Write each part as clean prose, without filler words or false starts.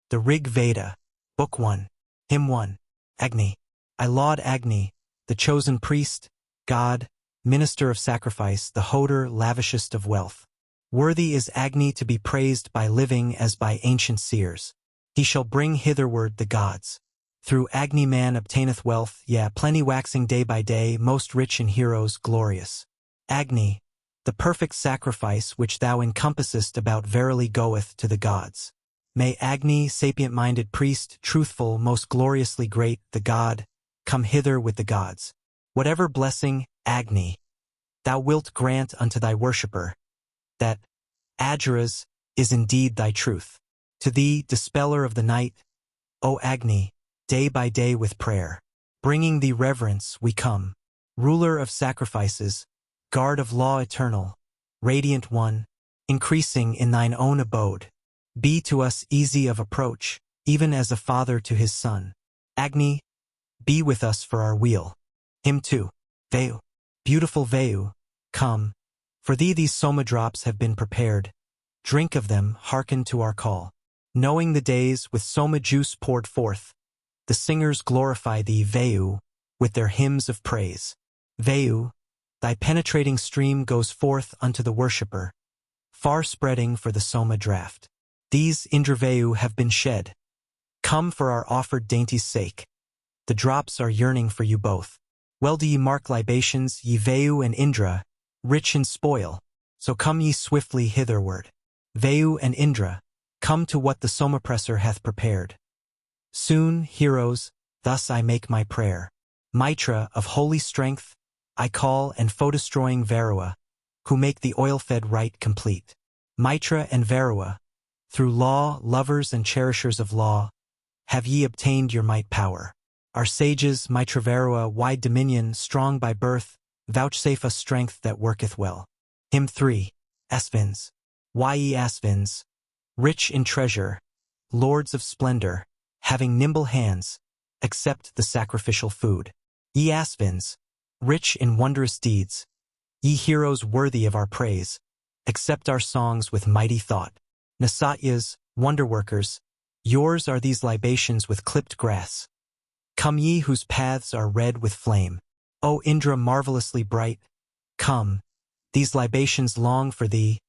The Rig Veda, Book 1, Hymn 1, Agni. I laud Agni, the chosen priest, god, minister of sacrifice, the hoder lavishest of wealth. Worthy is Agni to be praised by living as by ancient seers. He shall bring hitherward the gods. Through Agni man obtaineth wealth, yea, plenty waxing day by day, most rich in heroes glorious. Agni, the perfect sacrifice which thou encompassest about verily goeth to the gods. May Agni, sapient-minded priest, truthful, most gloriously great, the god, come hither with the gods. Whatever blessing, Agni, thou wilt grant unto thy worshipper, that Ajaras is indeed thy truth. To thee, dispeller of the night, O Agni, day by day with prayer, bringing thee reverence, we come. Ruler of sacrifices, guard of law eternal, radiant one, increasing in thine own abode. Be to us easy of approach, even as a father to his son. Agni, be with us for our weal. Hymn 2. Veu. Beautiful Veu, come. For thee these soma drops have been prepared. Drink of them, hearken to our call. Knowing the days with soma juice poured forth, the singers glorify thee, Veu, with their hymns of praise. Veu, thy penetrating stream goes forth unto the worshipper, far spreading for the soma draught. These Indra Veu have been shed. Come for our offered dainty's sake. The drops are yearning for you both. Well do ye mark libations, ye Veu and Indra, rich in spoil, so come ye swiftly hitherward. Veu and Indra, come to what the somapressor hath prepared. Soon, heroes, thus I make my prayer. Mitra of holy strength, I call, and foe-destroying Varua, who make the oil-fed rite complete. Mitra and Varua, through law, lovers and cherishers of law, have ye obtained your might power. Our sages, Mitra Varua, wide dominion, strong by birth, vouchsafe us strength that worketh well. Hymn 3. Asvins. Why ye Asvins, rich in treasure, lords of splendor, having nimble hands, accept the sacrificial food. Ye Asvins, rich in wondrous deeds, ye heroes worthy of our praise, accept our songs with mighty thought. Nasatyas, wonder-workers, yours are these libations with clipped grass. Come ye whose paths are red with flame. O Indra marvelously bright, come, these libations long for thee,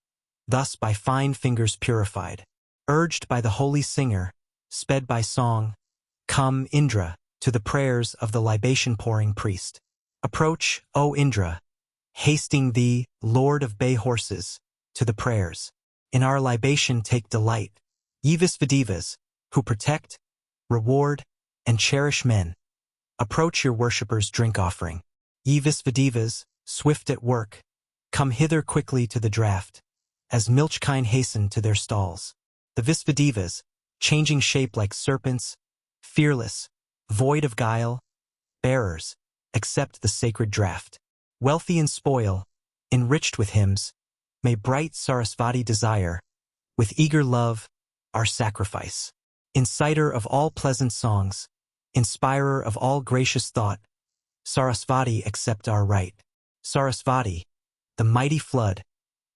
thus by fine fingers purified. Urged by the holy singer, sped by song, come, Indra, to the prayers of the libation-pouring priest. Approach, O Indra, hasting thee, lord of bay horses, to the prayers. In our libation take delight, ye Visvadevas, who protect, reward, and cherish men. Approach your worshippers' drink offering. Ye Visvadevas, swift at work, come hither quickly to the draught, as milch kine hasten to their stalls. The Visvadevas, changing shape like serpents, fearless, void of guile, bearers, accept the sacred draught. Wealthy in spoil, enriched with hymns, may bright Sarasvati desire, with eager love, our sacrifice. Inciter of all pleasant songs, inspirer of all gracious thought, Sarasvati accept our rite. Sarasvati, the mighty flood,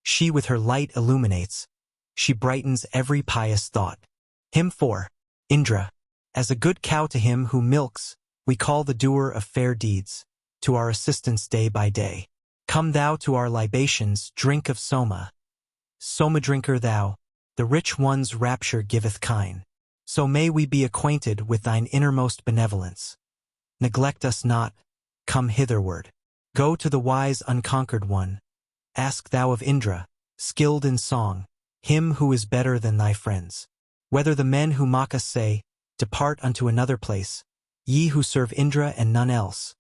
she with her light illuminates, she brightens every pious thought. Hymn 4. Indra. As a good cow to him who milks, we call the doer of fair deeds, to our assistance day by day. Come thou to our libations, drink of Soma. Soma drinker thou, the rich one's rapture giveth kine. So may we be acquainted with thine innermost benevolence. Neglect us not, come hitherward. Go to the wise unconquered one. Ask thou of Indra, skilled in song, him who is better than thy friends. Whether the men who mock us say, depart unto another place, ye who serve Indra and none else,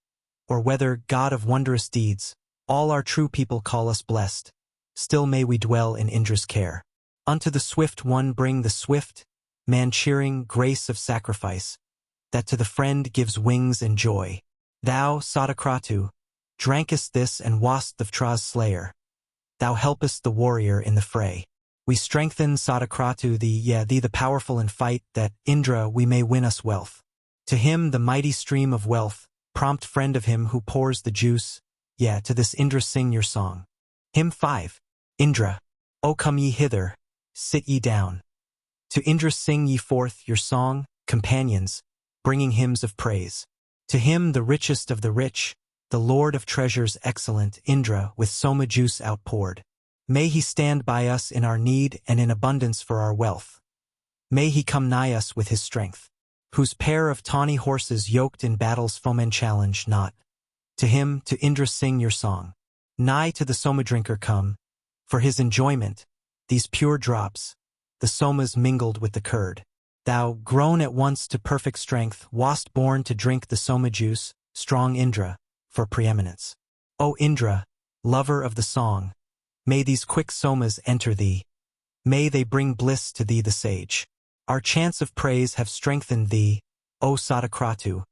or whether, God of wondrous deeds, all our true people call us blessed, still may we dwell in Indra's care. Unto the swift one bring the swift, man-cheering grace of sacrifice, that to the friend gives wings and joy. Thou, Sadakratu, drankest this and wast the Vtra's slayer. Thou helpest the warrior in the fray. We strengthen Sadakratu thee, thee the powerful in fight, that, Indra, we may win us wealth. To him the mighty stream of wealth, prompt friend of him who pours the juice, to this Indra sing your song. Hymn 5. Indra. O come ye hither, sit ye down. To Indra sing ye forth your song, companions, bringing hymns of praise. To him the richest of the rich, the Lord of treasures excellent, Indra, with soma juice outpoured. May he stand by us in our need and in abundance for our wealth. May he come nigh us with his strength, whose pair of tawny horses yoked in battle's foemen challenge not. To him, to Indra sing your song. Nigh to the soma drinker come, for his enjoyment, these pure drops, the somas mingled with the curd. Thou, grown at once to perfect strength, wast born to drink the soma juice, strong Indra, for preeminence. O Indra, lover of the song, may these quick somas enter thee. May they bring bliss to thee the sage. Our chants of praise have strengthened thee, O Sadakratu,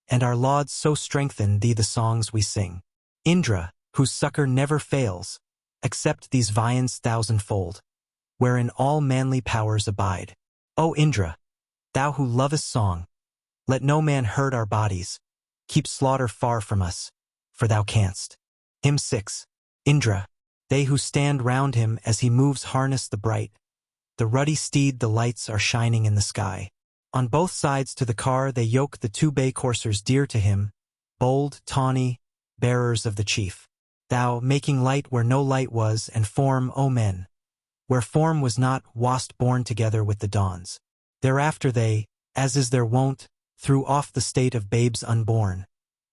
and our lauds so strengthen thee the songs we sing. Indra, whose succor never fails, accept these viands thousandfold, wherein all manly powers abide. O Indra, thou who lovest song, let no man hurt our bodies, keep slaughter far from us, for thou canst. Hymn 6. Indra, they who stand round him as he moves harness the bright, the ruddy steed the lights are shining in the sky. On both sides to the car they yoke the two bay coursers dear to him, bold, tawny, bearers of the chief. Thou, making light where no light was, and form, O men, where form was not, wast born together with the dawns. Thereafter they, as is their wont, threw off the state of babes unborn,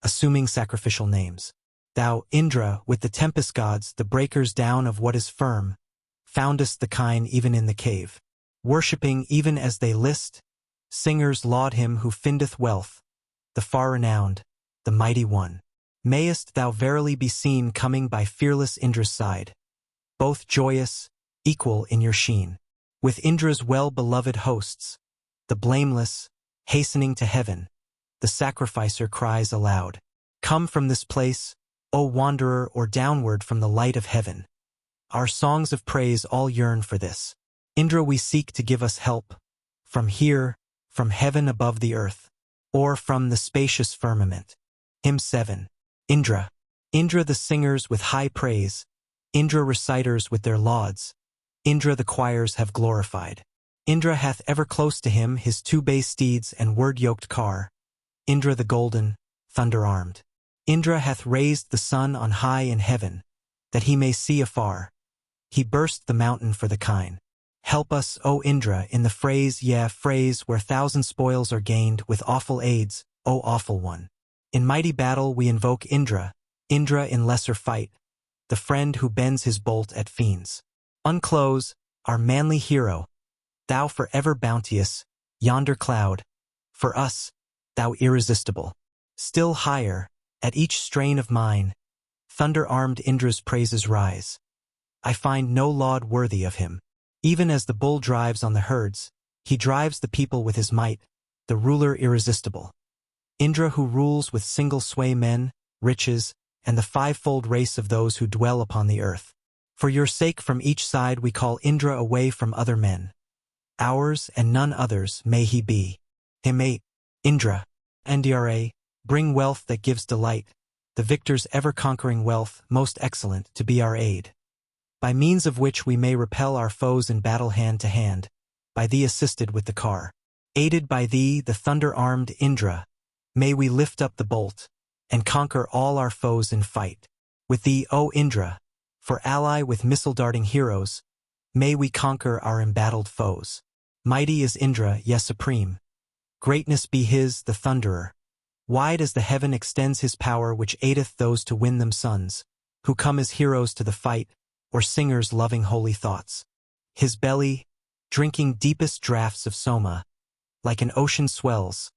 assuming sacrificial names. Thou, Indra, with the tempest gods, the breakers down of what is firm, foundest the kine even in the cave. Worshipping even as they list, singers laud him who findeth wealth, the far-renowned, the mighty one. Mayest thou verily be seen coming by fearless Indra's side, both joyous, equal in your sheen, with Indra's well-beloved hosts, the blameless, hastening to heaven, the sacrificer cries aloud, come from this place, O wanderer, or downward from the light of heaven. Our songs of praise all yearn for this. Indra we seek to give us help, from here, from heaven above the earth, or from the spacious firmament. Hymn 7. Indra. Indra the singers with high praise, Indra reciters with their lauds, Indra the choirs have glorified. Indra hath ever close to him his two bay steeds and word-yoked car, Indra the golden, thunder-armed. Indra hath raised the sun on high in heaven, that he may see afar. He burst the mountain for the kine. Help us, O Indra, in the phrase where thousand spoils are gained with awful aids, O awful one. In mighty battle we invoke Indra, Indra in lesser fight, the friend who bends his bolt at fiends. Unclose, our manly hero, thou forever bounteous, yonder cloud, for us, thou irresistible. Still higher, at each strain of mine, thunder-armed Indra's praises rise. I find no laud worthy of him. Even as the bull drives on the herds, he drives the people with his might, the ruler irresistible. Indra who rules with single sway men, riches, and the fivefold race of those who dwell upon the earth. For your sake from each side we call Indra away from other men. Ours and none others may he be. Hymn 8. Indra. Ndra, bring wealth that gives delight, the victor's ever-conquering wealth, most excellent, to be our aid, by means of which we may repel our foes in battle hand to hand, by thee assisted with the car. Aided by thee, the thunder-armed Indra, may we lift up the bolt, and conquer all our foes in fight. With thee, O Indra, for ally with missile-darting heroes, may we conquer our embattled foes. Mighty is Indra, yes supreme. Greatness be his, the thunderer. Wide as the heaven extends his power which aideth those to win them sons, who come as heroes to the fight, or singers loving holy thoughts. His belly, drinking deepest draughts of soma, like an ocean swells,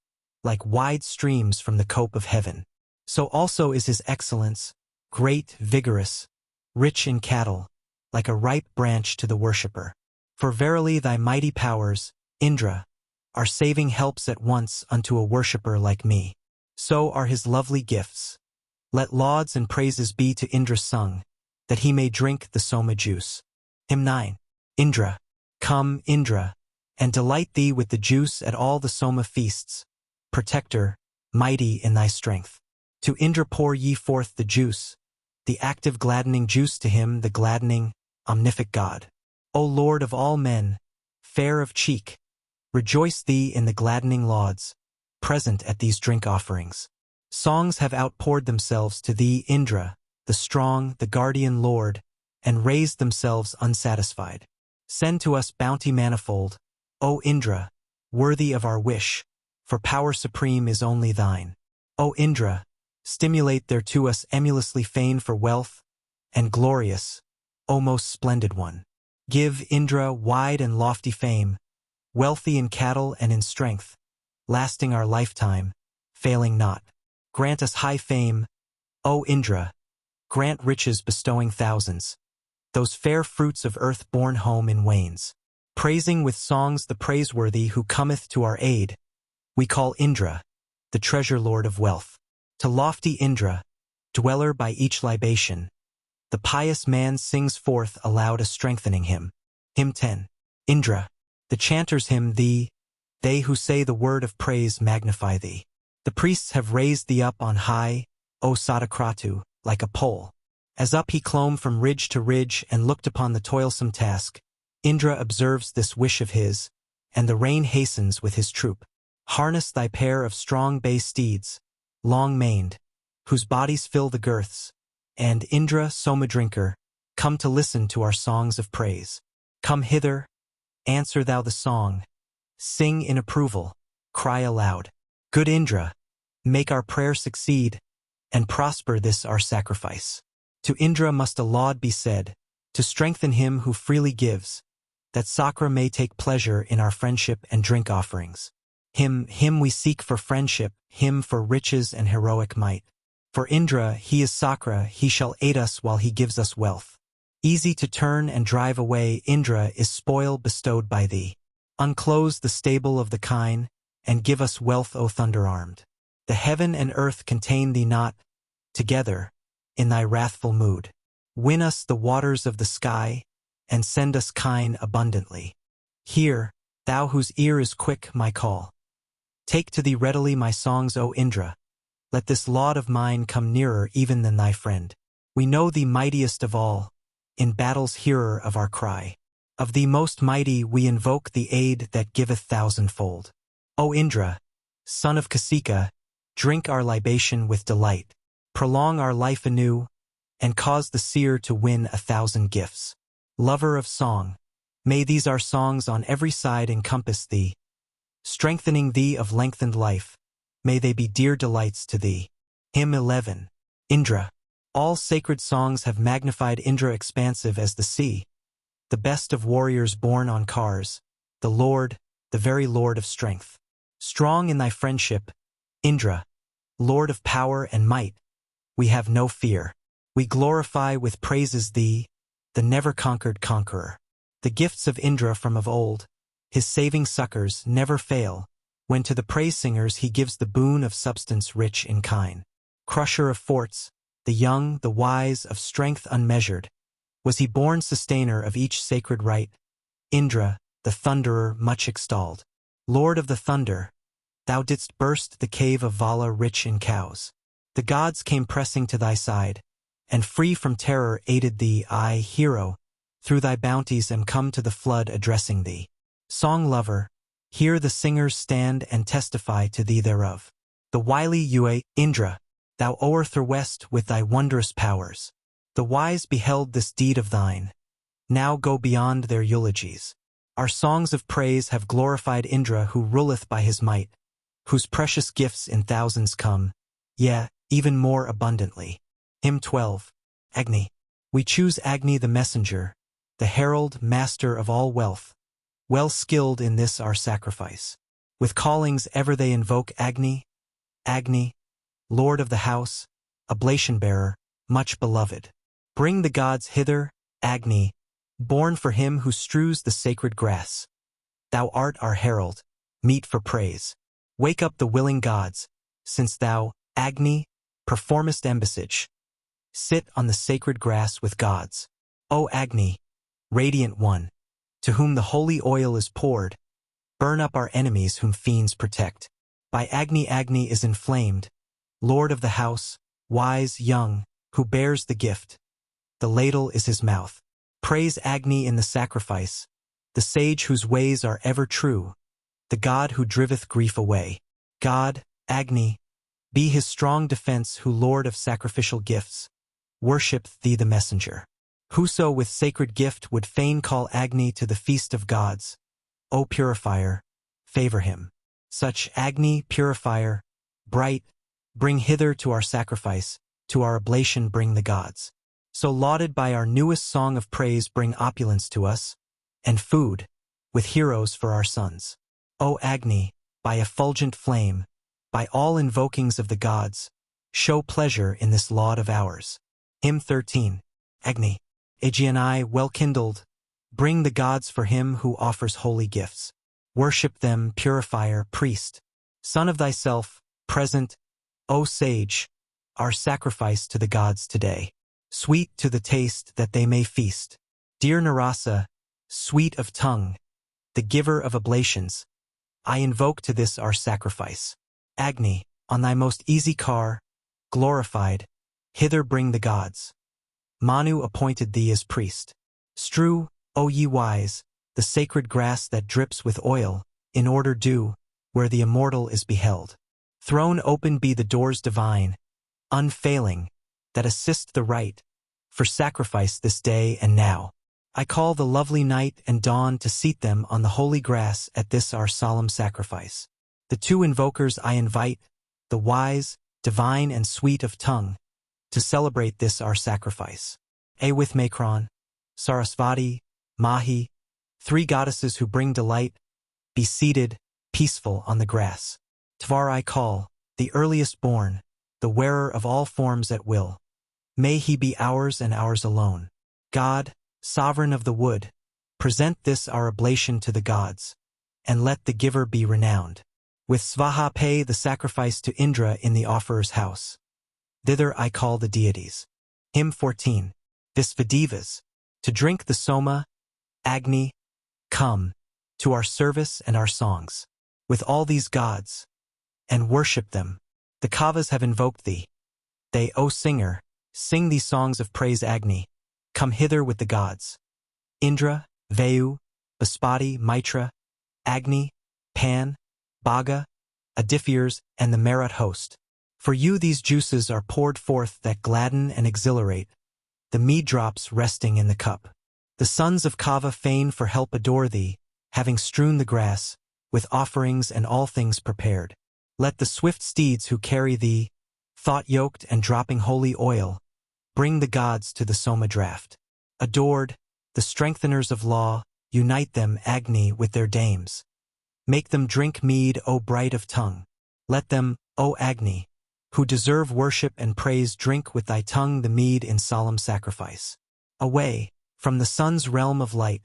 like wide streams from the cope of heaven. So also is his excellence, great, vigorous, rich in cattle, like a ripe branch to the worshipper. For verily thy mighty powers, Indra, are saving helps at once unto a worshipper like me. So are his lovely gifts. Let lauds and praises be to Indra sung, that he may drink the soma juice. Hymn 9. Indra. Come, Indra, and delight thee with the juice at all the soma feasts, protector, mighty in thy strength. To Indra pour ye forth the juice, the active gladdening juice to him, the gladdening, omnific God. O Lord of all men, fair of cheek, Rejoice thee in the gladdening lauds, present at these drink offerings. Songs have outpoured themselves to thee, Indra, the strong, the guardian lord, and raised themselves unsatisfied. Send to us bounty manifold, O Indra, worthy of our wish, for power supreme is only thine. O Indra, stimulate thereto us emulously fain for wealth, and glorious, O most splendid one. Give Indra wide and lofty fame, wealthy in cattle and in strength, lasting our lifetime, failing not. Grant us high fame, O Indra, grant riches bestowing thousands, those fair fruits of earth borne home in wains. Praising with songs the praiseworthy who cometh to our aid, we call Indra, the treasure lord of wealth. To lofty Indra, dweller by each libation, the pious man sings forth aloud a strengthening hymn. Hymn 10. Indra, the chanters hymn thee, they who say the word of praise magnify thee. The priests have raised thee up on high, O Sadakratu, like a pole. As up he clomb from ridge to ridge and looked upon the toilsome task, Indra observes this wish of his, and the rain hastens with his troop. Harness thy pair of strong bay steeds, long-maned, whose bodies fill the girths, and Indra, Somadrinker, come to listen to our songs of praise. Come hither, answer thou the song, sing in approval, cry aloud. Good Indra, make our prayer succeed, and prosper this our sacrifice. To Indra must a laud be said, to strengthen him who freely gives, that Sakra may take pleasure in our friendship and drink offerings. Him we seek for friendship, him for riches and heroic might. For Indra, he is Sakra, he shall aid us while he gives us wealth. Easy to turn and drive away, Indra is spoil bestowed by thee. Unclose the stable of the kine, and give us wealth, O thunder-armed. The heaven and earth contain thee not, together, in thy wrathful mood. Win us the waters of the sky, and send us kine abundantly. Hear, thou whose ear is quick, my call. Take to thee readily my songs, O Indra. Let this laud of mine come nearer even than thy friend. We know thee mightiest of all, in battle's hearer of our cry. Of thee most mighty we invoke the aid that giveth thousandfold. O Indra, son of Kasika, drink our libation with delight. Prolong our life anew, and cause the seer to win 1,000 gifts. Lover of song, may these our songs on every side encompass thee, strengthening thee of lengthened life, may they be dear delights to thee. Hymn 11. Indra. All sacred songs have magnified Indra expansive as the sea, the best of warriors born on cars, the Lord, the very Lord of strength. Strong in thy friendship, Indra, Lord of power and might, we have no fear. We glorify with praises thee, the never-conquered conqueror. The gifts of Indra from of old, his saving succors, never fail, when to the praise-singers he gives the boon of substance rich in kine. Crusher of forts, the young, the wise, of strength unmeasured, was he born sustainer of each sacred right. Indra, the thunderer much extolled. Lord of the thunder, thou didst burst the cave of Vala rich in cows. The gods came pressing to thy side, and free from terror aided thee. I, hero, through thy bounties am come to the flood addressing thee. Song lover, here the singers stand and testify to thee thereof. The wily Yue, Indra, thou o'erthrowest with thy wondrous powers. The wise beheld this deed of thine. Now go beyond their eulogies. Our songs of praise have glorified Indra who ruleth by his might, whose precious gifts in thousands come, yea, even more abundantly. Hymn 12. Agni. We choose Agni the messenger, the herald, master of all wealth, well skilled in this our sacrifice. With callings ever they invoke Agni, Agni, Lord of the house, oblation-bearer, much beloved. Bring the gods hither, Agni, born for him who strews the sacred grass. Thou art our herald, meet for praise. Wake up the willing gods, since thou, Agni, performest embassage. Sit on the sacred grass with gods. O Agni, radiant one, to whom the holy oil is poured, burn up our enemies whom fiends protect. By Agni is inflamed, Lord of the house, wise, young, who bears the gift. The ladle is his mouth. Praise Agni in the sacrifice, the sage whose ways are ever true, the god who driveth grief away. God, Agni, be his strong defense who lord of sacrificial gifts, worshipeth thee the messenger. Whoso with sacred gift would fain call Agni to the feast of gods, O purifier, favor him. Such Agni, purifier, bright, bring hither to our sacrifice, to our oblation bring the gods. So lauded by our newest song of praise bring opulence to us, and food, with heroes for our sons. O Agni, by effulgent flame, by all invokings of the gods, show pleasure in this laud of ours. Hymn 13. Agni, Aegiani well kindled, bring the gods for him who offers holy gifts. Worship them, purifier, priest, son of thyself, present, O sage, our sacrifice to the gods today. Sweet to the taste that they may feast. Dear Narasa, sweet of tongue, the giver of oblations, I invoke to this our sacrifice. Agni, on thy most easy car, glorified, hither bring the gods. Manu appointed thee as priest. Strew, O ye wise, the sacred grass that drips with oil, in order due, where the immortal is beheld. Thrown open be the doors divine, unfailing, that assist the right, for sacrifice this day and now. I call the lovely night and dawn to seat them on the holy grass at this our solemn sacrifice. The two invokers I invite, the wise, divine and sweet of tongue, to celebrate this our sacrifice. A with Makron, Sarasvati, Mahi, three goddesses who bring delight, be seated, peaceful on the grass. Tvar I call, the earliest born, the wearer of all forms at will. May he be ours and ours alone. God, sovereign of the wood, present this our oblation to the gods, and let the giver be renowned. With Svaha pay the sacrifice to Indra in the offerer's house. Thither I call the deities. Hymn 14. Visvadevas, to drink the Soma, Agni, come, to our service and our songs. With all these gods, and worship them. The Kavas have invoked thee. They, O singer, sing these songs of praise. Agni, come hither with the gods. Indra, Vayu, Baspati, Mitra, Agni, Pan, Bhaga, Adiphirs, and the Marat host. For you these juices are poured forth that gladden and exhilarate, the mead drops resting in the cup. The sons of Kava fain for help adore thee, having strewn the grass, with offerings and all things prepared. Let the swift steeds who carry thee, thought-yoked and dropping holy oil, bring the gods to the Soma draught. Adored, the strengtheners of law, unite them, Agni, with their dames. Make them drink mead, O bright of tongue. Let them, O Agni, who deserve worship and praise, drink with thy tongue the mead in solemn sacrifice. Away, from the sun's realm of light,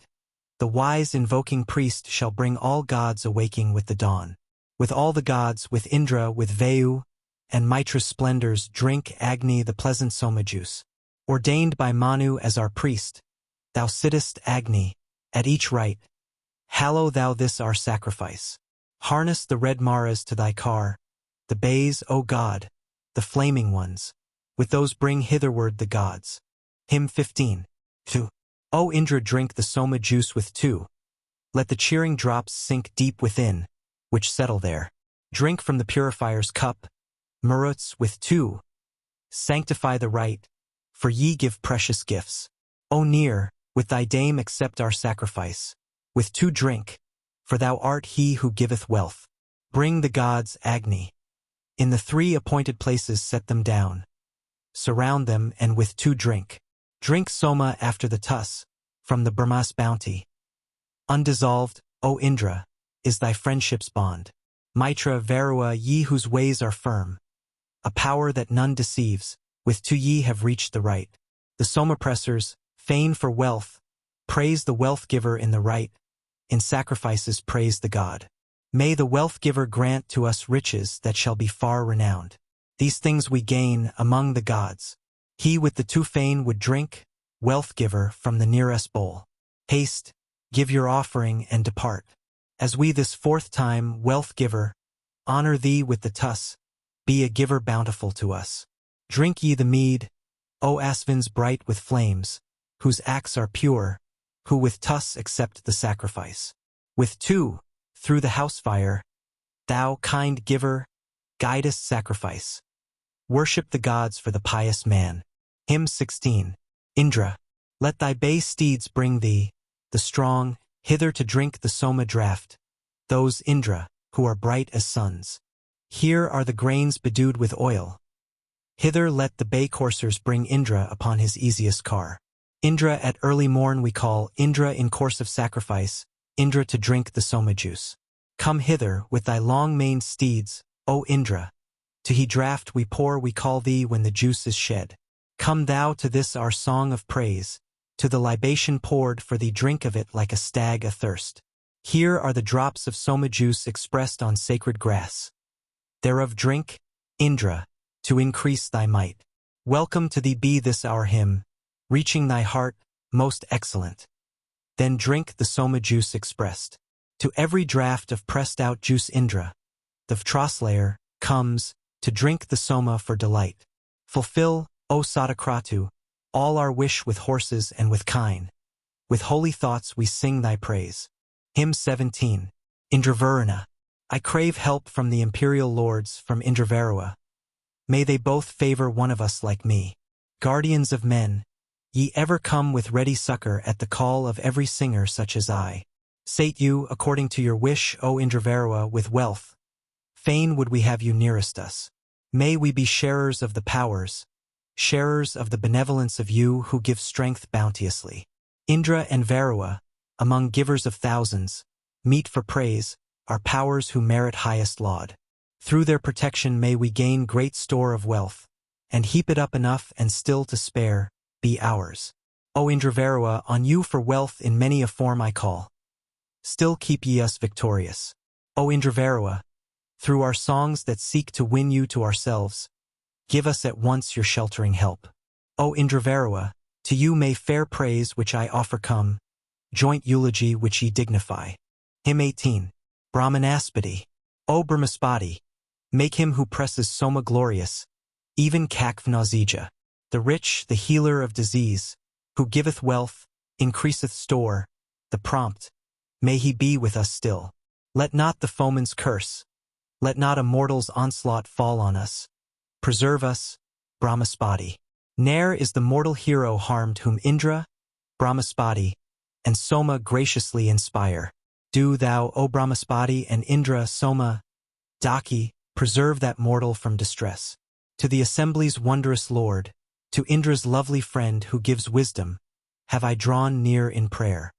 the wise invoking priest shall bring all gods awaking with the dawn. With all the gods, with Indra, with Vayu, and Mitra's splendors, drink, Agni, the pleasant Soma juice. Ordained by Manu as our priest, thou sittest, Agni, at each rite. Hallow thou this our sacrifice. Harness the red Maras to thy car, the bays, O God, the flaming ones. With those bring hitherward the gods. Hymn 15. 2. O Indra, drink the Soma juice with two. Let the cheering drops sink deep within, which settle there. Drink from the purifier's cup, Maruts, with two. Sanctify the rite, for ye give precious gifts. O near, with thy dame accept our sacrifice. With two drink, for thou art he who giveth wealth. Bring the gods, Agni. In the three appointed places set them down. Surround them and with two drink. Drink Soma after the tuss, from the Brahma's bounty. Undissolved, O Indra, is thy friendship's bond. Mitra, Varua, ye whose ways are firm. A power that none deceives, with two ye have reached the right. The Somapressors, fain for wealth, praise the wealth giver in the right. In sacrifices praise the god. May the wealth giver grant to us riches that shall be far renowned. These things we gain among the gods. He with the two fain would drink, wealth giver, from the nearest bowl. Haste, give your offering and depart. As we this fourth time, wealth giver, honor thee with the tuss, be a giver bountiful to us. Drink ye the mead, O Asvins bright with flames, whose acts are pure, who with tuss accept the sacrifice. With two, through the house fire, thou, kind giver, guidest sacrifice. Worship the gods for the pious man. Hymn 16. Indra, let thy bay steeds bring thee, the strong, hither to drink the Soma draught, those Indra, who are bright as suns. Here are the grains bedewed with oil. Hither let the bay coursers bring Indra upon his easiest car. Indra at early morn we call, Indra in course of sacrifice, Indra to drink the Soma juice. Come hither with thy long-maned steeds, O Indra. To he draught we pour we call thee when the juice is shed. Come thou to this our song of praise, to the libation poured for thee drink of it like a stag athirst. Here are the drops of Soma juice expressed on sacred grass. Thereof drink, Indra, to increase thy might. Welcome to thee be this our hymn, reaching thy heart, most excellent. Then drink the Soma juice expressed. To every draught of pressed out juice Indra, the Vtraslayer, comes, to drink the Soma for delight. Fulfill, O Sadakratu, all our wish with horses and with kine. With holy thoughts we sing thy praise. Hymn 17. Indravaruna. I crave help from the imperial lords, from Indravarua. May they both favor one of us like me. Guardians of men, ye ever come with ready succor at the call of every singer such as I. Sate you, according to your wish, O Indravarua, with wealth. Fain would we have you nearest us. May we be sharers of the powers, sharers of the benevolence of you who give strength bounteously. Indra and Varua, among givers of thousands, meet for praise, our powers who merit highest laud. Through their protection may we gain great store of wealth, and heap it up enough and still to spare, be ours. O Indravarua, on you for wealth in many a form I call. Still keep ye us victorious. O Indravarua, through our songs that seek to win you to ourselves, give us at once your sheltering help. O Indravarua, to you may fair praise which I offer come, joint eulogy which ye dignify. Hymn 18. Brahmanaspati. O Brahmaspati, make him who presses Soma glorious, even Kakvnazija, the rich, the healer of disease, who giveth wealth, increaseth store, the prompt, may he be with us still. Let not the foeman's curse, let not a mortal's onslaught fall on us. Preserve us, Brahmaspati. Ne'er is the mortal hero harmed whom Indra, Brahmaspati, and Soma graciously inspire. Do thou, O Brahmaspati and Indra Soma, Daki, preserve that mortal from distress. To the assembly's wondrous lord, to Indra's lovely friend who gives wisdom, have I drawn near in prayer.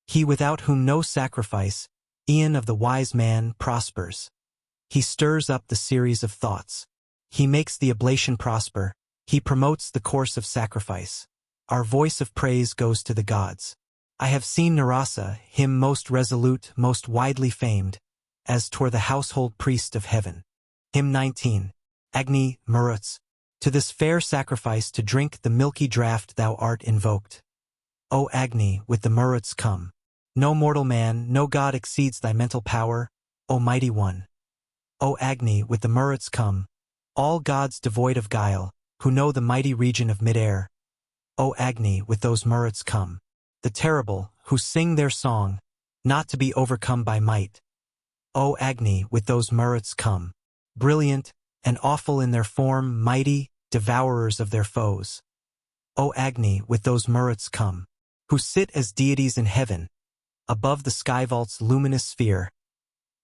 He without whom no sacrifice, e'en of the wise man, prospers. He stirs up the series of thoughts. He makes the oblation prosper. He promotes the course of sacrifice. Our voice of praise goes to the gods. I have seen Narasa, him most resolute, most widely famed, as 'twere the household priest of heaven. Hymn 19. Agni, Maruts. To this fair sacrifice to drink the milky draught thou art invoked. O Agni, with the Maruts come. No mortal man, no god exceeds thy mental power, O mighty one. O Agni, with the Maruts come. All gods devoid of guile, who know the mighty region of mid-air. O Agni, with those Maruts come. The terrible, who sing their song, not to be overcome by might. O Agni, with those Maruts come. Brilliant, and awful in their form, mighty, devourers of their foes. O Agni, with those Maruts come. Who sit as deities in heaven, above the sky vault's luminous sphere.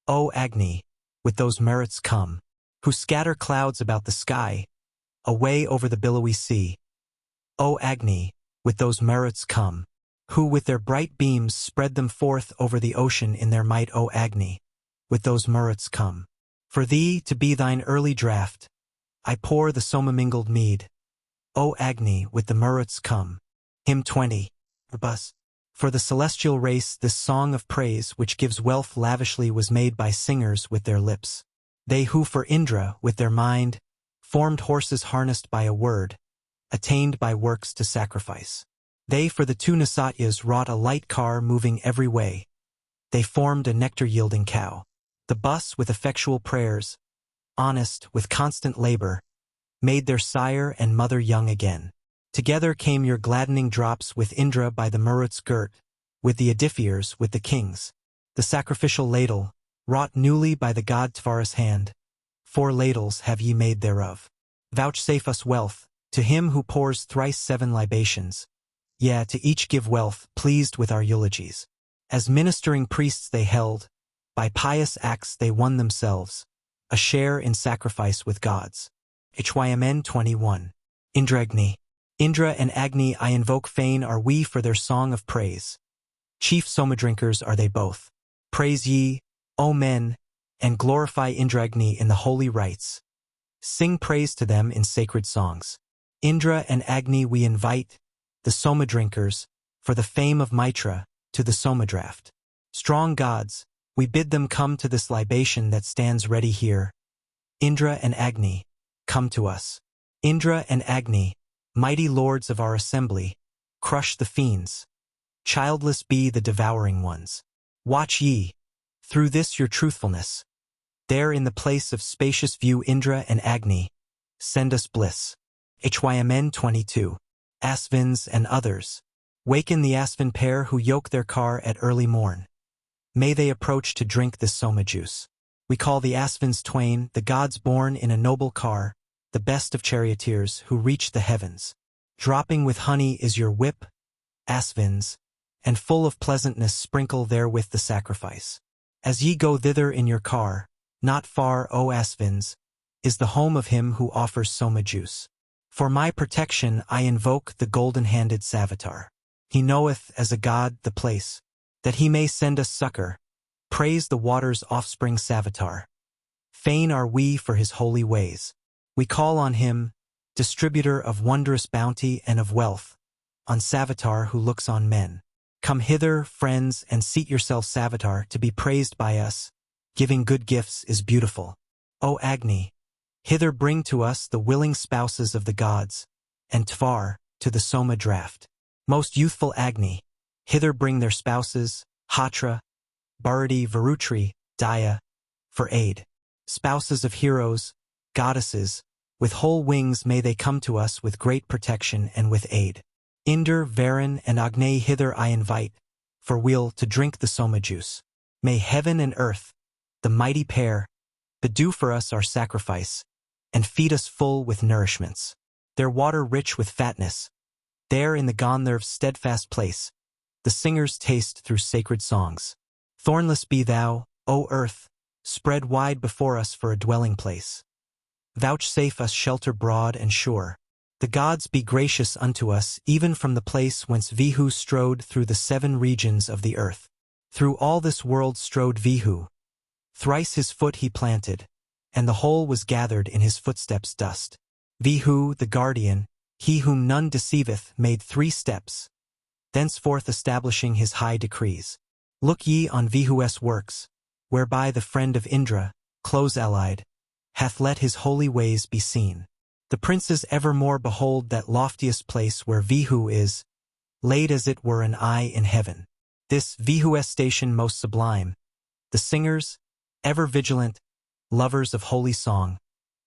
O Agni, with those Maruts come. Who scatter clouds about the sky, away over the billowy sea. O Agni, with those Maruts come. Who with their bright beams spread them forth over the ocean in their might. O Agni, with those Maruts come. For thee, to be thine early draught, I pour the Soma-mingled mead. O Agni, with the Maruts come. Hymn 20. Bus. For the celestial race this song of praise which gives wealth lavishly was made by singers with their lips. They who for Indra, with their mind, formed horses harnessed by a word, attained by works to sacrifice. They for the two Nasatyas wrought a light car moving every way. They formed a nectar-yielding cow. The bus with effectual prayers, honest with constant labor, made their sire and mother young again. Together came your gladdening drops with Indra by the Maruts girt, with the Adiphiers, with the kings. The sacrificial ladle, wrought newly by the god Tvara's hand. 4 ladles have ye made thereof. Vouchsafe us wealth, to him who pours thrice 7 libations. Yea, to each give wealth, pleased with our eulogies. As ministering priests they held, by pious acts they won themselves a share in sacrifice with gods. Hymn 21. Indragni. Indra and Agni I invoke fain are we for their song of praise. Chief Somadrinkers are they both. Praise ye, O men, and glorify Indragni in the holy rites. Sing praise to them in sacred songs. Indra and Agni we invite, the Somadrinkers, for the fame of Mitra, to the Somadraft. Strong gods, we bid them come to this libation that stands ready here. Indra and Agni, come to us. Indra and Agni, mighty lords of our assembly, crush the fiends. Childless be the devouring ones. Watch ye, through this your truthfulness. There in the place of spacious view Indra and Agni, send us bliss. Hymn 22. Asvins and others. Waken the Asvin pair who yoke their car at early morn. May they approach to drink this soma juice. We call the Asvins twain, the gods born in a noble car, the best of charioteers who reach the heavens. Dropping with honey is your whip, Asvins, and full of pleasantness sprinkle therewith the sacrifice. As ye go thither in your car, not far, O Asvins, is the home of him who offers soma juice. For my protection I invoke the golden-handed Savitar. He knoweth as a god the place, that he may send us succor. Praise the water's offspring Savitar. Fain are we for his holy ways. We call on him, distributor of wondrous bounty and of wealth, on Savitar who looks on men. Come hither, friends, and seat yourself Savitar to be praised by us. Giving good gifts is beautiful. O Agni, hither bring to us the willing spouses of the gods, and Tvar, to the Soma draft. Most youthful Agni, hither bring their spouses, Hatra, Bharati, Varutri, Daya, for aid. Spouses of heroes, goddesses, with whole wings may they come to us with great protection and with aid. Inder, Varan, and Agni hither I invite, for we'll to drink the Soma juice. May heaven and earth, the mighty pair, bedew for us our sacrifice, and feed us full with nourishments. Their water rich with fatness, there in the Gandharv's steadfast place, the singers taste through sacred songs. Thornless be thou, O earth, spread wide before us for a dwelling place. Vouchsafe us shelter broad and sure. The gods be gracious unto us, even from the place whence Vihu strode through the 7 regions of the earth. Through all this world strode Vihu. Thrice his foot he planted, and the whole was gathered in his footsteps' dust. Vihu, the guardian, he whom none deceiveth, made 3 steps, thenceforth establishing his high decrees. Look ye on Vihu's works, whereby the friend of Indra, close allied, hath let his holy ways be seen. The princes evermore behold that loftiest place where Vihu is, laid as it were an eye in heaven. This Vihu's station most sublime. The singers, ever vigilant, lovers of holy song,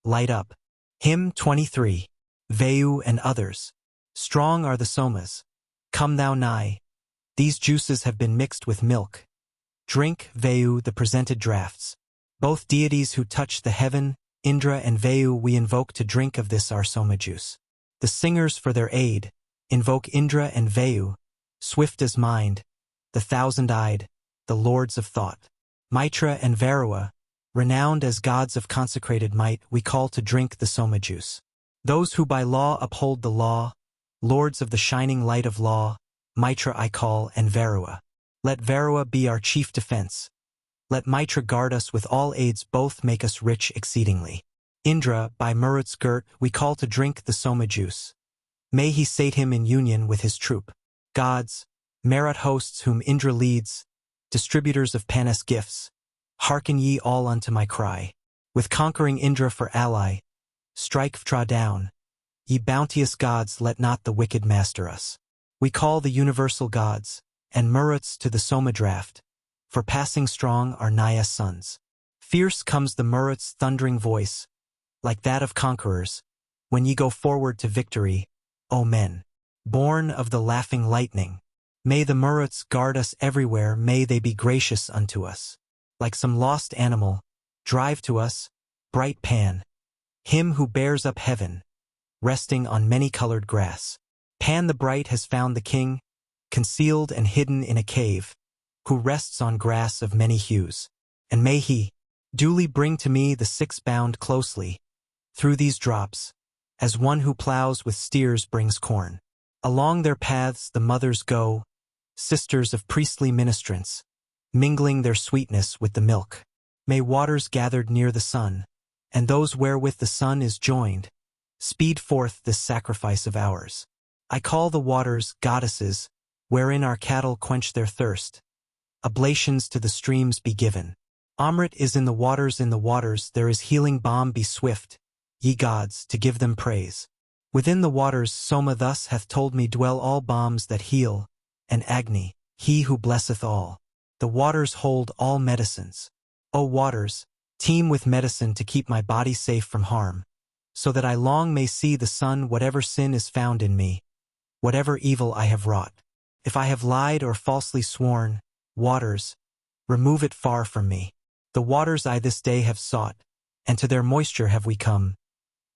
light up. Hymn 23. Vayu and others. Strong are the somas. Come thou nigh. These juices have been mixed with milk. Drink, Vayu, the presented draughts. Both deities who touch the heaven, Indra and Vayu, we invoke to drink of this our soma juice. The singers for their aid, invoke Indra and Vayu, swift as mind, the 1,000-eyed, the lords of thought. Mitra and Varua, renowned as gods of consecrated might, we call to drink the soma juice. Those who by law uphold the law, lords of the shining light of law, Mitra I call and Varua. Let Varua be our chief defense. Let Mitra guard us with all aids, both make us rich exceedingly. Indra, by Marut's girt, we call to drink the soma juice. May he sate him in union with his troop. Gods, Marut hosts whom Indra leads, distributors of Panis gifts, hearken ye all unto my cry. With conquering Indra for ally, strike Vtra down. Ye bounteous gods, let not the wicked master us. We call the universal gods, and Maruts to the soma draft, for passing strong are Naya's sons. Fierce comes the Marut's thundering voice, like that of conquerors, when ye go forward to victory, O men, born of the laughing lightning. May the Maruts guard us everywhere, may they be gracious unto us. like some lost animal, drive to us, bright Pan, him who bears up heaven, resting on many-colored grass. Pan the bright has found the king, concealed and hidden in a cave, who rests on grass of many hues. And may he duly bring to me the six bound closely, through these drops, as one who plows with steers brings corn. Along their paths the mothers go, sisters of priestly ministrants, mingling their sweetness with the milk. May waters gathered near the sun, and those wherewith the sun is joined, speed forth this sacrifice of ours. I call the waters goddesses, wherein our cattle quench their thirst. Oblations to the streams be given. Amrit is in the waters, there is healing balm, be swift, ye gods, to give them praise. Within the waters Soma thus hath told me dwell all balms that heal, and Agni, he who blesseth all. The waters hold all medicines. O waters, teem with medicine to keep my body safe from harm, so that I long may see the sun whatever sin is found in me, whatever evil I have wrought. If I have lied or falsely sworn, waters, remove it far from me. The waters I this day have sought, and to their moisture have we come.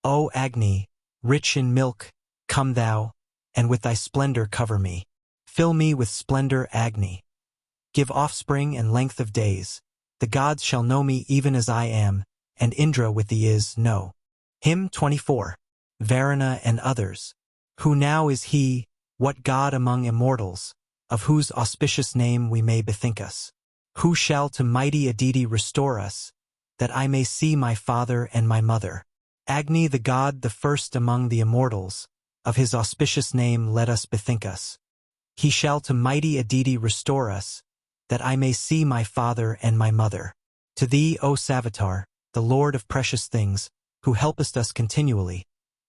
O Agni, rich in milk, come thou, and with thy splendor cover me. Fill me with splendor, Agni. Give offspring and length of days. The gods shall know me even as I am, and Indra with thee is know. Hymn 24. Varuna and others. Who now is he, what god among immortals, of whose auspicious name we may bethink us? Who shall to mighty Aditi restore us, that I may see my father and my mother? Agni the god, the first among the immortals, of his auspicious name let us bethink us. He shall to mighty Aditi restore us, that I may see my father and my mother. To thee, O Savitar, the Lord of precious things, who helpest us continually,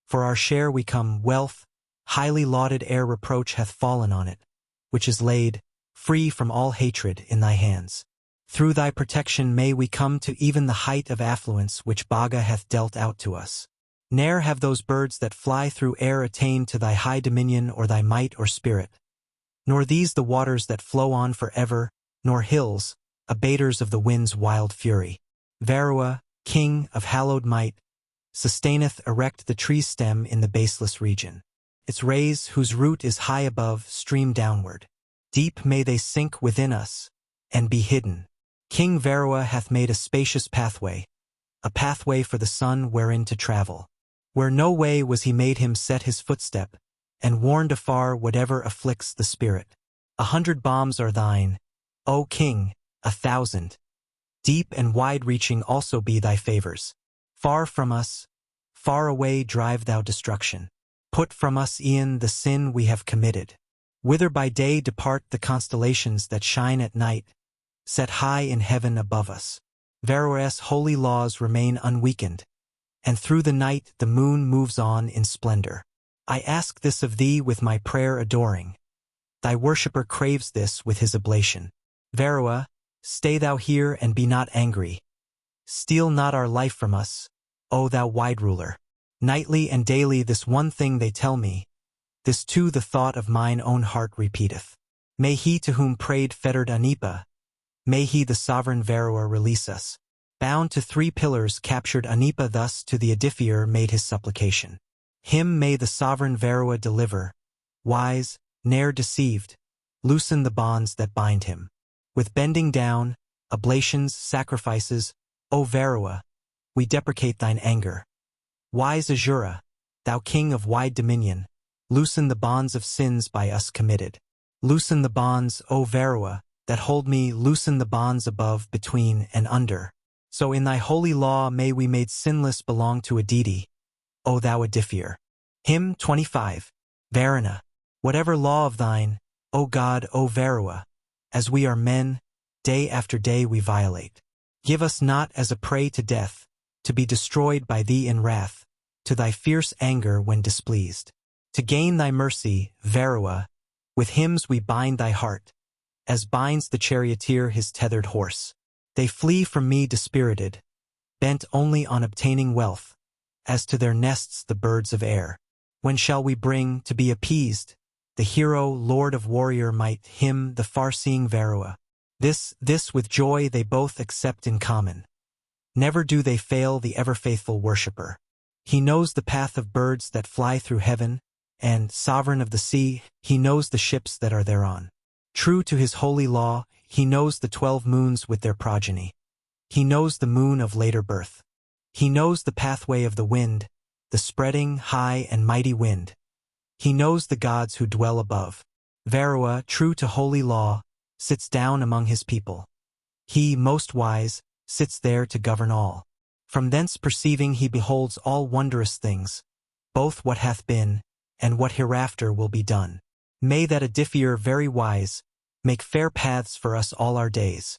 for our share we come, wealth, highly lauded ere reproach hath fallen on it, which is laid, free from all hatred, in thy hands. Through thy protection may we come to even the height of affluence which Bhaga hath dealt out to us. Ne'er have those birds that fly through air attained to thy high dominion or thy might or spirit, nor these the waters that flow on forever, nor hills, abaters of the wind's wild fury. Varua, king of hallowed might, sustaineth erect the tree's stem in the baseless region. Its rays, whose root is high above, stream downward. Deep may they sink within us, and be hidden. King Varua hath made a spacious pathway, a pathway for the sun wherein to travel. Where no way was he made him set his footstep, and warned afar whatever afflicts the spirit. 100 bombs are thine, O king, 1,000. Deep and wide-reaching also be thy favors. Far from us, far away drive thou destruction. Put from us e'en the sin we have committed. Whither by day depart the constellations that shine at night, set high in heaven above us. Varua's holy laws remain unweakened, and through the night the moon moves on in splendor. I ask this of thee with my prayer adoring. Thy worshipper craves this with his oblation. Varua, stay thou here and be not angry. Steal not our life from us, O thou wide ruler. Nightly and daily this one thing they tell me, this too the thought of mine own heart repeateth. May he to whom prayed fettered Anipa, may he the sovereign Varua release us. Bound to 3 pillars captured Anipa thus to the edifier made his supplication. Him may the sovereign Varua deliver, wise, ne'er deceived, loosen the bonds that bind him. With bending down, oblations, sacrifices, O Varua, we deprecate thine anger. Wise Azura, thou king of wide dominion, loosen the bonds of sins by us committed. Loosen the bonds, O Varua, that hold me, loosen the bonds above, between, and under. So in thy holy law may we made sinless belong to Aditi, O thou edifier. Hymn 25. Varuna, whatever law of thine, O God, O Varua, as we are men, day after day we violate. Give us not as a prey to death, to be destroyed by thee in wrath, to thy fierce anger when displeased. To gain thy mercy, Varua, with hymns we bind thy heart, as binds the charioteer his tethered horse. They flee from me dispirited, bent only on obtaining wealth, as to their nests the birds of air. When shall we bring, to be appeased, the hero, lord of warrior might, him, the far-seeing Varua? This with joy they both accept in common. Never do they fail the ever-faithful worshipper. He knows the path of birds that fly through heaven, and, sovereign of the sea, he knows the ships that are thereon. True to his holy law, he knows the 12 moons with their progeny. He knows the moon of later birth. He knows the pathway of the wind, the spreading, high and mighty wind. He knows the gods who dwell above. Varua, true to holy law, sits down among his people. He, most wise, sits there to govern all. From thence perceiving he beholds all wondrous things, both what hath been, and what hereafter will be done. May that Edifier very wise make fair paths for us all our days.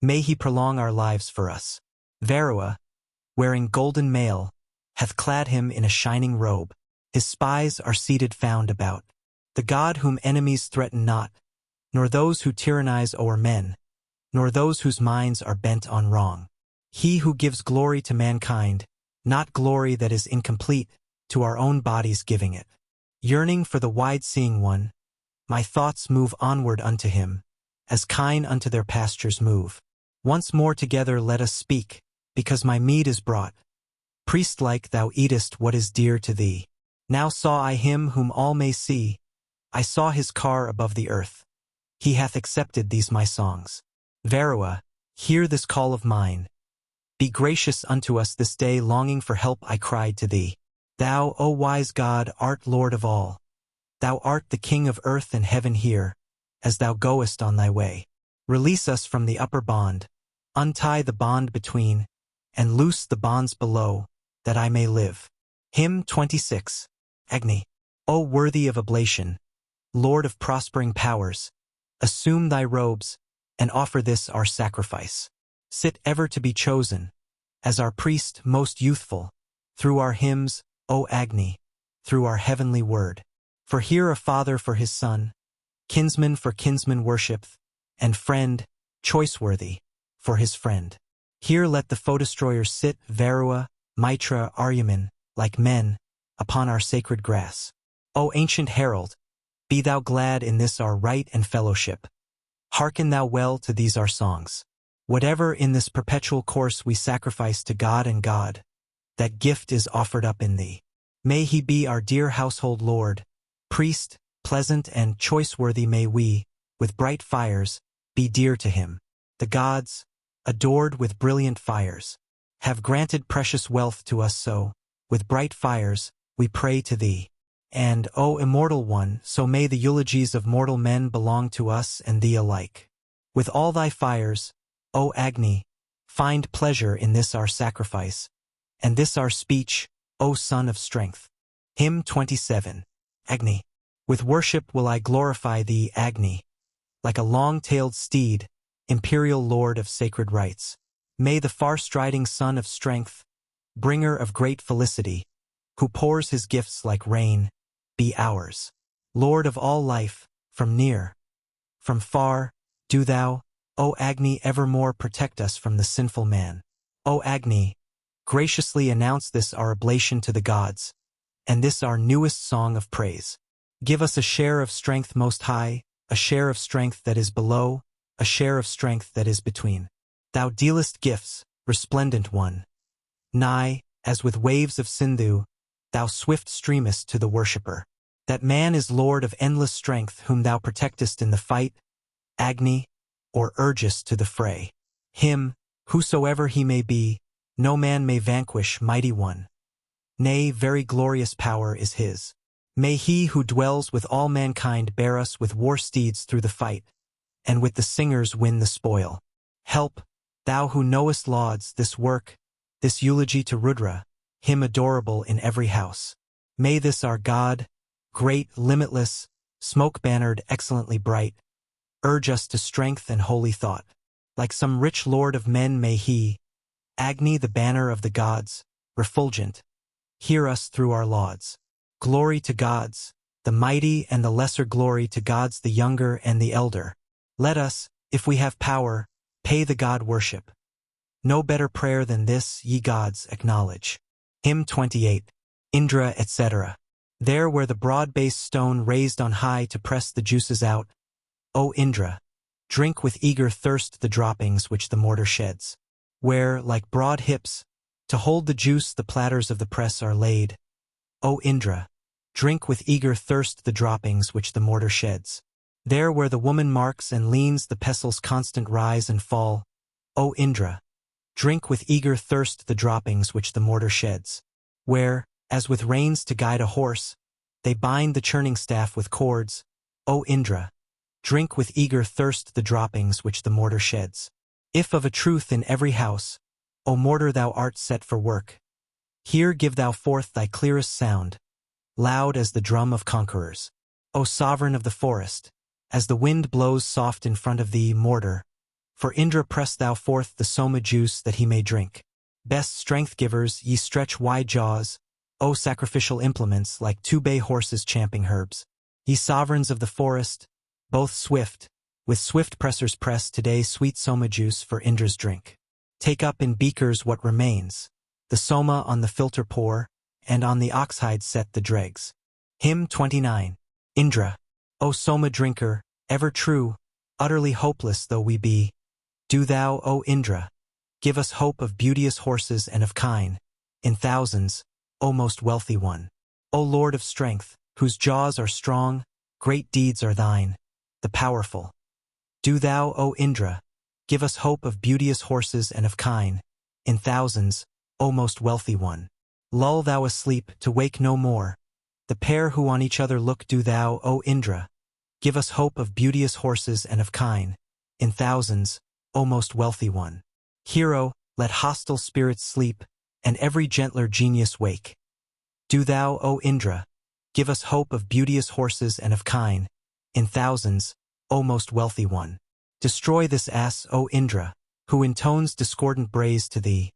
May he prolong our lives for us. Varua, wearing golden mail, hath clad him in a shining robe. His spies are seated found about. The God whom enemies threaten not, nor those who tyrannize o'er men, nor those whose minds are bent on wrong. He who gives glory to mankind, not glory that is incomplete, to our own bodies giving it. Yearning for the wide-seeing one, my thoughts move onward unto him, as kine unto their pastures move. Once more together let us speak, because my mead is brought. Priest-like thou eatest what is dear to thee. Now saw I him whom all may see, I saw his car above the earth. He hath accepted these my songs. Varua, hear this call of mine. Be gracious unto us this day, longing for help I cried to thee. Thou, O wise God, art Lord of all. Thou art the King of earth and heaven here, as thou goest on thy way. Release us from the upper bond, untie the bond between, and loose the bonds below, that I may live. Hymn 26. Agni. O worthy of oblation, Lord of prospering powers, assume thy robes, and offer this our sacrifice. Sit ever to be chosen, as our priest most youthful, through our hymns, O Agni, through our heavenly word. For here a father for his son, kinsman for kinsman worshipeth, and friend, choice-worthy, for his friend. Here let the foe-destroyers sit, Varua, Mitra, Aryaman, like men, upon our sacred grass. O ancient herald, be thou glad in this our right and fellowship. Hearken thou well to these our songs. Whatever in this perpetual course we sacrifice to God and God, that gift is offered up in thee. May he be our dear household lord, priest, pleasant and choice-worthy may we, with bright fires, be dear to him. The gods, adored with brilliant fires, have granted precious wealth to us, so, with bright fires, we pray to thee. And, O immortal one, so may the eulogies of mortal men belong to us and thee alike. With all thy fires, O Agni, find pleasure in this our sacrifice, and this our speech, O Son of Strength. Hymn 27. Agni. With worship will I glorify thee, Agni, like a long-tailed steed, imperial lord of sacred rights. May the far-striding Son of Strength, bringer of great felicity, who pours his gifts like rain, be ours. Lord of all life, from near, from far, do thou, O Agni, evermore protect us from the sinful man. O Agni, graciously announce this our oblation to the gods, and this our newest song of praise. Give us a share of strength most high, a share of strength that is below, a share of strength that is between. Thou dealest gifts, resplendent one. Nigh, as with waves of Sindhu, thou swift streamest to the worshipper. That man is Lord of endless strength whom thou protectest in the fight, Agni, or urgest to the fray. Him, whosoever he may be, no man may vanquish, mighty one. Nay, very glorious power is his. May he who dwells with all mankind bear us with war steeds through the fight, and with the singers win the spoil. Help, thou who knowest lauds, this work, this eulogy to Rudra, him adorable in every house. May this our God, great, limitless, smoke-bannered, excellently bright, urge us to strength and holy thought. Like some rich lord of men may he, Agni the banner of the gods, refulgent, hear us through our lauds. Glory to gods, the mighty, and the lesser glory to gods the younger and the elder. Let us, if we have power, pay the god worship. No better prayer than this, ye gods, acknowledge. Hymn 28. Indra, etc. There where the broad-based stone raised on high to press the juices out, O Indra, drink with eager thirst the droppings which the mortar sheds. Where, like broad hips, to hold the juice the platters of the press are laid. O Indra, drink with eager thirst the droppings which the mortar sheds. There where the woman marks and leans the pestles constant rise and fall. O Indra, drink with eager thirst the droppings which the mortar sheds. Where, as with reins to guide a horse, they bind the churning staff with cords. O Indra, drink with eager thirst the droppings which the mortar sheds. If of a truth in every house, O mortar thou art set for work, here give thou forth thy clearest sound, loud as the drum of conquerors. O sovereign of the forest, as the wind blows soft in front of thee, mortar, for Indra press thou forth the soma juice that he may drink. Best strength givers, ye stretch wide jaws, O sacrificial implements like two bay horses champing herbs. Ye sovereigns of the forest, both swift, with swift pressers press today sweet soma juice for Indra's drink. Take up in beakers what remains, the soma on the filter pour, and on the oxhide set the dregs. Hymn 29. Indra, O soma drinker, ever true, utterly hopeless though we be, do thou, O Indra, give us hope of beauteous horses and of kine, in thousands, O most wealthy one. O Lord of strength, whose jaws are strong, great deeds are thine, the powerful. Do thou, O Indra, give us hope of beauteous horses and of kine, in thousands, O most wealthy one. Lull thou asleep, to wake no more, the pair who on each other look. Do thou, O Indra, give us hope of beauteous horses and of kine, in thousands, O most wealthy one. Hero, let hostile spirits sleep, and every gentler genius wake. Do thou, O Indra, give us hope of beauteous horses and of kine, in thousands, O most wealthy one. Destroy this ass, O Indra, who intones discordant brays to thee.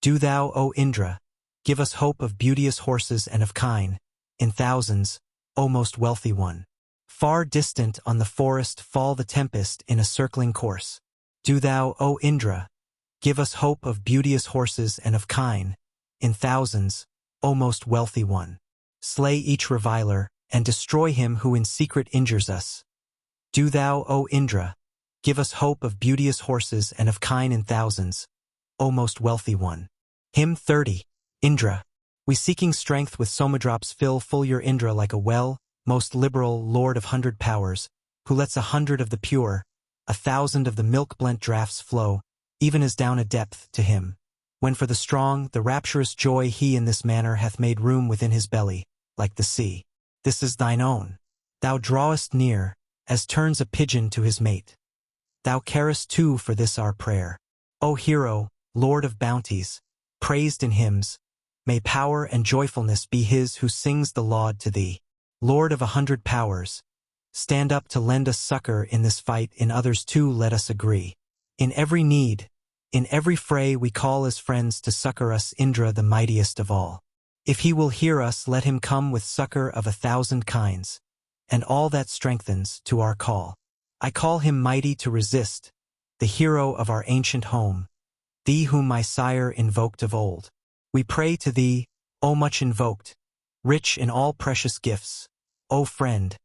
Do thou, O Indra, give us hope of beauteous horses and of kine, in thousands, O most wealthy one. Far distant on the forest fall the tempest in a circling course. Do thou, O Indra, give us hope of beauteous horses and of kine, in thousands, O most wealthy one. Slay each reviler, and destroy him who in secret injures us. Do thou, O Indra, give us hope of beauteous horses and of kine in thousands, O most wealthy one. Hymn 30. Indra, we seeking strength with somadrops fill full your Indra like a well, most liberal Lord of 100 powers, who lets 100 of the pure, 1,000 of the milk-blent draughts flow, even as down a depth, to him. When for the strong, the rapturous joy he in this manner hath made room within his belly, like the sea. This is thine own. Thou drawest near, as turns a pigeon to his mate. Thou carest too for this our prayer. O hero, Lord of bounties, praised in hymns, may power and joyfulness be his who sings the laud to thee. Lord of 100 powers, stand up to lend us succor in this fight, in others too let us agree. In every need, in every fray we call as friends to succor us Indra the mightiest of all. If he will hear us, let him come with succor of 1,000 kinds, and all that strengthens to our call. I call him mighty to resist, the hero of our ancient home, thee whom my sire invoked of old. We pray to thee, O much invoked, rich in all precious gifts, O friend,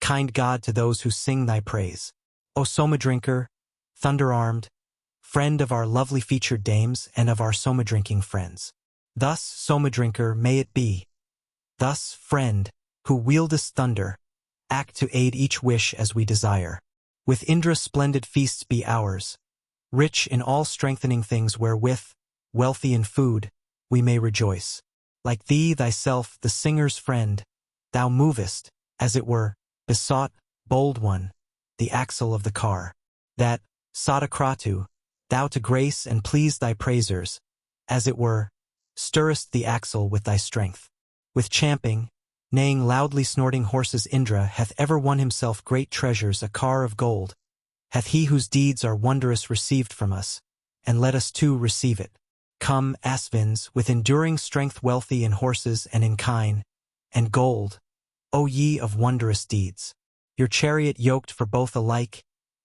kind God to those who sing thy praise. O soma drinker, thunder-armed, friend of our lovely featured dames and of our soma-drinking friends. Thus, soma drinker, may it be. Thus, friend, who wieldest thunder, act to aid each wish as we desire. With Indra's splendid feasts be ours, rich in all strengthening things wherewith, wealthy in food, we may rejoice. Like thee thyself, the singer's friend, thou movest, as it were, besought, bold one, the axle of the car, that, Sadakratu, thou to grace and please thy praisers, as it were, stirrest the axle with thy strength. With champing, neighing loudly snorting horses Indra hath ever won himself great treasures, a car of gold, hath he whose deeds are wondrous received from us, and let us too receive it. Come, Asvins, with enduring strength wealthy in horses and in kine, and gold, O ye of wondrous deeds, your chariot yoked for both alike,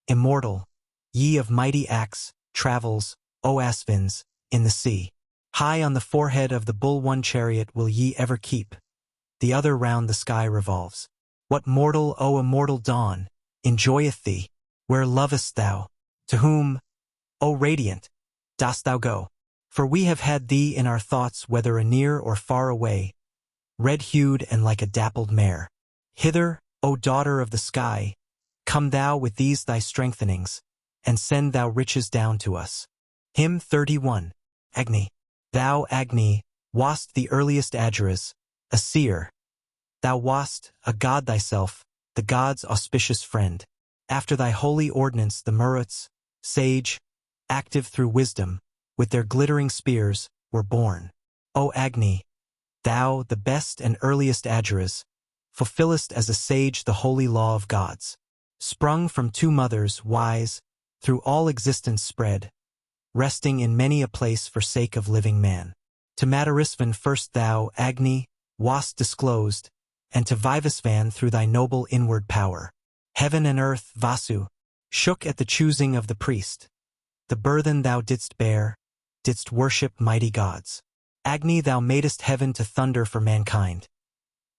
immortal, ye of mighty acts, travels, O Asvins, in the sea. High on the forehead of the bull one chariot will ye ever keep, the other round the sky revolves. What mortal, O immortal dawn, enjoyeth thee? Where lovest thou? To whom, O radiant, dost thou go? For we have had thee in our thoughts whether anear or far away, red-hued and like a dappled mare. Hither, O daughter of the sky, come thou with these thy strengthenings, and send thou riches down to us. Hymn 31. Agni. Thou, Agni, wast the earliest Agiras, a seer. Thou wast, a god thyself, the gods' auspicious friend. After thy holy ordinance the Maruts, sage, active through wisdom, with their glittering spears, were born. O Agni, thou, the best and earliest Agiras, fulfillest as a sage the holy law of gods. Sprung from two mothers, wise, through all existence spread, resting in many a place for sake of living man. To Matarisvan first thou, Agni, wast disclosed, and to Vivasvan through thy noble inward power. Heaven and earth, Vasu, shook at the choosing of the priest. The burthen thou didst bear, didst worship mighty gods. Agni, thou madest heaven to thunder for mankind.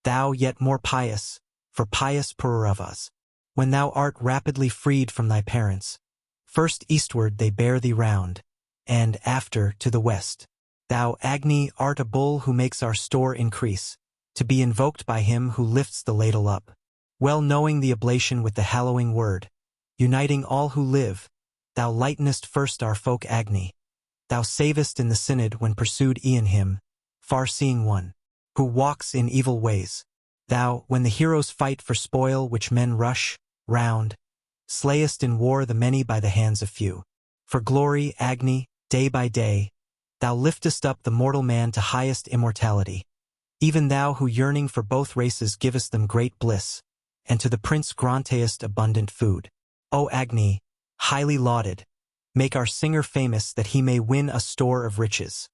Thou yet more pious, for pious Pururavas. When thou art rapidly freed from thy parents, first eastward they bear thee round, and, after, to the west. Thou, Agni, art a bull who makes our store increase, to be invoked by him who lifts the ladle up. Well knowing the oblation with the hallowing word, uniting all who live, thou lightenest first our folk Agni. Thou savest in the synod when pursued e'en him, far-seeing one, who walks in evil ways. Thou, when the heroes fight for spoil which men rush round, slayest in war the many by the hands of few. For glory, Agni, day by day, thou liftest up the mortal man to highest immortality. Even thou who yearning for both races givest them great bliss, and to the prince grantest abundant food. O Agni, highly lauded, make our singer famous that he may win a store of riches.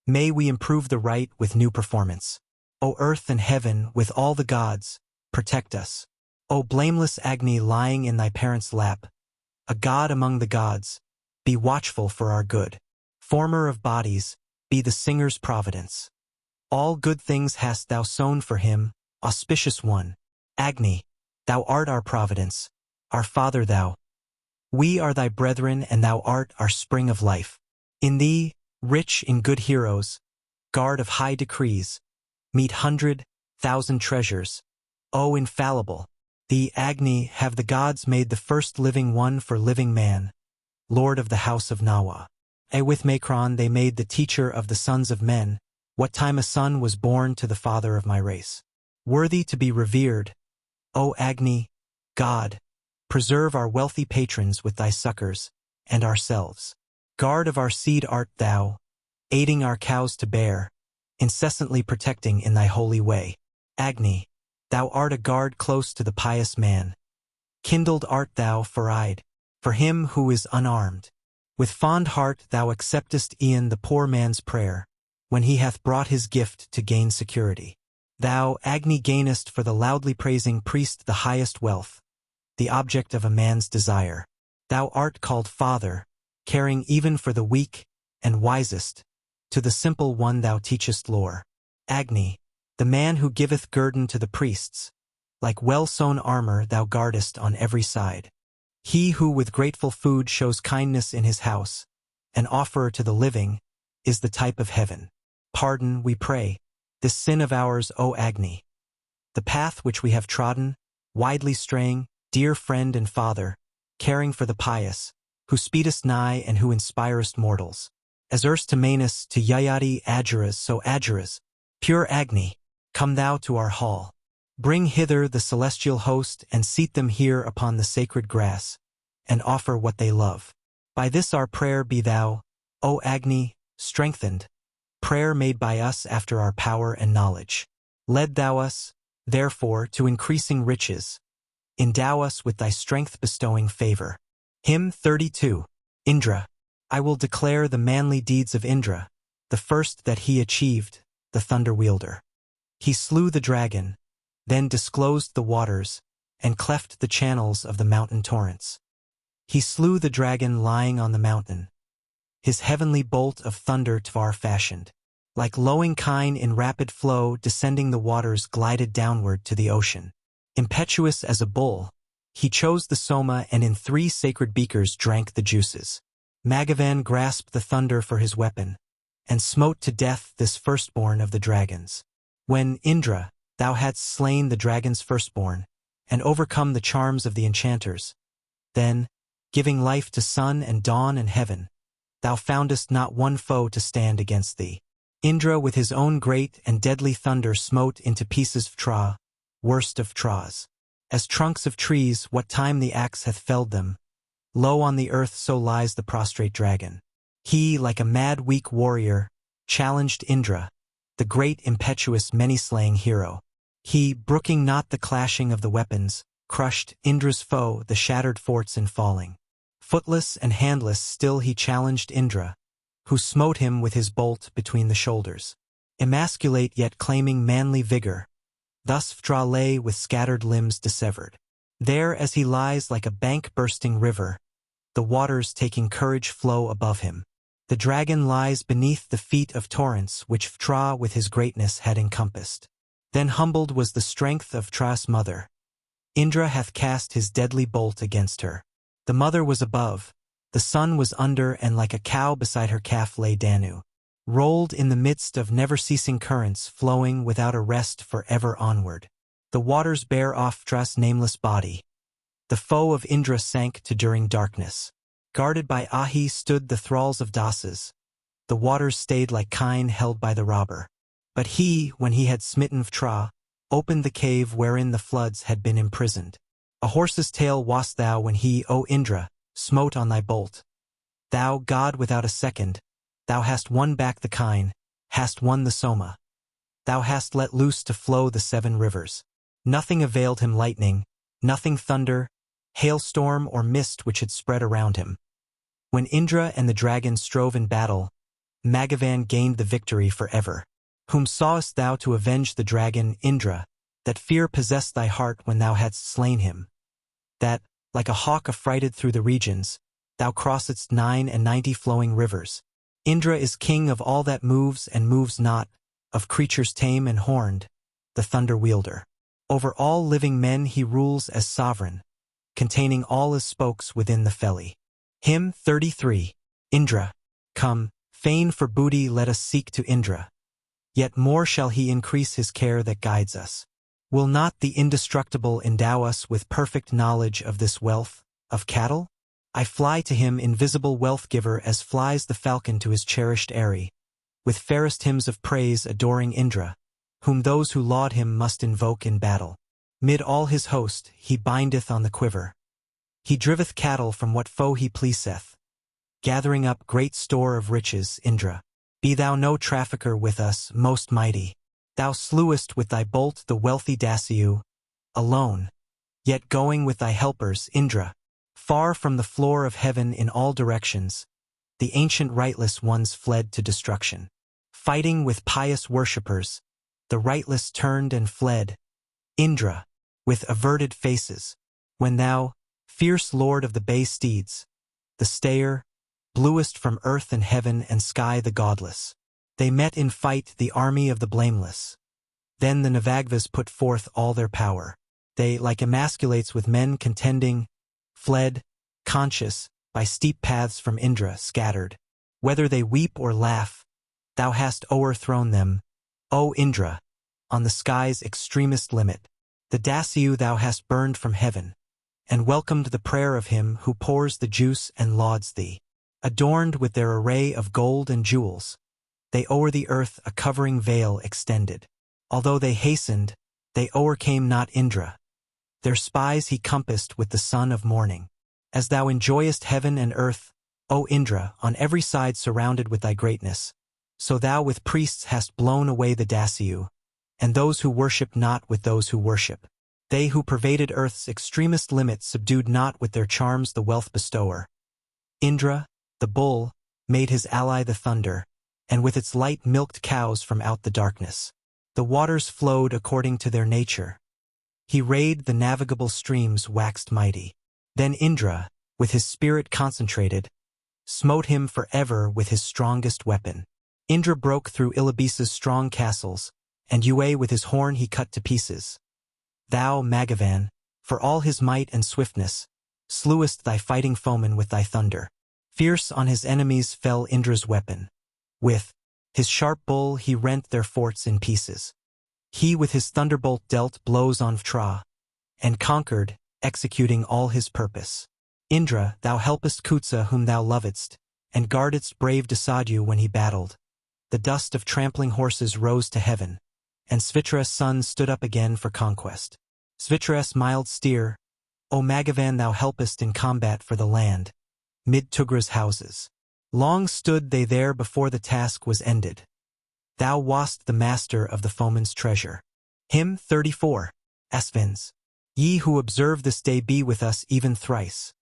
May we improve the rite with new performance. O earth and heaven, with all the gods, protect us. O blameless Agni lying in thy parents' lap, a god among the gods, be watchful for our good. Former of bodies, be the singer's providence. All good things hast thou sown for him, auspicious one. Agni, thou art our providence, our father thou. We are thy brethren and thou art our spring of life. In thee, rich in good heroes, guard of high decrees, meet 100,000 treasures. O infallible, thee, Agni, have the gods made the first living one for living man, lord of the house of Nawa. With Macron they made the teacher of the sons of men, what time a son was born to the father of my race. Worthy to be revered, O Agni, God, preserve our wealthy patrons with thy succors, and ourselves. Guard of our seed art thou, aiding our cows to bear, incessantly protecting in thy holy way. Agni, thou art a guard close to the pious man. Kindled art thou for him who is unarmed. With fond heart thou acceptest e'en the poor man's prayer, when he hath brought his gift to gain security. Thou, Agni, gainest for the loudly praising priest the highest wealth, the object of a man's desire. Thou art called Father, caring even for the weak and wisest, to the simple one thou teachest lore. Agni, the man who giveth guerdon to the priests, like well-sewn armor thou guardest on every side. He who with grateful food shows kindness in his house, an offerer to the living, is the type of heaven. Pardon, we pray, this sin of ours, O Agni. The path which we have trodden, widely straying, dear friend and father, caring for the pious, who speedest nigh and who inspirest mortals. As erst to Manus, to Yayati Agiras, so Agiras, pure Agni, come thou to our hall. Bring hither the celestial host and seat them here upon the sacred grass, and offer what they love. By this our prayer be thou, O Agni, strengthened, prayer made by us after our power and knowledge. Lead thou us, therefore, to increasing riches. Endow us with thy strength-bestowing favor. Hymn 32. Indra. I will declare the manly deeds of Indra, the first that he achieved, the thunder-wielder. He slew the dragon, then disclosed the waters, and cleft the channels of the mountain torrents. He slew the dragon lying on the mountain. His heavenly bolt of thunder Tvar fashioned. Like lowing kine in rapid flow descending the waters glided downward to the ocean. Impetuous as a bull, He chose the soma and in 3 sacred beakers drank the juices. Magavan grasped the thunder for his weapon, and smote to death this firstborn of the dragons. When, Indra, thou hadst slain the dragon's firstborn, and overcome the charms of the enchanters, then, giving life to sun and dawn and heaven, thou foundest not one foe to stand against thee. Indra with his own great and deadly thunder smote into pieces Vtra, worst of Vtras. As trunks of trees, what time the axe hath felled them, low on the earth so lies the prostrate dragon. He, like a mad weak warrior, challenged Indra, the great impetuous many-slaying hero. He, brooking not the clashing of the weapons, crushed Indra's foe, the shattered forts in falling. Footless and handless still he challenged Indra, who smote him with his bolt between the shoulders. Emasculate yet claiming manly vigor, thus Vtra lay with scattered limbs dissevered. There as he lies like a bank-bursting river, the waters taking courage flow above him. The dragon lies beneath the feet of torrents which Vtra with his greatness had encompassed. Then humbled was the strength of Vtra's mother. Indra hath cast his deadly bolt against her. The mother was above, the sun was under, and like a cow beside her calf lay Danu, rolled in the midst of never-ceasing currents flowing without a rest for ever onward. The waters bare off Vtra's nameless body. The foe of Indra sank to during darkness. Guarded by Ahi stood the thralls of Dasas. The waters stayed like kine held by the robber. But he, when he had smitten Vtra, opened the cave wherein the floods had been imprisoned. A horse's tail wast thou when he, O Indra, smote on thy bolt. Thou, god without a second, thou hast won back the kine, hast won the soma. Thou hast let loose to flow the 7 rivers. Nothing availed him lightning, nothing thunder, hailstorm or mist which had spread around him. When Indra and the dragon strove in battle, Magavan gained the victory forever. Whom sawest thou to avenge the dragon, Indra, that fear possessed thy heart when thou hadst slain him? That, like a hawk affrighted through the regions, thou crossedst 99 flowing rivers. Indra is king of all that moves and moves not, of creatures tame and horned, the thunder wielder. Over all living men he rules as sovereign, containing all his spokes within the felly. Hymn 33. Indra. Come, fain for booty let us seek to Indra. Yet more shall he increase his care that guides us. Will not the indestructible endow us with perfect knowledge of this wealth, of cattle? I fly to him, invisible wealth-giver, as flies the falcon to his cherished eyrie, with fairest hymns of praise adoring Indra, whom those who laud him must invoke in battle. Mid all his host he bindeth on the quiver. He driveth cattle from what foe he pleaseth, gathering up great store of riches, Indra. Be thou no trafficker with us, most mighty. Thou slewest with thy bolt the wealthy Dasyu, alone, yet going with thy helpers, Indra, far from the floor of heaven in all directions, the ancient rightless ones fled to destruction. Fighting with pious worshippers, the rightless turned and fled, Indra, with averted faces, when thou, fierce lord of the bay steeds, the stayer, bluest from earth and heaven and sky the godless. They met in fight the army of the blameless. Then the Navagvas put forth all their power. They, like emasculates with men contending, fled, conscious, by steep paths from Indra scattered. Whether they weep or laugh, thou hast o'erthrown them, O Indra, on the sky's extremest limit. The Dasyu thou hast burned from heaven, and welcomed the prayer of him who pours the juice and lauds thee. Adorned with their array of gold and jewels, they o'er the earth a covering veil extended. Although they hastened, they o'ercame not Indra. Their spies he compassed with the sun of morning. As thou enjoyest heaven and earth, O Indra, on every side surrounded with thy greatness, so thou with priests hast blown away the Dasyu, and those who worship not with those who worship. They who pervaded earth's extremest limit subdued not with their charms the wealth bestower. Indra, the bull, made his ally the thunder, and with its light milked cows from out the darkness. The waters flowed according to their nature. He rayed the navigable streams waxed mighty. Then Indra, with his spirit concentrated, smote him forever with his strongest weapon. Indra broke through Ilabisa's strong castles, and Ua with his horn he cut to pieces. Thou, Magavan, for all his might and swiftness, slewest thy fighting foeman with thy thunder. Fierce on his enemies fell Indra's weapon. With his sharp bull he rent their forts in pieces. He with his thunderbolt dealt blows on Vtra, and conquered, executing all his purpose. Indra, thou helpest Kutsa whom thou lovedst, and guardedst brave Dasadu when he battled. The dust of trampling horses rose to heaven, and Svitra's son stood up again for conquest. Svitra's mild steer, O Magavan, thou helpest in combat for the land, mid Tugra's houses. Long stood they there before the task was ended. Thou wast the master of the foeman's treasure. Hymn 34. Asvins. Ye who observe this day be with us even thrice.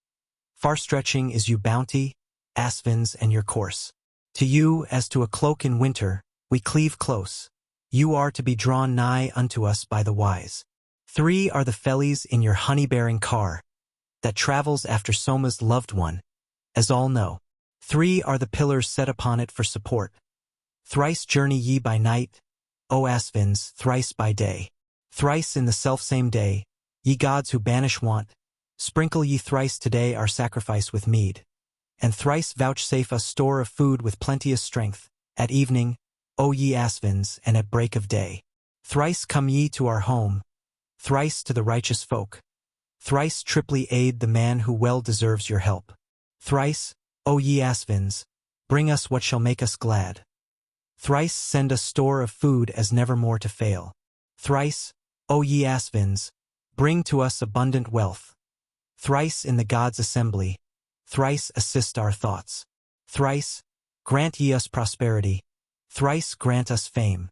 Far-stretching is you bounty, Asvins, and your course. To you, as to a cloak in winter, we cleave close. You are to be drawn nigh unto us by the wise. 3 are the fellies in your honey-bearing car, that travels after Soma's loved one, as all know. 3 are the pillars set upon it for support. Thrice journey ye by night, O Asvins, thrice by day. Thrice in the selfsame day, ye gods who banish want, sprinkle ye thrice today our sacrifice with mead. And thrice vouchsafe us store of food with plenteous strength, at evening, O ye Asvins, and at break of day. Thrice come ye to our home, thrice to the righteous folk. Thrice triply aid the man who well deserves your help. Thrice, O ye Asvins, bring us what shall make us glad. Thrice send us store of food as nevermore to fail. Thrice, O ye Asvins, bring to us abundant wealth. Thrice in the gods' assembly, thrice assist our thoughts. Thrice, grant ye us prosperity, thrice grant us fame.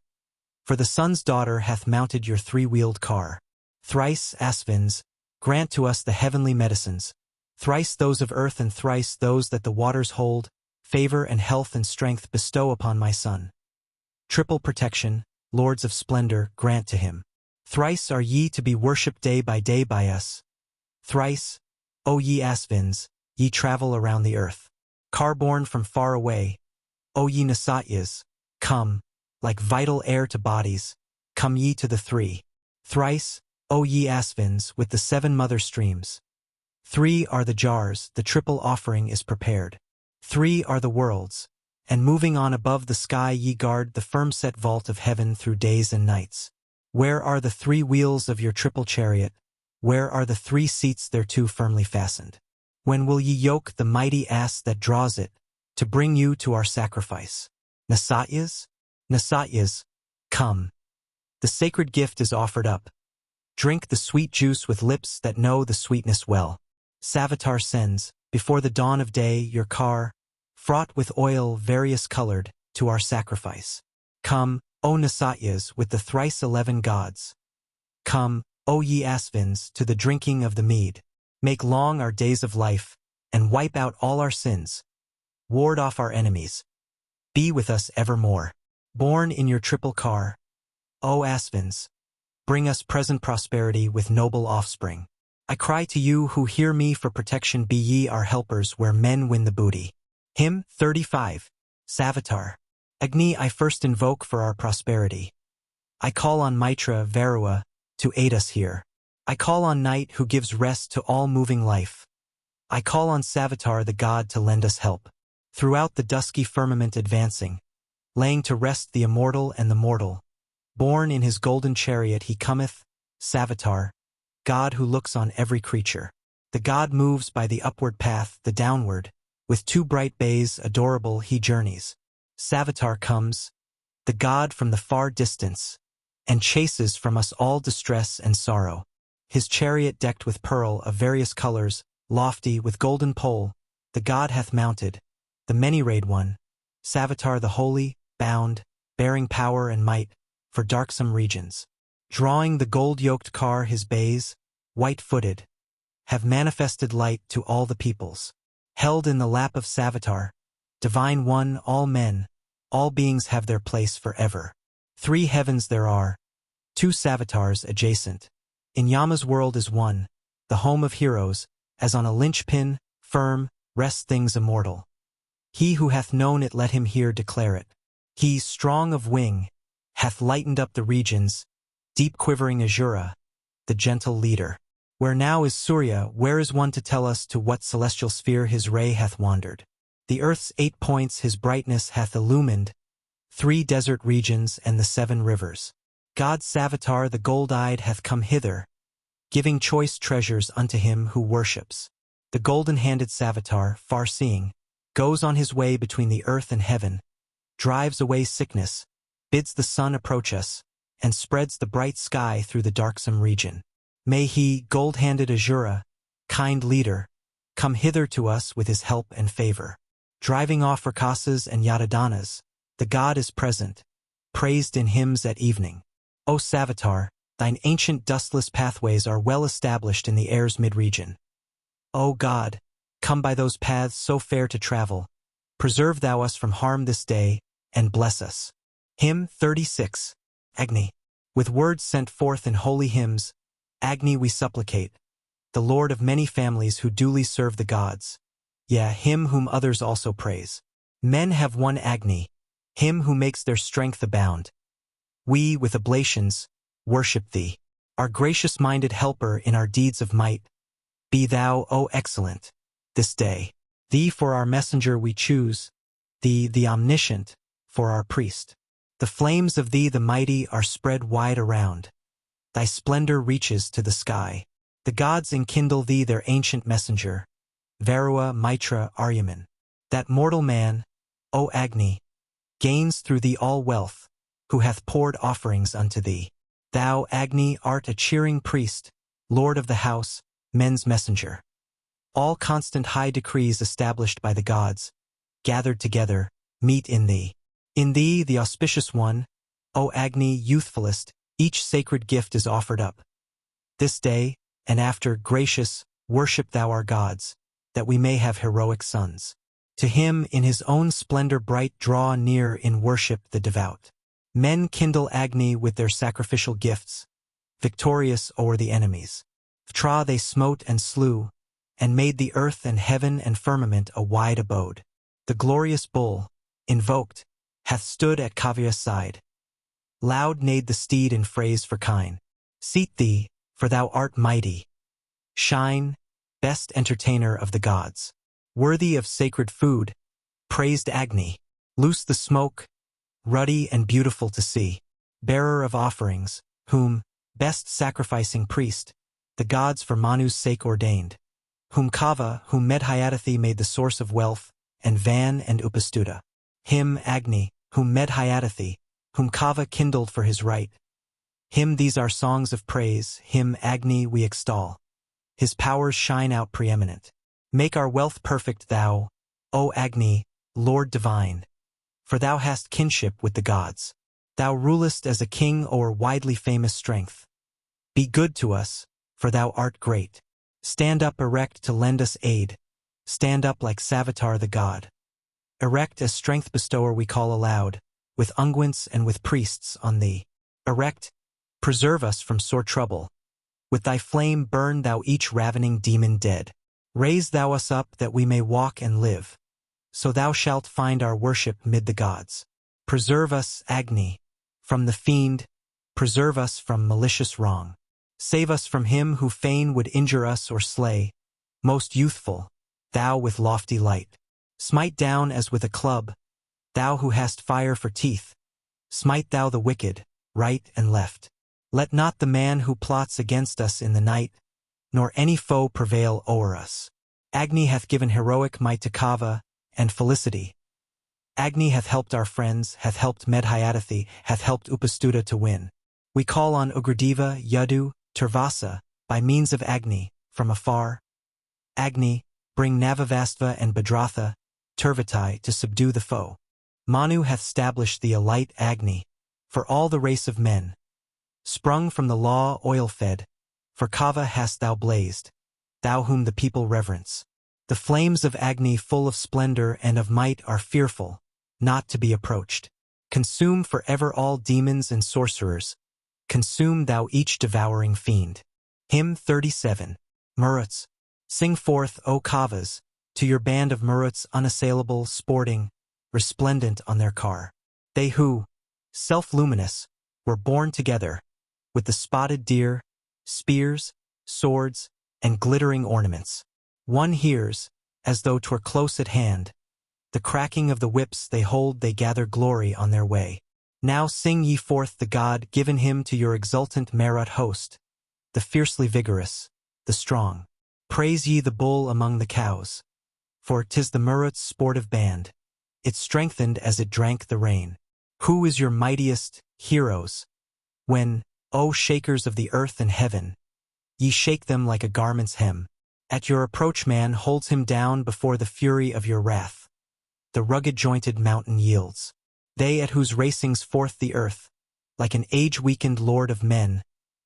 For the sun's daughter hath mounted your 3-wheeled car. Thrice, Asvins, grant to us the heavenly medicines, thrice those of earth and thrice those that the waters hold, favor and health and strength bestow upon my son. Triple protection, lords of splendor, grant to him. Thrice are ye to be worshipped day by us. Thrice, O ye Asvins, ye travel around the earth. Car-borne from far away, O ye Nasatyas, come, like vital air to bodies, come ye to the 3. Thrice, O ye Asvins, with the 7 mother streams. 3 are the jars, the triple offering is prepared. 3 are the worlds, and moving on above the sky ye guard the firm-set vault of heaven through days and nights. Where are the 3 wheels of your triple chariot? Where are the 3 seats thereto firmly fastened? When will ye yoke the mighty ass that draws it, to bring you to our sacrifice? Nasatyas? Nasatyas, come. The sacred gift is offered up. Drink the sweet juice with lips that know the sweetness well. Savitar sends, before the dawn of day, your car, fraught with oil various-colored, to our sacrifice. Come, O Nasatyas, with the thrice 11 gods. Come, O ye Asvins, to the drinking of the mead. Make long our days of life, and wipe out all our sins. Ward off our enemies. Be with us evermore. Born in your triple car, O Asvins, bring us present prosperity with noble offspring. I cry to you who hear me for protection, be ye our helpers where men win the booty. Hymn 35. Savitar. Agni I first invoke for our prosperity. I call on Mitra Varua to aid us here. I call on night who gives rest to all moving life. I call on Savitar the god to lend us help. Throughout the dusky firmament advancing, laying to rest the immortal and the mortal. Born in his golden chariot he cometh, Savitar, God who looks on every creature. The god moves by the upward path, the downward, with 2 bright bays adorable he journeys. Savitar comes, the god from the far distance, and chases from us all distress and sorrow. His chariot decked with pearl of various colors, lofty with golden pole, the god hath mounted, the many-rayed one, Savitar the holy, bound, bearing power and might, for darksome regions. Drawing the gold-yoked car his bays, white-footed, have manifested light to all the peoples. Held in the lap of Savitar, divine one, all men, all beings have their place forever. 3 heavens there are, 2 Savitars adjacent. In Yama's world is one, the home of heroes, as on a linchpin, firm, rest things immortal. He who hath known it let him here declare it. He, strong of wing, hath lightened up the regions, deep quivering Azura, the gentle leader. Where now is Surya, where is one to tell us to what celestial sphere his ray hath wandered? The earth's 8 points his brightness hath illumined, 3 desert regions and the 7 rivers. God Savitar the gold-eyed hath come hither, giving choice treasures unto him who worships. The golden-handed Savitar, far-seeing, goes on his way between the earth and heaven, drives away sickness, bids the sun approach us, and spreads the bright sky through the darksome region. May he, gold-handed Azura, kind leader, come hither to us with his help and favor. Driving off Rakasas and Yadadanas, the god is present, praised in hymns at evening. O Savitar, thine ancient dustless pathways are well established in the air's mid-region. O God, come by those paths so fair to travel, preserve thou us from harm this day, and bless us. Hymn 36. Agni. With words sent forth in holy hymns, Agni we supplicate, the Lord of many families who duly serve the gods, yea, him whom others also praise. Men have one Agni, him who makes their strength abound. We, with oblations, worship thee, our gracious-minded helper in our deeds of might. Be thou, O excellent, this day. Thee for our messenger we choose, thee, the omniscient, for our priest. The flames of thee the mighty are spread wide around. Thy splendor reaches to the sky. The gods enkindle thee their ancient messenger, Varua, Mitra, Aryaman. That mortal man, O Agni, gains through thee all wealth, who hath poured offerings unto thee. Thou, Agni, art a cheering priest, lord of the house, men's messenger. All constant high decrees established by the gods, gathered together, meet in thee. In thee, the auspicious one, O Agni, youthfulest, each sacred gift is offered up. This day, and after, gracious, worship thou our gods, that we may have heroic sons. To him, in his own splendor bright, draw near in worship the devout. Men kindle Agni with their sacrificial gifts, victorious o'er the enemies. Vtra they smote and slew, and made the earth and heaven and firmament a wide abode. The glorious bull, invoked, hath stood at Kavya's side. Loud neighed the steed in phrase for kine. Seat thee, for thou art mighty. Shine, best entertainer of the gods. Worthy of sacred food, praised Agni. Loose the smoke, ruddy and beautiful to see. Bearer of offerings, whom, best sacrificing priest, the gods for Manu's sake ordained. Whom Kava, whom Medhayadathi made the source of wealth, and Van and Upastuta. Him Agni, whom Medhayadathi, whom Kava kindled for his right. Him these are songs of praise, him Agni we extol. His powers shine out preeminent. Make our wealth perfect thou, O Agni, Lord divine. For thou hast kinship with the gods. Thou rulest as a king o'er widely famous strength. Be good to us, for thou art great. Stand up erect to lend us aid. Stand up like Savitar the god. Erect as strength bestower we call aloud, with unguents and with priests on thee. Erect, preserve us from sore trouble. With thy flame burn thou each ravening demon dead. Raise thou us up that we may walk and live. So thou shalt find our worship mid the gods. Preserve us, Agni, from the fiend, preserve us from malicious wrong. Save us from him who fain would injure us or slay. Most youthful, thou with lofty light. Smite down as with a club, thou who hast fire for teeth. Smite thou the wicked, right and left. Let not the man who plots against us in the night, nor any foe prevail o'er us. Agni hath given heroic might to Kava, and felicity. Agni hath helped our friends, hath helped Medhayadathi, hath helped Upastuta to win. We call on Ugradeva, Yadu, Turvasa, by means of Agni, from afar. Agni, bring Navavastva and Bhadratha, Turvatai, to subdue the foe. Manu hath stablished thee a light Agni, for all the race of men. Sprung from the law oil-fed, for Kava hast thou blazed, thou whom the people reverence. The flames of Agni full of splendor and of might are fearful, not to be approached. Consume forever all demons and sorcerers. Consume thou each devouring fiend. Hymn 37. Maruts. Sing forth, O Kavas, to your band of Maruts unassailable, sporting, resplendent on their car. They who, self-luminous, were born together, with the spotted deer, spears, swords, and glittering ornaments. One hears, as though 'twere close at hand, the cracking of the whips they hold. They gather glory on their way. Now sing ye forth the god given him to your exultant Marut host, the fiercely vigorous, the strong. Praise ye the bull among the cows, for 'tis the Marut's sportive band. It strengthened as it drank the rain. Who is your mightiest, heroes? When, O shakers of the earth and heaven, ye shake them like a garment's hem. At your approach man holds him down before the fury of your wrath. The rugged-jointed mountain yields. They at whose racings forth the earth, like an age-weakened lord of men,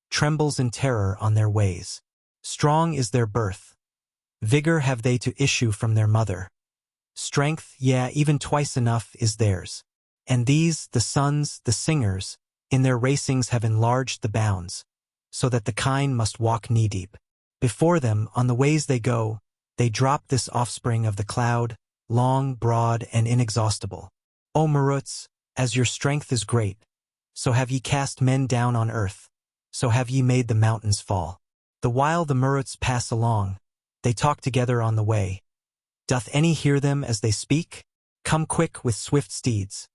trembles in terror on their ways. Strong is their birth. Vigor have they to issue from their mother. Strength, yea, even twice enough, is theirs. And these, the sons, the singers, in their racings have enlarged the bounds, so that the kine must walk knee-deep. Before them, on the ways they go, they drop this offspring of the cloud, long, broad, and inexhaustible. O Maruts, as your strength is great, so have ye cast men down on earth, so have ye made the mountains fall. The while the Maruts pass along, they talk together on the way. Doth any hear them as they speak? Come quick with swift steeds.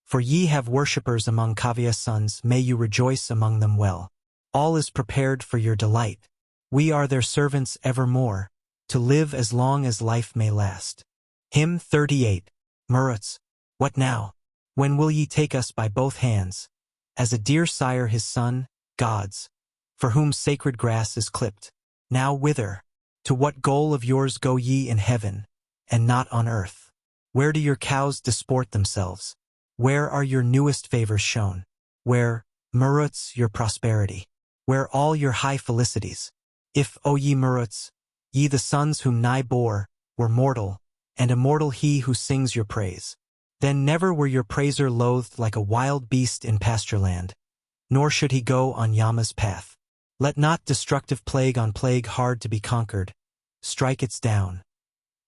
For ye have worshippers among Kavya's sons, may you rejoice among them well. All is prepared for your delight. We are their servants evermore, to live as long as life may last. Hymn 38. Maruts, what now? When will ye take us by both hands, as a dear sire his son, gods, for whom sacred grass is clipped? Now whither? To what goal of yours go ye in heaven, and not on earth? Where do your cows disport themselves? Where are your newest favors shown? Where, Maruts, your prosperity? Where all your high felicities? If, O ye Maruts, ye the sons whom nigh bore, were mortal, and immortal he who sings your praise, then never were your praiser loathed like a wild beast in pastureland, nor should he go on Yama's path. Let not destructive plague on plague hard to be conquered strike its down.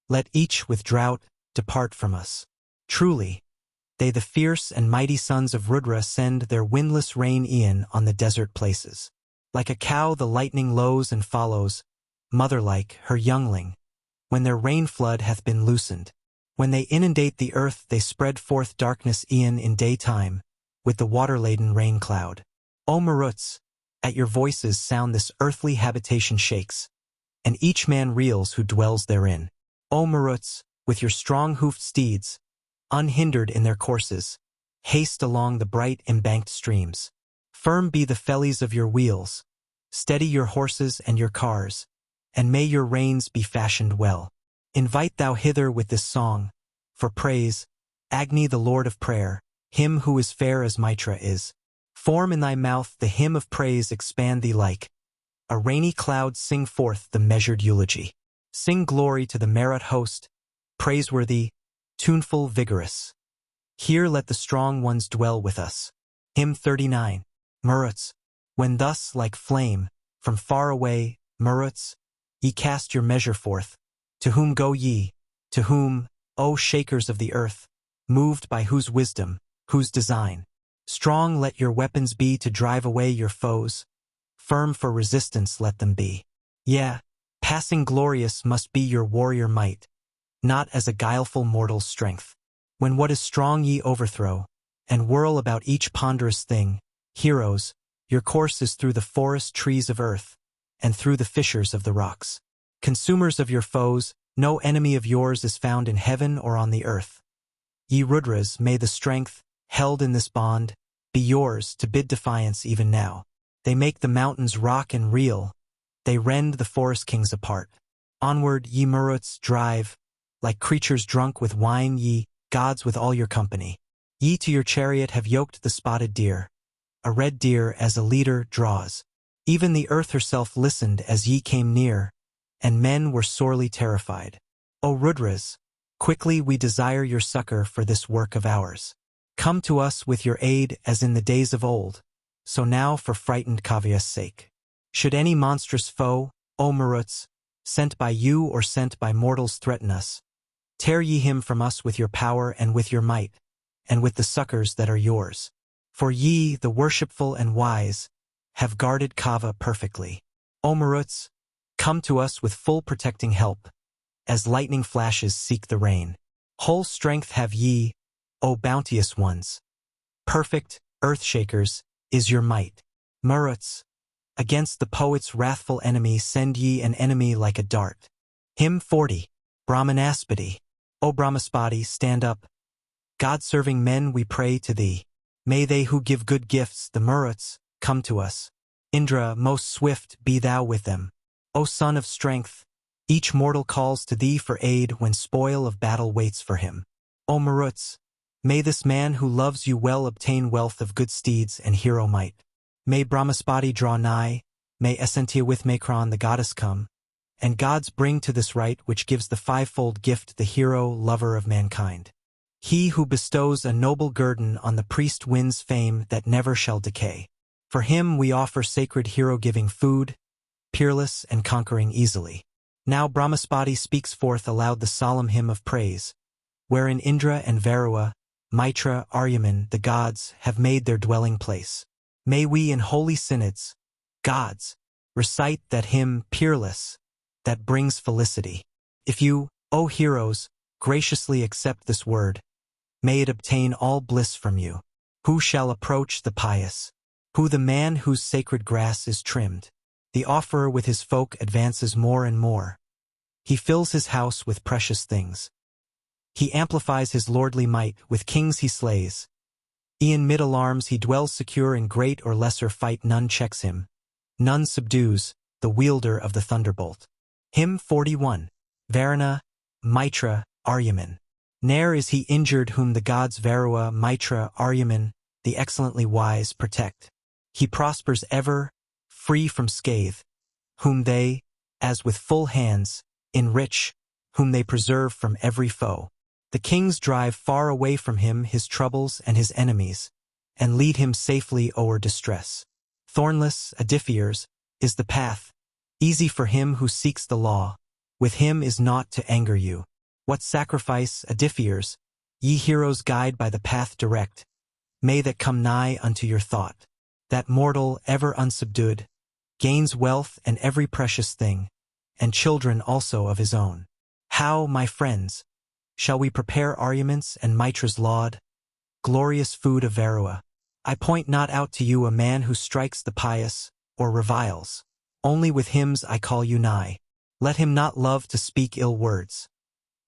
Let each with drought depart from us. Truly, they the fierce and mighty sons of Rudra send their windless rain e'en on the desert places. Like a cow the lightning lows and follows, mother-like, her youngling, when their rain flood hath been loosened. When they inundate the earth they spread forth darkness e'en in daytime, with the water-laden rain cloud. O Maruts, at your voices sound this earthly habitation shakes, and each man reels who dwells therein. O Maruts, with your strong-hoofed steeds, unhindered in their courses, haste along the bright embanked streams. Firm be the fellies of your wheels, steady your horses and your cars, and may your reins be fashioned well. Invite thou hither with this song, for praise, Agni the Lord of prayer, him who is fair as Mitra is. Form in thy mouth the hymn of praise, expand thee like a rainy cloud, sing forth the measured eulogy. Sing glory to the Marut host, praiseworthy, tuneful, vigorous. Here let the strong ones dwell with us. Hymn 39. Maruts, when thus, like flame, from far away, Maruts, ye cast your measure forth, to whom go ye, to whom, O shakers of the earth, moved by whose wisdom, whose design? Strong let your weapons be to drive away your foes, firm for resistance let them be. Yea, passing glorious must be your warrior might, not as a guileful mortal's strength. When what is strong ye overthrow, and whirl about each ponderous thing, heroes, your course is through the forest trees of earth, and through the fissures of the rocks. Consumers of your foes, no enemy of yours is found in heaven or on the earth. Ye Rudras, may the strength, held in this bond, be yours to bid defiance even now. They make the mountains rock and reel, they rend the forest kings apart. Onward, ye Maruts, drive, like creatures drunk with wine, ye gods with all your company. Ye to your chariot have yoked the spotted deer, a red deer as a leader draws. Even the earth herself listened as ye came near, and men were sorely terrified. O Rudras, quickly we desire your succor for this work of ours. Come to us with your aid as in the days of old, so now for frightened Kavya's sake. Should any monstrous foe, O Maruts, sent by you or sent by mortals threaten us, tear ye him from us with your power and with your might, and with the succors that are yours. For ye, the worshipful and wise, have guarded Kava perfectly. O Maruts, Come to us with full protecting help, as lightning flashes seek the rain. Whole strength have ye, O bounteous ones. Perfect, earth-shakers, is your might. Maruts, against the poet's wrathful enemy send ye an enemy like a dart. Hymn 40. Brahmanaspati. O Brahmaspati, stand up. God-serving men, we pray to thee. May they who give good gifts, the Maruts, come to us. Indra, most swift, be thou with them. O son of strength, each mortal calls to thee for aid when spoil of battle waits for him. O Maruts, may this man who loves you well obtain wealth of good steeds and hero might. May Brahmaspati draw nigh, may Essentia with Macron the goddess come, and gods bring to this rite which gives the fivefold gift the hero, lover of mankind. He who bestows a noble guerdon on the priest wins fame that never shall decay. For him we offer sacred hero-giving food, peerless and conquering easily. Now Brahmaspati speaks forth aloud the solemn hymn of praise, wherein Indra and Varua, Mitra, Aryaman, the gods, have made their dwelling place. May we in holy synods, gods, recite that hymn peerless, that brings felicity. If you, O heroes, graciously accept this word, may it obtain all bliss from you. Who shall approach the pious? Who the man whose sacred grass is trimmed? The offerer with his folk advances more and more. He fills his house with precious things. He amplifies his lordly might, with kings he slays. E'en mid alarms he dwells secure in great or lesser fight none checks him, none subdues, the wielder of the thunderbolt. Hymn 41. Varuna, Mitra, Aryaman. Ne'er is he injured whom the gods Varua, Mitra, Aryaman, the excellently wise, protect. He prospers ever, free from scathe, whom they, as with full hands, enrich, whom they preserve from every foe. The kings drive far away from him his troubles and his enemies, and lead him safely o'er distress. Thornless, Adiphiers, is the path, easy for him who seeks the law. With him is naught to anger you. What sacrifice, Adiphiers, ye heroes guide by the path direct, may that come nigh unto your thought. That mortal, ever unsubdued, gains wealth and every precious thing, and children also of his own. How, my friends, shall we prepare Aryaman's and Mitra's laud, glorious food of Varua? I point not out to you a man who strikes the pious, or reviles. Only with hymns I call you nigh. Let him not love to speak ill words,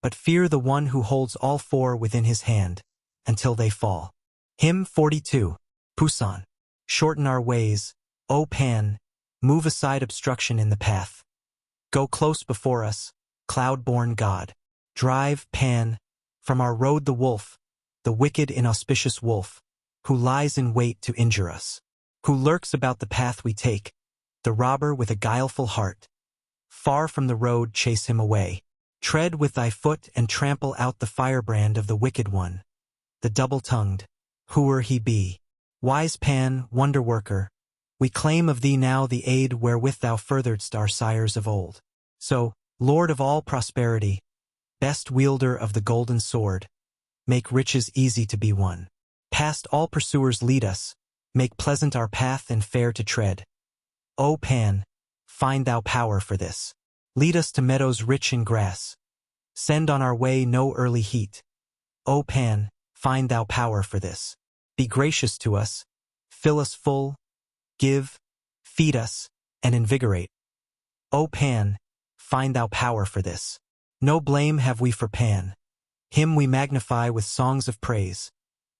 but fear the one who holds all four within his hand, until they fall. Hymn 42. Pusan. Shorten our ways, O Pan, move aside obstruction in the path. Go close before us, cloud-born God. Drive, Pan, from our road the wolf, the wicked inauspicious wolf, who lies in wait to injure us, who lurks about the path we take, the robber with a guileful heart. Far from the road chase him away. Tread with thy foot and trample out the firebrand of the wicked one, the double-tongued, whoe'er he be. Wise Pan, wonder-worker, we claim of thee now the aid wherewith thou furtheredst our sires of old. So, Lord of all prosperity, best wielder of the golden sword, make riches easy to be won. Past all pursuers lead us, make pleasant our path and fair to tread. O Pan, find thou power for this. Lead us to meadows rich in grass. Send on our way no early heat. O Pan, find thou power for this. Be gracious to us, fill us full, give, feed us, and invigorate. O Pan, find thou power for this. No blame have we for Pan. Him we magnify with songs of praise.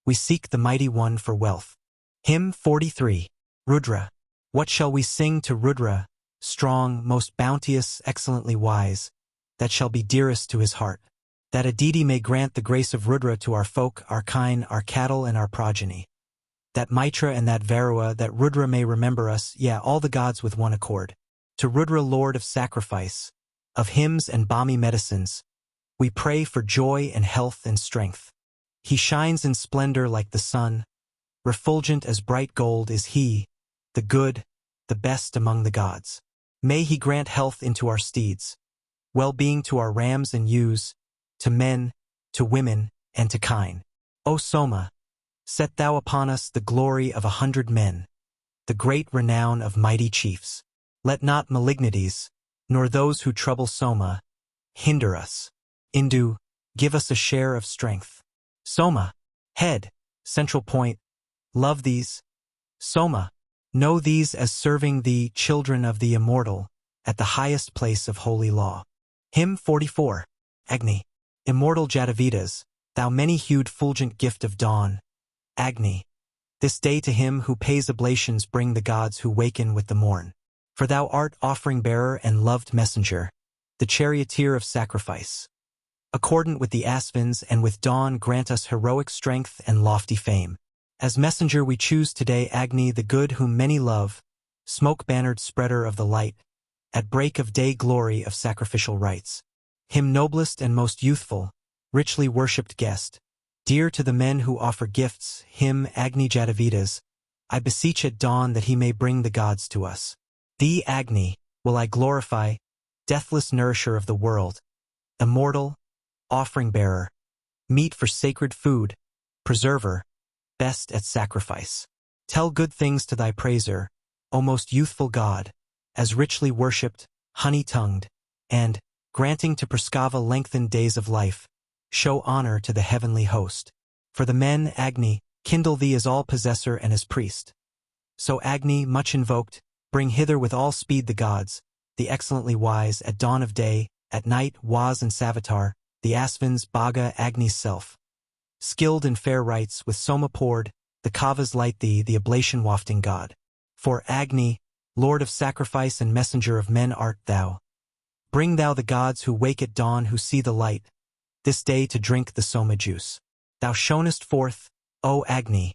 We seek the mighty one for wealth. Hymn 43. Rudra. What shall we sing to Rudra, strong, most bounteous, excellently wise, that shall be dearest to his heart? That a deity may grant the grace of Rudra to our folk, our kine, our cattle, and our progeny. That Mitra and that Varua, that Rudra may remember us, all the gods with one accord. To Rudra, Lord of sacrifice, of hymns and balmy medicines, we pray for joy and health and strength. He shines in splendor like the sun, refulgent as bright gold is he, the good, the best among the gods. May he grant health into our steeds, well-being to our rams and ewes, to men, to women, and to kine. O Soma, set thou upon us the glory of 100 men, the great renown of mighty chiefs. Let not malignities, nor those who trouble Soma hinder us. Indu, give us a share of strength. Soma, head, central point, love these. Soma, know these as serving the children of the immortal, at the highest place of holy law. Hymn 44. Agni, immortal Jatavidas, thou many-hued fulgent gift of dawn. Agni, this day to him who pays oblations bring the gods who waken with the morn. For thou art offering-bearer and loved messenger, the charioteer of sacrifice. Accordant with the Asvins and with dawn grant us heroic strength and lofty fame. As messenger we choose today Agni the good whom many love, smoke-bannered spreader of the light, at break of day glory of sacrificial rites. Him noblest and most youthful, richly worshipped guest, dear to the men who offer gifts, him Agni Jatavidas, I beseech at dawn that he may bring the gods to us. Thee Agni, will I glorify, deathless nourisher of the world, immortal, offering-bearer, meet for sacred food, preserver, best at sacrifice. Tell good things to thy praiser, O most youthful God, as richly worshipped, honey-tongued, and, granting to Praskava lengthened days of life, show honor to the heavenly host. For the men, Agni, kindle thee as all-possessor and as priest. So Agni, much invoked, bring hither with all speed the gods, the excellently wise, at dawn of day, at night, Waz and Savitar, the Asvins, Bhaga, Agni's self. Skilled in fair rites, with Soma poured, the Kavas light thee, the oblation-wafting god. For Agni, Lord of sacrifice and messenger of men art thou. Bring thou the gods who wake at dawn who see the light, this day to drink the Soma juice. Thou shonest forth, O Agni,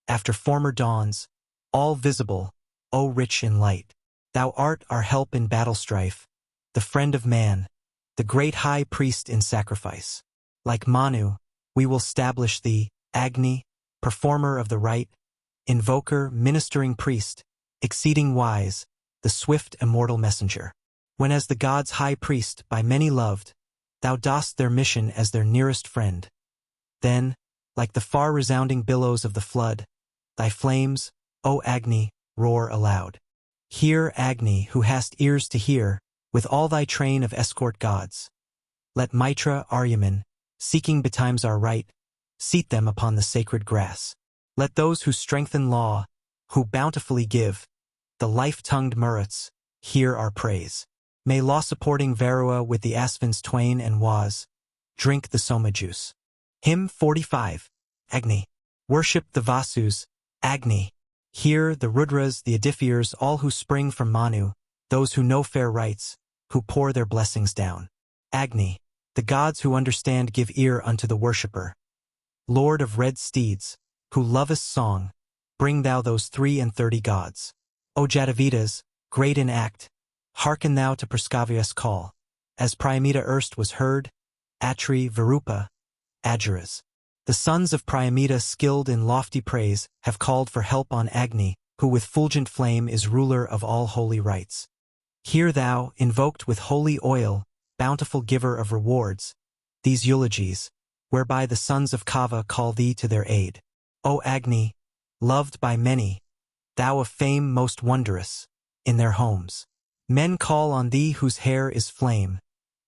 after former dawns, all visible, O rich in light. Thou art our help in battle strife, the friend of man, the great high priest in sacrifice. Like Manu, we will stablish thee, Agni, performer of the rite, invoker, ministering priest, exceeding wise, the swift immortal messenger. When as the gods' high priest, by many loved, thou dost their mission as their nearest friend. Then, like the far resounding billows of the flood, thy flames, O Agni, roar aloud. Hear, Agni, who hast ears to hear, with all thy train of escort gods. Let Mitra, Aryaman, seeking betimes our right, seat them upon the sacred grass. Let those who strengthen law, who bountifully give, the life-tongued Muruts, hear our praise. May law-supporting Varua with the Asvins twain and Waz, drink the Soma juice. Hymn 45. Agni. Worship the Vasus, Agni. Hear the Rudras, the Adithirs, all who spring from Manu, those who know fair rites, who pour their blessings down. Agni. The gods who understand give ear unto the worshipper. Lord of red steeds, who lovest song, bring thou those 33 gods. O Jatavidas, great in act, hearken thou to Praskavia's call. As Priamita erst was heard, Atri, Virupa, Agiras. The sons of Priamita skilled in lofty praise have called for help on Agni, who with fulgent flame is ruler of all holy rites. Hear thou, invoked with holy oil, bountiful giver of rewards, these eulogies, whereby the sons of Kava call thee to their aid. O Agni, loved by many, thou of fame most wondrous, in their homes. Men call on thee whose hair is flame,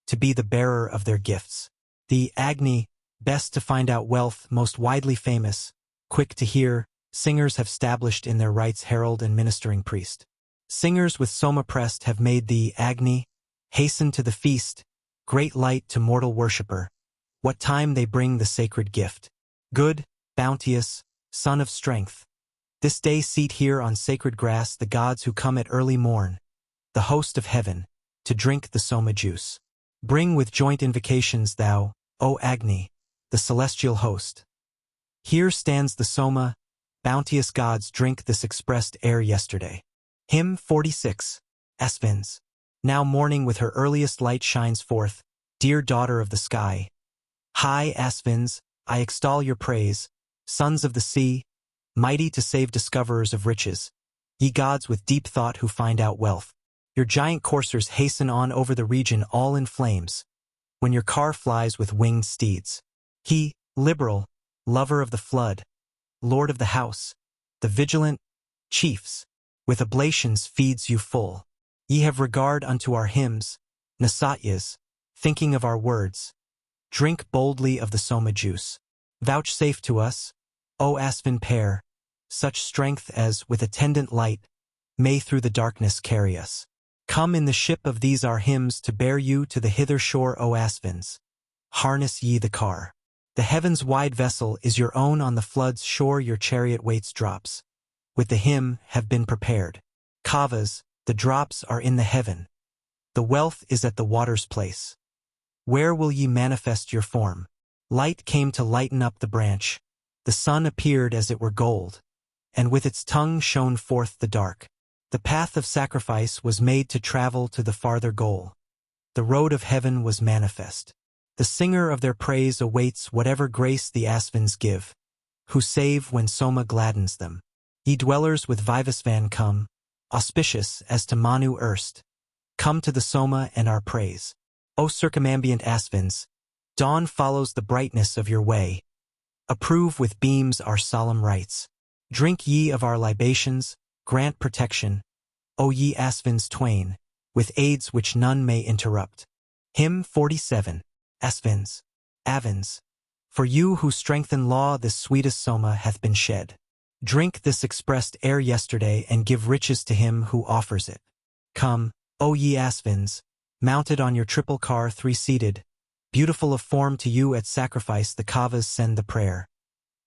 to be the bearer of their gifts. The Agni, best to find out wealth, most widely famous, quick to hear, singers have stablished in their rites herald and ministering priest. Singers with Soma pressed have made thee, Agni, hasten to the feast, great light to mortal worshipper, what time they bring the sacred gift. Good, bounteous, son of strength, this day seat here on sacred grass the gods who come at early morn, the host of heaven, to drink the Soma juice. Bring with joint invocations thou, O Agni, the celestial host. Here stands the Soma, bounteous gods drink this expressed air yesterday. Hymn 46. Asvins. Now morning with her earliest light shines forth, dear daughter of the sky. High Asvins, I extol your praise, sons of the sea, mighty to save discoverers of riches, ye gods with deep thought who find out wealth. Your giant coursers hasten on over the region all in flames, when your car flies with winged steeds. He, liberal, lover of the flood, lord of the house, the vigilant, chiefs, with oblations feeds you full. Ye have regard unto our hymns, Nasatyas, thinking of our words. Drink boldly of the soma juice. Vouchsafe to us, O Asvin pair, such strength as, with attendant light, may through the darkness carry us. Come in the ship of these our hymns to bear you to the hither shore, O Asvins. Harness ye the car. The heaven's wide vessel is your own, on the flood's shore your chariot waits drops. With the hymn have been prepared. Kavas, the drops are in the heaven. The wealth is at the water's place. Where will ye manifest your form? Light came to lighten up the branch. The sun appeared as it were gold, and with its tongue shone forth the dark. The path of sacrifice was made to travel to the farther goal. The road of heaven was manifest. The singer of their praise awaits whatever grace the Asvins give, who save when soma gladdens them. Ye dwellers with Vivasvan come, auspicious as to Manu erst. Come to the soma and our praise. O circumambient Asvins, dawn follows the brightness of your way. Approve with beams our solemn rites. Drink ye of our libations, grant protection, O ye Asvins twain, with aids which none may interrupt. Hymn 47. Asvins, Avins, for you who strengthen law this sweetest soma hath been shed. Drink this expressed air yesterday and give riches to him who offers it. Come, O ye Asvins, mounted on your triple car three-seated, beautiful of form to you at sacrifice the Kavas send the prayer.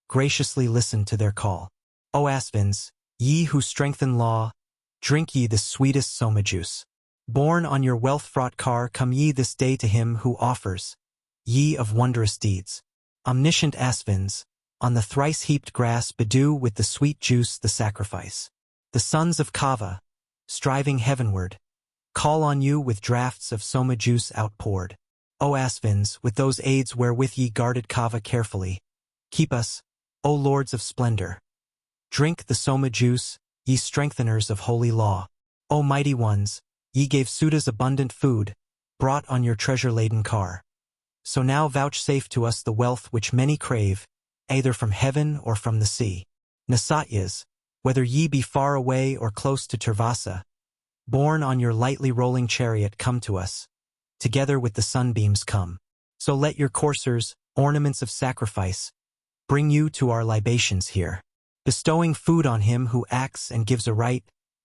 Graciously listen to their call. O Asvins, ye who strengthen law, drink ye the sweetest soma juice. Borne on your wealth-fraught car come ye this day to him who offers, ye of wondrous deeds. Omniscient Asvins, on the thrice-heaped grass bedew with the sweet juice the sacrifice. The sons of Kava, striving heavenward, call on you with draughts of soma juice outpoured. O Asvins, with those aids wherewith ye guarded Kava carefully, keep us, O lords of splendor. Drink the soma juice, ye strengtheners of holy law. O mighty ones, ye gave Sudas abundant food, brought on your treasure-laden car. So now vouchsafe to us the wealth which many crave, either from heaven or from the sea. Nasatyas, whether ye be far away or close to Turvasa, borne on your lightly rolling chariot come to us, together with the sunbeams come. So let your coursers, ornaments of sacrifice, bring you to our libations here. Bestowing food on him who acts and gives aright,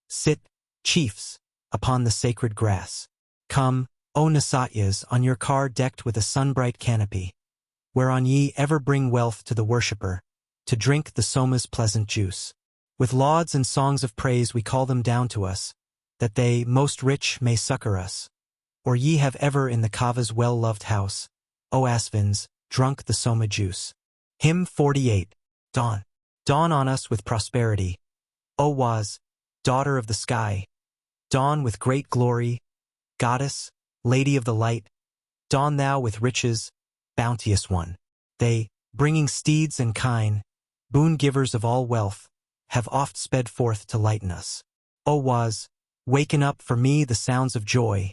sit, chiefs, upon the sacred grass. Come, O Nasatyas, on your car decked with a sunbright canopy, whereon ye ever bring wealth to the worshipper, to drink the soma's pleasant juice. With lauds and songs of praise we call them down to us, that they, most rich, may succor us. Or ye have ever in the Kava's well-loved house, O Asvins, drunk the soma juice. Hymn 48. Dawn. Dawn on us with prosperity, O Waz, daughter of the sky. Dawn with great glory, goddess, lady of the light. Dawn thou with riches, bounteous one. They, bringing steeds and kine, boon givers of all wealth, have oft sped forth to lighten us. O Waz, waken up for me the sounds of joy.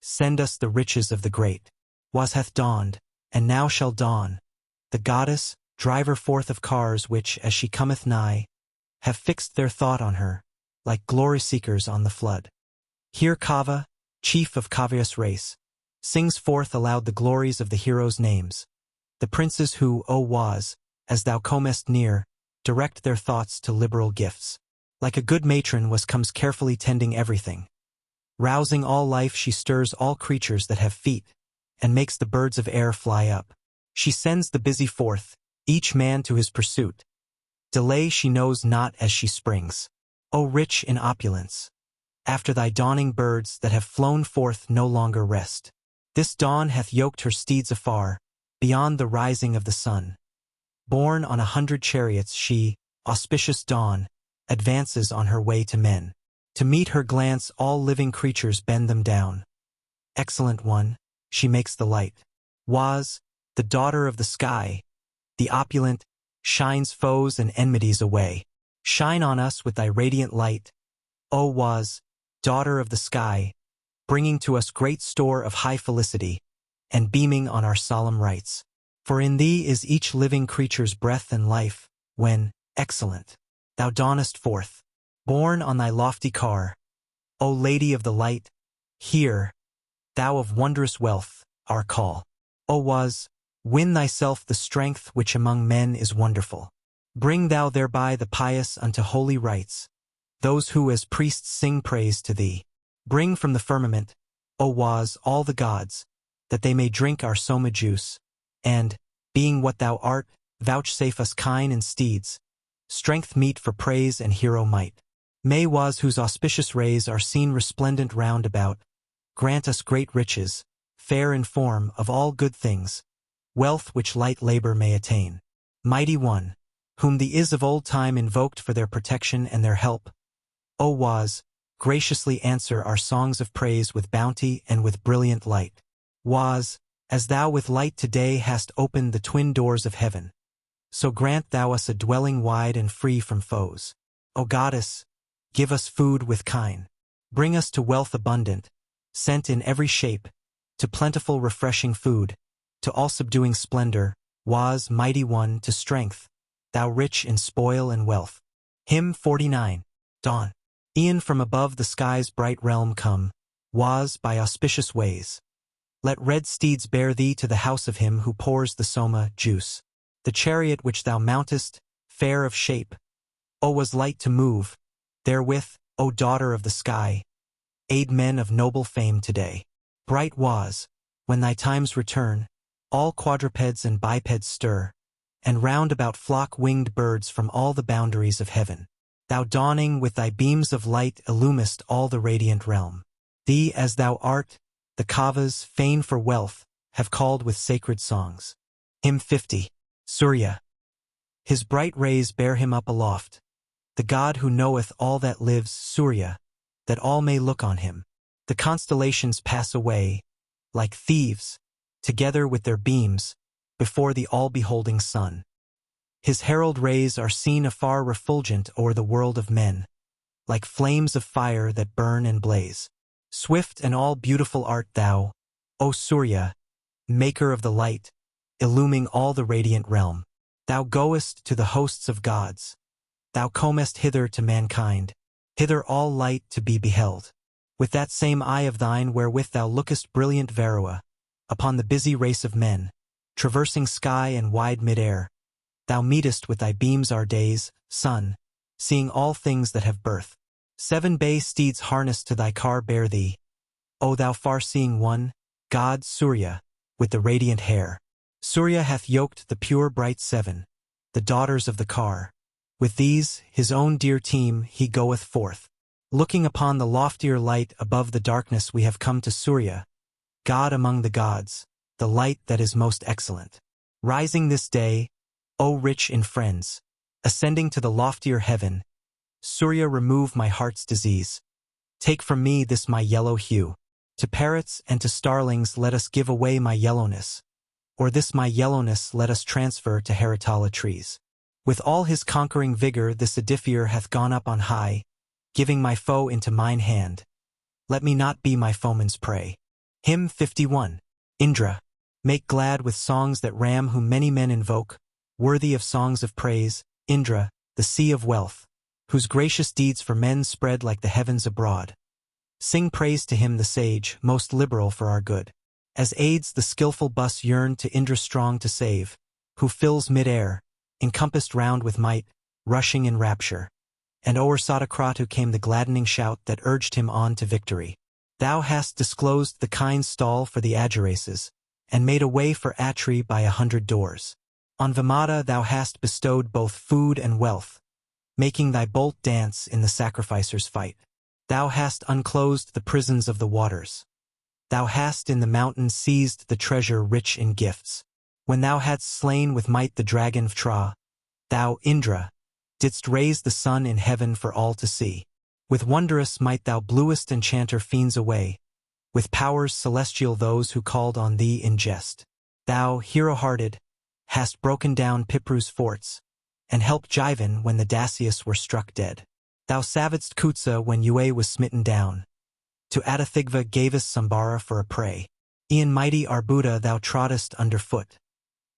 Send us the riches of the great. Waz hath dawned, and now shall dawn. The goddess, driver forth of cars which, as she cometh nigh, have fixed their thought on her, like glory-seekers on the flood. Here Kava, chief of Kava's race, sings forth aloud the glories of the heroes' names. The princes who, O Waz, as thou comest near, direct their thoughts to liberal gifts. Like a good matron was comes carefully tending everything. Rousing all life she stirs all creatures that have feet, and makes the birds of air fly up. She sends the busy forth, each man to his pursuit. Delay she knows not as she springs. O rich in opulence, after thy dawning birds that have flown forth no longer rest. This dawn hath yoked her steeds afar, beyond the rising of the sun. Borne on 100 chariots she, auspicious dawn, advances on her way to men. To meet her glance all living creatures bend them down. Excellent one, she makes the light. Waz, the daughter of the sky, the opulent, shines foes and enmities away. Shine on us with thy radiant light, O Waz, daughter of the sky, bringing to us great store of high felicity, and beaming on our solemn rites. For in thee is each living creature's breath and life, when, excellent, thou dawnest forth, borne on thy lofty car. O O Lady of the Light, hear, thou of wondrous wealth, our call. O Was, win thyself the strength which among men is wonderful. Bring thou thereby the pious unto holy rites, those who as priests sing praise to thee. Bring from the firmament, O Was, all the gods, that they may drink our soma juice, and, being what thou art, vouchsafe us kine and steeds, strength meet for praise and hero might. May Was, whose auspicious rays are seen resplendent round about, grant us great riches, fair in form of all good things, wealth which light labor may attain. Mighty One, whom the is of old time invoked for their protection and their help, O Was, graciously answer our songs of praise with bounty and with brilliant light. Was, as thou with light today hast opened the twin doors of heaven, so grant thou us a dwelling wide and free from foes. O Goddess, give us food with kine. Bring us to wealth abundant, sent in every shape, to plentiful refreshing food, to all subduing splendor, Was, mighty One, to strength, thou rich in spoil and wealth. Hymn 49. Dawn. E'en from above the sky's bright realm come, Was, by auspicious ways. Let red steeds bear thee to the house of him who pours the soma juice. The chariot which thou mountest, fair of shape, O Was light to move, therewith, O daughter of the sky, aid men of noble fame today. Bright Was, when thy times return, all quadrupeds and bipeds stir, and round about flock winged birds from all the boundaries of heaven. Thou dawning with thy beams of light illumest all the radiant realm. Thee as thou art, the Kavas, fain for wealth, have called with sacred songs. Hymn 50. Surya. His bright rays bear him up aloft, the god who knoweth all that lives, Surya, that all may look on him. The constellations pass away, like thieves, together with their beams, before the all-beholding sun. His herald rays are seen afar refulgent o'er the world of men, like flames of fire that burn and blaze. Swift and all-beautiful art thou, O Surya, maker of the light, illuming all the radiant realm. Thou goest to the hosts of gods. Thou comest hither to mankind, hither all light to be beheld. With that same eye of thine wherewith thou lookest brilliant Varua, upon the busy race of men, traversing sky and wide mid-air, thou meetest with thy beams our days, sun, seeing all things that have birth. 7 bay steeds harnessed to thy car bear thee, O thou far-seeing one, God Surya, with the radiant hair. Surya hath yoked the pure bright 7, the daughters of the car. With these, his own dear team, he goeth forth. Looking upon the loftier light above the darkness we have come to Surya, God among the gods, the light that is most excellent. Rising this day, O rich in friends, ascending to the loftier heaven, Surya remove my heart's disease. Take from me this my yellow hue. To parrots and to starlings let us give away my yellowness, or this my yellowness let us transfer to Haritala trees. With all his conquering vigor this edifier hath gone up on high, giving my foe into mine hand. Let me not be my foeman's prey. Hymn 51. Indra. Make glad with songs that Ram whom many men invoke, worthy of songs of praise, Indra, the sea of wealth, whose gracious deeds for men spread like the heavens abroad. Sing praise to him the sage, most liberal for our good. As aids the skillful bus yearn to Indra strong to save, who fills mid-air, encompassed round with might, rushing in rapture. And o'er Sadakratu came the gladdening shout that urged him on to victory. Thou hast disclosed the kind stall for the Agiraces, and made a way for Atri by 100 doors. On Vimata thou hast bestowed both food and wealth, making thy bolt dance in the sacrificer's fight. Thou hast unclosed the prisons of the waters. Thou hast in the mountains seized the treasure rich in gifts. When thou hadst slain with might the dragon Vtra, thou, Indra, didst raise the sun in heaven for all to see. With wondrous might thou blewest enchanter fiends away, with powers celestial those who called on thee in jest. Thou, hero-hearted, hast broken down Pipru's forts, and helped Jivan when the Dacius were struck dead. Thou savaged Kutsa when Yue was smitten down. To Adathigva gavest Sambara for a prey. E'en mighty Arbuda thou troddest under foot.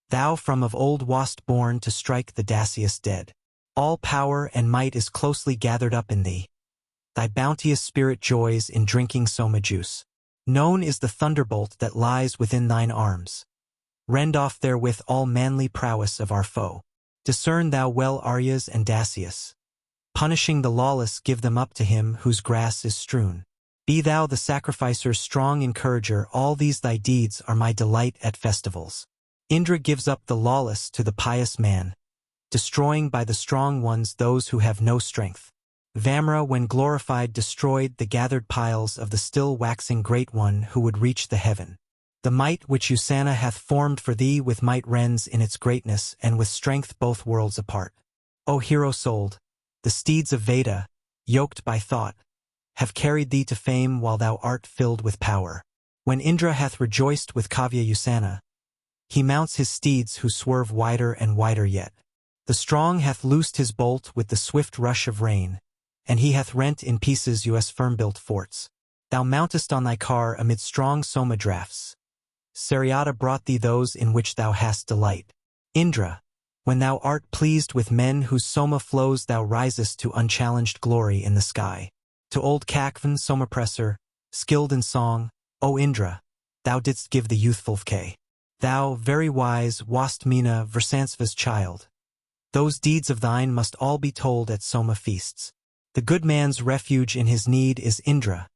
Thou from of old wast born to strike the Dacius dead. All power and might is closely gathered up in thee. thy bounteous spirit joys in drinking soma juice. Known is the thunderbolt that lies within thine arms. Rend off therewith all manly prowess of our foe. Discern thou well Aryas and Dacius. Punishing the lawless, give them up to him whose grass is strewn. Be thou the sacrificer's strong encourager, all these thy deeds are my delight at festivals. Indra gives up the lawless to the pious man, destroying by the strong ones those who have no strength. Vamra, when glorified, destroyed the gathered piles of the still waxing great one who would reach the heaven. The might which Usana hath formed for thee with might rends in its greatness and with strength both worlds apart. O hero-souled, the steeds of Veda, yoked by thought, have carried thee to fame while thou art filled with power. When Indra hath rejoiced with Kavya Usana, he mounts his steeds who swerve wider and wider yet. The strong hath loosed his bolt with the swift rush of rain, and he hath rent in pieces US firm-built forts. Thou mountest on thy car amid strong soma draughts. Seriata brought thee those in which thou hast delight. Indra, when thou art pleased with men whose soma flows, thou risest to unchallenged glory in the sky. To old Kakvan somapresser, skilled in song, O Indra, thou didst give the youthful K. Thou, very wise, wast Mina Versansva's child. Those deeds of thine must all be told at soma feasts. The good man's refuge in his need is Indra,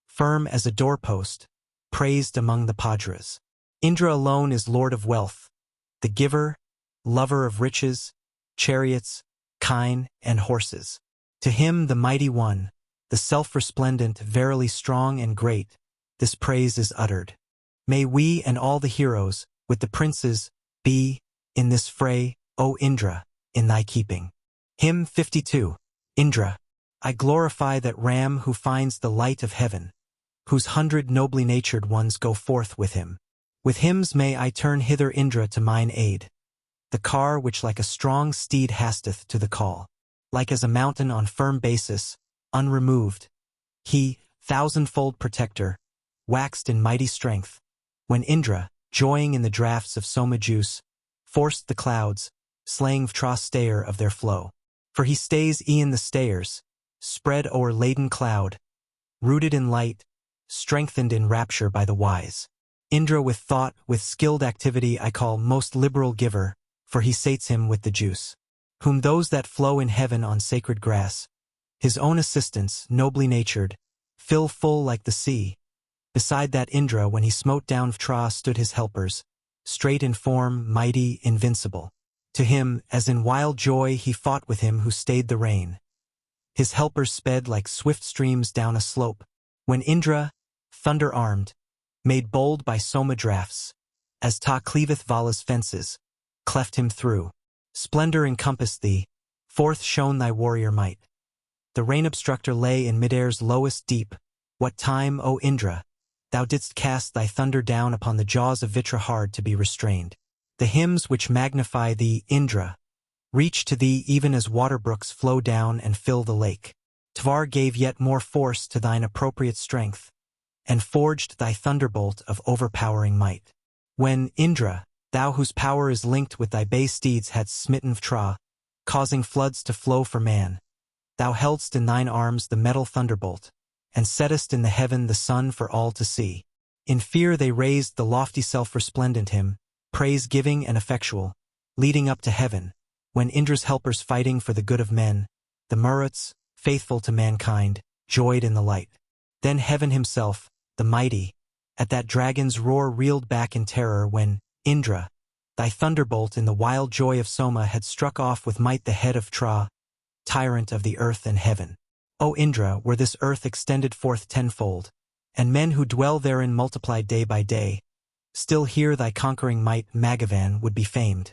firm as a doorpost, praised among the Padras. Indra alone is lord of wealth, the giver, lover of riches, chariots, kine, and horses. To him, the mighty one, the self-resplendent, verily strong and great, this praise is uttered. May we and all the heroes, with the princes, be, in this fray, O Indra, in thy keeping. Hymn 52. Indra, I glorify that Ram who finds the light of heaven, whose 100 nobly natured ones go forth with him. With hymns may I turn hither Indra to mine aid, the car which like a strong steed hasteth to the call. Like as a mountain on firm basis, unremoved, he, thousandfold protector, waxed in mighty strength, when Indra, joying in the draughts of soma juice, forced the clouds, slaying Vtra's stayer of their flow. For he stays e'en the stayers, spread o'er laden cloud, rooted in light, strengthened in rapture by the wise. Indra with thought, with skilled activity I call most liberal giver, for he sates him with the juice. Whom those that flow in heaven on sacred grass, his own assistants, nobly natured, fill full like the sea. Beside that Indra, when he smote down Vtra, stood his helpers, straight in form, mighty, invincible. To him, as in wild joy, he fought with him who stayed the rain. His helpers sped like swift streams down a slope, when Indra, thunder-armed, made bold by soma draughts, as ta cleaveth Vala's fences, cleft him through. Splendor encompassed thee, forth shone thy warrior might. The rain obstructor lay in midair's lowest deep. What time, O Indra, thou didst cast thy thunder down upon the jaws of Vitra hard to be restrained. The hymns which magnify thee, Indra, reach to thee even as water brooks flow down and fill the lake. Tvar gave yet more force to thine appropriate strength, and forged thy thunderbolt of overpowering might. When, Indra, thou whose power is linked with thy bay steeds hadst smitten Vtra, causing floods to flow for man, thou heldst in thine arms the metal thunderbolt, and settest in the heaven the sun for all to see. In fear they raised the lofty self-resplendent hymn, praise-giving and effectual, leading up to heaven, when Indra's helpers fighting for the good of men, the Maruts, faithful to mankind, joyed in the light. Then heaven himself, the mighty, at that dragon's roar reeled back in terror when, Indra, thy thunderbolt in the wild joy of Soma had struck off with might the head of Vtra, tyrant of the earth and heaven. O Indra, were this earth extended forth tenfold, and men who dwell therein multiplied day by day, still here thy conquering might, Magavan, would be famed.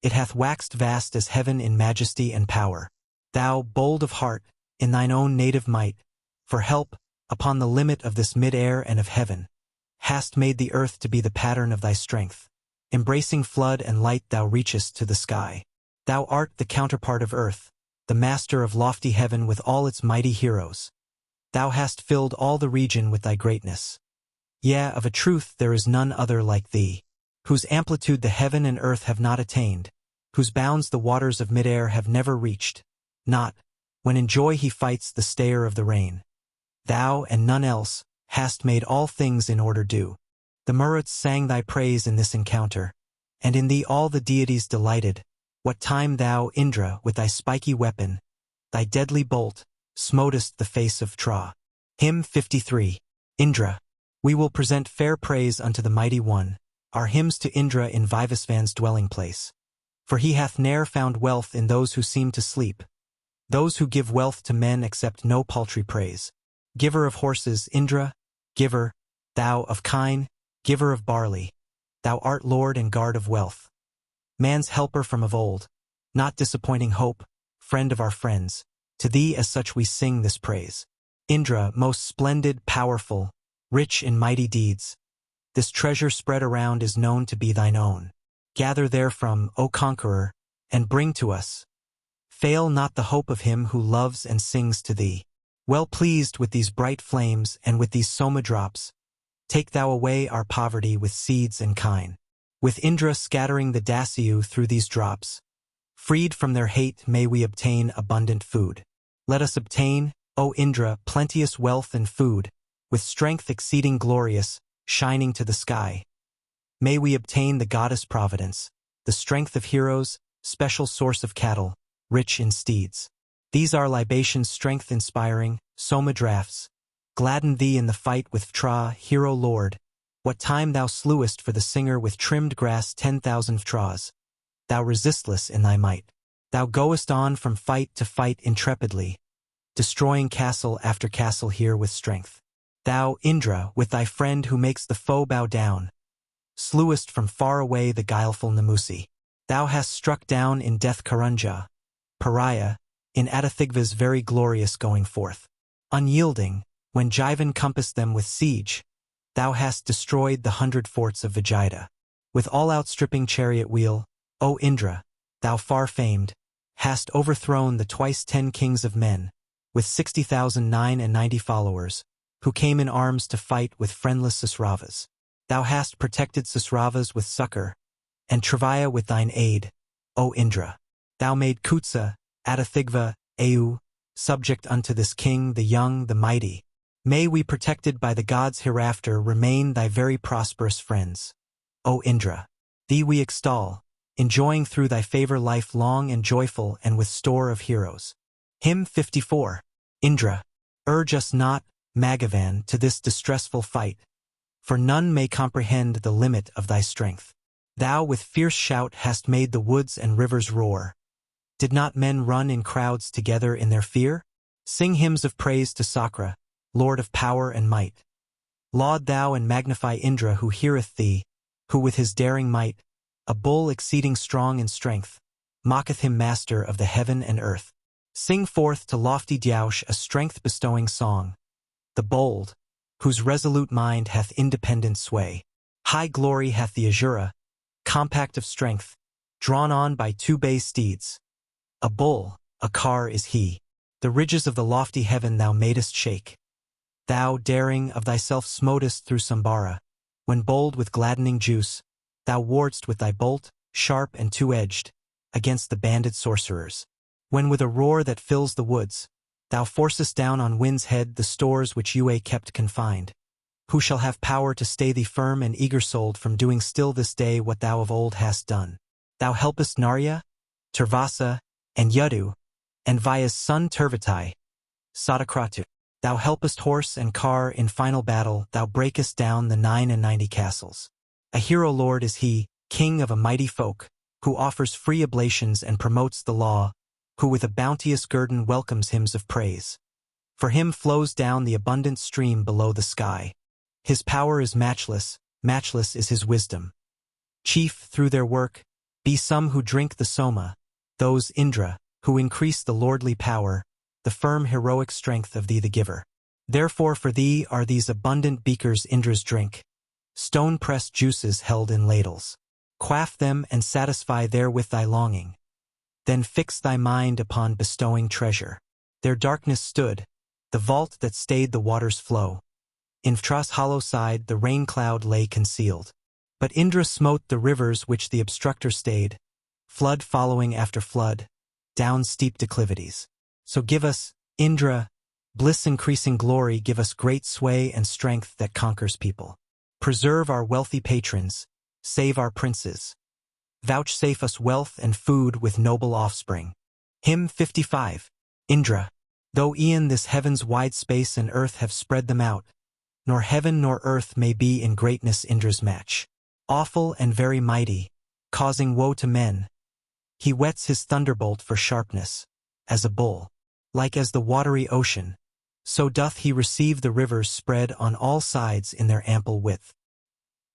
It hath waxed vast as heaven in majesty and power. Thou, bold of heart, in thine own native might, for help, upon the limit of this mid-air and of heaven, hast made the earth to be the pattern of thy strength. Embracing flood and light thou reachest to the sky. Thou art the counterpart of earth, the master of lofty heaven with all its mighty heroes. Thou hast filled all the region with thy greatness. Yea, of a truth there is none other like thee, whose amplitude the heaven and earth have not attained, whose bounds the waters of mid-air have never reached. Not, when in joy he fights the stayer of the rain. Thou, and none else, hast made all things in order due. The Maruts sang thy praise in this encounter, and in thee all the deities delighted, what time thou, Indra, with thy spiky weapon, thy deadly bolt, smotest the face of Tra. Hymn 53. Indra. We will present fair praise unto the Mighty One, our hymns to Indra in Vivasvan's dwelling place. For he hath ne'er found wealth in those who seem to sleep. Those who give wealth to men accept no paltry praise. Giver of horses, Indra, giver, thou of kine, giver of barley, thou art lord and guard of wealth. Man's helper from of old, not disappointing hope, friend of our friends, to thee as such we sing this praise. Indra, most splendid, powerful, rich in mighty deeds, this treasure spread around is known to be thine own. Gather therefrom, O conqueror, and bring to us. Fail not the hope of him who loves and sings to thee. Well pleased with these bright flames and with these soma drops, take thou away our poverty with seeds and kine. With Indra scattering the Dasyu through these drops, freed from their hate may we obtain abundant food. Let us obtain, O Indra, plenteous wealth and food, with strength exceeding glorious, shining to the sky. May we obtain the goddess Providence, the strength of heroes, special source of cattle, rich in steeds. These are libations strength-inspiring, soma draughts. Gladden thee in the fight with Tra, hero lord. What time thou slewest for the singer with trimmed grass 10,000 Tras. Thou resistless in thy might. Thou goest on from fight to fight intrepidly, destroying castle after castle here with strength. Thou, Indra, with thy friend who makes the foe bow down, slewest from far away the guileful Namusi. Thou hast struck down in death Karunja, Pariah, in Adathigva's very glorious going forth. Unyielding, when Jivan compassed them with siege, thou hast destroyed the 100 forts of Vijayata. With all outstripping chariot wheel, O Indra, thou far famed, hast overthrown the twice 10 kings of men, with 60,990 followers, who came in arms to fight with friendless Susravas. Thou hast protected Susravas with succor, and Travaya with thine aid, O Indra. Thou made Kutsa, Adathigva, Au, subject unto this king, the young, the mighty. May we, protected by the gods hereafter, remain thy very prosperous friends. O Indra, thee we extol, enjoying through thy favor life long and joyful and with store of heroes. Hymn 54. Indra. Urge us not, Magavan, to this distressful fight, for none may comprehend the limit of thy strength. Thou with fierce shout hast made the woods and rivers roar. Did not men run in crowds together in their fear? Sing hymns of praise to Sakra, Lord of power and might. Laud thou and magnify Indra who heareth thee, who with his daring might, a bull exceeding strong in strength, mocketh him master of the heaven and earth. Sing forth to lofty Dyaush a strength-bestowing song, the bold, whose resolute mind hath independent sway. High glory hath the Azura, compact of strength, drawn on by 2 bay steeds. A bull, a car is he. The ridges of the lofty heaven thou madest shake. Thou, daring, of thyself smotest through Sambara, when bold with gladdening juice, thou wardst with thy bolt, sharp and 2-edged, against the banded sorcerers. When with a roar that fills the woods, thou forcest down on wind's head the stores which Ua kept confined. Who shall have power to stay thee firm and eager-souled from doing still this day what thou of old hast done? Thou helpest Narya, Turvasa, and Yadu, and Vaya's son Turvatai, Sadakratu. Thou helpest horse and car in final battle, thou breakest down the 99 castles. A hero lord is he, king of a mighty folk, who offers free oblations and promotes the law, who with a bounteous guerdon welcomes hymns of praise. For him flows down the abundant stream below the sky. His power is matchless, matchless is his wisdom. Chief, through their work, be some who drink the soma, those, Indra, who increase the lordly power, the firm heroic strength of thee the giver. Therefore for thee are these abundant beakers Indra's drink, stone-pressed juices held in ladles. Quaff them and satisfy therewith thy longing. Then fix thy mind upon bestowing treasure. Their darkness stood, the vault that stayed the water's flow. In Vtra's hollow side the rain cloud lay concealed. But Indra smote the rivers which the obstructor stayed, flood following after flood, down steep declivities. So give us, Indra, bliss-increasing glory, give us great sway and strength that conquers people. Preserve our wealthy patrons, save our princes. Vouchsafe us wealth and food with noble offspring. Hymn 55. Indra. Though e'en this heaven's wide space and earth have spread them out, nor heaven nor earth may be in greatness Indra's match. Awful and very mighty, causing woe to men, he whets his thunderbolt for sharpness, as a bull. Like as the watery ocean, so doth he receive the rivers spread on all sides in their ample width.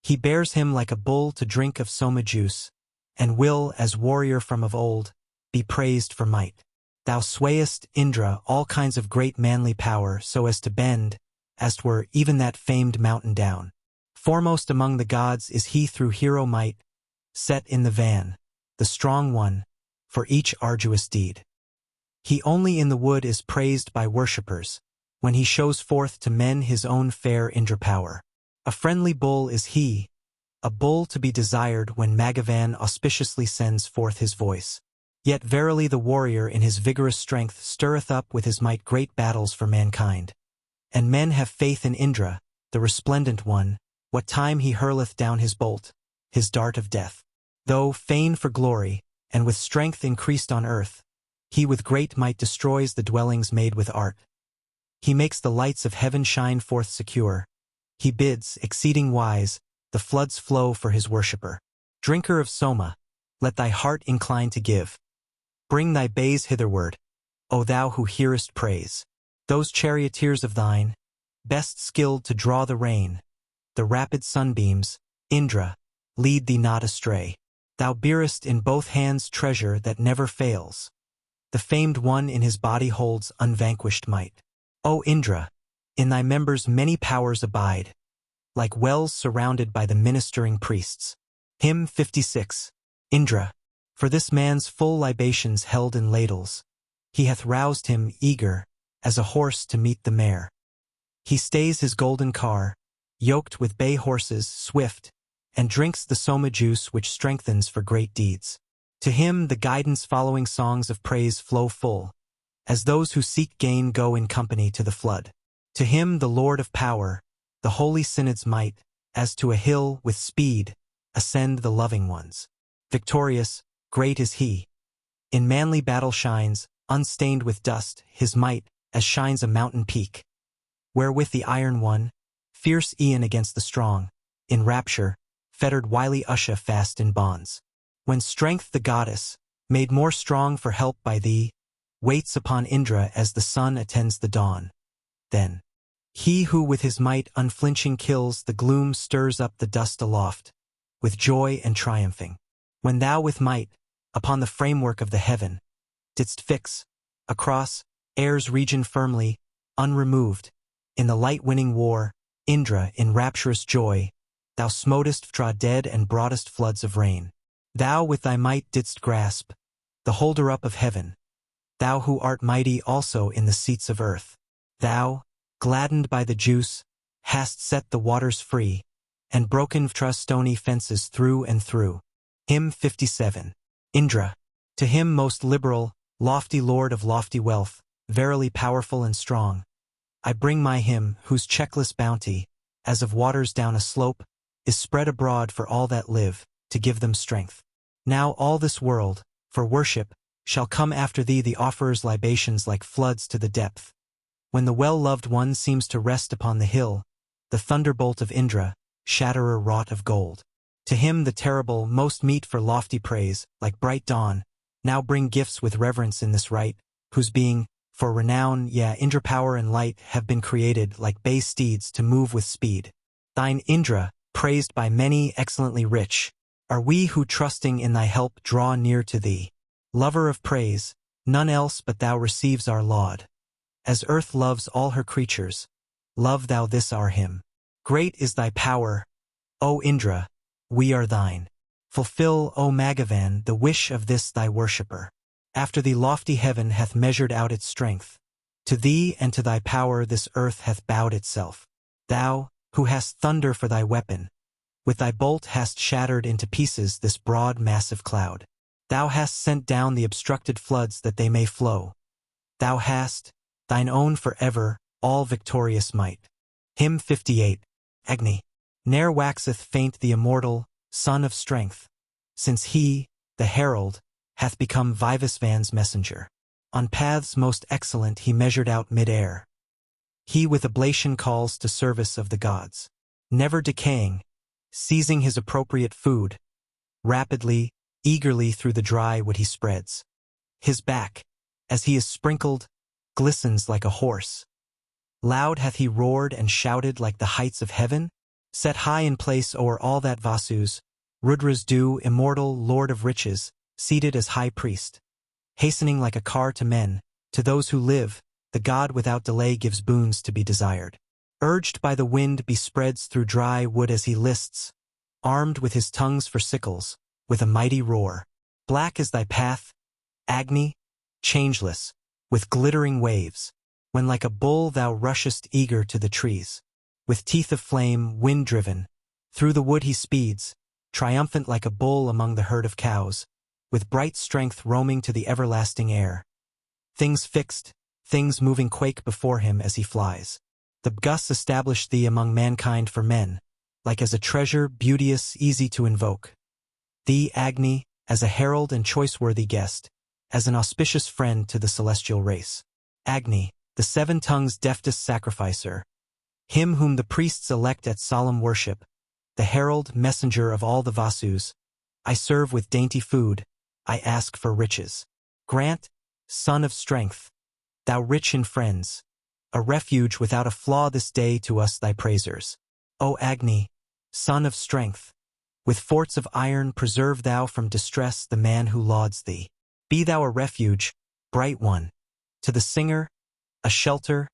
He bears him like a bull to drink of soma juice, and will, as warrior from of old, be praised for might. Thou swayest, Indra, all kinds of great manly power, so as to bend, as 'twere, even that famed mountain down. Foremost among the gods is he through hero might, set in the van, the strong one, for each arduous deed. He only in the wood is praised by worshippers, when he shows forth to men his own fair Indra power. A friendly bull is he, a bull to be desired when Magavan auspiciously sends forth his voice. Yet verily the warrior in his vigorous strength stirreth up with his might great battles for mankind. And men have faith in Indra, the resplendent one, what time he hurleth down his bolt, his dart of death. Though, fain for glory, and with strength increased on earth, he with great might destroys the dwellings made with art. He makes the lights of heaven shine forth secure. He bids, exceeding wise, the floods flow for his worshipper. Drinker of Soma, let thy heart incline to give. Bring thy bays hitherward, O thou who hearest praise. Those charioteers of thine, best skilled to draw the rein, the rapid sunbeams, Indra, lead thee not astray. Thou bearest in both hands treasure that never fails. The famed one in his body holds unvanquished might. O Indra, in thy members many powers abide, like wells surrounded by the ministering priests. Hymn 56. Indra. For this man's full libations held in ladles, he hath roused him, eager, as a horse to meet the mare. He stays his golden car, yoked with bay horses, swift, and drinks the soma juice which strengthens for great deeds. To him the guidance following songs of praise flow full, as those who seek gain go in company to the flood. To him the Lord of power, the holy synods might, as to a hill with speed, ascend the loving ones. Victorious, great is he. In manly battle shines, unstained with dust, his might, as shines a mountain peak. Wherewith the iron one, fierce e'en against the strong, in rapture, fettered wily Usha fast in bonds. When strength the goddess, made more strong for help by thee, waits upon Indra as the sun attends the dawn. Then, he who with his might unflinching kills the gloom stirs up the dust aloft, with joy and triumphing. When thou with might, upon the framework of the heaven, didst fix, across, air's region firmly, unremoved, in the light-winning war, Indra, in rapturous joy, thou smotest fra dead and broadest floods of rain. Thou with thy might didst grasp, the holder-up of heaven, thou who art mighty also in the seats of earth. Thou, gladdened by the juice, hast set the waters free, and broken fra stony fences through and through. Hymn 57. Indra. To him most liberal, lofty lord of lofty wealth, verily powerful and strong, I bring my hymn, whose checkless bounty, as of waters down a slope, is spread abroad for all that live, to give them strength. Now all this world, for worship, shall come after thee the offerer's libations like floods to the depth. When the well-loved one seems to rest upon the hill, the thunderbolt of Indra, shatterer wrought of gold. To him the terrible, most meet for lofty praise, like bright dawn, now bring gifts with reverence in this rite, whose being, for renown, Indra power and light have been created like bay steeds to move with speed. Thine Indra, praised by many, excellently rich, are we who trusting in thy help draw near to thee. Lover of praise, none else but thou receives our laud. As earth loves all her creatures, love thou this our hymn. Great is thy power, O Indra, we are thine. Fulfill, O Magavan, the wish of this thy worshipper. After thee lofty heaven hath measured out its strength. To thee and to thy power this earth hath bowed itself. Thou, who hast thunder for thy weapon, with thy bolt hast shattered into pieces this broad massive cloud. Thou hast sent down the obstructed floods that they may flow. Thou hast, thine own forever, all victorious might. Hymn 58. Agni. Ne'er waxeth faint the immortal, son of strength, since he, the herald, hath become Vivasvan's messenger. On paths most excellent he measured out mid-air. He with oblation calls to service of the gods. Never decaying, seizing his appropriate food, rapidly, eagerly through the dry wood he spreads. His back, as he is sprinkled, glistens like a horse. Loud hath he roared and shouted like the heights of heaven, set high in place o'er all that Vasus, Rudra's due, immortal lord of riches, seated as high priest. Hastening like a car to men, to those who live, the god without delay gives boons to be desired. Urged by the wind bespreads through dry wood as he lists, armed with his tongues for sickles, with a mighty roar. Black is thy path, Agni, changeless, with glittering waves, when like a bull thou rushest eager to the trees. With teeth of flame, wind-driven, through the wood he speeds, triumphant like a bull among the herd of cows, with bright strength roaming to the everlasting air. Things fixed, things moving quake before him as he flies. The gusts establish thee among mankind for men, like as a treasure beauteous, easy to invoke. Thee, Agni, as a herald and choice-worthy guest, as an auspicious friend to the celestial race. Agni, the 7 tongues' deftest sacrificer, him whom the priests elect at solemn worship, the herald, messenger of all the Vasus, I serve with dainty food, I ask for riches. Grant, son of strength, thou rich in friends, a refuge without a flaw this day to us thy praisers. O Agni, son of strength, with forts of iron preserve thou from distress the man who lauds thee. Be thou a refuge, bright one, to the singer, a shelter,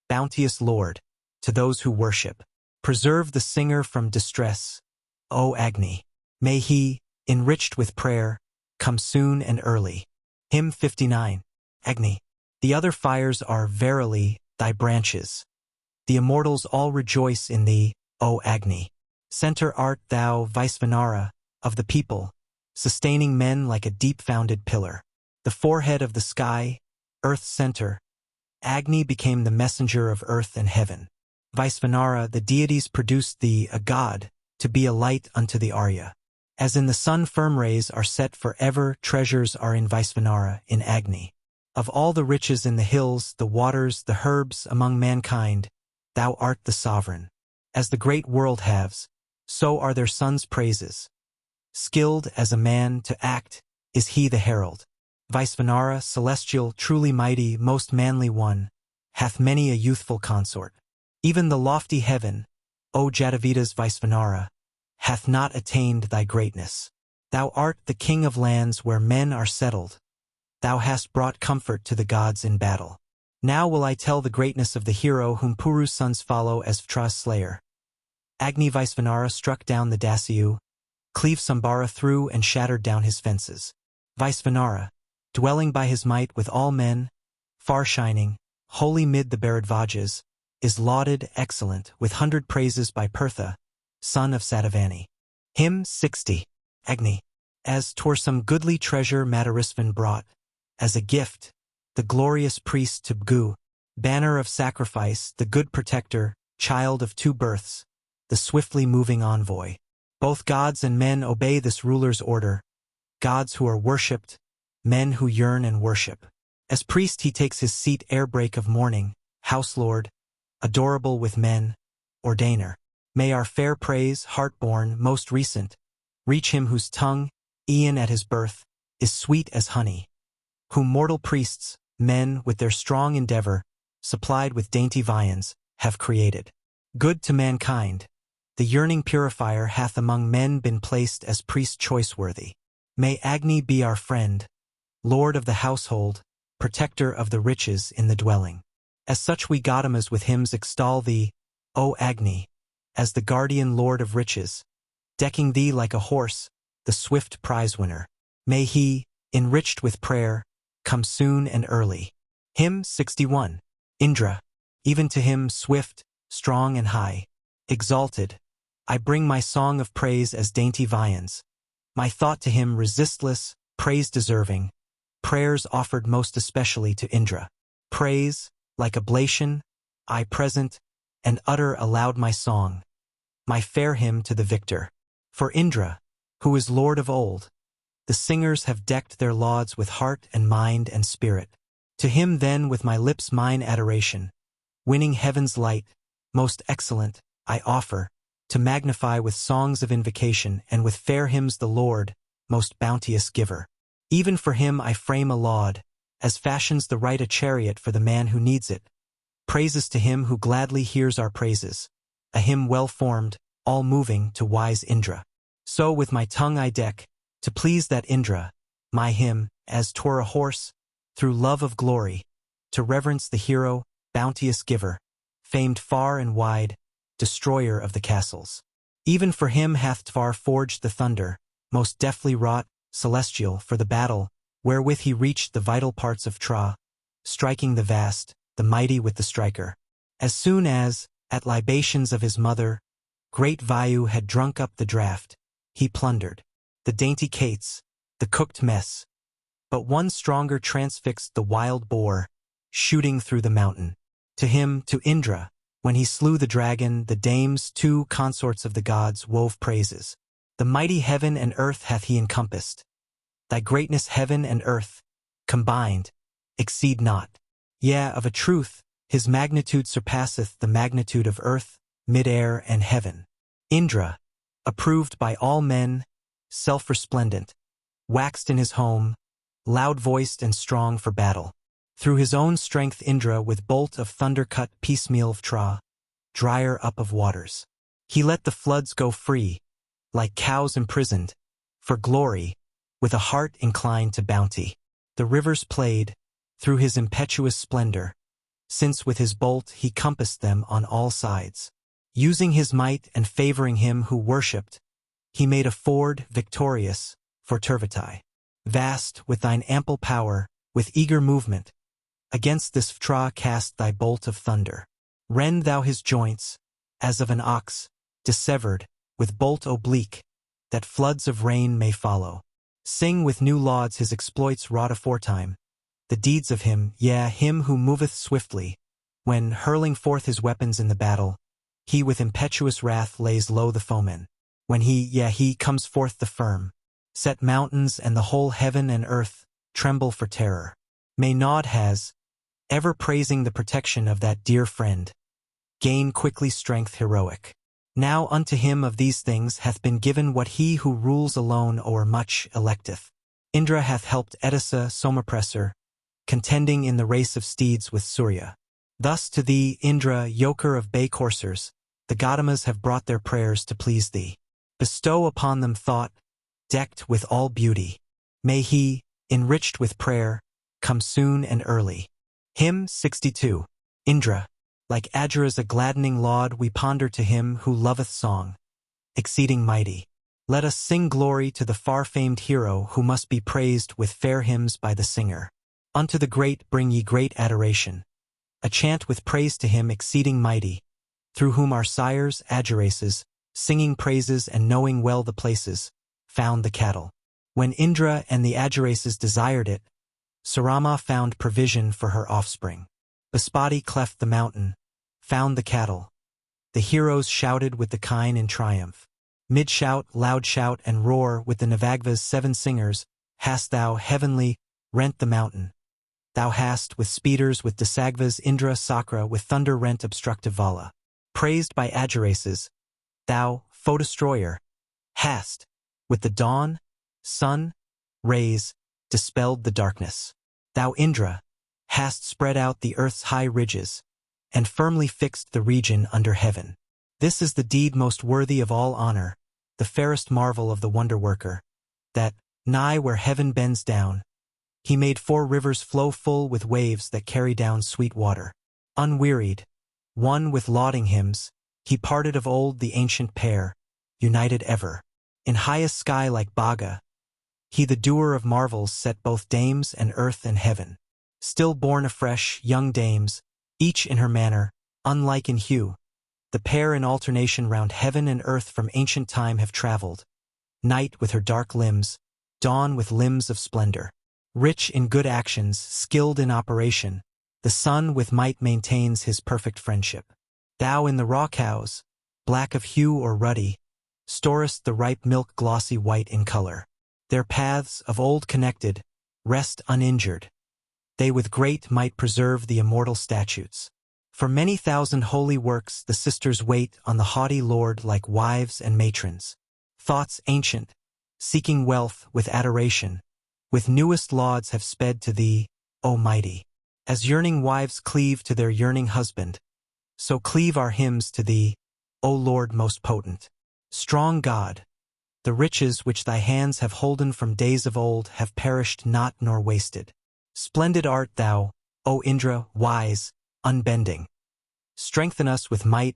bounteous Lord, to those who worship. Preserve the singer from distress, O Agni. May he, enriched with prayer, come soon and early. Hymn 59. Agni. The other fires are verily thy branches. The immortals all rejoice in thee, O Agni. Center art thou, Vaisvanara, of the people, sustaining men like a deep-founded pillar. The forehead of the sky, earth's center, Agni became the messenger of earth and heaven. Vaisvanara, the deities produced thee, a god, to be a light unto the Arya. As in the sun firm rays are set forever, treasures are in Vaisvanara, in Agni. Of all the riches in the hills, the waters, the herbs among mankind, thou art the sovereign. As the great world halves, so are their sons' praises. Skilled as a man to act, is he the herald. Vaisvanara, celestial, truly mighty, most manly one, hath many a youthful consort. Even the lofty heaven, O Jataveda's Vaisvanara, hath not attained thy greatness. Thou art the king of lands where men are settled. Thou hast brought comfort to the gods in battle. Now will I tell the greatness of the hero whom Puru's sons follow as Vtra's slayer. Agni Vaisvanara struck down the Dasyu, cleaved Sambara through and shattered down his fences. Vaisvanara, dwelling by his might with all men, far-shining, holy mid the Bharadvajas, is lauded, excellent, with 100 praises by Pertha, son of Satavani. Hymn 60. Agni. As 'twere some goodly treasure Madarisvan brought, as a gift, the glorious priest to Bgu, banner of sacrifice, the good protector, child of 2 births, the swiftly moving envoy. Both gods and men obey this ruler's order, gods who are worshipped, men who yearn and worship. As priest he takes his seat ere break of morning, house lord, adorable with men, ordainer. May our fair praise, heart-born, most recent, reach him whose tongue, e'en at his birth, is sweet as honey, whom mortal priests, men with their strong endeavor, supplied with dainty viands, have created. Good to mankind, the yearning purifier hath among men been placed as priest choice-worthy. May Agni be our friend, lord of the household, protector of the riches in the dwelling. As such we Gaudamas with hymns extol thee, O Agni, as the guardian lord of riches, decking thee like a horse, the swift prize-winner. May he, enriched with prayer, come soon and early. Hymn 61. Indra. Even to him swift, strong and high, exalted, I bring my song of praise as dainty viands. My thought to him resistless, praise-deserving, prayers offered most especially to Indra. praise, like oblation, I present, and utter aloud my song, my fair hymn to the victor. For Indra, who is Lord of old, the singers have decked their lauds with heart and mind and spirit. To him then with my lips mine adoration, winning heaven's light, most excellent, I offer, to magnify with songs of invocation and with fair hymns the Lord, most bounteous giver. Even for him I frame a laud, as fashions the right a chariot for the man who needs it. Praises to him who gladly hears our praises, a hymn well formed, all moving to wise Indra. So with my tongue I deck, to please that Indra, my hymn, as 'twere a horse, through love of glory, to reverence the hero, bounteous giver, famed far and wide, destroyer of the castles. Even for him hath Tvar forged the thunder, most deftly wrought, celestial, for the battle, wherewith he reached the vital parts of Tra, striking the vast, the mighty with the striker. As soon as, at libations of his mother, great Vayu had drunk up the draught, he plundered the dainty cates, the cooked mess. But one stronger transfixed the wild boar, shooting through the mountain. To him, to Indra, when he slew the dragon, the dames, two consorts of the gods, wove praises. The mighty heaven and earth hath he encompassed. Thy greatness heaven and earth, combined, exceed not. Yea, of a truth, his magnitude surpasseth the magnitude of earth, mid-air, and heaven. Indra, approved by all men, self-resplendent, waxed in his home, loud-voiced and strong for battle. Through his own strength Indra with bolt of thunder cut piecemeal of Tra, dryer up of waters. He let the floods go free, like cows imprisoned, for glory, with a heart inclined to bounty. The rivers played, through his impetuous splendor, since with his bolt he compassed them on all sides. Using his might and favoring him who worshipped, he made a ford victorious for Turvetai. Vast, with thine ample power, with eager movement, against this Tra cast thy bolt of thunder. Rend thou his joints, as of an ox, dissevered, with bolt oblique, that floods of rain may follow. Sing with new lauds his exploits wrought aforetime, the deeds of him, yea, him who moveth swiftly, when, hurling forth his weapons in the battle, he with impetuous wrath lays low the foemen. When he comes forth the firm, set mountains and the whole heaven and earth tremble for terror. May Nod has, ever praising the protection of that dear friend, gain quickly strength heroic. Now unto him of these things hath been given what he who rules alone o'er much electeth. Indra hath helped Edessa Somapressor, contending in the race of steeds with Surya. Thus to thee, Indra, yoker of bay coursers, the Gaudamas have brought their prayers to please thee. Bestow upon them thought, decked with all beauty. May he, enriched with prayer, come soon and early. Hymn 62. Indra. Like Agira's a gladdening laud we ponder to him who loveth song, exceeding mighty. Let us sing glory to the far-famed hero who must be praised with fair hymns by the singer. Unto the great bring ye great adoration, a chant with praise to him exceeding mighty, through whom our sires, Agiraces, singing praises and knowing well the places, found the cattle. When Indra and the Agiraces desired it, Sarama found provision for her offspring. Baspati cleft the mountain, found the cattle. The heroes shouted with the kine in triumph. Mid-shout, loud shout, and roar with the Navagva's 7 singers, hast thou, heavenly, rent the mountain. Thou hast, with speeders, with Dasagvas, Indra, Sakra, with thunder rent obstructive Vala. Praised by Agiraces, thou, foe-destroyer, hast, with the dawn, sun, rays, dispelled the darkness. Thou, Indra, hast spread out the earth's high ridges, and firmly fixed the region under heaven. This is the deed most worthy of all honor, the fairest marvel of the wonder-worker, that, nigh where heaven bends down, he made 4 rivers flow full with waves that carry down sweet water. Unwearied, one with lauding hymns, he parted of old the ancient pair, united ever. In highest sky like Bhaga, he the doer of marvels set both dames and earth and heaven. Still born afresh, young dames, each in her manner, unlike in hue, the pair in alternation round heaven and earth from ancient time have traveled. Night with her dark limbs, dawn with limbs of splendor. Rich in good actions, skilled in operation, The sun with might maintains his perfect friendship. Thou in the raw cows, black of hue or ruddy, storest the ripe milk glossy white in color. Their paths, of old connected, rest uninjured. They with great might preserve the immortal statutes. For many thousand holy works the sisters wait on the haughty Lord like wives and matrons. Thoughts ancient, seeking wealth with adoration, with newest lauds have sped to thee, O mighty. As yearning wives cleave to their yearning husband, so cleave our hymns to thee, O Lord most potent. Strong God, the riches which thy hands have holden from days of old have perished not nor wasted. Splendid art thou, O Indra, wise, unbending. Strengthen us with might,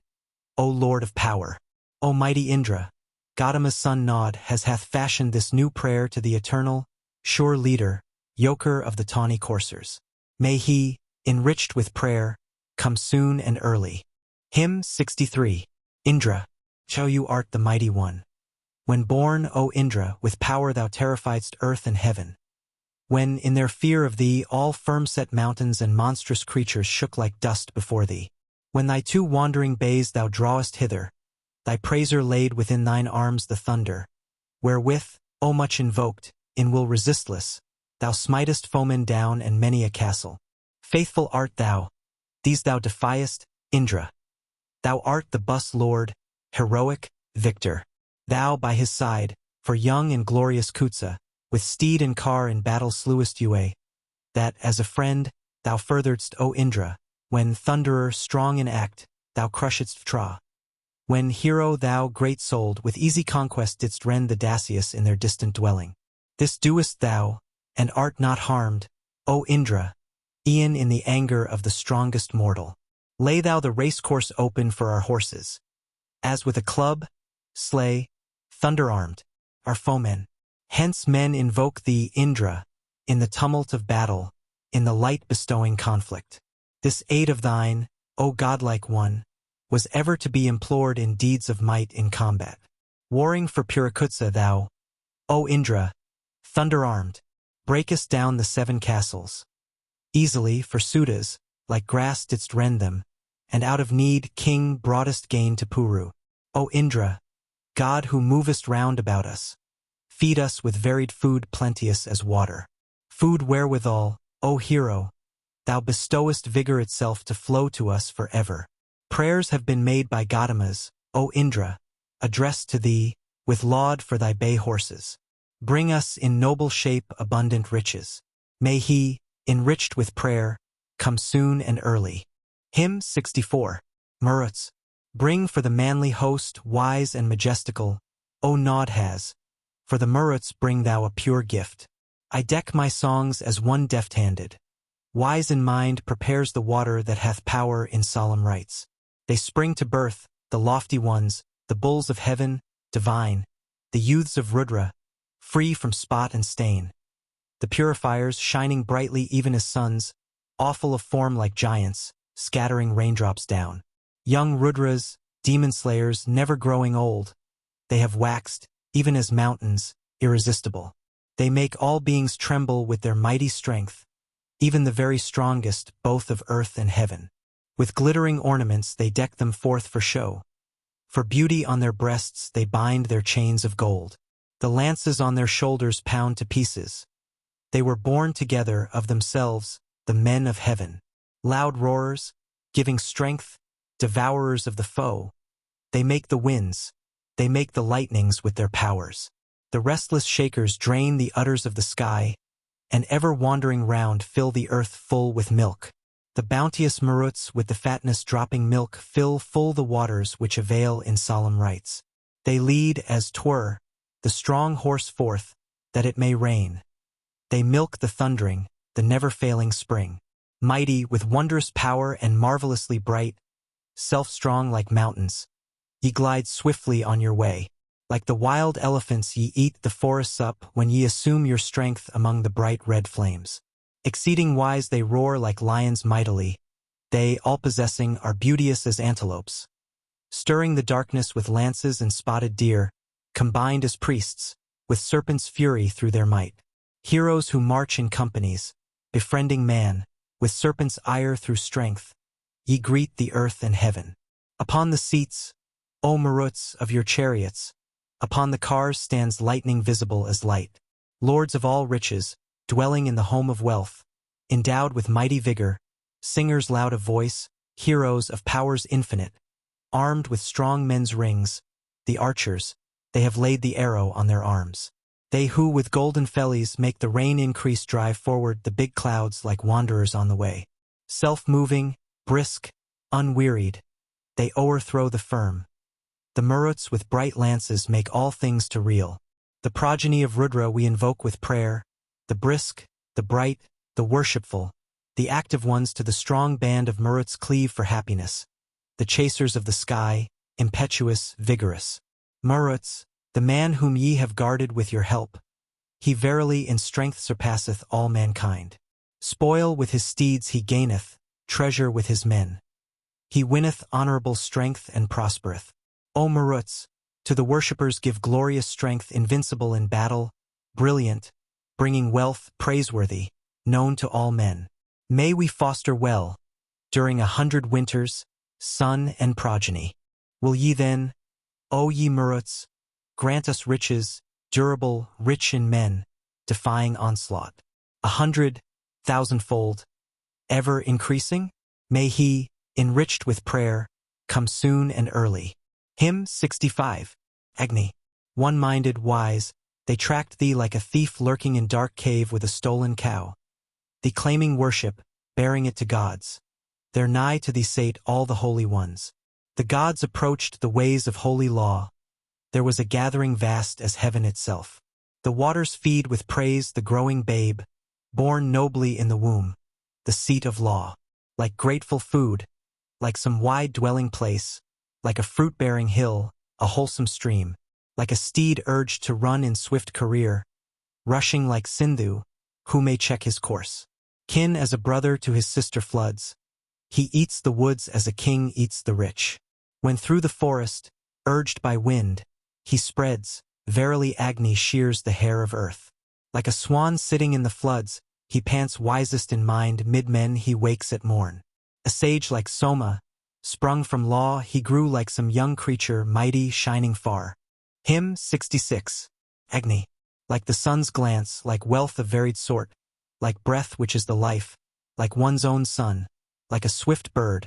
O Lord of power. O mighty Indra, Gautama's son Nod hath fashioned this new prayer to the eternal, sure leader, yoker of the tawny coursers. May he, enriched with prayer, come soon and early. Hymn 63. Indra, thou you art the mighty one. When born, O Indra, with power thou terrifiedst earth and heaven. When, in their fear of thee, all firm-set mountains and monstrous creatures shook like dust before thee. When thy two wandering bays thou drawest hither, thy praiser laid within thine arms the thunder, wherewith, O much invoked, in will resistless, thou smitest foemen down and many a castle. Faithful art thou, these thou defiest, Indra. Thou art the bus lord, heroic, victor. Thou by his side, for young and glorious Kutsa, with steed and car in battle slewest Uwe, that, as a friend, thou furtheredst, O Indra, when, thunderer strong in act, thou crushedst Tra. When, hero thou great-souled, with easy conquest didst rend the Dacius in their distant dwelling. This doest thou, and art not harmed, O Indra, e'en in the anger of the strongest mortal. Lay thou the racecourse open for our horses, as with a club, slay, thunder-armed, our foemen. Hence men invoke thee, Indra, in the tumult of battle, in the light-bestowing conflict. This aid of thine, O godlike one, was ever to be implored in deeds of might in combat. Warring for Purikutsa thou, O Indra, thunder-armed, breakest down the 7 castles. Easily, for Sudas, like grass didst rend them, and out of need king broughtest gain to Puru. O Indra, God who movest round about us, feed us with varied food plenteous as water. Food wherewithal, O hero, thou bestowest vigor itself to flow to us forever. Prayers have been made by Gautamas, O Indra, addressed to thee, with laud for thy bay horses. Bring us in noble shape abundant riches. May he, enriched with prayer, come soon and early. Hymn 64. Maruts, bring for the manly host wise and majestical, O Nodhas, for the Maruts bring thou a pure gift. I deck my songs as one deft-handed. Wise in mind prepares the water that hath power in solemn rites. They spring to birth, the lofty ones, the bulls of heaven, divine, the youths of Rudra, free from spot and stain. The purifiers shining brightly even as suns, awful of form like giants, scattering raindrops down. Young Rudras, demon slayers, never growing old, they have waxed, even as mountains, irresistible. They make all beings tremble with their mighty strength, even the very strongest, both of earth and heaven. With glittering ornaments they deck them forth for show. For beauty on their breasts they bind their chains of gold. The lances on their shoulders pound to pieces. They were born together of themselves, the men of heaven. Loud roarers, giving strength, devourers of the foe. They make the winds, they make the lightnings with their powers. The restless shakers drain the udders of the sky, and ever wandering round fill the earth full with milk. The bounteous Maruts with the fatness dropping milk fill full the waters which avail in solemn rites. They lead, as 'twere, the strong horse forth, that it may rain. They milk the thundering, the never-failing spring. Mighty with wondrous power and marvelously bright, self-strong like mountains, ye glide swiftly on your way. Like the wild elephants ye eat the forests up when ye assume your strength among the bright red flames. Exceeding wise they roar like lions mightily. They, all-possessing, are beauteous as antelopes. Stirring the darkness with lances and spotted deer, combined as priests, with serpents' fury through their might. Heroes who march in companies, befriending man, with serpent's ire through strength, ye greet the earth and heaven. Upon the seats, O Maruts, of your chariots, upon the cars stands lightning visible as light. Lords of all riches, dwelling in the home of wealth, endowed with mighty vigor, singers loud of voice, heroes of powers infinite, armed with strong men's rings, the archers, they have laid the arrow on their arms. They who with golden fellies make the rain increase drive forward the big clouds like wanderers on the way. Self-moving, brisk, unwearied, they o'erthrow the firm. The Maruts with bright lances make all things to reel. The progeny of Rudra we invoke with prayer, the brisk, the bright, the worshipful, the active ones to the strong band of Maruts cleave for happiness. The chasers of the sky, impetuous, vigorous. Maruts, the man whom ye have guarded with your help, he verily in strength surpasseth all mankind. Spoil with his steeds he gaineth, treasure with his men. He winneth honorable strength and prospereth. O Maruts, to the worshippers give glorious strength invincible in battle, brilliant, bringing wealth praiseworthy, known to all men. May we foster well, during 100 winters, son and progeny. Will ye then, O ye Maruts, grant us riches, durable, rich in men, defying onslaught. 100,000-fold, ever increasing? May he, enriched with prayer, come soon and early. Hymn 65. Agni. One-minded, wise, they tracked thee like a thief lurking in dark cave with a stolen cow. Thee claiming worship, bearing it to gods. There nigh to thee sate all the holy ones. The gods approached the ways of holy law. There was a gathering vast as heaven itself. The waters feed with praise the growing babe, born nobly in the womb, the seat of law. Like grateful food, like some wide dwelling place, like a fruit-bearing hill, a wholesome stream, like a steed urged to run in swift career, rushing like Sindhu, who may check his course. Kin as a brother to his sister floods, he eats the woods as a king eats the rich. When through the forest, urged by wind, he spreads, verily Agni shears the hair of earth. Like a swan sitting in the floods, he pants wisest in mind, mid men he wakes at morn. A sage like Soma, sprung from law, he grew like some young creature, mighty, shining far. Hymn 66. Agni. Like the sun's glance, like wealth of varied sort, like breath which is the life, like one's own son, like a swift bird,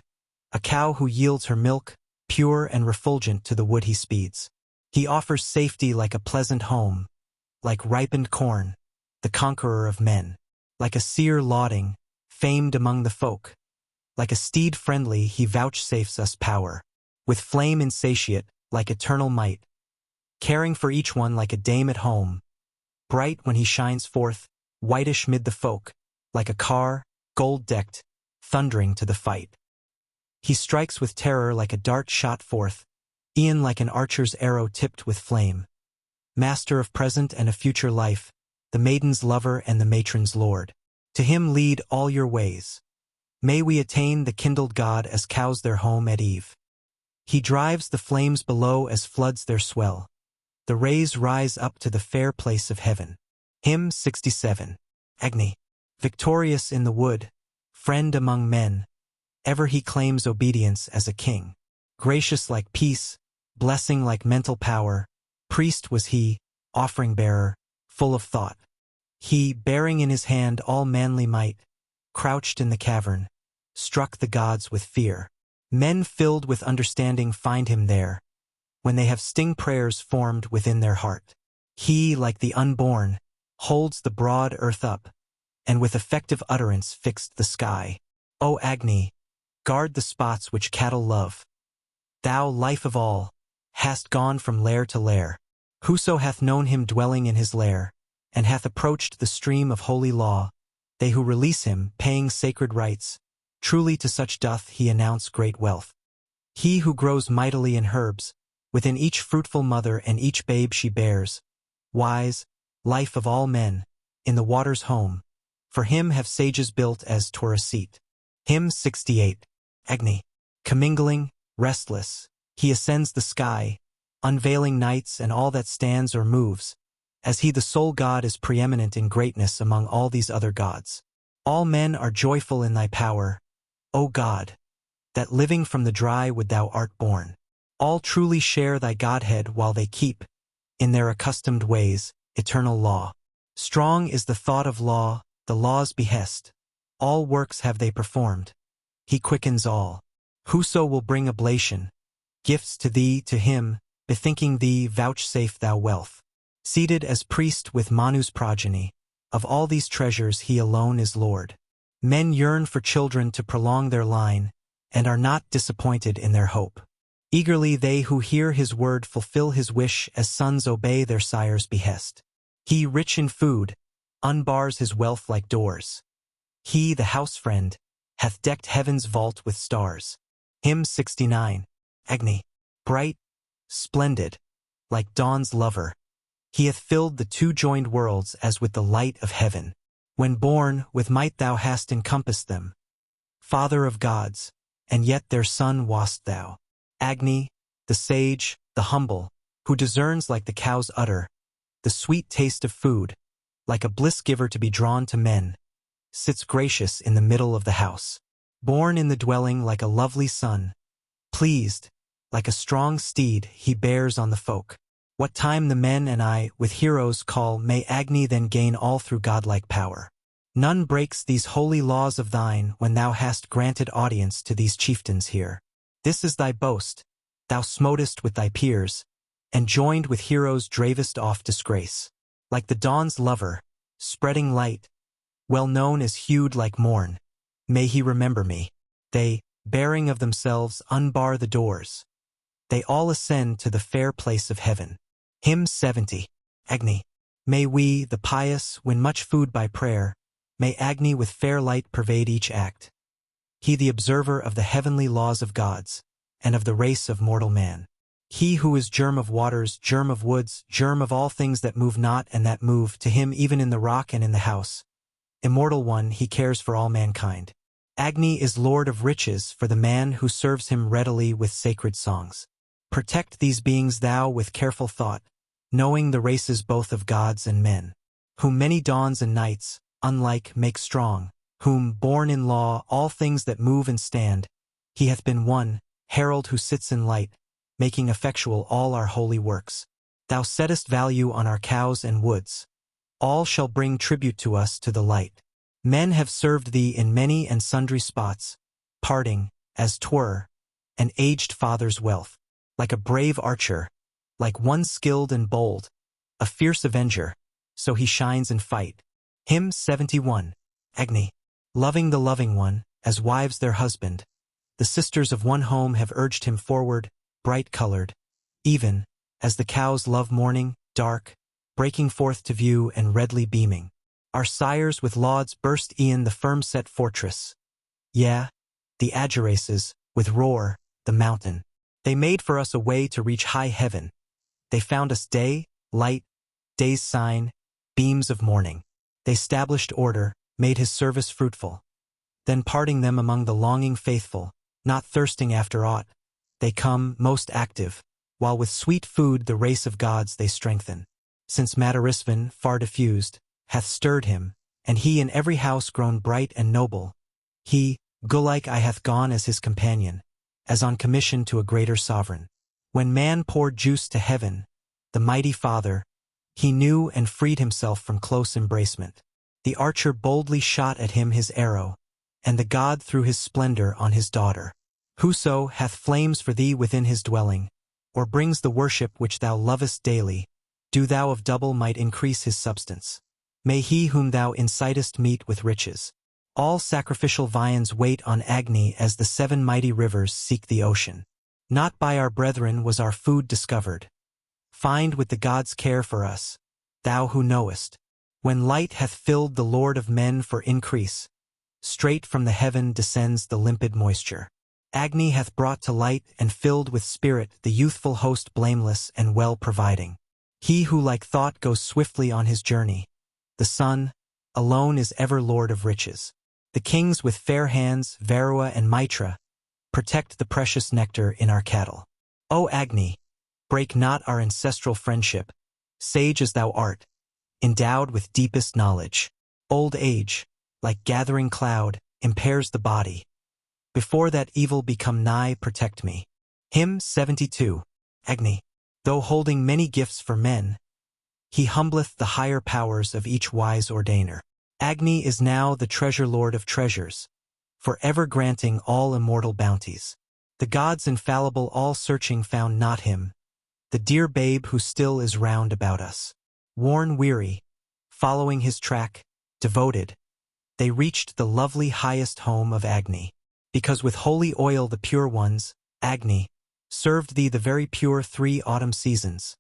a cow who yields her milk, pure and refulgent to the wood he speeds. He offers safety like a pleasant home, like ripened corn, the conqueror of men, like a seer lauding, famed among the folk. Like a steed friendly he vouchsafes us power, with flame insatiate, like eternal might, caring for each one like a dame at home, bright when he shines forth, whitish mid the folk, like a car, gold-decked, thundering to the fight. He strikes with terror like a dart shot forth, e'en like an archer's arrow tipped with flame. Master of present and a future life, the maiden's lover and the matron's lord. To him lead all your ways. May we attain the kindled God as cows their home at eve. He drives the flames below as floods their swell. The rays rise up to the fair place of heaven. Hymn 67. Agni. Victorious in the wood, friend among men, ever he claims obedience as a king. Gracious like peace, blessing like mental power, priest was he, offering-bearer, full of thought. He, bearing in his hand all manly might, crouched in the cavern, struck the gods with fear. Men filled with understanding find him there, when they have sting prayers formed within their heart. He, like the unborn, holds the broad earth up, and with effective utterance fixed the sky. O Agni, guard the spots which cattle love. Thou, life of all, hast gone from lair to lair. Whoso hath known him dwelling in his lair, and hath approached the stream of holy law, they who release him, paying sacred rites, truly to such doth he announce great wealth. He who grows mightily in herbs, within each fruitful mother and each babe she bears, wise, life of all men, in the water's home, for him have sages built as 'twere a seat. Hymn 68. Agni. Commingling, restless, he ascends the sky, unveiling nights and all that stands or moves, as he the sole god is preeminent in greatness among all these other gods. All men are joyful in thy power, O God, that living from the dry wood thou art born. All truly share thy Godhead while they keep, in their accustomed ways, eternal law. Strong is the thought of law, the law's behest. All works have they performed. He quickens all. Whoso will bring oblation, gifts to thee, to him, bethinking thee, vouchsafe thou wealth. Seated as priest with Manu's progeny, of all these treasures he alone is Lord. Men yearn for children to prolong their line, and are not disappointed in their hope. Eagerly they who hear his word fulfill his wish as sons obey their sire's behest. He, rich in food, unbars his wealth like doors. He, the house friend, hath decked heaven's vault with stars. Hymn 69. Agni. Bright, splendid, like dawn's lover. He hath filled the two-joined worlds as with the light of heaven. When born, with might thou hast encompassed them. Father of gods, and yet their son wast thou. Agni, the sage, the humble, who discerns like the cow's udder, the sweet taste of food, like a bliss-giver to be drawn to men, sits gracious in the middle of the house. Born in the dwelling like a lovely son, pleased, like a strong steed he bears on the folk. What time the men and I, with heroes call, may Agni then gain all through godlike power. None breaks these holy laws of thine when thou hast granted audience to these chieftains here. This is thy boast, thou smotest with thy peers, and joined with heroes dravest off disgrace. Like the dawn's lover, spreading light, well known as hued like morn, may he remember me. They, bearing of themselves, unbar the doors. They all ascend to the fair place of heaven. Hymn 70. Agni. May we, the pious, win much food by prayer. May Agni with fair light pervade each act. He the observer of the heavenly laws of gods, and of the race of mortal man. He who is germ of waters, germ of woods, germ of all things that move not and that move, to him even in the rock and in the house. Immortal one, he cares for all mankind. Agni is Lord of riches for the man who serves him readily with sacred songs. Protect these beings thou with careful thought, knowing the races both of gods and men, whom many dawns and nights, unlike, make strong, whom, born in law, all things that move and stand, he hath been one, herald who sits in light, making effectual all our holy works. Thou settest value on our cows and woods. All shall bring tribute to us to the light. Men have served thee in many and sundry spots, parting, as 'twere, an aged father's wealth. Like a brave archer, like one skilled and bold, a fierce avenger, so he shines in fight. Hymn 71. Agni. Loving the loving one, as wives their husband, the sisters of one home have urged him forward, bright-colored, even, as the cows love morning, dark, breaking forth to view and redly beaming. Our sires with lauds burst e'en the firm-set fortress. Yea, the Ageraces, with roar, the mountain. They made for us a way to reach high heaven. They found us day, light, day's sign, beams of morning. They stablished order, made his service fruitful. Then parting them among the longing faithful, not thirsting after aught, they come, most active, while with sweet food the race of gods they strengthen. Since Madarisvan, far diffused, hath stirred him, and he in every house grown bright and noble. He, Gulike I hath gone as his companion, as on commission to a greater sovereign. When man poured juice to heaven, the mighty Father, he knew and freed himself from close embracement. The archer boldly shot at him his arrow, and the god threw his splendor on his daughter. Whoso hath flames for thee within his dwelling, or brings the worship which thou lovest daily, do thou of double might increase his substance. May he whom thou incitest meet with riches. All sacrificial viands wait on Agni as the 7 mighty rivers seek the ocean. Not by our brethren was our food discovered. Find with the gods' care for us, thou who knowest. When light hath filled the Lord of men for increase, straight from the heaven descends the limpid moisture. Agni hath brought to light and filled with spirit the youthful host blameless and well providing. He who like thought goes swiftly on his journey. The sun, alone is ever Lord of riches. The kings with fair hands, Varua and Mitra, protect the precious nectar in our cattle. O Agni, break not our ancestral friendship, sage as thou art, endowed with deepest knowledge. Old age, like gathering cloud, impairs the body. Before that evil become nigh, protect me. Hymn 72. Agni. Though holding many gifts for men, he humbleth the higher powers of each wise ordainer. Agni is now the treasure lord of treasures, forever granting all immortal bounties. The gods infallible all searching found not him, the dear babe who still is round about us. Worn weary, following his track, devoted, they reached the lovely highest home of Agni. Because with holy oil the pure ones, Agni, served thee the very pure 3 autumn seasons.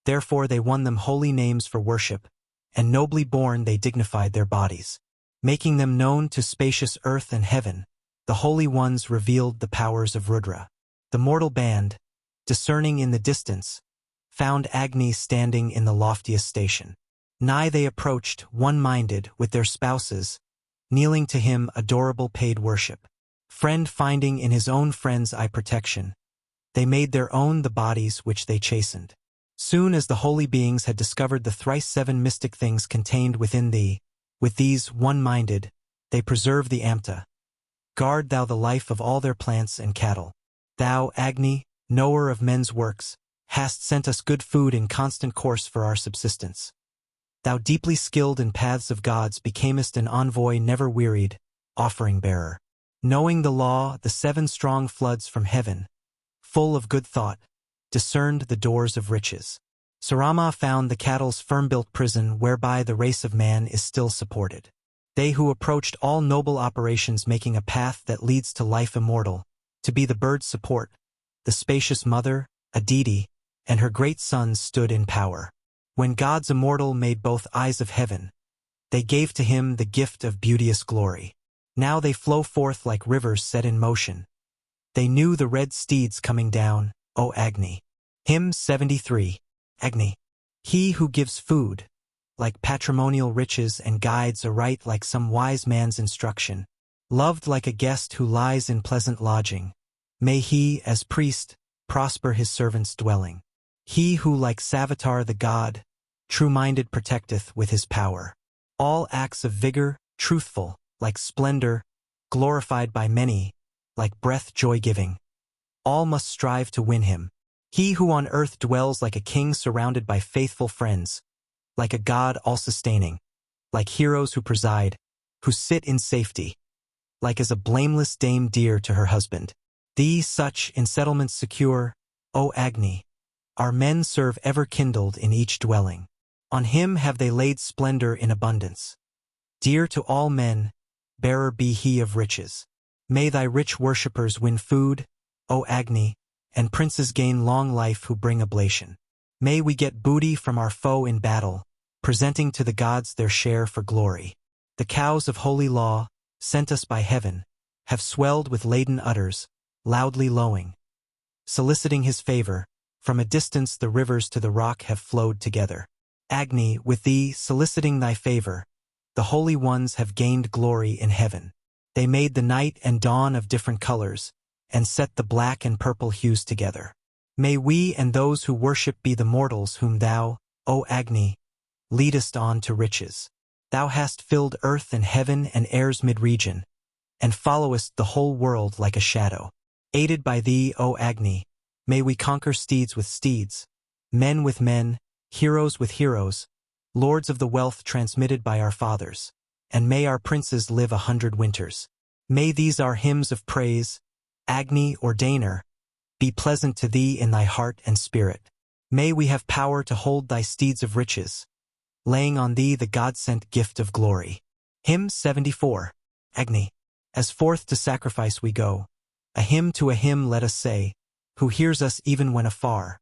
Therefore they won them holy names for worship, and nobly born they dignified their bodies. Making them known to spacious earth and heaven, the holy ones revealed the powers of Rudra. The mortal band, discerning in the distance, found Agni standing in the loftiest station. Nigh they approached, one-minded, with their spouses, kneeling to him adorable paid worship. Friend finding in his own friend's eye protection, they made their own the bodies which they chastened. Soon as the holy beings had discovered the thrice 7 mystic things contained within thee, with these, one-minded, they preserve the Amta. Guard thou the life of all their plants and cattle. Thou, Agni, knower of men's works, hast sent us good food in constant course for our subsistence. Thou deeply skilled in paths of gods becamest an envoy never wearied, offering-bearer. Knowing the law, the 7 strong floods from heaven, full of good thought, discerned the doors of riches. Sarama found the cattle's firm-built prison whereby the race of man is still supported. They who approached all noble operations making a path that leads to life immortal, to be the bird's support, the spacious mother, a deity, and her great sons stood in power. When gods immortal made both eyes of heaven, they gave to him the gift of beauteous glory. Now they flow forth like rivers set in motion. They knew the red steeds coming down, O Agni. Hymn 73. Agni. He who gives food, like patrimonial riches, and guides aright like some wise man's instruction, loved like a guest who lies in pleasant lodging, may he, as priest, prosper his servant's dwelling. He who like Savitar the god, true-minded protecteth with his power. All acts of vigor, truthful, like splendor, glorified by many, like breath joy-giving. All must strive to win him. He who on earth dwells like a king surrounded by faithful friends, like a god all-sustaining, like heroes who preside, who sit in safety, like as a blameless dame dear to her husband. These such in settlements secure, O Agni, our men serve ever kindled in each dwelling. On him have they laid splendor in abundance. Dear to all men, bearer be he of riches. May thy rich worshippers win food, O Agni, and princes gain long life who bring oblation. May we get booty from our foe in battle, presenting to the gods their share for glory. The cows of holy law, sent us by heaven, have swelled with laden udders, loudly lowing. Soliciting his favor, from a distance the rivers to the rock have flowed together. Agni, with thee, soliciting thy favor, the holy ones have gained glory in heaven. They made the night and dawn of different colors, and set the black and purple hues together. May we and those who worship be the mortals whom thou, O Agni, leadest on to riches. Thou hast filled earth and heaven and air's mid-region, and followest the whole world like a shadow. Aided by thee, O Agni, may we conquer steeds with steeds, men with men, heroes with heroes, lords of the wealth transmitted by our fathers, and may our princes live 100 winters. May these our hymns of praise, Agni, ordainer, be pleasant to thee in thy heart and spirit. May we have power to hold thy steeds of riches, laying on thee the God-sent gift of glory. Hymn 74. Agni. As forth to sacrifice we go, a hymn to a hymn let us say, who hears us even when afar,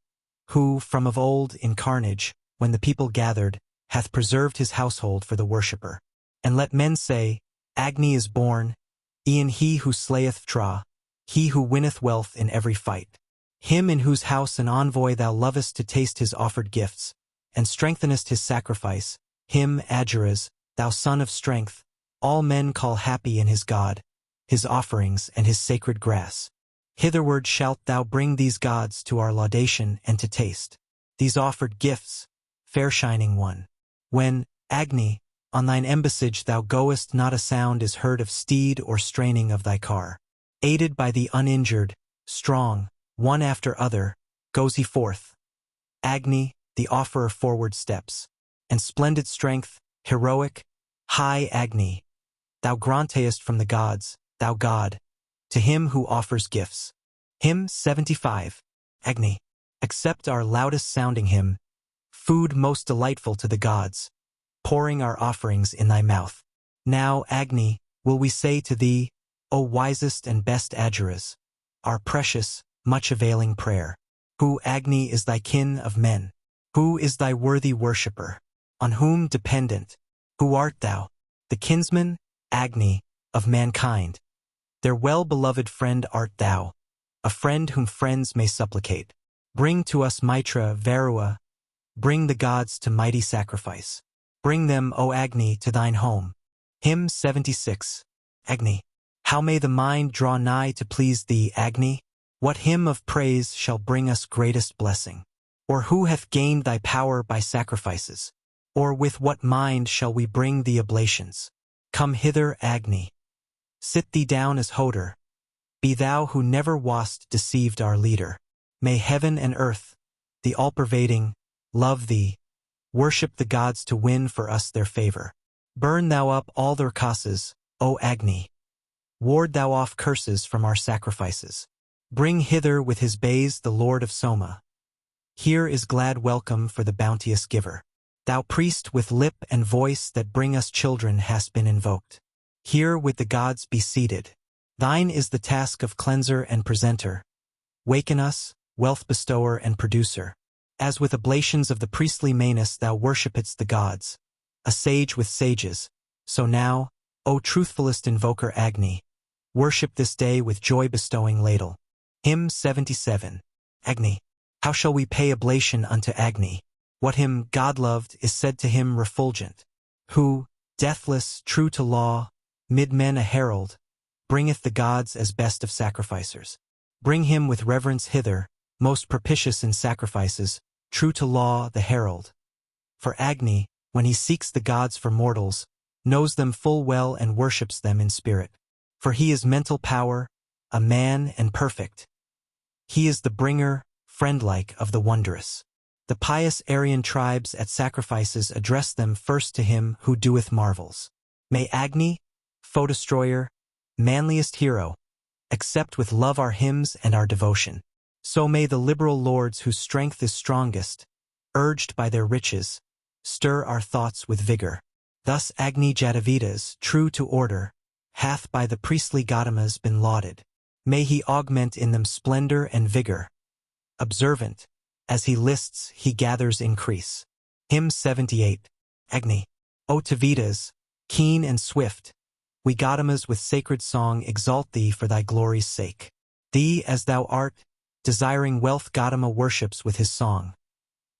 who, from of old, in carnage, when the people gathered, hath preserved his household for the worshipper. And let men say, Agni is born, e'en he who slayeth Tra, he who winneth wealth in every fight. Him in whose house an envoy thou lovest to taste his offered gifts, and strengthenest his sacrifice, him, Ajuras, thou son of strength, all men call happy in his God, his offerings and his sacred grass. Hitherward shalt thou bring these gods to our laudation and to taste these offered gifts, fair shining one. When, Agni, On thine embassage thou goest, not a sound is heard of steed or straining of thy car. Aided by the uninjured, strong, one after other, goes he forth. Agni, the offerer forward steps, and splendid strength, heroic, high Agni, thou grantest from the gods, thou God, to him who offers gifts. Hymn 75. Agni. Accept our loudest sounding hymn, food most delightful to the gods, pouring our offerings in thy mouth. Now, Agni, will we say to thee, O wisest and best Ajuras, our precious, much-availing prayer. Who, Agni, is thy kin of men? Who is thy worthy worshipper? On whom dependent? Who art thou? The kinsman, Agni, of mankind. Their well-beloved friend art thou, a friend whom friends may supplicate. Bring to us Mitra, Varua, bring the gods to mighty sacrifice. Bring them, O Agni, to thine home. Hymn 76. Agni. How may the mind draw nigh to please thee, Agni? What hymn of praise shall bring us greatest blessing? Or who hath gained thy power by sacrifices? Or with what mind shall we bring thee oblations? Come hither, Agni. Sit thee down as Hoder. Be thou who never wast deceived our leader. May heaven and earth, the all-pervading, love thee, worship the gods to win for us their favor. Burn thou up all their causes, O Agni. Ward thou off curses from our sacrifices. Bring hither with his bays the Lord of Soma. Here is glad welcome for the bounteous giver. Thou priest with lip and voice that bring us children hast been invoked. Here with the gods be seated. Thine is the task of cleanser and presenter. Waken us, wealth bestower and producer. As with oblations of the priestly Manus thou worshipest the gods, a sage with sages, so now, O truthfulest invoker Agni, worship this day with joy-bestowing ladle. Hymn 77. Agni. How shall we pay oblation unto Agni? What him God loved is said to him refulgent, who, deathless, true to law, mid men a herald, bringeth the gods as best of sacrificers. Bring him with reverence hither, most propitious in sacrifices, true to law the herald. For Agni, when he seeks the gods for mortals, knows them full well and worships them in spirit. For he is mental power, a man and perfect. He is the bringer, friend-like of the wondrous. The pious Aryan tribes at sacrifices address them first to him who doeth marvels. May Agni, foe-destroyer, manliest hero, accept with love our hymns and our devotion. So may the liberal lords whose strength is strongest, urged by their riches, stir our thoughts with vigor. Thus Agni Jatavidas, true to order, hath by the priestly Gaudamas been lauded. May he augment in them splendor and vigor. Observant, as he lists he gathers increase. Hymn 78. Agni. O Tavitas, keen and swift, we Gaudamas with sacred song exalt thee for thy glory's sake. Thee as thou art, desiring wealth Gautama worships with his song.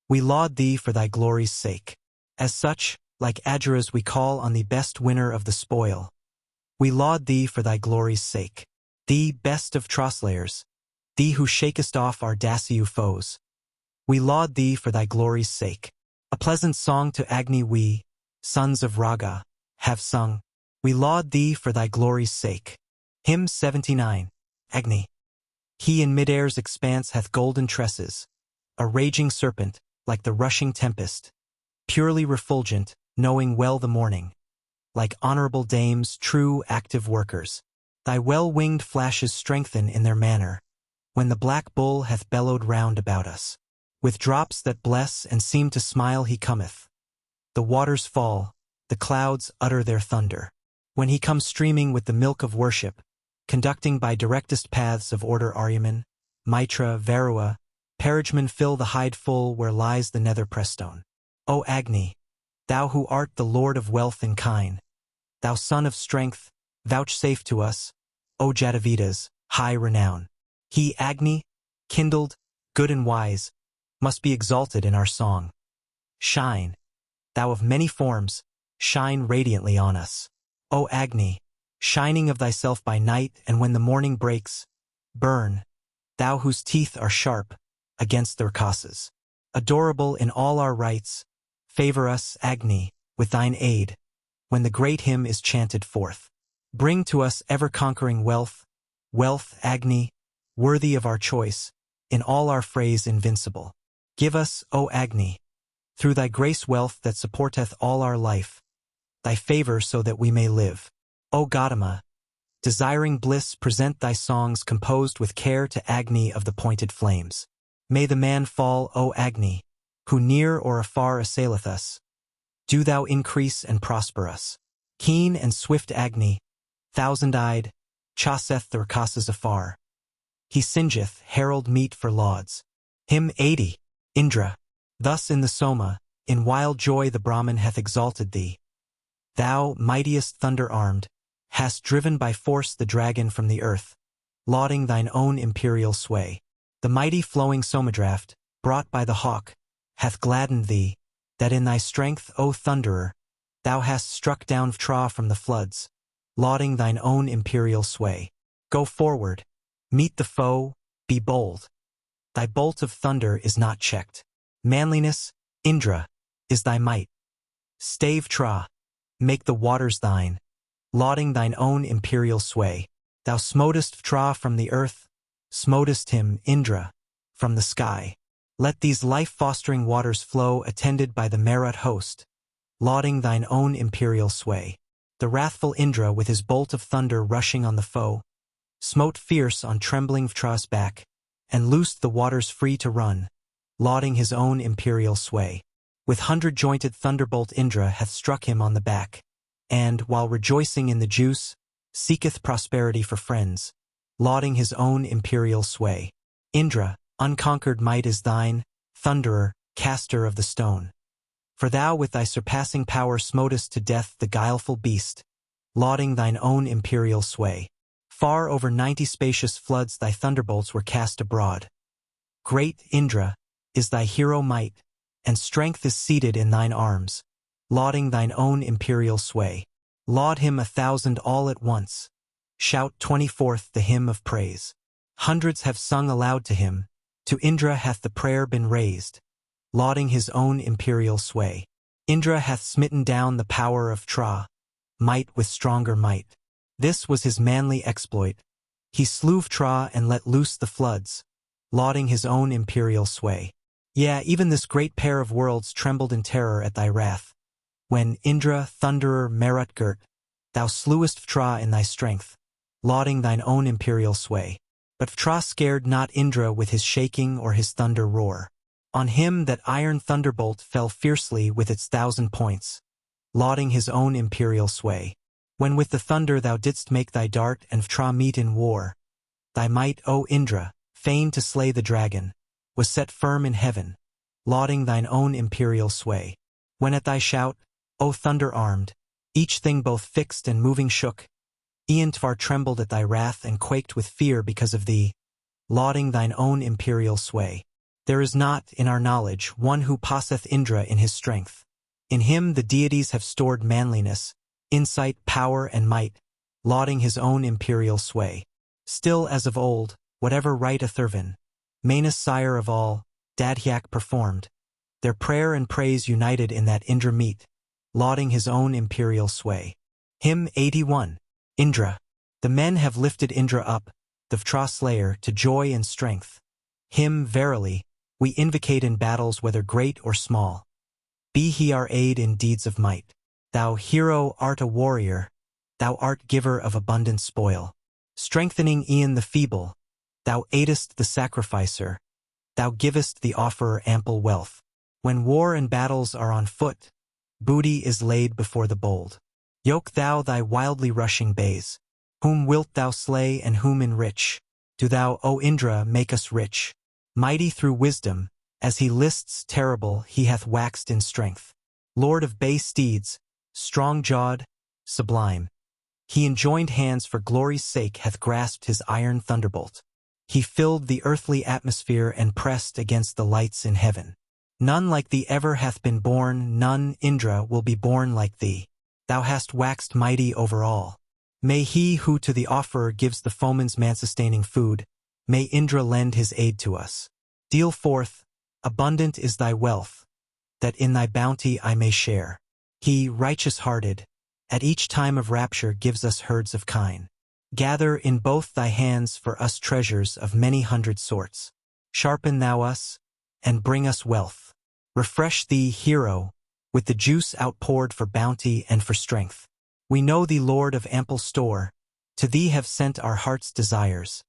We laud thee for thy glory's sake. As such, like Ajuras we call on thee best winner of the spoil. We laud thee for thy glory's sake. Thee best of Troslayers, thee who shakest off our Daciu foes. We laud thee for thy glory's sake. A pleasant song to Agni we, sons of Raga, have sung. We laud thee for thy glory's sake. Hymn 79. Agni. He in mid-air's expanse hath golden tresses, a raging serpent, like the rushing tempest, purely refulgent, knowing well the morning. Like honorable dames, true, active workers, thy well-winged flashes strengthen in their manner, when the black bull hath bellowed round about us. With drops that bless and seem to smile he cometh. The waters fall, the clouds utter their thunder. When he comes streaming with the milk of worship, conducting by directest paths of order Aryaman, Mitra, Varua, Paragemen fill the hide full where lies the nether prestone. O Agni, thou who art the lord of wealth and kine, thou son of strength, vouchsafe to us, O Jatavidas, high renown. He, Agni, kindled, good and wise, must be exalted in our song. Shine, thou of many forms, shine radiantly on us. O Agni, shining of thyself by night and when the morning breaks, burn, thou whose teeth are sharp, against their causes. Adorable in all our rights, favor us, Agni, with thine aid, when the great hymn is chanted forth. Bring to us ever-conquering wealth, wealth, Agni, worthy of our choice, in all our phrase invincible. Give us, O Agni, through thy grace wealth that supporteth all our life, thy favor so that we may live. O Gautama, desiring bliss, present thy songs composed with care to Agni of the pointed flames. May the man fall, O Agni, who near or afar assaileth us. Do thou increase and prosper us. Keen and swift Agni, thousand-eyed, chaseth the Rakasas afar. He singeth, herald meet for lauds. Hymn 80, Indra. Thus in the Soma, in wild joy the Brahman hath exalted thee. Thou, mightiest thunder-armed, hast driven by force the dragon from the earth, lauding thine own imperial sway. The mighty flowing Somadraft, brought by the hawk, hath gladdened thee, that in thy strength, O Thunderer, thou hast struck down Vtra from the floods, lauding thine own imperial sway. Go forward, meet the foe, be bold. Thy bolt of thunder is not checked. Manliness, Indra, is thy might. Stave Vtra, make the waters thine, lauding thine own imperial sway. Thou smotest Vtra from the earth, smotest him, Indra, from the sky. Let these life-fostering waters flow attended by the Marut host, lauding thine own imperial sway. The wrathful Indra with his bolt of thunder rushing on the foe, smote fierce on trembling Vtra's back, and loosed the waters free to run, lauding his own imperial sway. With hundred-jointed thunderbolt Indra hath struck him on the back, and, while rejoicing in the juice, seeketh prosperity for friends, lauding his own imperial sway. Indra, unconquered might is thine, Thunderer, caster of the stone. For thou with thy surpassing power smotest to death the guileful beast, lauding thine own imperial sway. Far over 90 spacious floods thy thunderbolts were cast abroad. Great, Indra, is thy hero might, and strength is seated in thine arms, lauding thine own imperial sway. Laud him 1,000 all at once. Shout 24th the hymn of praise. Hundreds have sung aloud to him. To Indra hath the prayer been raised, lauding his own imperial sway. Indra hath smitten down the power of Vtra, might with stronger might. This was his manly exploit. He slew Vtra and let loose the floods, lauding his own imperial sway. Yea, even this great pair of worlds trembled in terror at thy wrath, when, Indra, Thunderer, Marut girt, thou slewest Vtra in thy strength, lauding thine own imperial sway. But Vtra scared not Indra with his shaking or his thunder roar. On him that iron thunderbolt fell fiercely with its 1,000 points, lauding his own imperial sway. When with the thunder thou didst make thy dart and Vtra meet in war, thy might, O Indra, fain to slay the dragon, was set firm in heaven, lauding thine own imperial sway. When at thy shout, O thunder-armed, each thing both fixed and moving shook, e'en Tvar trembled at thy wrath and quaked with fear because of thee, lauding thine own imperial sway. There is not, in our knowledge, one who passeth Indra in his strength. In him the deities have stored manliness, insight, power, and might, lauding his own imperial sway. Still as of old, whatever rite Athervan, Manus sire of all, Dadhyak performed, their prayer and praise united in that Indra meet, lauding his own imperial sway. Hymn 81, Indra. The men have lifted Indra up, the Vtra slayer, to joy and strength. Him, verily, we invocate in battles whether great or small. Be he our aid in deeds of might. Thou hero art a warrior, thou art giver of abundant spoil. Strengthening e'en the feeble, thou aidest the sacrificer, thou givest the offerer ample wealth. When war and battles are on foot, booty is laid before the bold. Yoke thou thy wildly rushing bays. Whom wilt thou slay and whom enrich? Do thou, O Indra, make us rich. Mighty through wisdom, as he lists terrible he hath waxed in strength. Lord of bay steeds, strong-jawed, sublime. He enjoined hands for glory's sake hath grasped his iron thunderbolt. He filled the earthly atmosphere and pressed against the lights in heaven. None like thee ever hath been born, none, Indra, will be born like thee. Thou hast waxed mighty over all. May he who to the offerer gives the foeman's man-sustaining food, may Indra lend his aid to us. Deal forth, abundant is thy wealth, that in thy bounty I may share. He, righteous-hearted, at each time of rapture gives us herds of kine. Gather in both thy hands for us treasures of many hundred sorts. Sharpen thou us, and bring us wealth. Refresh thee, hero, with the juice outpoured for bounty and for strength. We know thee, Lord of ample store, to thee have sent our heart's desires.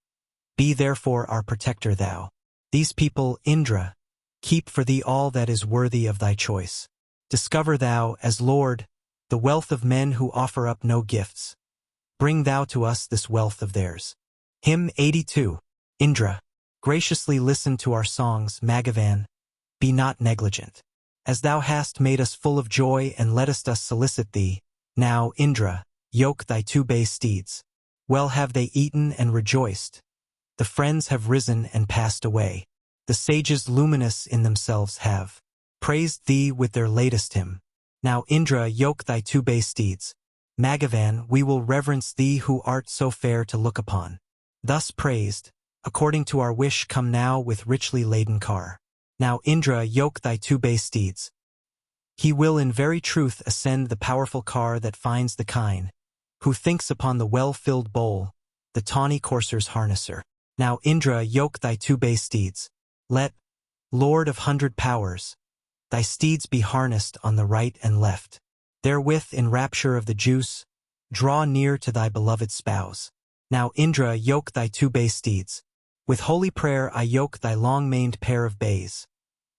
Be therefore our protector thou. These people, Indra, keep for thee all that is worthy of thy choice. Discover thou, as Lord, the wealth of men who offer up no gifts. Bring thou to us this wealth of theirs. Hymn 82. Indra, graciously listen to our songs, Magavan. Be not negligent. As thou hast made us full of joy and lettest us solicit thee, now, Indra, yoke thy 2 bay steeds. Well have they eaten and rejoiced. The friends have risen and passed away. The sages luminous in themselves have praised thee with their latest hymn. Now, Indra, yoke thy 2 bay steeds. Magavan, we will reverence thee who art so fair to look upon. Thus praised, according to our wish, come now with richly laden car. Now, Indra, yoke thy 2 bay steeds. He will in very truth ascend the powerful car that finds the kine, who thinks upon the well-filled bowl, the tawny courser's harnesser. Now, Indra, yoke thy 2 bay steeds. Let, Lord of 100 powers, thy steeds be harnessed on the right and left. Therewith, in rapture of the juice, draw near to thy beloved spouse. Now, Indra, yoke thy 2 bay steeds. With holy prayer I yoke thy long-maned pair of bays.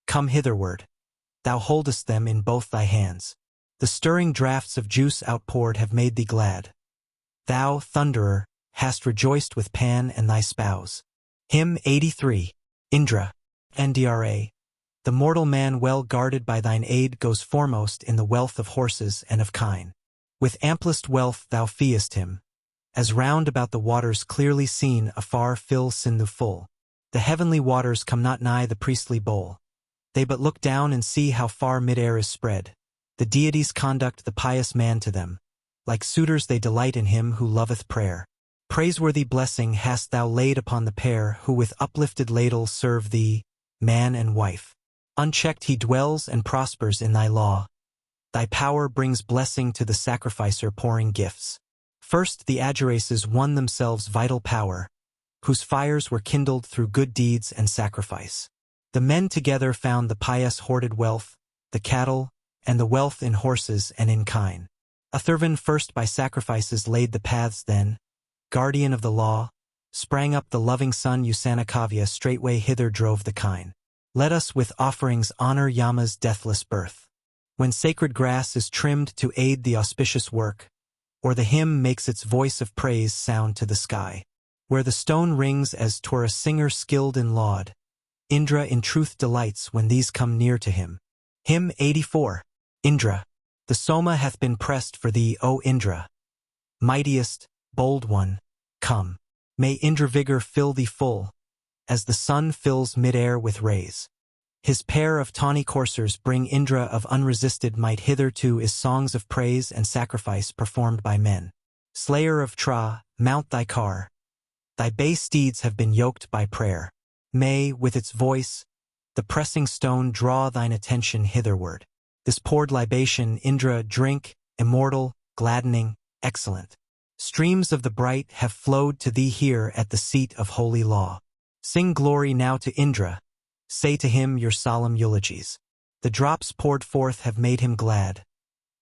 Come hitherward. Thou holdest them in both thy hands. The stirring draughts of juice outpoured have made thee glad. Thou, thunderer, hast rejoiced with Pan and thy spouse. Hymn 83. Indra, Ndra. The mortal man well guarded by thine aid goes foremost in the wealth of horses and of kine. With amplest wealth thou feest him, as round about the waters clearly seen afar fill Sindhu full. The heavenly waters come not nigh the priestly bowl. They but look down and see how far mid-air is spread. The deities conduct the pious man to them. Like suitors they delight in him who loveth prayer. Praiseworthy blessing hast thou laid upon the pair who with uplifted ladle serve thee, man and wife. Unchecked he dwells and prospers in thy law. Thy power brings blessing to the sacrificer pouring gifts. First the Agiraces won themselves vital power, whose fires were kindled through good deeds and sacrifice. The men together found the pious hoarded wealth, the cattle, and the wealth in horses and in kine. Atharvan first by sacrifices laid the paths, then, guardian of the law, sprang up the loving son Usanakavya straightway hither drove the kine. Let us with offerings honor Yama's deathless birth. When sacred grass is trimmed to aid the auspicious work, or the hymn makes its voice of praise sound to the sky, where the stone rings as 'twere a singer skilled in laud, Indra in truth delights when these come near to him. Hymn 84. Indra, the Soma hath been pressed for thee, O Indra. Mightiest, bold one, come. May Indra vigor fill thee full, as the sun fills mid-air with rays. His pair of tawny coursers bring Indra of unresisted might hitherto is songs of praise and sacrifice performed by men. Slayer of Tra, mount thy car. Thy bay steeds have been yoked by prayer. May, with its voice, the pressing stone draw thine attention hitherward. This poured libation, Indra, drink, immortal, gladdening, excellent. Streams of the bright have flowed to thee here at the seat of holy law. Sing glory now to Indra. Say to him your solemn eulogies. The drops poured forth have made him glad.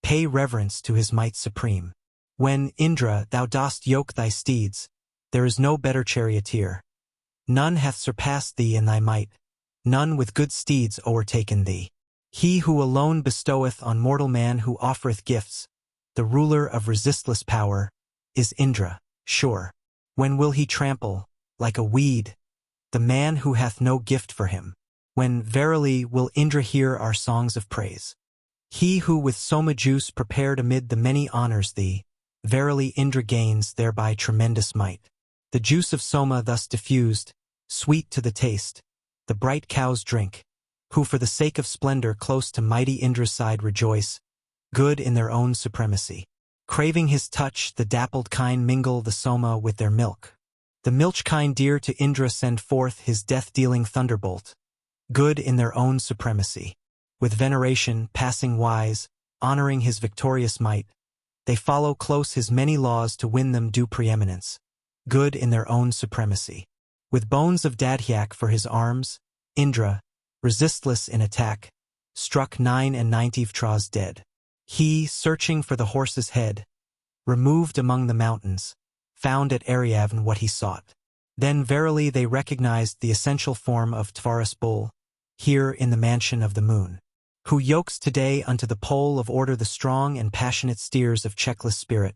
Pay reverence to his might supreme. When, Indra, thou dost yoke thy steeds, there is no better charioteer. None hath surpassed thee in thy might, none with good steeds o'ertaken thee. He who alone bestoweth on mortal man who offereth gifts, the ruler of resistless power, is Indra, sure. When will he trample, like a weed, the man who hath no gift for him? When, verily, will Indra hear our songs of praise? He who with Soma juice prepared amid the many honors thee, verily Indra gains thereby tremendous might. The juice of Soma thus diffused, sweet to the taste, the bright cows drink, who for the sake of splendor close to mighty Indra's side rejoice, good in their own supremacy. Craving his touch, the dappled kine mingle the Soma with their milk. The milch kine dear to Indra send forth his death-dealing thunderbolt, good in their own supremacy. With veneration, passing wise, honoring his victorious might, They follow close his many laws to win them due preeminence, good in their own supremacy. With bones of Dadhyak for his arms, Indra, resistless in attack, struck 99 Vtras dead. He, searching for the horse's head, removed among the mountains, found at Aryavn what he sought. Then verily they recognized the essential form of Tvaras bull, here in the mansion of the moon, who yokes today unto the pole of order the strong and passionate steers of checkless spirit,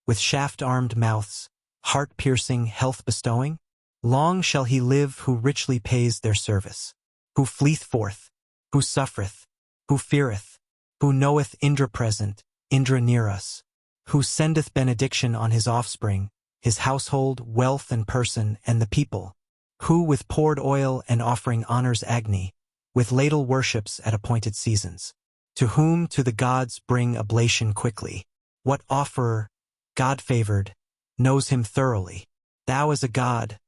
with shaft-armed mouths, heart-piercing, health-bestowing? Long shall he live who richly pays their service, who fleeth forth, who suffereth, who feareth, who knoweth Indra present, Indra near us, who sendeth benediction on his offspring, his household, wealth and person, and the people, who with poured oil and offering honors Agni, with ladle worships at appointed seasons, to whom to the gods bring oblation quickly. What offerer, God-favored, knows him thoroughly? Thou as a god,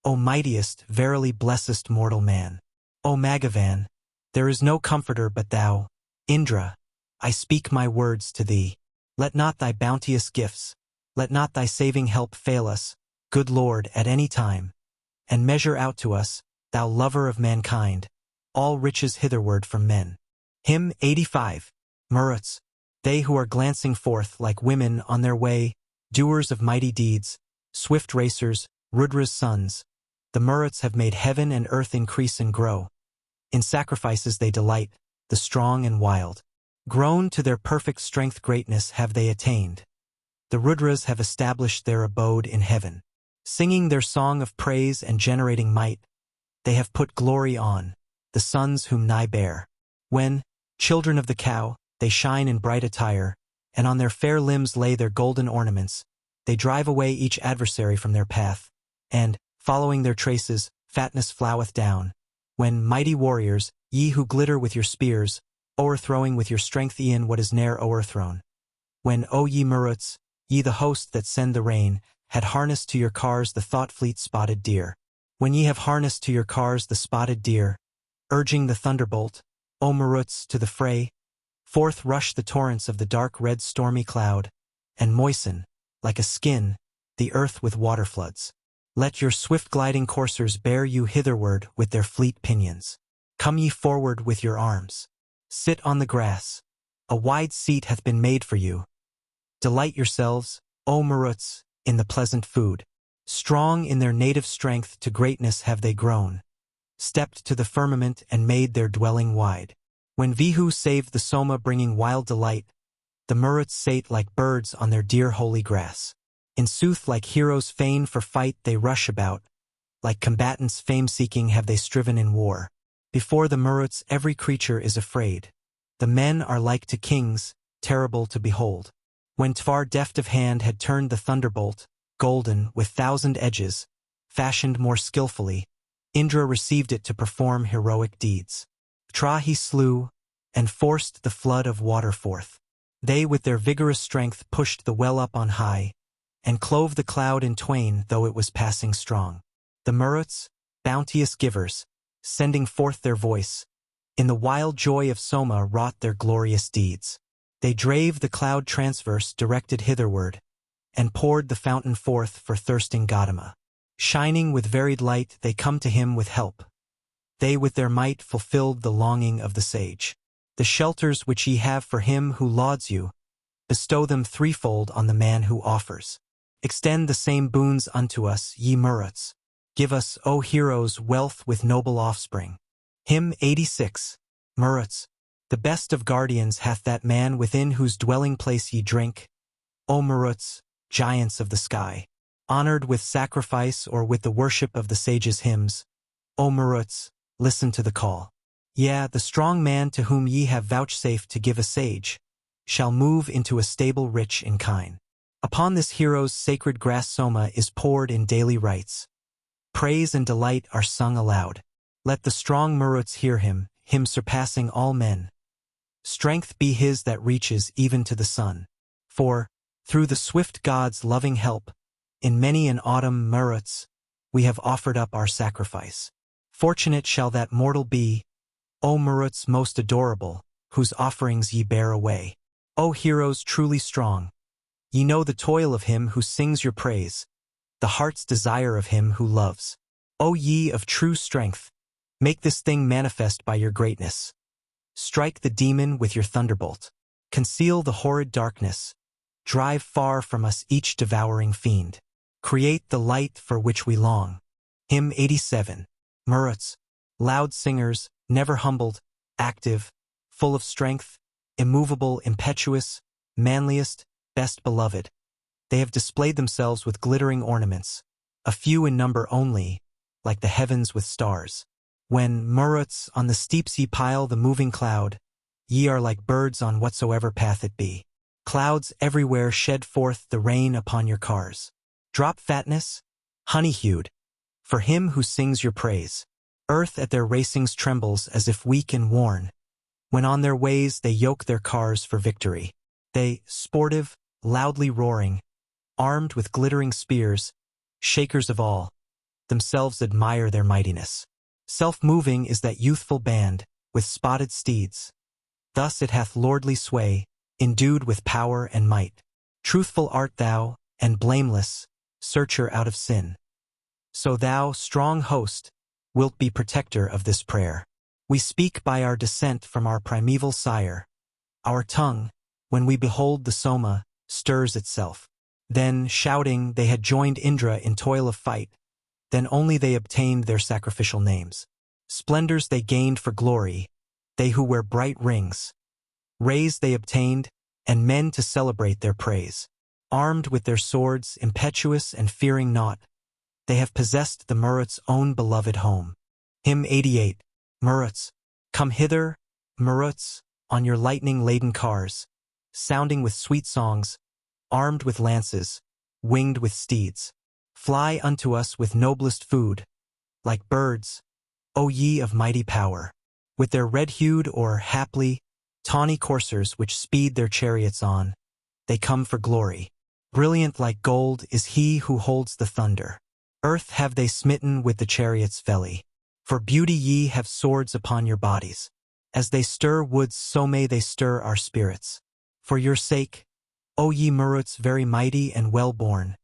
O mightiest, verily blessest mortal man. O Magavan, there is no comforter but thou, Indra, I speak my words to thee. Let not thy bounteous gifts, let not thy saving help fail us, good Lord, at any time, and measure out to us, thou lover of mankind, all riches hitherward from men. Hymn 85. Maruts, they who are glancing forth like women on their way, doers of mighty deeds, swift racers, Rudra's sons, the Maruts have made heaven and earth increase and grow. In sacrifices they delight, the strong and wild. Grown to their perfect strength greatness have they attained. The Rudras have established their abode in heaven. Singing their song of praise and generating might, they have put glory on the sons whom nigh bear. When, children of the cow, they shine in bright attire, and on their fair limbs lay their golden ornaments, they drive away each adversary from their path, and, following their traces, fatness floweth down. When, mighty warriors, ye who glitter with your spears, o'erthrowing with your strength e'en what is ne'er o'erthrown. When, O ye Maruts, ye the host that send the rain, had harnessed to your cars the thought-fleet spotted deer. When ye have harnessed to your cars the spotted deer, urging the thunderbolt, O Maruts, to the fray, forth rush the torrents of the dark red stormy cloud, and moisten, like a skin, the earth with waterfloods. Let your swift-gliding coursers bear you hitherward with their fleet pinions. Come ye forward with your arms. Sit on the grass. A wide seat hath been made for you. Delight yourselves, O Maruts, in the pleasant food. Strong in their native strength to greatness have they grown, stepped to the firmament and made their dwelling wide. When Vihu saved the Soma bringing wild delight, the Maruts sate like birds on their dear holy grass. In sooth like heroes fain for fight they rush about, like combatants fame-seeking have they striven in war. Before the Maruts every creature is afraid. The men are like to kings, terrible to behold. When Tvar deft of hand had turned the thunderbolt, golden, with 1,000 edges, fashioned more skillfully, Indra received it to perform heroic deeds. Vtra he slew, and forced the flood of water forth. They with their vigorous strength pushed the well up on high, and clove the cloud in twain though it was passing strong. The Maruts, bounteous givers, sending forth their voice, in the wild joy of Soma wrought their glorious deeds. They drave the cloud transverse directed hitherward, and poured the fountain forth for thirsting Gautama. Shining with varied light they come to him with help. They with their might fulfilled the longing of the sage. The shelters which ye have for him who lauds you, bestow them threefold on the man who offers. Extend the same boons unto us, ye Maruts. Give us, O heroes, wealth with noble offspring. Hymn 86. Maruts, the best of guardians hath that man within whose dwelling place ye drink. O Maruts, giants of the sky, honored with sacrifice or with the worship of the sages' hymns. O Maruts, listen to the call. Yea, the strong man to whom ye have vouchsafed to give a sage, shall move into a stable rich in kine. Upon this hero's sacred grass Soma is poured in daily rites. Praise and delight are sung aloud. Let the strong Maruts hear him, him surpassing all men. Strength be his that reaches even to the sun. For, through the swift god's loving help, in many an autumn Maruts, we have offered up our sacrifice. Fortunate shall that mortal be, O Maruts most adorable, whose offerings ye bear away. O heroes truly strong, Ye know the toil of him who sings your praise, the heart's desire of him who loves. O ye of true strength, make this thing manifest by your greatness. Strike the demon with your thunderbolt. Conceal the horrid darkness. Drive far from us each devouring fiend. Create the light for which we long. Hymn 87. Maruts, loud singers, never humbled, active, full of strength, immovable, impetuous, manliest, best beloved. They have displayed themselves with glittering ornaments, a few in number only, like the heavens with stars. When, Maruts, on the steeps ye pile the moving cloud, ye are like birds on whatsoever path it be. Clouds everywhere shed forth the rain upon your cars. Drop fatness, honey-hued, for him who sings your praise. Earth at their racings trembles as if weak and worn, when on their ways they yoke their cars for victory. They, sportive, loudly roaring, armed with glittering spears, shakers of all, themselves admire their mightiness. Self-moving is that youthful band, with spotted steeds. Thus it hath lordly sway, endued with power and might. Truthful art thou, and blameless, searcher out of sin. So thou, strong host, wilt be protector of this prayer. We speak by our descent from our primeval sire. Our tongue, when we behold the Soma, stirs itself. Then, shouting, they had joined Indra in toil of fight. Then only they obtained their sacrificial names. Splendors they gained for glory, they who wear bright rings. Rays they obtained, and men to celebrate their praise. Armed with their swords, impetuous and fearing naught, they have possessed the Maruts' own beloved home. Hymn 88. Maruts, come hither, Maruts, on your lightning-laden cars, sounding with sweet songs, armed with lances, winged with steeds. Fly unto us with noblest food, like birds, O ye of mighty power. With their red-hued or, haply, tawny coursers which speed their chariots on, they come for glory. Brilliant like gold is he who holds the thunder. Earth have they smitten with the chariot's felly. For beauty ye have swords upon your bodies. As they stir woods, so may they stir our spirits. For your sake, O ye Maruts very mighty and well-born,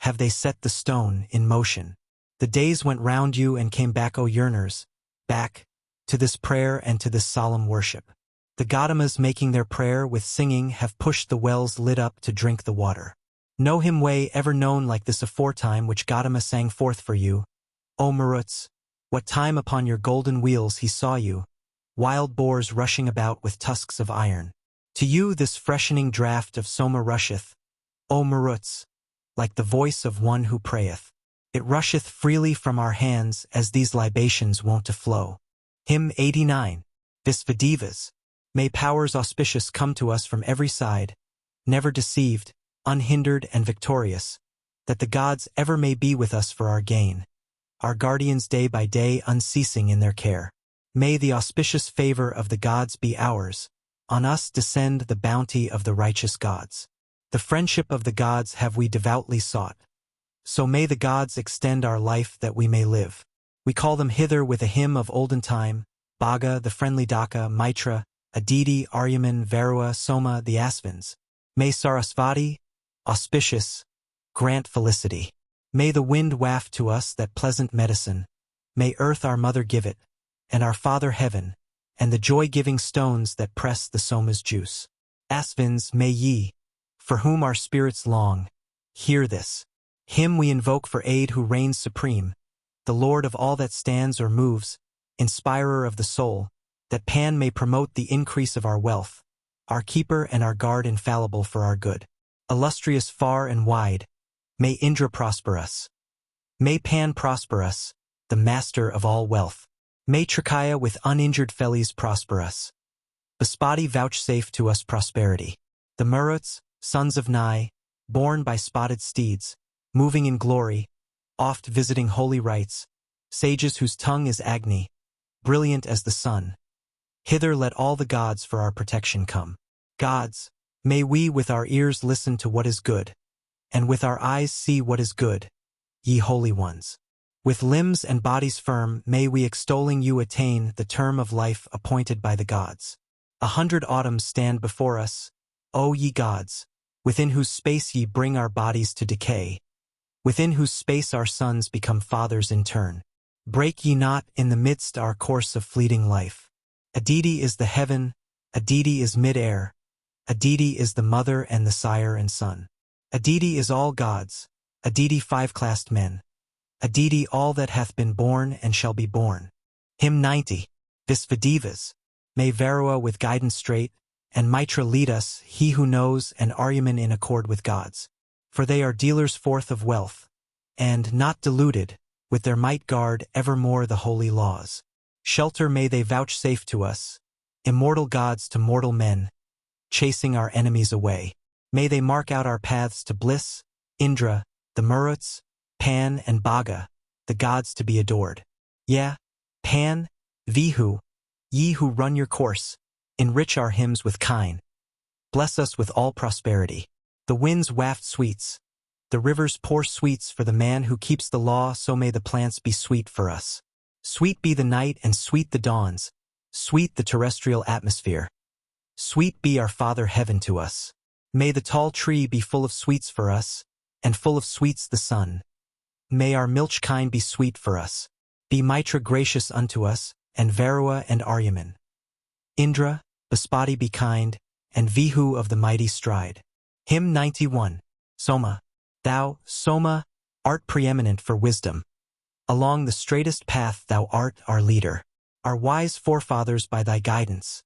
have they set the stone in motion. The days went round you and came back, O yearners, back, to this prayer and to this solemn worship. The Gaudamas making their prayer with singing have pushed the wells lit up to drink the water. No hymn way ever known like this aforetime which Gautama sang forth for you, O Maruts, what time upon your golden wheels he saw you, wild boars rushing about with tusks of iron. To you this freshening draught of Soma rusheth, O Maruts, like the voice of one who prayeth. It rusheth freely from our hands as these libations wont to flow. Hymn 89. Visvadevas. May powers auspicious come to us from every side, never deceived, unhindered and victorious, that the gods ever may be with us for our gain, our guardians day by day unceasing in their care. May the auspicious favor of the gods be ours, on us descend the bounty of the righteous gods. The friendship of the gods have we devoutly sought, so may the gods extend our life that we may live. We call them hither with a hymn of olden time, Bhaga, the friendly Daka, Mitra, Aditi, Aryaman, Varua, Soma, the Asvins. May Sarasvati, auspicious, grant felicity. May the wind waft to us that pleasant medicine. May earth our mother give it, and our father heaven, and the joy-giving stones that press the Soma's juice. Asvins, may ye, for whom our spirits long, hear this. Him we invoke for aid who reigns supreme, the Lord of all that stands or moves, inspirer of the soul, that Pan may promote the increase of our wealth, our keeper and our guard infallible for our good. Illustrious far and wide, may Indra prosper us. May Pan prosper us, the master of all wealth. May Trikaya with uninjured fellies prosper us. Baspati vouchsafe to us prosperity. The Maruts, sons of Nai, born by spotted steeds, moving in glory, oft visiting holy rites, sages whose tongue is Agni, brilliant as the sun. Hither let all the gods for our protection come. Gods, may we with our ears listen to what is good, and with our eyes see what is good, ye holy ones. With limbs and bodies firm, may we extolling you attain the term of life appointed by the gods. 100 autumns stand before us, O ye gods, within whose space ye bring our bodies to decay, within whose space our sons become fathers in turn. Break ye not in the midst our course of fleeting life. A deity is the heaven, a deity is mid-air, a deity is the mother and the sire and son. A deity is all gods, a deity five-classed men, a deity all that hath been born and shall be born. Hymn 90. Visvadevas. May Varua with guidance straight, and Mitra lead us, he who knows, and Aryaman in accord with gods. For they are dealers forth of wealth, and, not deluded, with their might guard evermore the holy laws. Shelter may they vouchsafe to us, immortal gods to mortal men, chasing our enemies away. May they mark out our paths to bliss, Indra, the Maruts, Pan and Bhaga, the gods to be adored. Yeah, Pan, Vihu, ye who run your course, enrich our hymns with kine. Bless us with all prosperity. The winds waft sweets, the rivers pour sweets for the man who keeps the law, so may the plants be sweet for us. Sweet be the night and sweet the dawns, sweet the terrestrial atmosphere. Sweet be our Father Heaven to us. May the tall tree be full of sweets for us, and full of sweets the sun. May our milch kine be sweet for us. Be Mitra gracious unto us, and Varua and Aryaman. Indra, Baspati be kind, and Vihu of the mighty stride. Hymn 91. Soma. Thou, Soma, art preeminent for wisdom. Along the straightest path thou art our leader. Our wise forefathers by thy guidance,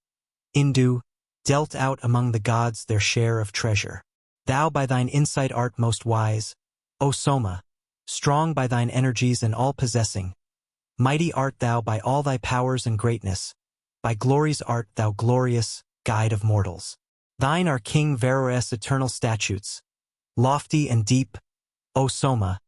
Indu, dealt out among the gods their share of treasure. Thou by thine insight art most wise, O Soma, strong by thine energies and all-possessing. Mighty art thou by all thy powers and greatness. By glories art thou glorious, guide of mortals. Thine are King Varu's eternal statutes. Lofty and deep, O Soma,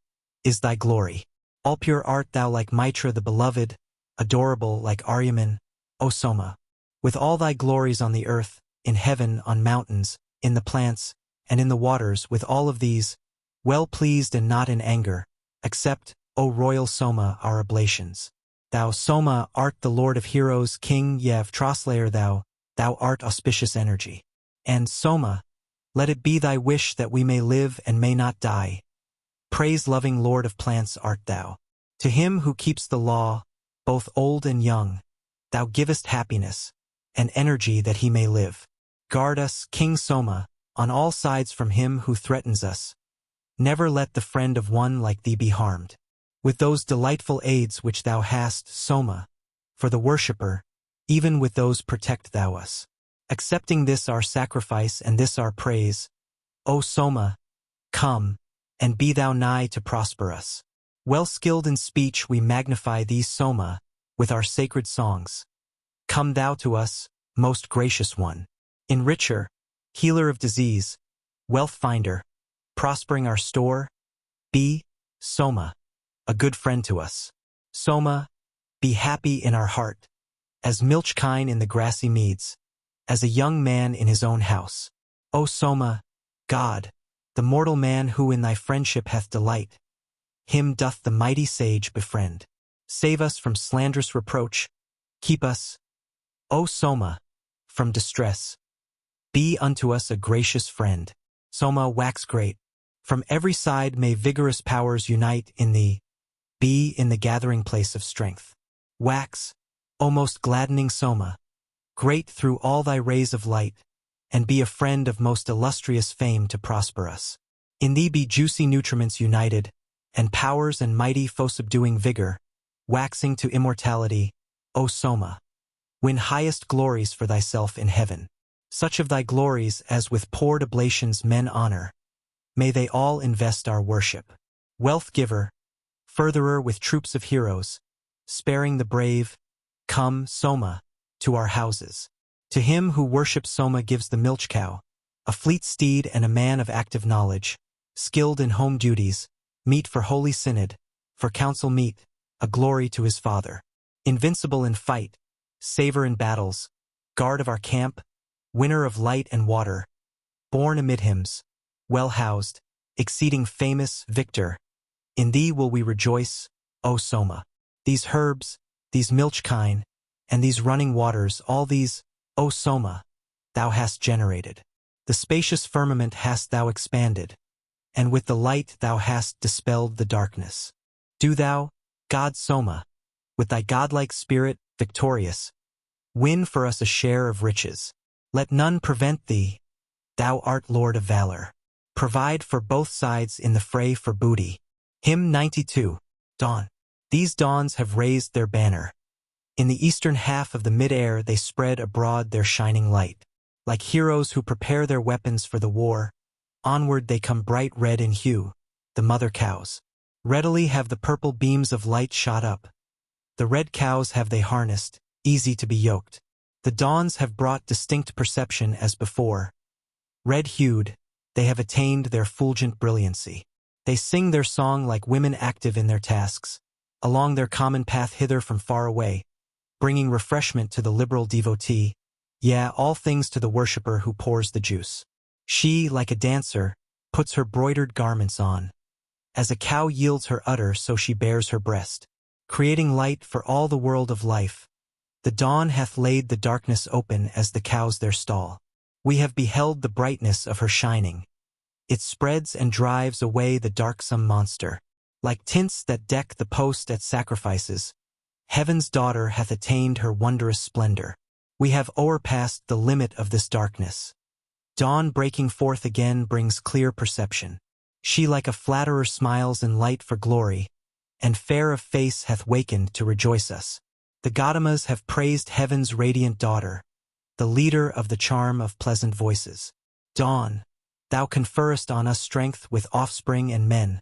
is thy glory. All pure art thou like Mitra the beloved, adorable like Aryaman, O Soma. With all thy glories on the earth, in heaven, on mountains, in the plants, and in the waters, with all of these, well pleased and not in anger, accept, O royal Soma, our oblations. Thou, Soma, art the lord of heroes, King Yev Troslayer thou art auspicious energy. And, Soma, let it be thy wish that we may live and may not die. Praise-loving Lord of plants art thou. To him who keeps the law, both old and young, thou givest happiness, and energy that he may live. Guard us, King Soma, on all sides from him who threatens us. Never let the friend of one like thee be harmed. With those delightful aids which thou hast, Soma, for the worshipper, even with those protect thou us. Accepting this our sacrifice and this our praise, O Soma, come, and be thou nigh to prosper us. Well skilled in speech we magnify thee, Soma, with our sacred songs. Come thou to us, most gracious one. Enricher, healer of disease, wealth finder, prospering our store. Be, Soma, a good friend to us. Soma, be happy in our heart, as milch kine in the grassy meads, as a young man in his own house. O Soma, God, the mortal man who in thy friendship hath delight, him doth the mighty sage befriend. Save us from slanderous reproach, keep us, O Soma, from distress. Be unto us a gracious friend. Soma, wax great. From every side may vigorous powers unite in thee. Be in the gathering place of strength. Wax, O most gladdening Soma, great through all thy rays of light, and be a friend of most illustrious fame to prosper us. In thee be juicy nutriments united, and powers and mighty foe-subduing vigor, waxing to immortality, O Soma. Win highest glories for thyself in heaven. Such of thy glories as with poured oblations men honor. May they all invest our worship. Wealth giver, furtherer with troops of heroes, sparing the brave, come, Soma, to our houses. To him who worships Soma gives the milch cow, a fleet steed and a man of active knowledge, skilled in home duties, meet for holy synod, for council meet, a glory to his father. Invincible in fight, saver in battles, guard of our camp, winner of light and water, born amid hymns, well-housed, exceeding famous, victor. In thee will we rejoice, O Soma. These herbs, these milch kine, and these running waters, all these, O Soma, thou hast generated. The spacious firmament hast thou expanded, and with the light thou hast dispelled the darkness. Do thou, God Soma, with thy godlike spirit, victorious, win for us a share of riches. Let none prevent thee, thou art Lord of valor. Provide for both sides in the fray for booty. Hymn 92. Dawn. These dawns have raised their banner. In the eastern half of the mid-air they spread abroad their shining light. Like heroes who prepare their weapons for the war, onward they come bright red in hue, the mother cows. Readily have the purple beams of light shot up. The red cows have they harnessed, easy to be yoked. The dawns have brought distinct perception as before. Red-hued, they have attained their fulgent brilliancy. They sing their song like women active in their tasks, along their common path hither from far away, bringing refreshment to the liberal devotee, all things to the worshipper who pours the juice. She, like a dancer, puts her broidered garments on. As a cow yields her udder, so she bares her breast, creating light for all the world of life. The dawn hath laid the darkness open as the cows their stall. We have beheld the brightness of her shining. It spreads and drives away the darksome monster. Like tints that deck the post at sacrifices, heaven's daughter hath attained her wondrous splendor. We have o'erpassed the limit of this darkness. Dawn breaking forth again brings clear perception. She like a flatterer smiles in light for glory, and fair of face hath wakened to rejoice us. The Gaudamas have praised heaven's radiant daughter, the leader of the charm of pleasant voices. Dawn, thou conferrest on us strength with offspring and men,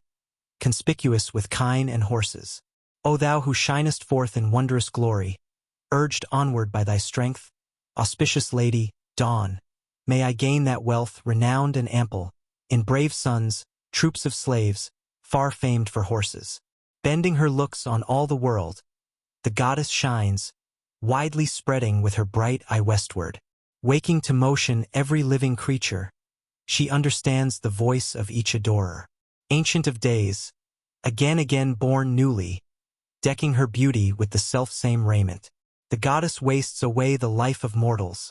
conspicuous with kine and horses. O thou who shinest forth in wondrous glory, urged onward by thy strength, auspicious lady, Dawn, may I gain that wealth renowned and ample, in brave sons, troops of slaves, far famed for horses. Bending her looks on all the world, the goddess shines, widely spreading with her bright eye westward. Waking to motion every living creature, she understands the voice of each adorer. Ancient of days, again born newly, decking her beauty with the self-same raiment. The goddess wastes away the life of mortals,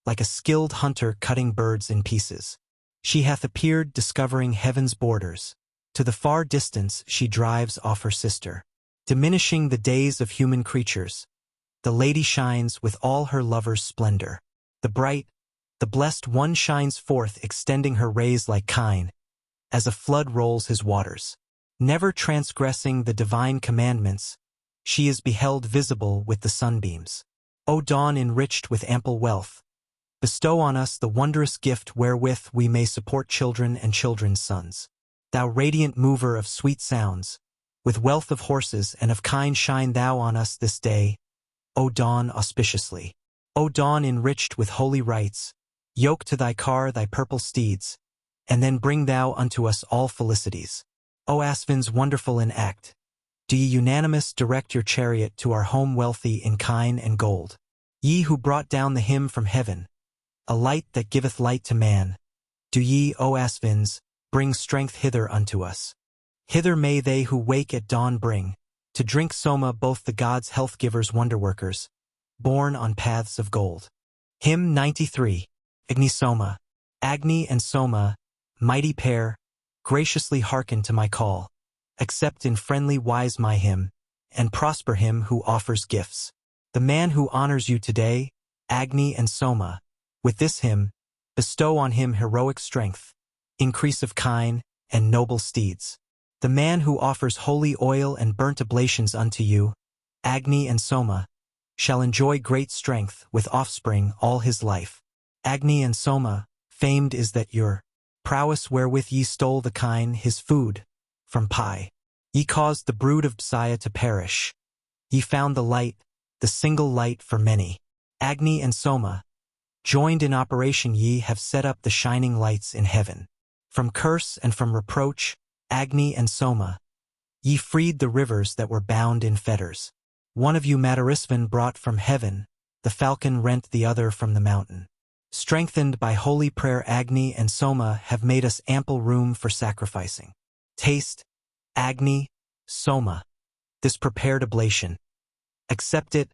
like a skilled hunter cutting birds in pieces. She hath appeared discovering heaven's borders. To the far distance she drives off her sister. Diminishing the days of human creatures, the lady shines with all her lover's splendor. The bright, the blessed one shines forth, extending her rays like kine, as a flood rolls his waters. Never transgressing the divine commandments, she is beheld visible with the sunbeams. O dawn enriched with ample wealth, bestow on us the wondrous gift wherewith we may support children and children's sons. Thou radiant mover of sweet sounds, with wealth of horses and of kine shine thou on us this day, O dawn auspiciously. O dawn enriched with holy rites, yoke to thy car thy purple steeds, and then bring thou unto us all felicities. O Asvins wonderful in act, do ye unanimous direct your chariot to our home wealthy in kine and gold. Ye who brought down the hymn from heaven, a light that giveth light to man, do ye, O Asvins, bring strength hither unto us. Hither may they who wake at dawn bring, to drink Soma both the gods' health-givers wonder-workers, born on paths of gold. Hymn 93. Agni Soma. Agni and Soma, mighty pair, graciously hearken to my call. Accept in friendly wise my hymn, and prosper him who offers gifts. The man who honors you today, Agni and Soma, with this hymn, bestow on him heroic strength, increase of kine, and noble steeds. The man who offers holy oil and burnt oblations unto you, Agni and Soma, shall enjoy great strength with offspring all his life. Agni and Soma, famed is that your prowess wherewith ye stole the kine his food from Pi. Ye caused the brood of Psia to perish. Ye found the light, the single light for many. Agni and Soma, joined in operation ye have set up the shining lights in heaven. From curse and from reproach, Agni and Soma, ye freed the rivers that were bound in fetters. One of you Matarisvan brought from heaven, the falcon rent the other from the mountain. Strengthened by holy prayer Agni and Soma have made us ample room for sacrificing. Taste, Agni, Soma, this prepared oblation. Accept it,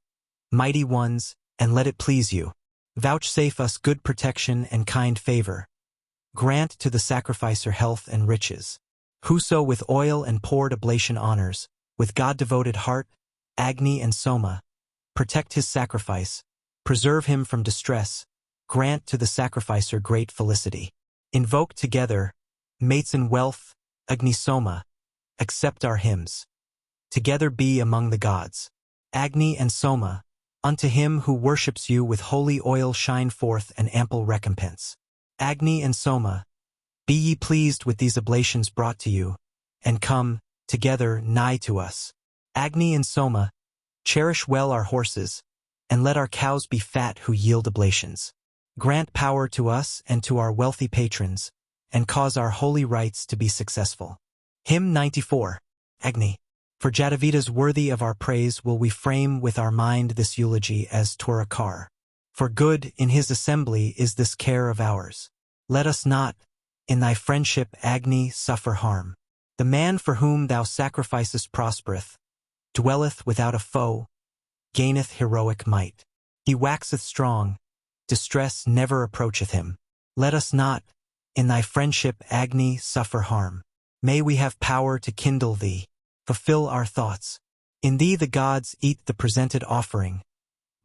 mighty ones, and let it please you. Vouchsafe us good protection and kind favor, grant to the sacrificer health and riches. Whoso with oil and poured oblation honors, with God-devoted heart, Agni and Soma, protect his sacrifice, preserve him from distress, grant to the sacrificer great felicity. Invoke together, mates in wealth, Agni Soma, accept our hymns. Together be among the gods. Agni and Soma, unto him who worships you with holy oil shine forth an ample recompense. Agni and Soma, be ye pleased with these oblations brought to you, and come, together, nigh to us. Agni and Soma, cherish well our horses, and let our cows be fat who yield oblations. Grant power to us and to our wealthy patrons, and cause our holy rites to be successful. Hymn 94. Agni. For Jatavidas worthy of our praise will we frame with our mind this eulogy as Turakar. For good in his assembly is this care of ours. Let us not, in thy friendship Agni, suffer harm. The man for whom thou sacrificest prospereth, dwelleth without a foe, gaineth heroic might. He waxeth strong, distress never approacheth him. Let us not, in thy friendship Agni, suffer harm. May we have power to kindle thee, fulfill our thoughts. In thee the gods eat the presented offering.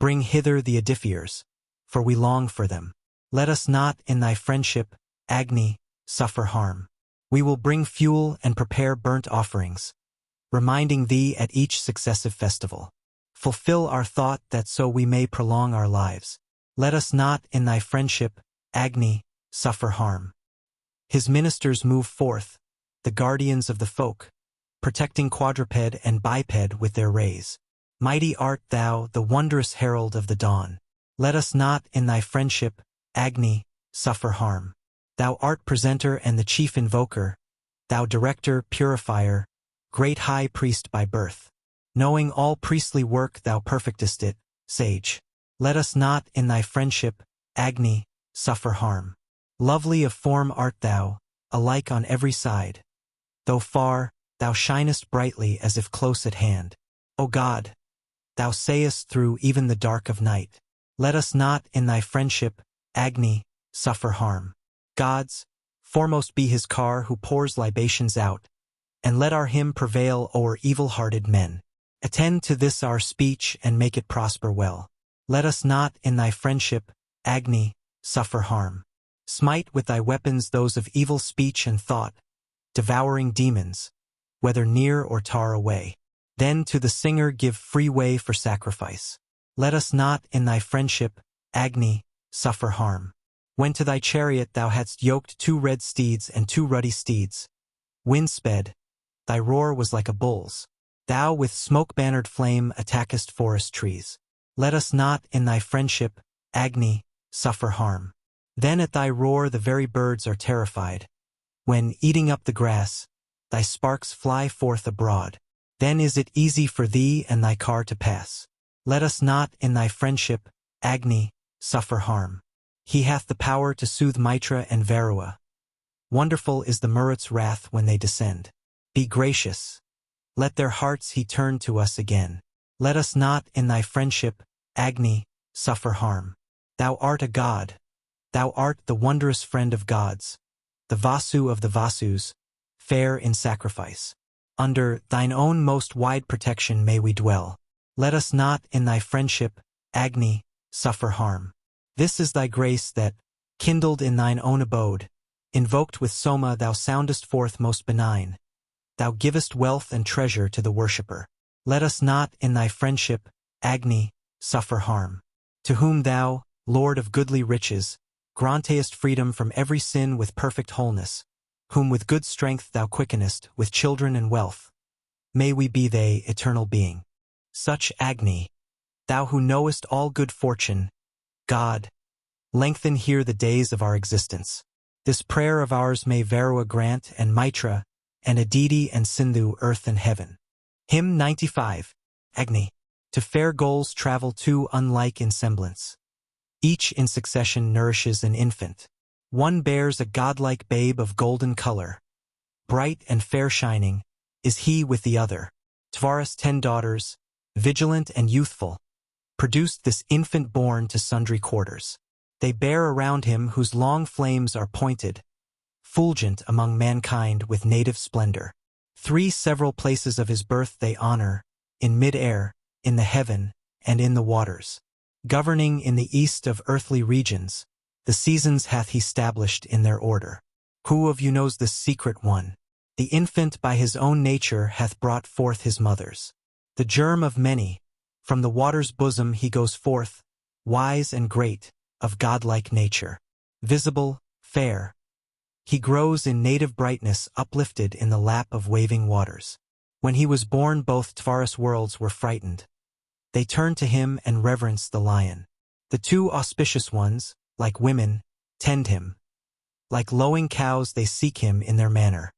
Bring hither the edifiers, for we long for them. Let us not, in thy friendship, Agni, suffer harm. We will bring fuel and prepare burnt offerings, reminding thee at each successive festival. Fulfill our thought that so we may prolong our lives. Let us not, in thy friendship, Agni, suffer harm. His ministers move forth, the guardians of the folk, protecting quadruped and biped with their rays. Mighty art thou, the wondrous herald of the dawn. Let us not, in thy friendship, Agni, suffer harm. Thou art presenter and the chief invoker, thou director, purifier, great high priest by birth. Knowing all priestly work thou perfectest it, sage. Let us not, in thy friendship, Agni, suffer harm. Lovely of form art thou, alike on every side. Though far, thou shinest brightly as if close at hand. O God, thou sayest through even the dark of night. Let us not, in thy friendship, Agni, suffer harm. Gods, foremost be his car who pours libations out, and let our hymn prevail o'er evil-hearted men. Attend to this our speech and make it prosper well. Let us not, in thy friendship, Agni, suffer harm. Smite with thy weapons those of evil speech and thought, devouring demons, whether near or tar away. Then to the singer give free way for sacrifice. Let us not, in thy friendship, Agni, suffer harm. When to thy chariot thou hadst yoked 2 red steeds and 2 ruddy steeds, wind sped, thy roar was like a bull's. Thou with smoke-bannered flame attackest forest trees. Let us not, in thy friendship, Agni, suffer harm. Then at thy roar the very birds are terrified. When, eating up the grass, thy sparks fly forth abroad, then is it easy for thee and thy car to pass. Let us not, in thy friendship, Agni, suffer harm. He hath the power to soothe Mitra and Varua. Wonderful is the Marut's wrath when they descend. Be gracious. Let their hearts he turn to us again. Let us not, in thy friendship, Agni, suffer harm. Thou art a god. Thou art the wondrous friend of gods, the Vasu of the Vasus, fair in sacrifice. Under thine own most wide protection may we dwell. Let us not, in thy friendship, Agni, suffer harm. This is thy grace that, kindled in thine own abode, invoked with Soma thou soundest forth most benign. Thou givest wealth and treasure to the worshipper. Let us not, in thy friendship, Agni, suffer harm. To whom thou, Lord of goodly riches, grantest freedom from every sin with perfect wholeness, whom with good strength thou quickenest, with children and wealth. May we be they, eternal being. Such Agni, thou who knowest all good fortune, God, lengthen here the days of our existence. This prayer of ours may Varua grant, and Mitra, and Aditi and Sindhu, earth and heaven. Hymn 95. Agni. To fair goals travel 2 unlike in semblance. Each in succession nourishes an infant. One bears a godlike babe of golden color. Bright and fair shining is he with the other. Tvara's 10 daughters, vigilant and youthful, produced this infant born to sundry quarters. They bear around him whose long flames are pointed, fulgent among mankind with native splendor. 3 several places of his birth they honor, in mid-air, in the heaven, and in the waters. Governing in the east of earthly regions, the seasons hath he stablished in their order. Who of you knows this secret one? The infant by his own nature hath brought forth his mother's. The germ of many, from the water's bosom he goes forth, wise and great, of godlike nature. Visible, fair. He grows in native brightness uplifted in the lap of waving waters. When he was born both Tvaris worlds were frightened. They turned to him and reverenced the lion. The 2 auspicious ones, like women, tend him. Like lowing cows they seek him in their manner.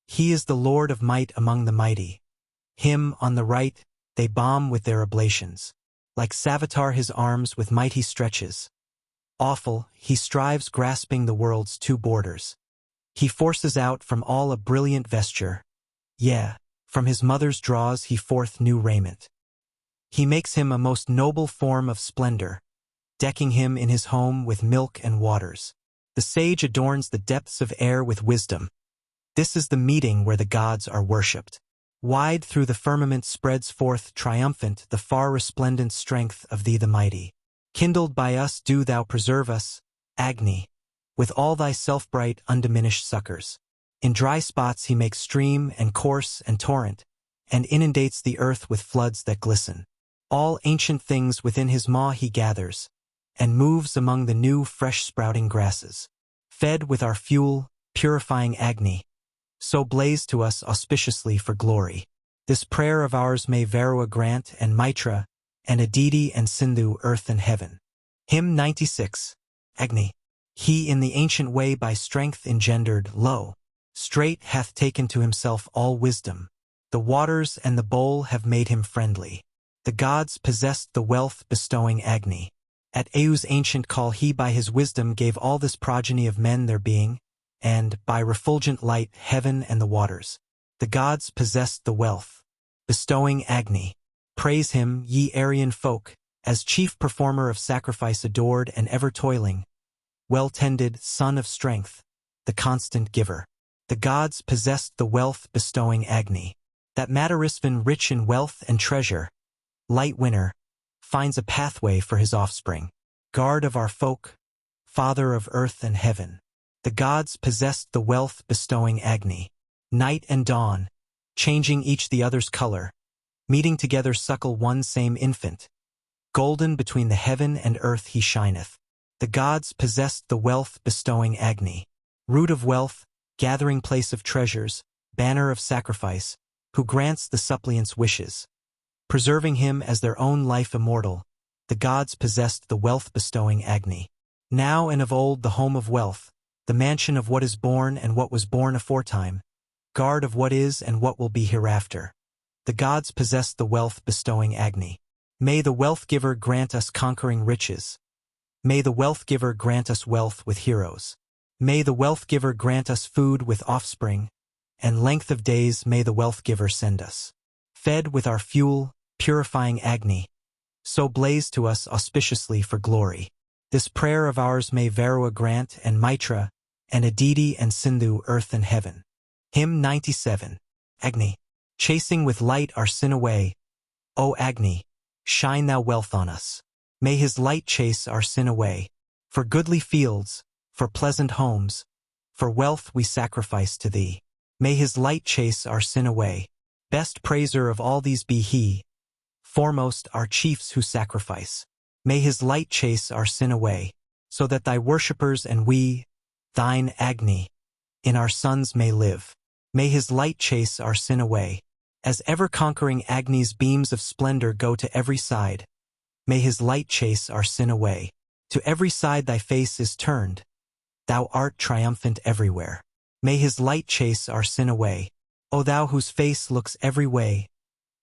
He is the Lord of might among the mighty. Him, on the right, they bomb with their oblations. Like Savitar his arms with might he stretches. Awful, he strives grasping the world's 2 borders. He forces out from all a brilliant vesture. From his mother's draws he forth new raiment. He makes him a most noble form of splendor, decking him in his home with milk and waters. The sage adorns the depths of air with wisdom. This is the meeting where the gods are worshipped. Wide through the firmament spreads forth triumphant the far resplendent strength of thee the mighty. Kindled by us do thou preserve us, Agni, with all thy self-bright undiminished succors. In dry spots he makes stream and course and torrent, and inundates the earth with floods that glisten. All ancient things within his maw he gathers, and moves among the new fresh sprouting grasses. Fed with our fuel, purifying Agni, so blaze to us auspiciously for glory. This prayer of ours may Varua grant and Mitra, and Aditi and Sindhu earth and heaven. Hymn 96. Agni. He in the ancient way by strength engendered, lo, straight hath taken to himself all wisdom. The waters and the bowl have made him friendly. The gods possessed the wealth bestowing Agni. At Au's ancient call he by his wisdom gave all this progeny of men their being, and, by refulgent light, heaven and the waters. The gods possessed the wealth, bestowing Agni. Praise him, ye Aryan folk, as chief performer of sacrifice adored and ever toiling, well-tended, son of strength, the constant giver. The gods possessed the wealth bestowing Agni. That Madarisvan rich in wealth and treasure, light winner, finds a pathway for his offspring. Guard of our folk, father of earth and heaven. The gods possessed the wealth bestowing Agni. Night and dawn, changing each the other's color, meeting together suckle one same infant. Golden between the heaven and earth he shineth. The gods possessed the wealth bestowing Agni. Root of wealth, gathering place of treasures, banner of sacrifice, who grants the suppliant's wishes. Preserving him as their own life immortal, the gods possessed the wealth bestowing Agni. Now and of old the home of wealth, the mansion of what is born and what was born aforetime, guard of what is and what will be hereafter. The gods possessed the wealth bestowing Agni. May the wealth giver grant us conquering riches. May the wealth giver grant us wealth with heroes. May the wealth giver grant us food with offspring, and length of days may the wealth giver send us. Fed with our fuel, purifying Agni, so blaze to us auspiciously for glory. This prayer of ours may Varua grant and Mitra, and Aditi and Sindhu earth and heaven. Hymn 97. Agni. Chasing with light our sin away, O Agni, shine thou wealth on us. May his light chase our sin away. For goodly fields, for pleasant homes, for wealth we sacrifice to thee. May his light chase our sin away. Best praiser of all these be he, foremost our chiefs who sacrifice. May his light chase our sin away, so that thy worshippers and we, thine Agni, in our sons may live. May his light chase our sin away. As ever-conquering Agni's beams of splendor go to every side, may his light chase our sin away. To every side thy face is turned, thou art triumphant everywhere. May his light chase our sin away. O thou whose face looks every way,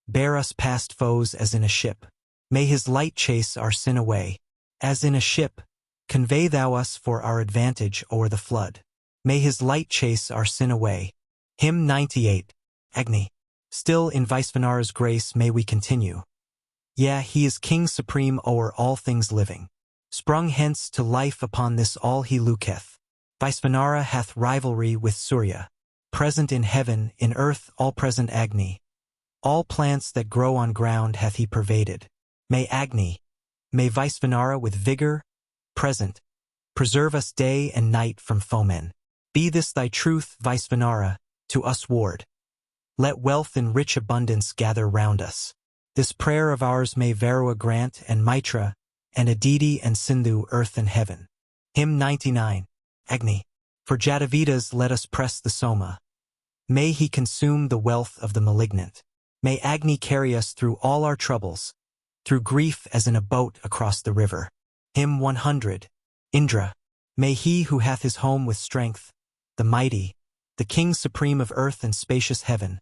bear us past foes as in a ship. May his light chase our sin away. As in a ship, convey thou us for our advantage o'er the flood. May his light chase our sin away. Hymn 98. Agni. Still in Vaisvanara's grace may we continue. Yea, he is King supreme o'er all things living. Sprung hence to life upon this all he looketh. Vaisvanara hath rivalry with Surya. Present in heaven, in earth, all-present Agni. All plants that grow on ground hath he pervaded. May Agni, may Vaisvanara with vigor, present, preserve us day and night from foemen. Be this thy truth, Vaisvanara, to us ward. Let wealth in rich abundance gather round us. This prayer of ours may Varua grant, and Mitra, and Aditi and Sindhu, earth and heaven. Hymn 99. Agni. For Jatavedas let us press the Soma. May he consume the wealth of the malignant. May Agni carry us through all our troubles, through grief as in a boat across the river. Hymn 100. Indra. May he who hath his home with strength, the mighty, the King supreme of earth and spacious heaven,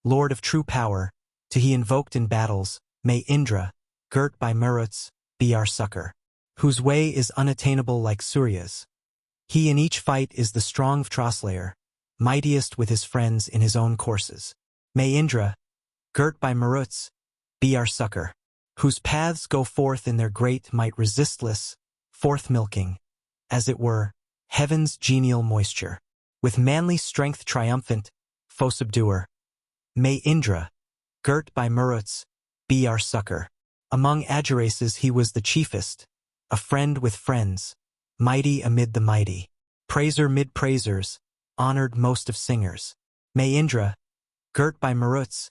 Lord of true power, to he invoked in battles, may Indra, girt by Maruts, be our succor, whose way is unattainable like Surya's. He in each fight is the strong Vtraslayer, mightiest with his friends in his own courses. May Indra, girt by Maruts, be our succor, whose paths go forth in their great might resistless, forth-milking, as it were, heaven's genial moisture. With manly strength triumphant, foe-subduer. May Indra, girt by Maruts, be our succor. Among Agiraces he was the chiefest, a friend with friends, mighty amid the mighty, praiser mid praisers, honored most of singers. May Indra, girt by Maruts,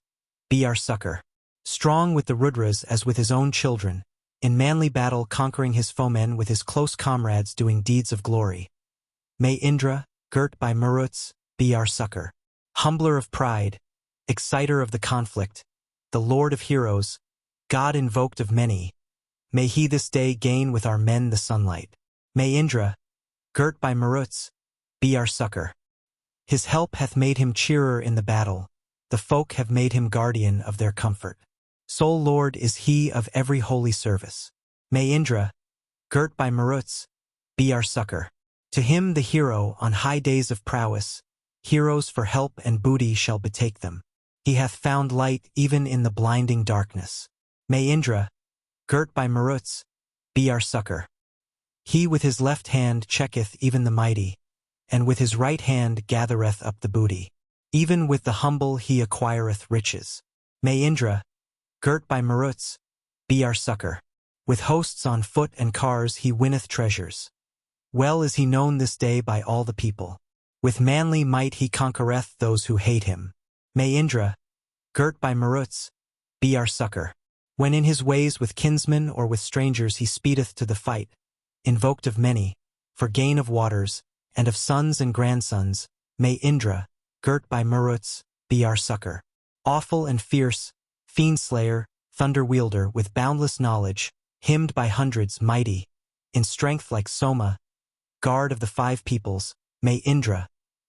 be our succor. Strong with the Rudras as with his own children, in manly battle conquering his foemen with his close comrades doing deeds of glory. May Indra, girt by Maruts, be our succor. Humbler of pride, exciter of the conflict, the Lord of heroes, God invoked of many, may he this day gain with our men the sunlight. May Indra, girt by Maruts, be our succor. His help hath made him cheerer in the battle, the folk have made him guardian of their comfort. Sole Lord is he of every holy service. May Indra, girt by Maruts, be our succor. To him the hero on high days of prowess, heroes for help and booty shall betake them. He hath found light even in the blinding darkness. May Indra, girt by Maruts, be our succor. He with his left hand checketh even the mighty, and with his right hand gathereth up the booty. Even with the humble he acquireth riches. May Indra, girt by Maruts, be our succor. With hosts on foot and cars he winneth treasures. Well is he known this day by all the people. With manly might he conquereth those who hate him. May Indra, girt by Maruts, be our succor. When in his ways with kinsmen or with strangers he speedeth to the fight, invoked of many, for gain of waters, and of sons and grandsons, may Indra, girt by Maruts, be our succor. Awful and fierce, fiend-slayer, thunder-wielder with boundless knowledge, hymned by hundreds mighty, in strength like Soma, guard of the five peoples, may Indra,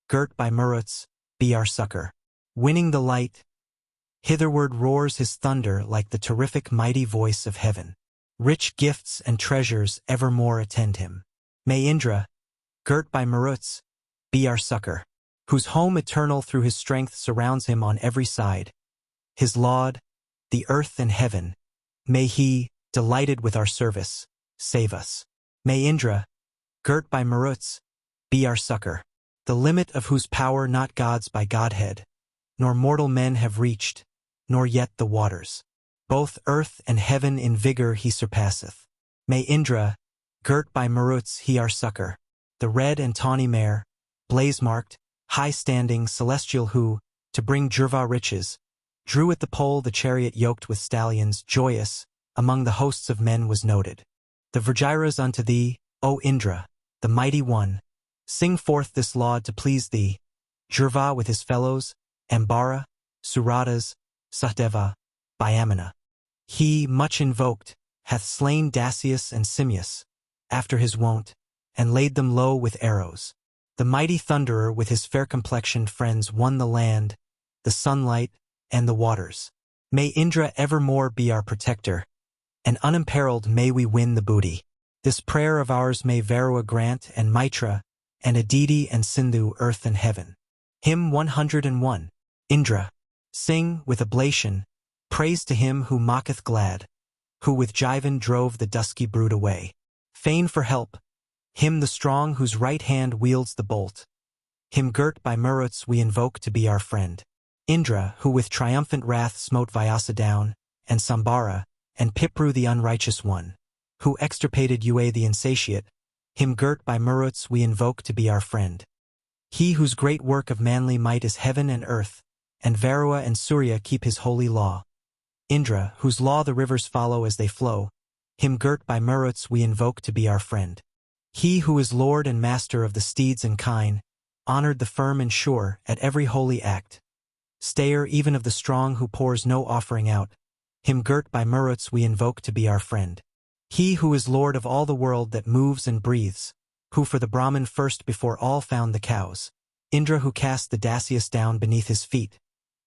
girt by Maruts, be our succor. Winning the light, hitherward roars his thunder like the terrific mighty voice of heaven. Rich gifts and treasures evermore attend him. May Indra, girt by Maruts, be our succor, whose home eternal through his strength surrounds him on every side. His laud, the earth and heaven, may he, delighted with our service, save us. May Indra, girt by Maruts, be our succor, the limit of whose power not gods by Godhead, nor mortal men have reached, nor yet the waters. Both earth and heaven in vigor he surpasseth. May Indra, girt by Maruts, he our succor, the red and tawny mare, blaze-marked, high-standing, celestial who, to bring Jurva riches, drew at the pole the chariot yoked with stallions, joyous, among the hosts of men was noted. The Virgiras unto thee, O Indra, the mighty one, sing forth this laud to please thee, Jurva with his fellows, Ambara, Suratas, Sahdeva, Byamana. He, much invoked, hath slain Dacius and Simmias, after his wont, and laid them low with arrows. The mighty thunderer with his fair-complexioned friends won the land, the sunlight, and the waters. May Indra evermore be our protector, and unimperiled may we win the booty. This prayer of ours may Varua grant, and Mitra, and Aditi and Sindhu, earth and heaven. Hymn 101. Indra. Sing, with oblation, praise to him who mocketh glad, who with Jivan drove the dusky brood away. Fain for help, Him the strong whose right hand wields the bolt. Him girt by Maruts we invoke to be our friend. Indra, who with triumphant wrath smote Vyasa down, and Sambara, and Pipru the unrighteous one, who extirpated Ua the insatiate, him girt by Maruts we invoke to be our friend. He whose great work of manly might is heaven and earth, and Varua and Surya keep his holy law. Indra, whose law the rivers follow as they flow, him girt by Maruts we invoke to be our friend. He who is lord and master of the steeds and kine, honored the firm and sure at every holy act. Stayer even of the strong who pours no offering out, him girt by Maruts we invoke to be our friend. He who is lord of all the world that moves and breathes, who for the Brahmin first before all found the cows. Indra who cast the Dasyus down beneath his feet,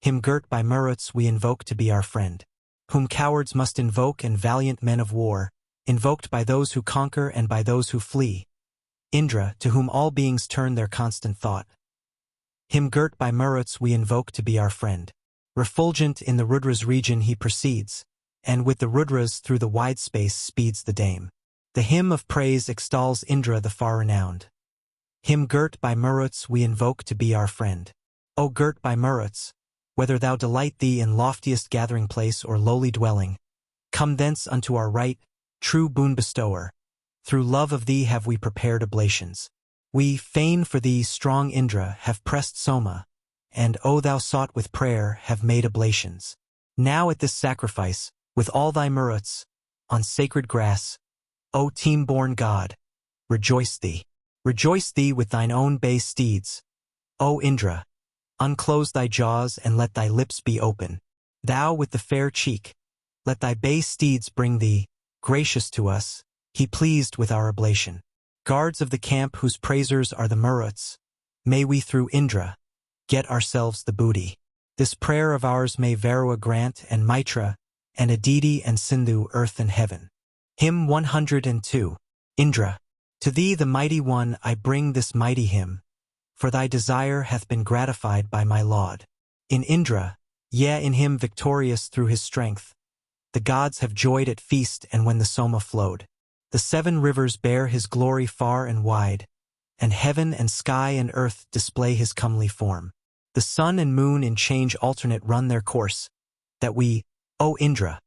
him girt by Maruts we invoke to be our friend. Whom cowards must invoke and valiant men of war, invoked by those who conquer and by those who flee. Indra, to whom all beings turn their constant thought. Him girt by Maruts we invoke to be our friend. Refulgent in the Rudra's region he proceeds, and with the Rudras through the wide space speeds the dame. The hymn of praise extols Indra the far-renowned. Him girt by Maruts we invoke to be our friend. O girt by Maruts, whether thou delight thee in loftiest gathering place or lowly dwelling, come thence unto our right, true boon bestower. Through love of thee have we prepared oblations. We, fain for thee, strong Indra, have pressed Soma, and, O thou sought with prayer, have made oblations. Now at this sacrifice, with all thy Maruts, on sacred grass, O team-born god, rejoice thee. Rejoice thee with thine own bay steeds. O Indra, unclose thy jaws and let thy lips be open. Thou with the fair cheek, let thy bay steeds bring thee, gracious to us, he pleased with our oblation. Guards of the camp whose praisers are the Maruts, may we through Indra get ourselves the booty. This prayer of ours may Varua grant and Mitra, and Aditi and Sindhu earth and heaven. Hymn 102. Indra, to thee the mighty one I bring this mighty hymn, for thy desire hath been gratified by my laud. In Indra, yea in him victorious through his strength, the gods have joyed at feast and when the Soma flowed. The 7 rivers bear his glory far and wide, and heaven and sky and earth display his comely form. The sun and moon in change alternate run their course, that we, O Indra,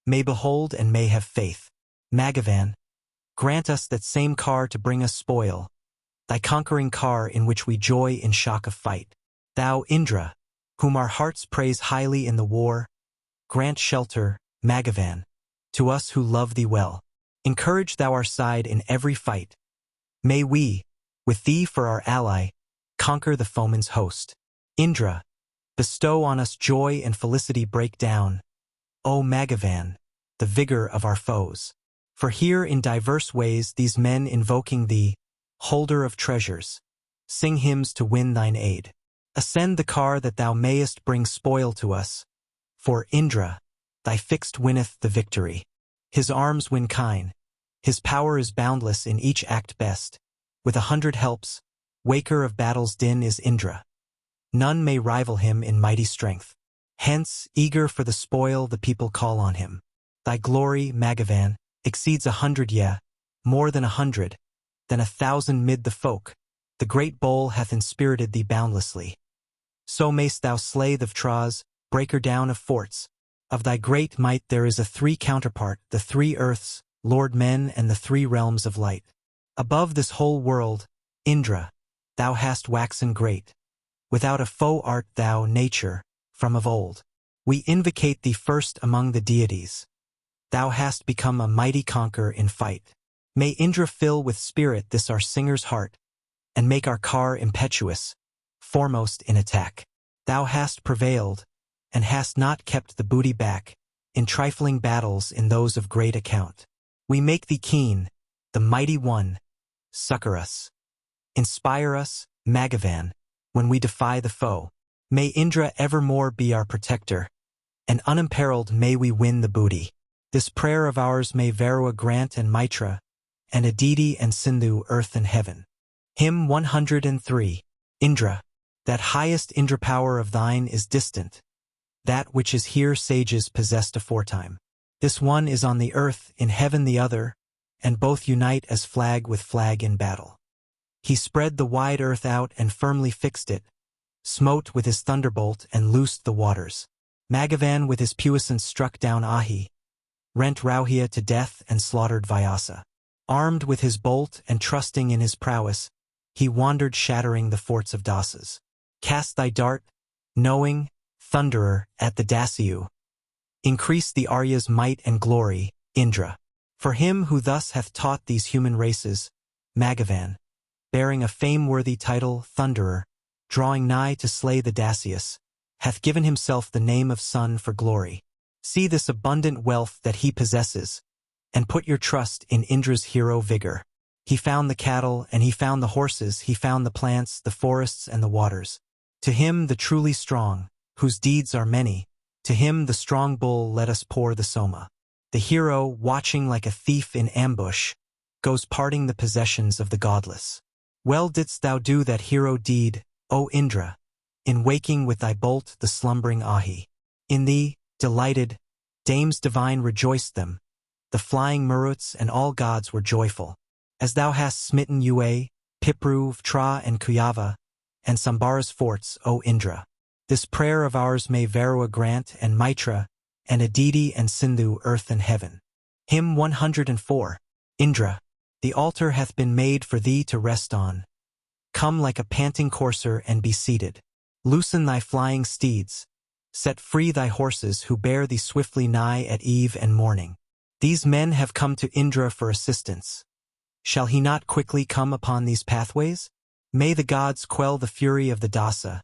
may behold and may have faith. Magavan, grant us that same car to bring us spoil, thy conquering car in which we joy in shock of fight. Thou, Indra, whom our hearts praise highly in the war, grant shelter, Magavan, to us who love thee well. Encourage thou our side in every fight. May we, with thee for our ally, conquer the foeman's host. Indra, bestow on us joy and felicity break down, O Magavan, the vigor of our foes. For here in diverse ways these men invoking thee, holder of treasures, sing hymns to win thine aid. Ascend the car that thou mayest bring spoil to us, for Indra, thy fixed winneth the victory. His arms win kine, his power is boundless in each act best. With 100 helps, waker of battle's din is Indra. None may rival him in mighty strength. Hence, eager for the spoil the people call on him. Thy glory, Magavan, exceeds 100 yea, more than 100, than 1,000 mid the folk. The great bowl hath inspirited thee boundlessly. So mayst thou slay the Vtras, breaker down of forts. Of thy great might there is a 3 counterpart, the 3 earths, Lord men and the 3 realms of light. Above this whole world, Indra, thou hast waxen great. Without a foe art thou, nature, from of old. We invocate thee first among the deities. Thou hast become a mighty conqueror in fight. May Indra fill with spirit this our singer's heart, and make our car impetuous, foremost in attack. Thou hast prevailed, and hast not kept the booty back, in trifling battles in those of great account. We make thee keen, the mighty one, succor us. Inspire us, Magavan, when we defy the foe. May Indra evermore be our protector, and unimperiled may we win the booty. This prayer of ours may Varua grant and Mitra, and Aditi and Sindhu earth and heaven. Hymn 103. Indra, that highest Indra power of thine is distant, that which is here sages possessed aforetime. This one is on the earth, in heaven the other, and both unite as flag with flag in battle. He spread the wide earth out and firmly fixed it, smote with his thunderbolt and loosed the waters. Magavan with his puissance struck down Ahi, rent Rauhia to death and slaughtered Vyasa. Armed with his bolt and trusting in his prowess, he wandered shattering the forts of Dasas. Cast thy dart, knowing, thunderer, at the Dasyu. Increase the Arya's might and glory, Indra. For him who thus hath taught these human races, Magavan, bearing a fame-worthy title, Thunderer, drawing nigh to slay the Dacius, hath given himself the name of son for glory. See this abundant wealth that he possesses, and put your trust in Indra's hero vigor. He found the cattle, and he found the horses, he found the plants, the forests, and the waters. To him the truly strong, whose deeds are many, to him the strong bull let us pour the soma. The hero, watching like a thief in ambush, goes parting the possessions of the godless. Well didst thou do that hero deed, O Indra, in waking with thy bolt the slumbering Ahi. In thee, delighted, dames divine rejoiced them, the flying Maruts and all gods were joyful. As thou hast smitten Ua, Pipru, Vtra, and Kuyava, and Sambara's forts, O Indra. This prayer of ours may Varua grant, and Mitra, and Aditi and Sindhu earth and heaven. Hymn 104. Indra, the altar hath been made for thee to rest on. Come like a panting courser and be seated. Loosen thy flying steeds. Set free thy horses who bear thee swiftly nigh at eve and morning. These men have come to Indra for assistance. Shall he not quickly come upon these pathways? May the gods quell the fury of the Dasa,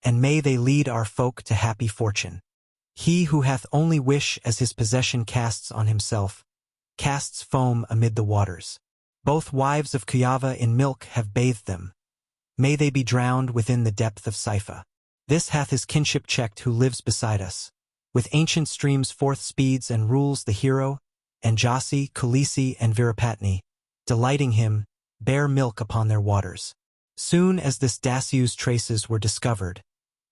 and may they lead our folk to happy fortune. He who hath only wish as his possession casts on himself, casts foam amid the waters. Both wives of Kuyava in milk have bathed them. May they be drowned within the depth of Saifa. This hath his kinship checked who lives beside us. With ancient streams forth speeds and rules the hero, and Jasi, Kulisi, and Virapatni, delighting him, bear milk upon their waters. Soon as this Dasyu's traces were discovered,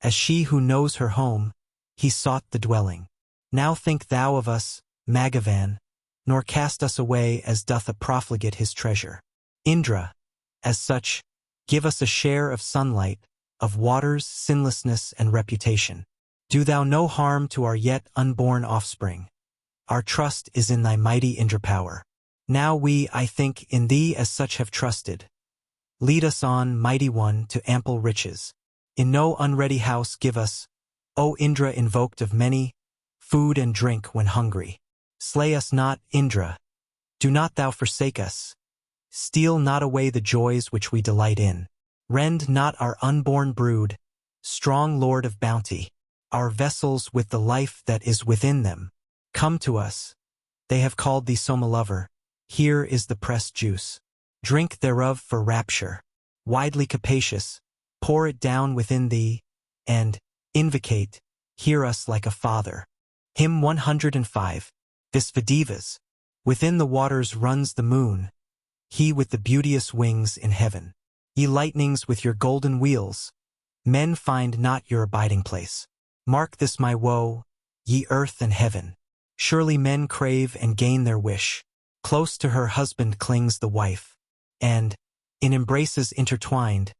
as she who knows her home, he sought the dwelling. Now think thou of us, Magavan, nor cast us away as doth a profligate his treasure. Indra, as such, give us a share of sunlight, of waters, sinlessness, and reputation. Do thou no harm to our yet unborn offspring. Our trust is in thy mighty Indra power. Now we, I think, in thee as such have trusted. Lead us on, mighty one, to ample riches. In no unready house give us, O Indra invoked of many, food and drink when hungry. Slay us not, Indra. Do not thou forsake us. Steal not away the joys which we delight in. Rend not our unborn brood, strong Lord of bounty, our vessels with the life that is within them. Come to us. They have called thee Soma lover. Here is the pressed juice. Drink thereof for rapture. Widely capacious, pour it down within thee, and, invocate, hear us like a father. Hymn 105. Visvadevas. Within the waters runs the moon, he with the beauteous wings in heaven. Ye lightnings with your golden wheels, men find not your abiding place. Mark this my woe, ye earth and heaven. Surely men crave and gain their wish. Close to her husband clings the wife, and, in embraces intertwined,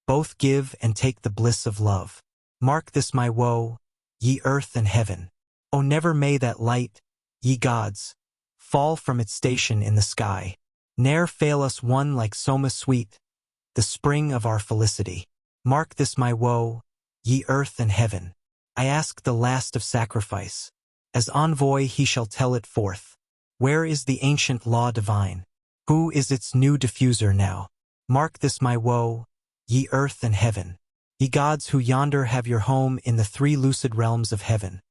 both give and take the bliss of love. Mark this my woe, ye earth and heaven. O never may that light, ye gods, fall from its station in the sky. Ne'er fail us one like Soma sweet, the spring of our felicity. Mark this my woe, ye earth and heaven. I ask the last of sacrifice. As envoy he shall tell it forth. Where is the ancient law divine? Who is its new diffuser now? Mark this my woe, ye earth and heaven. Ye gods who yonder have your home in the three lucid realms of heaven.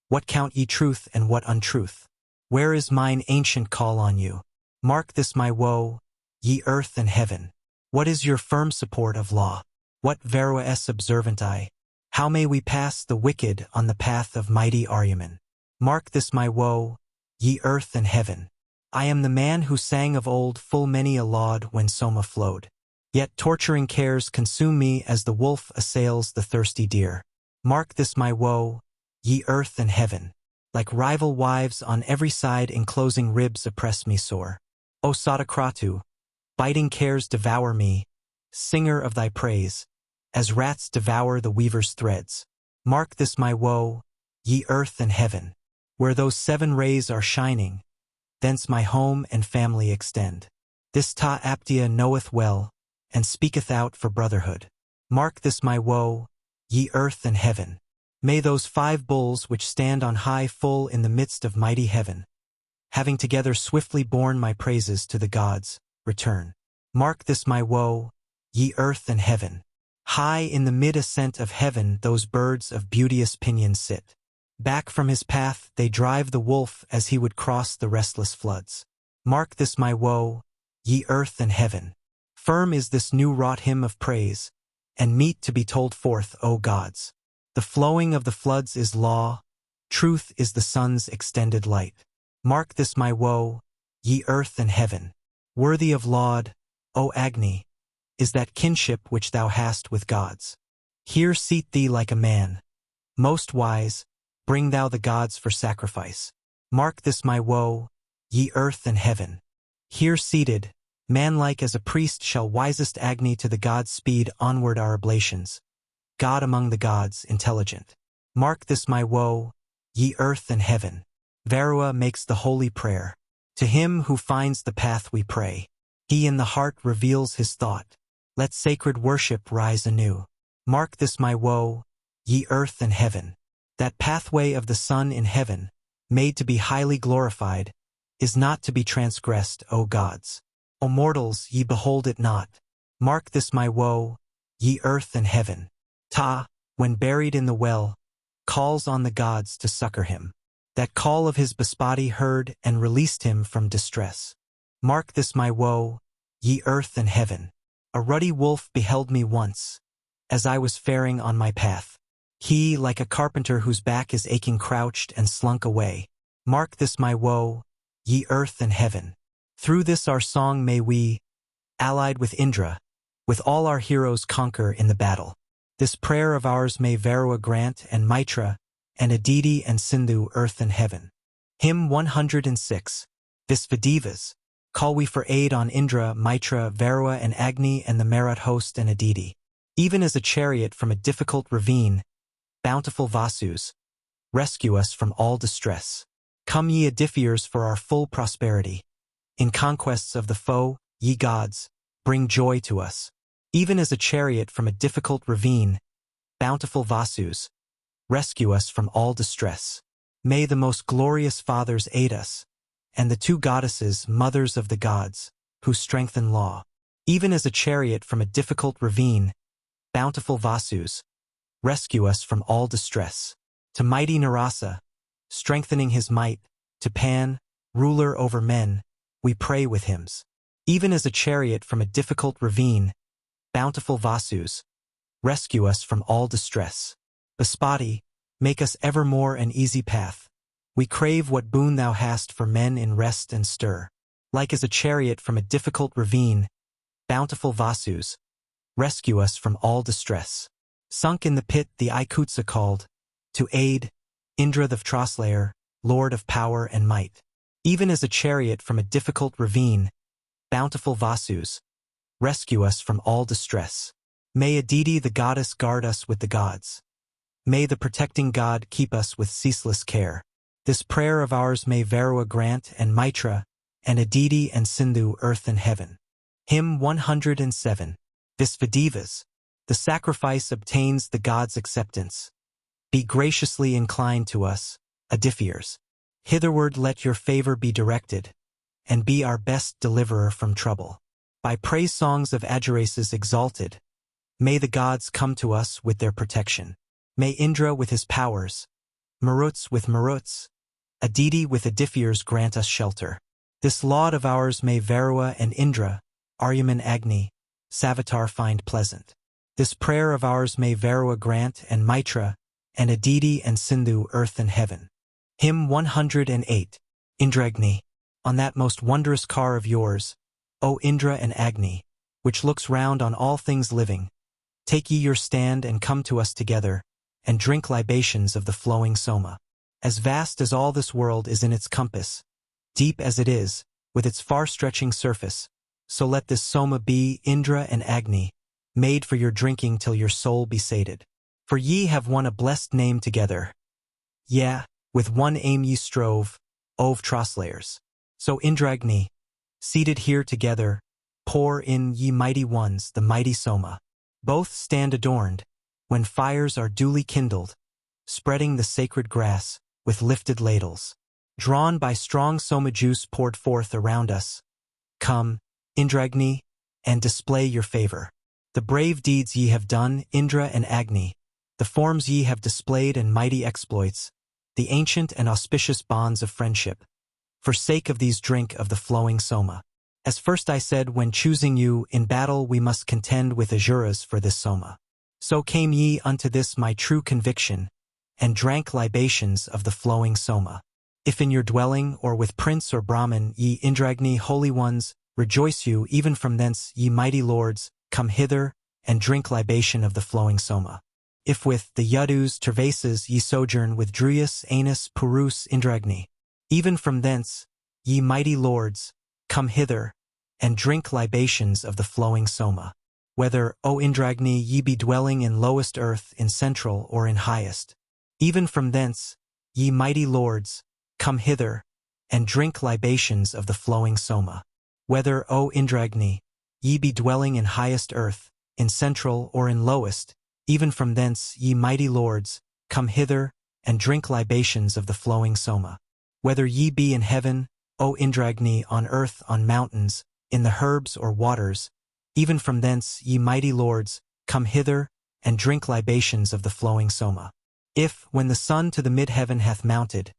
What count ye truth and what untruth? Where is mine ancient call on you? Mark this my woe, ye earth and heaven. What is your firm support of law? What Varua es observant I? How may we pass the wicked on the path of mighty Aryaman? Mark this my woe, ye earth and heaven. I am the man who sang of old full many a laud when Soma flowed. Yet torturing cares consume me as the wolf assails the thirsty deer. Mark this my woe, ye earth and heaven. Like rival wives on every side enclosing ribs oppress me sore. O Sadakratu, biting cares devour me, singer of thy praise, as rats devour the weaver's threads. Mark this my woe, ye earth and heaven, where those 7 rays are shining, thence my home and family extend. This Ta Aptia knoweth well, and speaketh out for brotherhood. Mark this my woe, ye earth and heaven. May those 5 bulls which stand on high full in the midst of mighty heaven, having together swiftly borne my praises to the gods, return. Mark this my woe, ye earth and heaven. High in the mid-ascent of heaven those birds of beauteous pinions sit. Back from his path they drive the wolf as he would cross the restless floods. Mark this my woe, ye earth and heaven. Firm is this new-wrought hymn of praise, and meet to be told forth, O gods. The flowing of the floods is law, truth is the sun's extended light. Mark this my woe, ye earth and heaven. Worthy of laud, O Agni, is that kinship which thou hast with gods. Here seat thee like a man. Most wise, bring thou the gods for sacrifice. Mark this my woe, ye earth and heaven. Here seated, manlike as a priest shall wisest Agni to the gods speed onward our oblations. God among the gods, intelligent. Mark this my woe, ye earth and heaven. Varua makes the holy prayer. To him who finds the path we pray. He in the heart reveals his thought. Let sacred worship rise anew. Mark this my woe, ye earth and heaven. That pathway of the sun in heaven, made to be highly glorified, is not to be transgressed, O gods. O mortals, ye behold it not. Mark this my woe, ye earth and heaven. Ta, when buried in the well, calls on the gods to succor him. That call of his Baspati heard and released him from distress. Mark this my woe, ye earth and heaven. A ruddy wolf beheld me once, as I was faring on my path. He, like a carpenter whose back is aching, crouched and slunk away. Mark this my woe, ye earth and heaven. Through this our song may we, allied with Indra, with all our heroes conquer in the battle. This prayer of ours may Varua grant, and Mitra, and Aditi and Sindhu, earth and heaven. Hymn 106. Visvadevas. Call we for aid on Indra, Mitra, Varua and Agni and the Marat host and Aditi. Even as a chariot from a difficult ravine, bountiful Vasus, rescue us from all distress. Come ye Adifiers for our full prosperity. In conquests of the foe, ye gods, bring joy to us. Even as a chariot from a difficult ravine, bountiful Vasus, rescue us from all distress. May the most glorious fathers aid us, and the 2 goddesses, mothers of the gods, who strengthen law. Even as a chariot from a difficult ravine, bountiful Vasus, rescue us from all distress. To mighty Narasa, strengthening his might, to Pan, ruler over men, we pray with hymns. Even as a chariot from a difficult ravine, bountiful Vasus, rescue us from all distress. Baspati, make us evermore an easy path. We crave what boon thou hast for men in rest and stir. Like as a chariot from a difficult ravine, bountiful Vasus, rescue us from all distress. Sunk in the pit the Ikutsa called, to aid, Indra the Vtraslayer, Lord of power and might. Even as a chariot from a difficult ravine, bountiful Vasus, rescue us from all distress. May Aditi the goddess guard us with the gods. May the protecting God keep us with ceaseless care. This prayer of ours may Varua grant, and Mitra, and Aditi and Sindhu, earth and heaven. Hymn 107. Visvadevas. The sacrifice obtains the gods' acceptance. Be graciously inclined to us, Adifiers. Hitherward let your favor be directed, and be our best deliverer from trouble. By praise songs of Agiraces exalted, may the gods come to us with their protection. May Indra with his powers, Maruts with Maruts, Aditi with Adifiers grant us shelter. This laud of ours may Varua and Indra, Aryaman Agni, Savitar find pleasant. This prayer of ours may Varua grant, and Mitra, and Aditi and Sindhu, earth and heaven. Hymn 108. Indragni. On that most wondrous car of yours, O Indra and Agni, which looks round on all things living, take ye your stand and come to us together, and drink libations of the flowing Soma. As vast as all this world is in its compass, deep as it is, with its far-stretching surface. So let this Soma be, Indra and Agni, made for your drinking till your soul be sated. For ye have won a blessed name together. Yeah, with one aim ye strove, ove Troslayers. So Indragni, seated here together, pour in ye mighty ones the mighty Soma. Both stand adorned, when fires are duly kindled, spreading the sacred grass, with lifted ladles. Drawn by strong Soma juice poured forth around us. Come, Indragni, and display your favor. The brave deeds ye have done, Indra and Agni, the forms ye have displayed and mighty exploits, the ancient and auspicious bonds of friendship. For sake of these drink of the flowing Soma. As first I said, when choosing you, in battle we must contend with Asuras for this Soma. So came ye unto this my true conviction, and drank libations of the flowing Soma. If in your dwelling, or with prince or Brahmin, ye Indragni holy ones, rejoice you, even from thence, ye mighty lords, come hither, and drink libation of the flowing Soma. If with the Yadus Tervases ye sojourn with Druyas, Anus, Purus, Indragni, even from thence, ye mighty lords, come hither, and drink libations of the flowing Soma. Whether, O Indragni, ye be dwelling in lowest earth, in central, or in highest, even from thence, ye mighty lords, come hither, and drink libations of the flowing Soma. Whether, O Indragni, ye be dwelling in highest earth, in central, or in lowest, even from thence, ye mighty lords, come hither, and drink libations of the flowing Soma. Whether ye be in heaven, O Indragni, on earth, on mountains, in the herbs or waters, even from thence, ye mighty lords, come hither, and drink libations of the flowing Soma. If, when the sun to the mid-heaven hath mounted,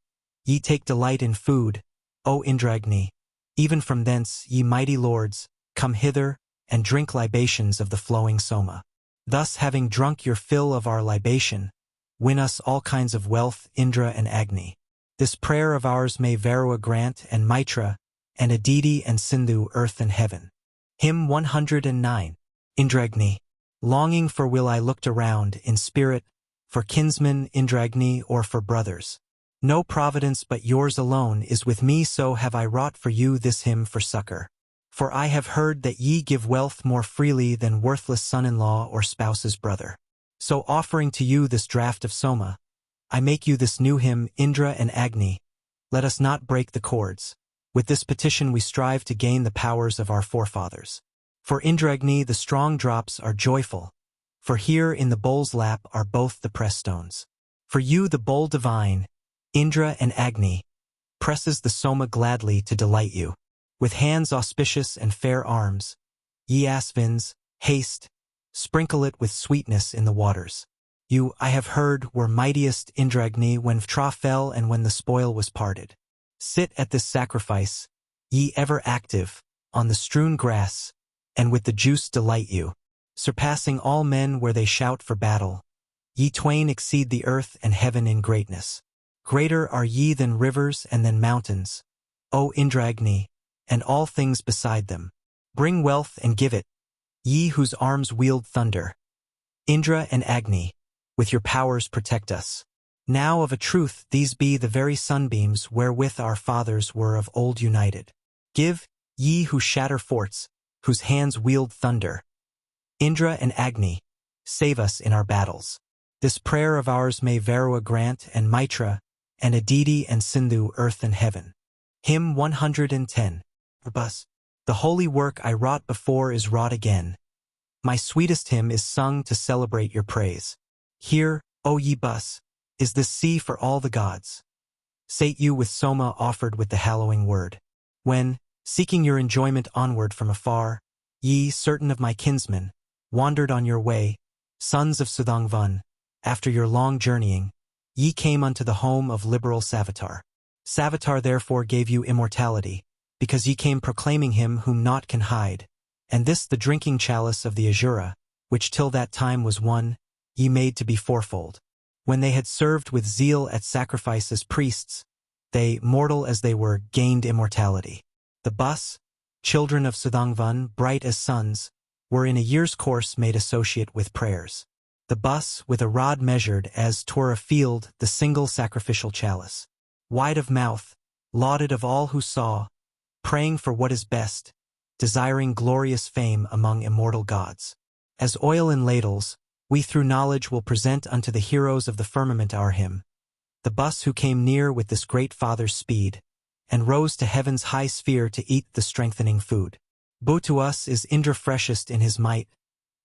ye take delight in food, O Indragni, even from thence, ye mighty lords, come hither, and drink libations of the flowing Soma. Thus, having drunk your fill of our libation, win us all kinds of wealth, Indra and Agni. This prayer of ours may Varua grant, and Mitra, and Aditi and Sindhu, earth and heaven. Hymn 109. Indragni. Longing for will I looked around, in spirit, for kinsmen, Indragni, or for brothers. No providence but yours alone is with me, so have I wrought for you this hymn for succor. For I have heard that ye give wealth more freely than worthless son-in-law or spouse's brother. So offering to you this draught of Soma, I make you this new hymn, Indra and Agni. Let us not break the cords. With this petition we strive to gain the powers of our forefathers. For Indragni the strong drops are joyful, for here in the bowl's lap are both the press stones. For you the bowl divine, Indra and Agni, presses the Soma gladly to delight you. With hands auspicious and fair arms, ye Asvins, haste, sprinkle it with sweetness in the waters. You, I have heard, were mightiest Indragni when Vtra fell and when the spoil was parted. Sit at this sacrifice, ye ever active, on the strewn grass, and with the juice delight you. Surpassing all men where they shout for battle, ye twain exceed the earth and heaven in greatness. Greater are ye than rivers and than mountains, O Indragni, and all things beside them. Bring wealth and give it, ye whose arms wield thunder. Indra and Agni, with your powers protect us. Now of a truth these be the very sunbeams wherewith our fathers were of old united. Give, ye who shatter forts, whose hands wield thunder. Indra and Agni, save us in our battles. This prayer of ours may Varua grant, and Mitra, and Aditi and Sindhu, earth and heaven. Hymn 110. Bus. The holy work I wrought before is wrought again. My sweetest hymn is sung to celebrate your praise. Here, O ye bus, is this sea for all the gods. Sate you with Soma offered with the hallowing word. When, seeking your enjoyment onward from afar, ye, certain of my kinsmen, wandered on your way, sons of Sudangvan, after your long journeying, ye came unto the home of liberal Savitar. Savitar therefore gave you immortality, because ye came proclaiming him whom naught can hide, and this the drinking chalice of the Asura, which till that time was one, ye made to be fourfold. When they had served with zeal at sacrifice as priests, they, mortal as they were, gained immortality. The bus, children of Sudangvan, bright as suns, were in a year's course made associate with prayers. The bus, with a rod measured as 'twere a field, the single sacrificial chalice. Wide of mouth, lauded of all who saw, praying for what is best, desiring glorious fame among immortal gods. As oil in ladles, we through knowledge will present unto the heroes of the firmament our hymn, the bus who came near with this great Father's speed, and rose to heaven's high sphere to eat the strengthening food. Bu to us is Indra freshest in his might,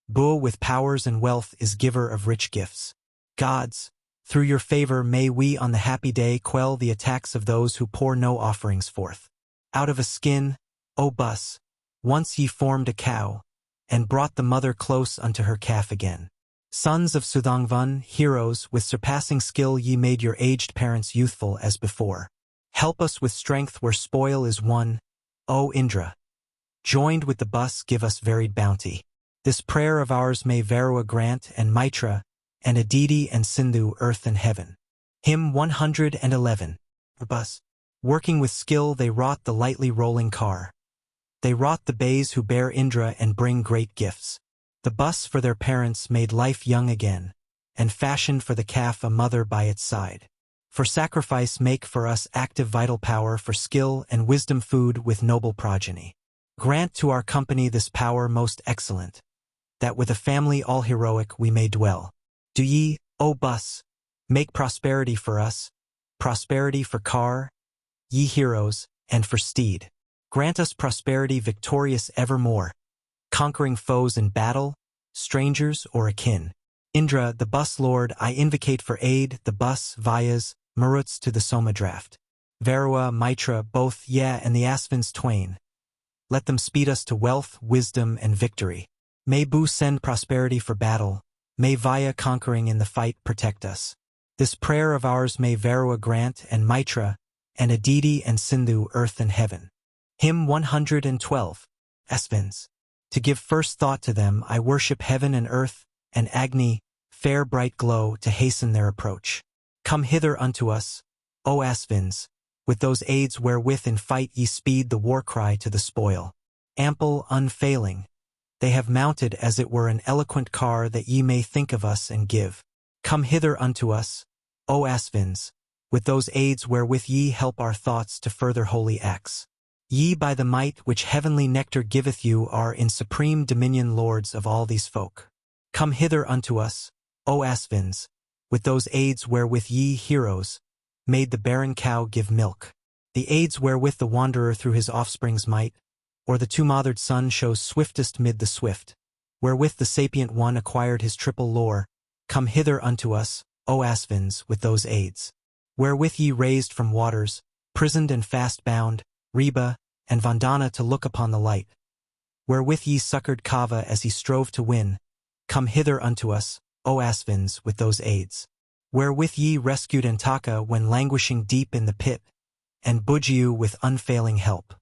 Bu with powers and wealth is giver of rich gifts. Gods, through your favor may we on the happy day quell the attacks of those who pour no offerings forth. Out of a skin, O bus, once ye formed a cow, and brought the mother close unto her calf again. Sons of Sudhangvan, heroes, with surpassing skill ye made your aged parents youthful as before. Help us with strength where spoil is won, O Indra. Joined with the bus give us varied bounty. This prayer of ours may Varua grant and Mitra, and Aditi and Sindhu earth and heaven. Hymn 111. The bus. Working with skill they wrought the lightly rolling car. They wrought the bays who bear Indra and bring great gifts. The bus for their parents made life young again, and fashioned for the calf a mother by its side. For sacrifice make for us active vital power, for skill and wisdom food with noble progeny. Grant to our company this power most excellent, that with a family all heroic we may dwell. Do ye, O bus, make prosperity for us, prosperity for car, ye heroes, and for steed. Grant us prosperity victorious evermore, conquering foes in battle, strangers or akin. Indra, the bus lord, I invocate for aid, the bus, Vyas, Maruts to the Soma draft. Varua, Mitra, both, and the Asvins twain. Let them speed us to wealth, wisdom, and victory. May Bu send prosperity for battle, may Vaya conquering in the fight protect us. This prayer of ours may Varua grant and Mitra, and Aditi and Sindhu earth and heaven. Hymn 112. Asvins. To give first thought to them I worship heaven and earth, and Agni, fair bright glow to hasten their approach. Come hither unto us, O Asvins, with those aids wherewith in fight ye speed the war cry to the spoil. Ample, unfailing, they have mounted as it were an eloquent car that ye may think of us and give. Come hither unto us, O Asvins, with those aids wherewith ye help our thoughts to further holy acts. Ye by the might which heavenly nectar giveth you are in supreme dominion lords of all these folk. Come hither unto us, O Asvins, with those aids wherewith ye heroes made the barren cow give milk. The aids wherewith the wanderer through his offspring's might, or the two-mothered son shows swiftest mid the swift, wherewith the sapient one acquired his triple lore, come hither unto us, O Asvins, with those aids. Wherewith ye raised from waters, prisoned and fast bound, Reba, and Vandana to look upon the light. Wherewith ye succored Kava as he strove to win, come hither unto us, O Asvins, with those aids. Wherewith ye rescued Antaka when languishing deep in the pit, and Bujyu with unfailing help,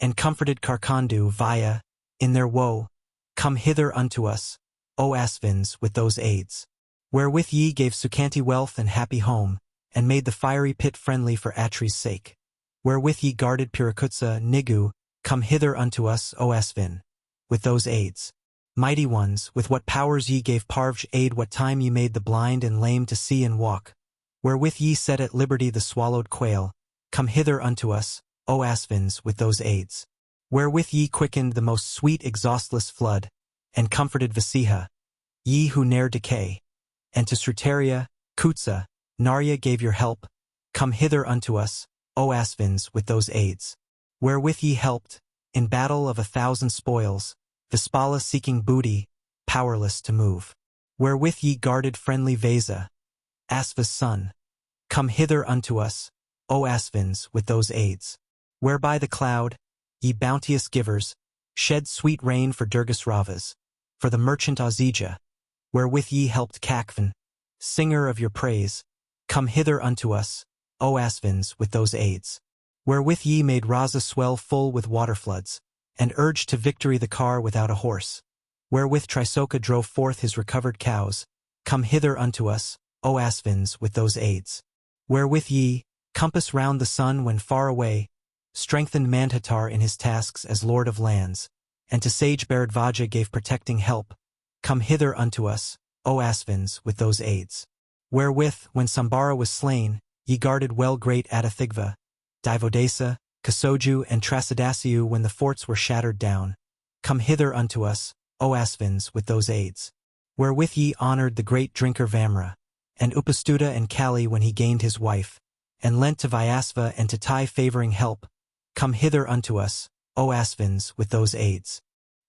and comforted Karkandu, Vaya, in their woe, come hither unto us, O Asvins, with those aids. Wherewith ye gave Sukanti wealth and happy home, and made the fiery pit friendly for Atri's sake. Wherewith ye guarded Purakutsa, Nigu, come hither unto us, O Asvin, with those aids. Mighty ones, with what powers ye gave Parvj aid what time ye made the blind and lame to see and walk. Wherewith ye set at liberty the swallowed quail, come hither unto us, O Asvins, with those aids. Wherewith ye quickened the most sweet exhaustless flood, and comforted Vasiha, ye who ne'er decay. And to Srutaria, Kutsa, Narya gave your help, come hither unto us, O Asvins, with those aids. Wherewith ye helped, in battle of 1,000 spoils, Vispala seeking booty, powerless to move. Wherewith ye guarded friendly Vesa, Asva's son, come hither unto us, O Asvins, with those aids. Whereby the cloud, ye bounteous givers, shed sweet rain for Durgasravas, for the merchant Azija. Wherewith ye helped Kakvan, singer of your praise, come hither unto us, O Asvins, with those aids. Wherewith ye made Raza swell full with waterfloods, and urged to victory the car without a horse. Wherewith Trisoka drove forth his recovered cows, come hither unto us, O Asvins, with those aids. Wherewith ye, compass round the sun when far away, strengthened Mandhatar in his tasks as lord of lands, and to sage Bharadvaja gave protecting help, come hither unto us, O Asvins, with those aids. Wherewith, when Sambara was slain, ye guarded well great Adathigva, Divodesa, Kasoju and Trasadasiu when the forts were shattered down. Come hither unto us, O Asvins, with those aids. Wherewith ye honored the great drinker Vamra, and Upastuta and Kali when he gained his wife, and lent to Vyasva and to Tai favoring help. Come hither unto us, O Asvins, with those aids.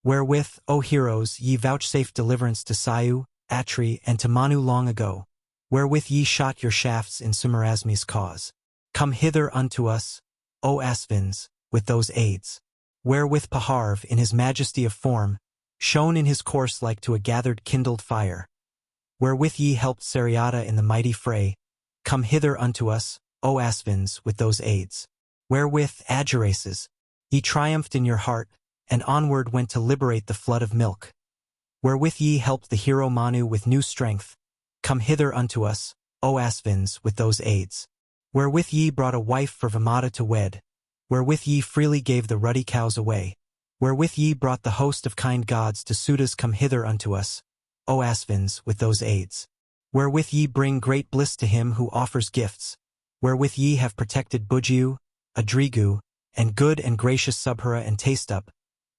Wherewith, O heroes, ye vouchsafed deliverance to Sayu, Atri, and to Manu long ago, wherewith ye shot your shafts in Sumarasmi's cause. Come hither unto us, O Asvins, with those aids. Wherewith Paharv, in his majesty of form, shone in his course like to a gathered kindled fire. Wherewith ye helped Seriata in the mighty fray. Come hither unto us, O Asvins, with those aids. Wherewith, Ageraces, ye triumphed in your heart, and onward went to liberate the flood of milk. Wherewith ye helped the hero Manu with new strength. Come hither unto us, O Asvins, with those aids. Wherewith ye brought a wife for Vamata to wed. Wherewith ye freely gave the ruddy cows away. Wherewith ye brought the host of kind gods to Sudas. Come hither unto us, O Asvins, with those aids. Wherewith ye bring great bliss to him who offers gifts. Wherewith ye have protected Bujiu, Adrigu, and good and gracious Subhara and Tasteup.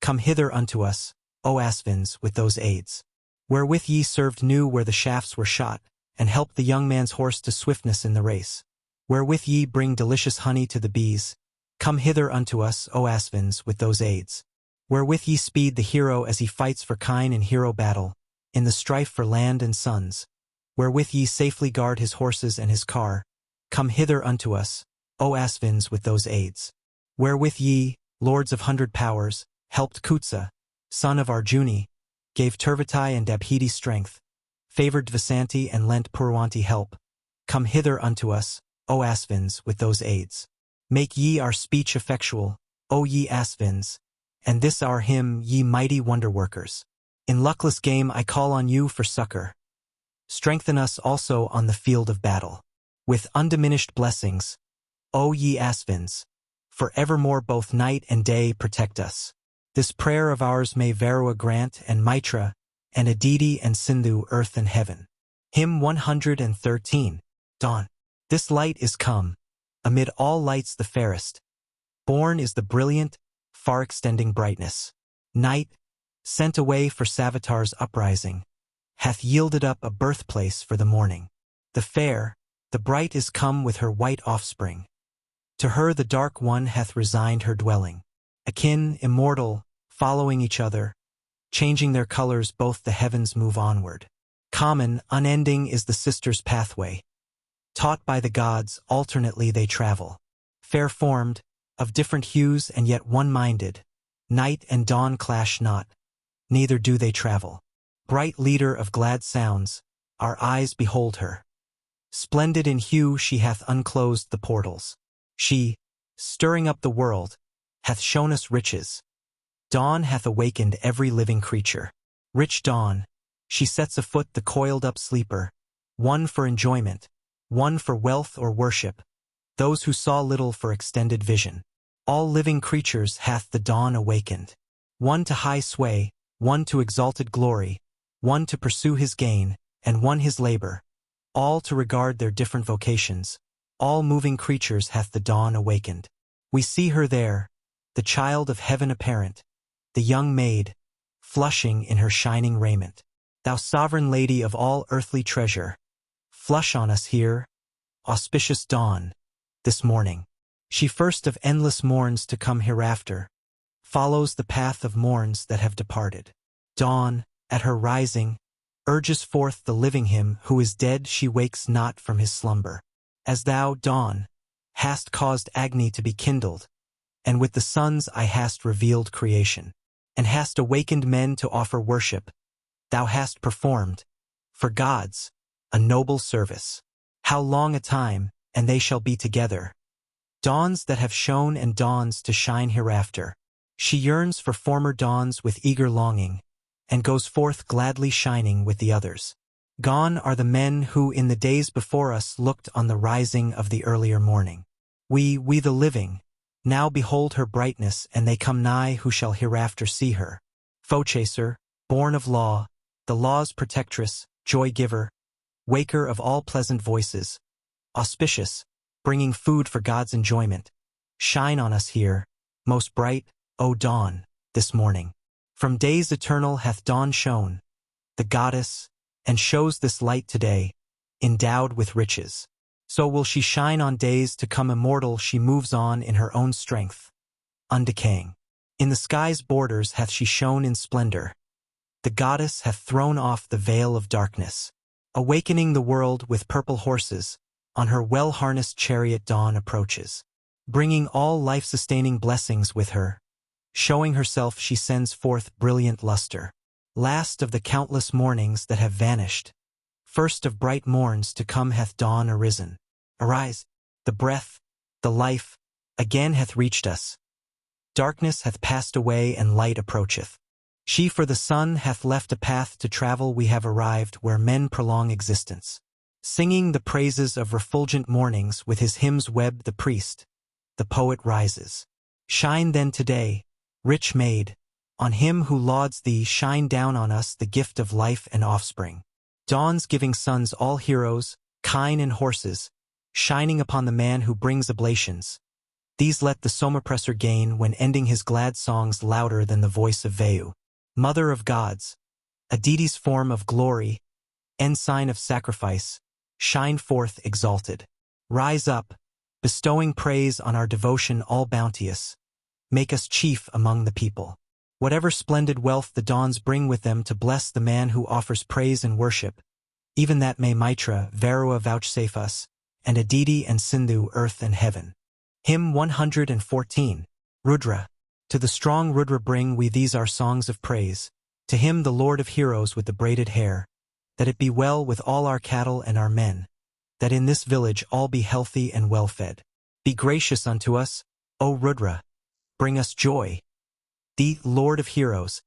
Come hither unto us, O Asvins, with those aids. Wherewith ye served new where the shafts were shot, and helped the young man's horse to swiftness in the race. Wherewith ye bring delicious honey to the bees. Come hither unto us, O Asvins, with those aids. Wherewith ye speed the hero as he fights for kine in hero battle, in the strife for land and sons. Wherewith ye safely guard his horses and his car. Come hither unto us, O Asvins, with those aids. Wherewith ye, lords of 100 powers, helped Kutsa, son of Arjuni, gave Turvatai and Dabhiti strength, favored Dvasanti and lent Purwanti help. Come hither unto us, O Asvins, with those aids. Make ye our speech effectual, O ye Asvins, and this our hymn, ye mighty wonder-workers. In luckless game I call on you for succor. Strengthen us also on the field of battle. With undiminished blessings, O ye Asvins, for evermore both night and day protect us. This prayer of ours may Varua grant, and Mitra, and Aditi and Sindhu earth and heaven. Hymn 113. Dawn. This light is come, amid all lights the fairest. Born is the brilliant, far-extending brightness. Night, sent away for Savitar's uprising, hath yielded up a birthplace for the morning. The fair, the bright is come with her white offspring. To her the dark one hath resigned her dwelling. Akin, immortal, following each other, changing their colors both the heavens move onward. Common, unending is the sisters' pathway. Taught by the gods, alternately they travel. Fair-formed, of different hues and yet one-minded. Night and dawn clash not, neither do they travel. Bright leader of glad sounds, our eyes behold her. Splendid in hue she hath unclosed the portals. She, stirring up the world, hath shown us riches. Dawn hath awakened every living creature. Rich dawn, she sets afoot the coiled-up sleeper, one for enjoyment, one for wealth or worship, those who saw little for extended vision. All living creatures hath the dawn awakened. One to high sway, one to exalted glory, one to pursue his gain, and one his labor, all to regard their different vocations. All moving creatures hath the dawn awakened. We see her there, the child of heaven apparent, the young maid, flushing in her shining raiment. Thou sovereign lady of all earthly treasure, flush on us here, auspicious dawn, this morning. She first of endless morns to come hereafter, follows the path of morns that have departed. Dawn, at her rising, urges forth the living him who is dead she wakes not from his slumber. As thou, dawn, hast caused Agni to be kindled, and with the suns I hast revealed creation, and hast awakened men to offer worship, thou hast performed, for gods, a noble service. How long a time, and they shall be together. Dawns that have shone and dawns to shine hereafter. She yearns for former dawns with eager longing, and goes forth gladly shining with the others. Gone are the men who in the days before us looked on the rising of the earlier morning. We the living, now behold her brightness, and they come nigh who shall hereafter see her. Foe-chaser, born of law, the law's protectress, joy-giver, waker of all pleasant voices, auspicious, bringing food for God's enjoyment. shine on us here, most bright, O dawn, this morning. From days eternal hath dawn shone, the goddess, and shows this light today, endowed with riches. So will she shine on days to come immortal. She moves on in her own strength, undecaying. In the sky's borders hath she shone in splendor. The goddess hath thrown off the veil of darkness, awakening the world with purple horses. On her well-harnessed chariot dawn approaches, bringing all life-sustaining blessings with her. Showing herself she sends forth brilliant luster, last of the countless mornings that have vanished. First of bright morns to come hath dawn arisen. Arise, the breath, the life, again hath reached us. Darkness hath passed away and light approacheth. She for the sun hath left a path to travel. We have arrived where men prolong existence. Singing the praises of refulgent mornings with his hymns web the priest, the poet rises. Shine then today, rich maid, on him who lauds thee. Shine down on us the gift of life and offspring. Dawn's giving sons all heroes, kine and horses, shining upon the man who brings oblations. These let the Somapressor gain when ending his glad songs louder than the voice of Veu. Mother of gods, a deity's form of glory, ensign of sacrifice, shine forth exalted. Rise up, bestowing praise on our devotion all bounteous. Make us chief among the people. Whatever splendid wealth the dawns bring with them to bless the man who offers praise and worship, even that may Mitra, Varua vouchsafe us, and Aditi and Sindhu earth and heaven. Hymn 114. Rudra. To the strong Rudra bring we these our songs of praise, to him the Lord of heroes with the braided hair, that it be well with all our cattle and our men, that in this village all be healthy and well-fed. Be gracious unto us, O Rudra, bring us joy. Thee, Lord of heroes,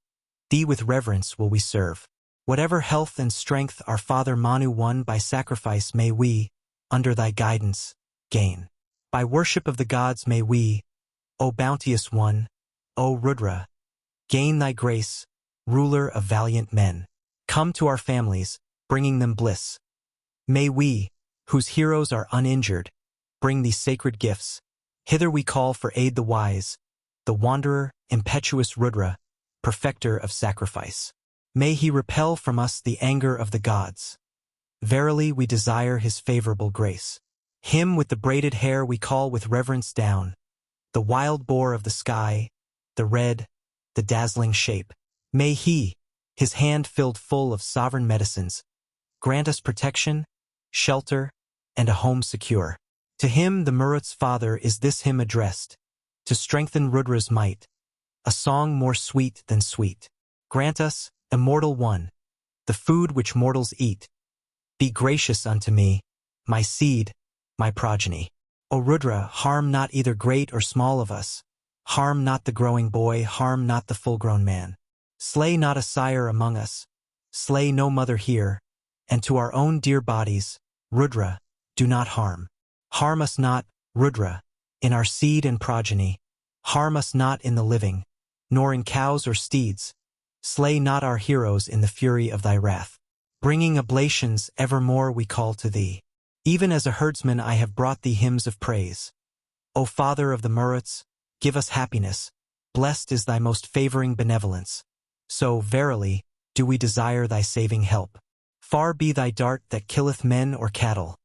thee with reverence will we serve. Whatever health and strength our father Manu won by sacrifice may we, under thy guidance, gain. By worship of the gods may we, O bounteous one, O Rudra, gain thy grace, ruler of valiant men. Come to our families, bringing them bliss. May we, whose heroes are uninjured, bring these sacred gifts. Hither we call for aid the wise, the wanderer, impetuous Rudra, perfecter of sacrifice. May he repel from us the anger of the gods. Verily we desire his favorable grace. Him with the braided hair we call with reverence down, the wild boar of the sky, the red, the dazzling shape. May he, his hand filled full of sovereign medicines, grant us protection, shelter, and a home secure. To him the Marut's father is this hymn addressed, to strengthen Rudra's might, a song more sweet than sweet. Grant us, immortal one, the food which mortals eat. Be gracious unto me, my seed, my progeny. O Rudra, harm not either great or small of us. Harm not the growing boy, harm not the full-grown man. Slay not a sire among us, slay no mother here, and to our own dear bodies, Rudra, do not harm. Harm us not, Rudra, in our seed and progeny. Harm us not in the living, nor in cows or steeds. Slay not our heroes in the fury of thy wrath. Bringing oblations evermore we call to thee. Even as a herdsman I have brought thee hymns of praise. O Father of the Maruts, give us happiness. Blessed is thy most favoring benevolence. So, verily, do we desire thy saving help. Far be thy dart that killeth men or cattle.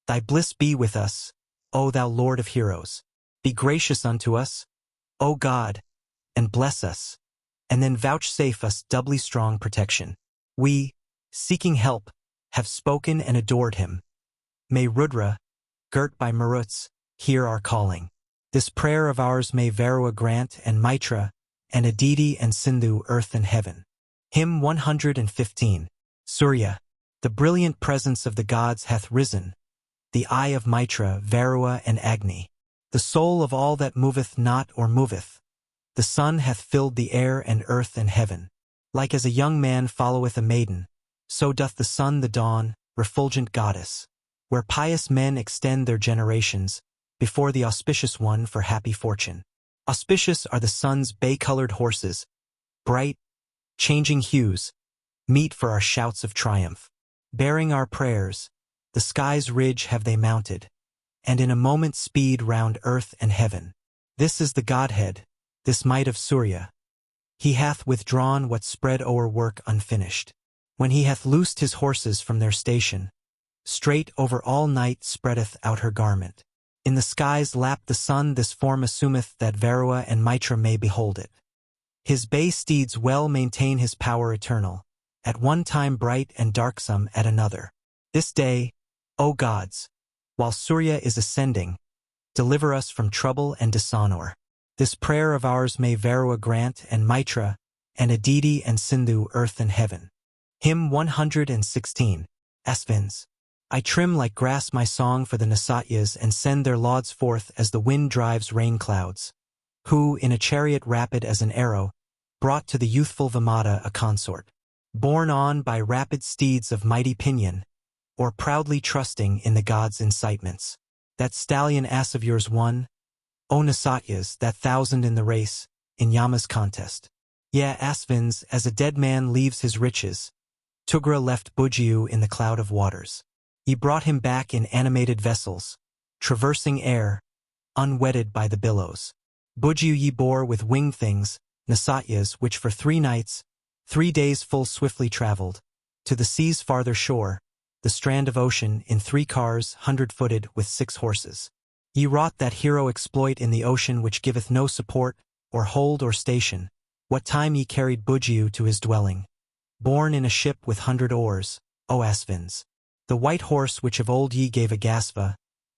Thy bliss be with us, O thou Lord of heroes. Be gracious unto us, O God, and bless us, and then vouchsafe us doubly strong protection. We, seeking help, have spoken and adored him. May Rudra, girt by Maruts, hear our calling. This prayer of ours may Varua grant, and Mitra, and Aditi and Sindhu earth and heaven. Hymn 115. Surya. The brilliant presence of the gods hath risen, the eye of Mitra, Varua and Agni, the soul of all that moveth not or moveth. The sun hath filled the air and earth and heaven. Like as a young man followeth a maiden, so doth the sun the dawn, refulgent goddess, where pious men extend their generations, before the auspicious one for happy fortune. Auspicious are the sun's bay-colored horses, bright, changing hues, meet for our shouts of triumph. Bearing our prayers, the sky's ridge have they mounted, and in a moment speed round earth and heaven. This is the Godhead, this might of Surya. He hath withdrawn what spread o'er work unfinished. When he hath loosed his horses from their station, straight over all night spreadeth out her garment. In the sky's lap the sun this form assumeth that Varua and Mitra may behold it. His bay steeds well maintain his power eternal, at one time bright and darksome at another. This day, O gods, while Surya is ascending, deliver us from trouble and dishonor. This prayer of ours may Varua grant and Mitra, and Aditi and Sindhu earth and heaven. Hymn 116. Asvins. I trim like grass my song for the Nasatyas and send their lauds forth as the wind drives rain clouds, who, in a chariot rapid as an arrow, brought to the youthful Vimata a consort. Borne on by rapid steeds of mighty pinion, or proudly trusting in the gods' incitements. That stallion ass of yours won, O Nasatyas, that 1,000 in the race, in Yama's contest. Yea, Asvins, as a dead man leaves his riches, Tugra left Bujiu in the cloud of waters. Ye brought him back in animated vessels, traversing air, unwetted by the billows. Bujiu ye bore with winged things, Nasatyas, which for 3 nights, 3 days full swiftly traveled, to the sea's farther shore, the strand of ocean, in 3 cars, 100-footed, with 6 horses. Ye wrought that hero exploit in the ocean which giveth no support, or hold or station, what time ye carried Bujiu to his dwelling, borne in a ship with 100 oars, O Asvins. The white horse which of old ye gave Agasva,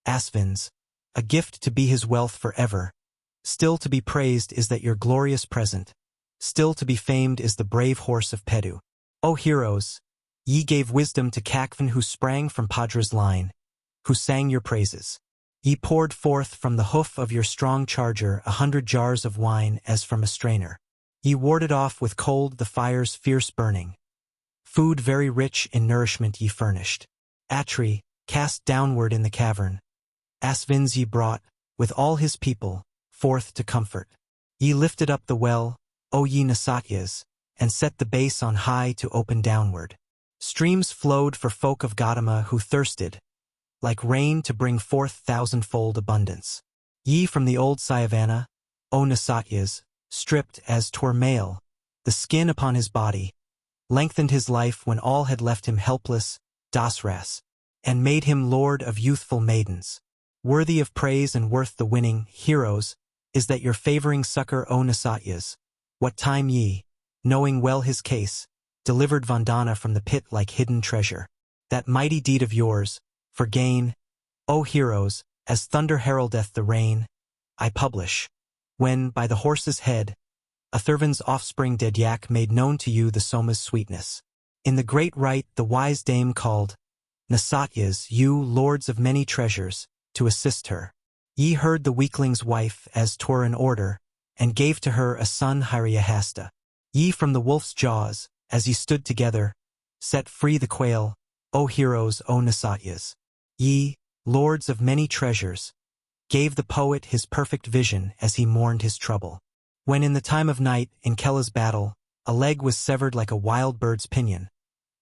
Asvins, a gift to be his wealth forever, still to be praised is that your glorious present, still to be famed is the brave horse of Pedu. O heroes, ye gave wisdom to Kakvan who sprang from Padra's line, who sang your praises. Ye poured forth from the hoof of your strong charger 100 jars of wine as from a strainer. Ye warded off with cold the fire's fierce burning. Food very rich in nourishment ye furnished. Atri, cast downward in the cavern, Asvins ye brought, with all his people, forth to comfort. Ye lifted up the well, O ye Nasatyas, and set the base on high to open downward. Streams flowed for folk of Gautama who thirsted, like rain to bring forth 1,000-fold abundance. Ye from the old Sayavana, O Nasatyas, stripped as 'twere mail, the skin upon his body, lengthened his life when all had left him helpless, Dasras, and made him lord of youthful maidens. Worthy of praise and worth the winning, heroes, is that your favoring succor, O Nasatyas, what time ye, knowing well his case, delivered Vandana from the pit like hidden treasure. That mighty deed of yours, for gain, O heroes, as thunder heraldeth the rain, I publish, when, by the horse's head, Atharvan's offspring Dedyak made known to you the Soma's sweetness. In the great rite the wise dame called, Nasatyas, you, lords of many treasures, to assist her. Ye heard the weakling's wife as 'twere an order, and gave to her a son Hiryahasta. Ye from the wolf's jaws, as ye stood together, set free the quail, O heroes, O Nasatyas. Ye, lords of many treasures, gave the poet his perfect vision as he mourned his trouble. When in the time of night, in Kela's battle, a leg was severed like a wild bird's pinion,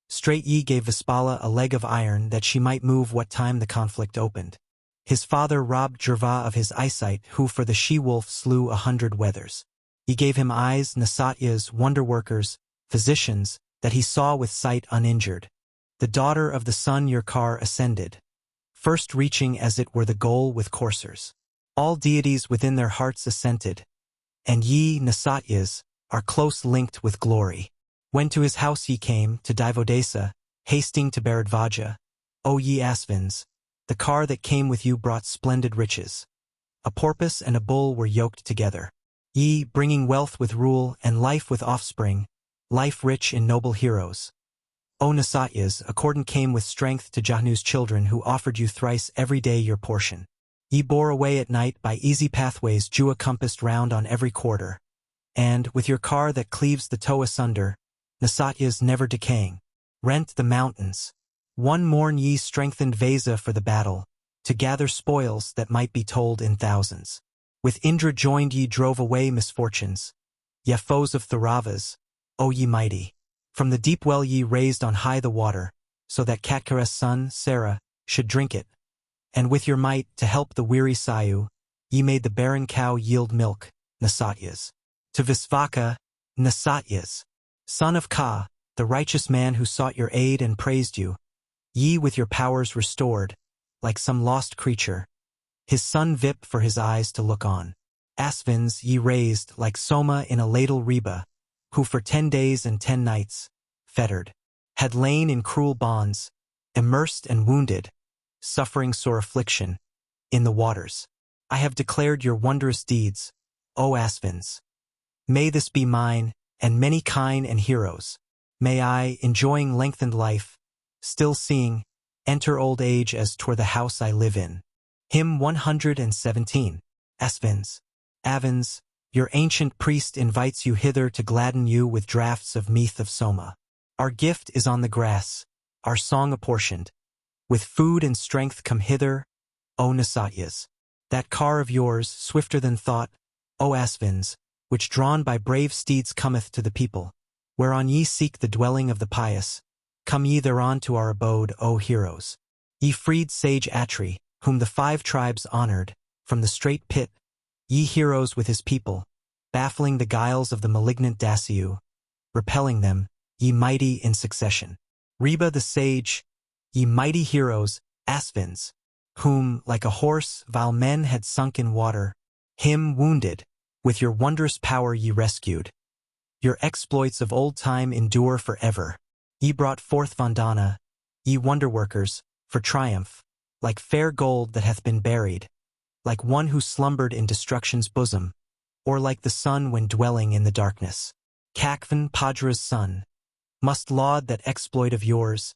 straight ye gave Vispala a leg of iron that she might move what time the conflict opened. His father robbed Jurva of his eyesight, who for the she-wolf slew 100 wethers. Ye gave him eyes, Nasatyas, wonder-workers, physicians, that he saw with sight uninjured. The daughter of the sun your car ascended, first reaching as it were the goal with coursers. All deities within their hearts assented, and ye, Nasatyas, are close linked with glory. When to his house ye came, to Divodesa, hasting to Bharadvaja, O ye Asvins, the car that came with you brought splendid riches. A porpoise and a bull were yoked together. Ye, bringing wealth with rule and life with offspring, life rich in noble heroes. O Nasatyas, accordant came with strength to Jahnu's children who offered you thrice every day your portion. Ye bore away at night by easy pathways Jua compassed round on every quarter, and, with your car that cleaves the toe asunder, Nasatyas never decaying, rent the mountains. One morn ye strengthened Vesa for the battle, to gather spoils that might be told in thousands. With Indra joined ye drove away misfortunes, ye foes of Thauravas, O ye mighty. From the deep well ye raised on high the water, so that Katkara's son, Sara, should drink it, and with your might to help the weary Sayu, ye made the barren cow yield milk, Nasatyas. To Visvaka, Nasatyas, son of Ka, the righteous man who sought your aid and praised you, ye with your powers restored, like some lost creature, his son Vip for his eyes to look on. Asvins ye raised like Soma in a ladle Reba, who for 10 days and 10 nights, fettered, had lain in cruel bonds, immersed and wounded, suffering sore affliction, in the waters. I have declared your wondrous deeds, O Asvins. May this be mine, and many kine and heroes. May I, enjoying lengthened life, still seeing, enter old age as 'twere the house I live in. Hymn 117. Asvins. Avins, your ancient priest invites you hither to gladden you with draughts of meath of Soma. Our gift is on the grass, our song apportioned. With food and strength come hither, O Nasatyas. That car of yours, swifter than thought, O Asvins, which drawn by brave steeds cometh to the people, whereon ye seek the dwelling of the pious. Come ye thereon to our abode, O heroes. Ye freed sage Atri, whom the 5 tribes honored, from the strait pit, ye heroes with his people, baffling the guiles of the malignant Daciu, repelling them, ye mighty in succession. Reba the sage, ye mighty heroes, Asvins, whom, like a horse, vile men had sunk in water, him wounded, with your wondrous power ye rescued. Your exploits of old time endure forever. Ye brought forth Vandana, ye wonder-workers, for triumph, like fair gold that hath been buried, like one who slumbered in destruction's bosom, or like the sun when dwelling in the darkness. Kakvan Padra's son, must laud that exploit of yours,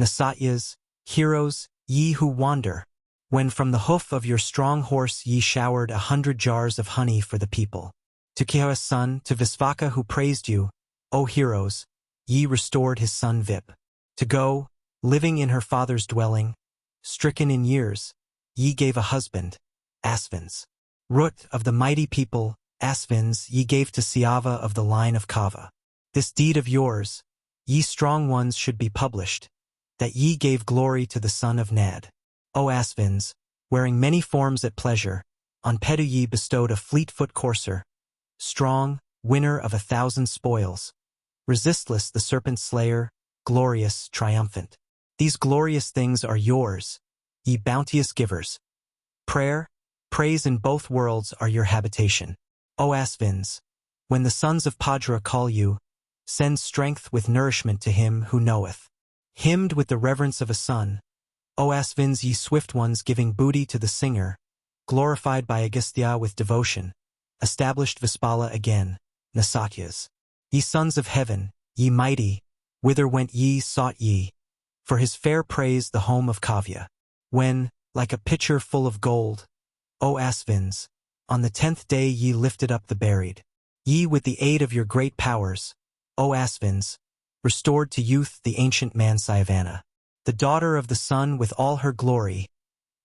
Nasatyas, heroes, ye who wander, when from the hoof of your strong horse ye showered 100 jars of honey for the people. To Keha's son, to Visvaka who praised you, O heroes, ye restored his son Vip. To Go, living in her father's dwelling, stricken in years, ye gave a husband, Asvins. Rut of the mighty people, Asvins, ye gave to Siava of the line of Kava. This deed of yours, ye strong ones should be published, that ye gave glory to the son of Nad. O Asvins, wearing many forms at pleasure, on Pedu ye bestowed a fleet-foot courser, strong, winner of 1,000 spoils, resistless the serpent slayer, glorious, triumphant. These glorious things are yours, ye bounteous givers. Prayer, praise in both worlds are your habitation. O Asvins, when the sons of Padra call you, send strength with nourishment to him who knoweth. Hymned with the reverence of a son, O Asvins, ye swift ones giving booty to the singer, glorified by Agastya with devotion, established Vispala again, Nasatyas. Ye sons of heaven, ye mighty, whither went ye sought ye, for his fair praise the home of Kavya. When, like a pitcher full of gold, O Asvins, on the 10th day ye lifted up the buried. Ye with the aid of your great powers, O Asvins, restored to youth the ancient man Sayavana. The daughter of the sun with all her glory,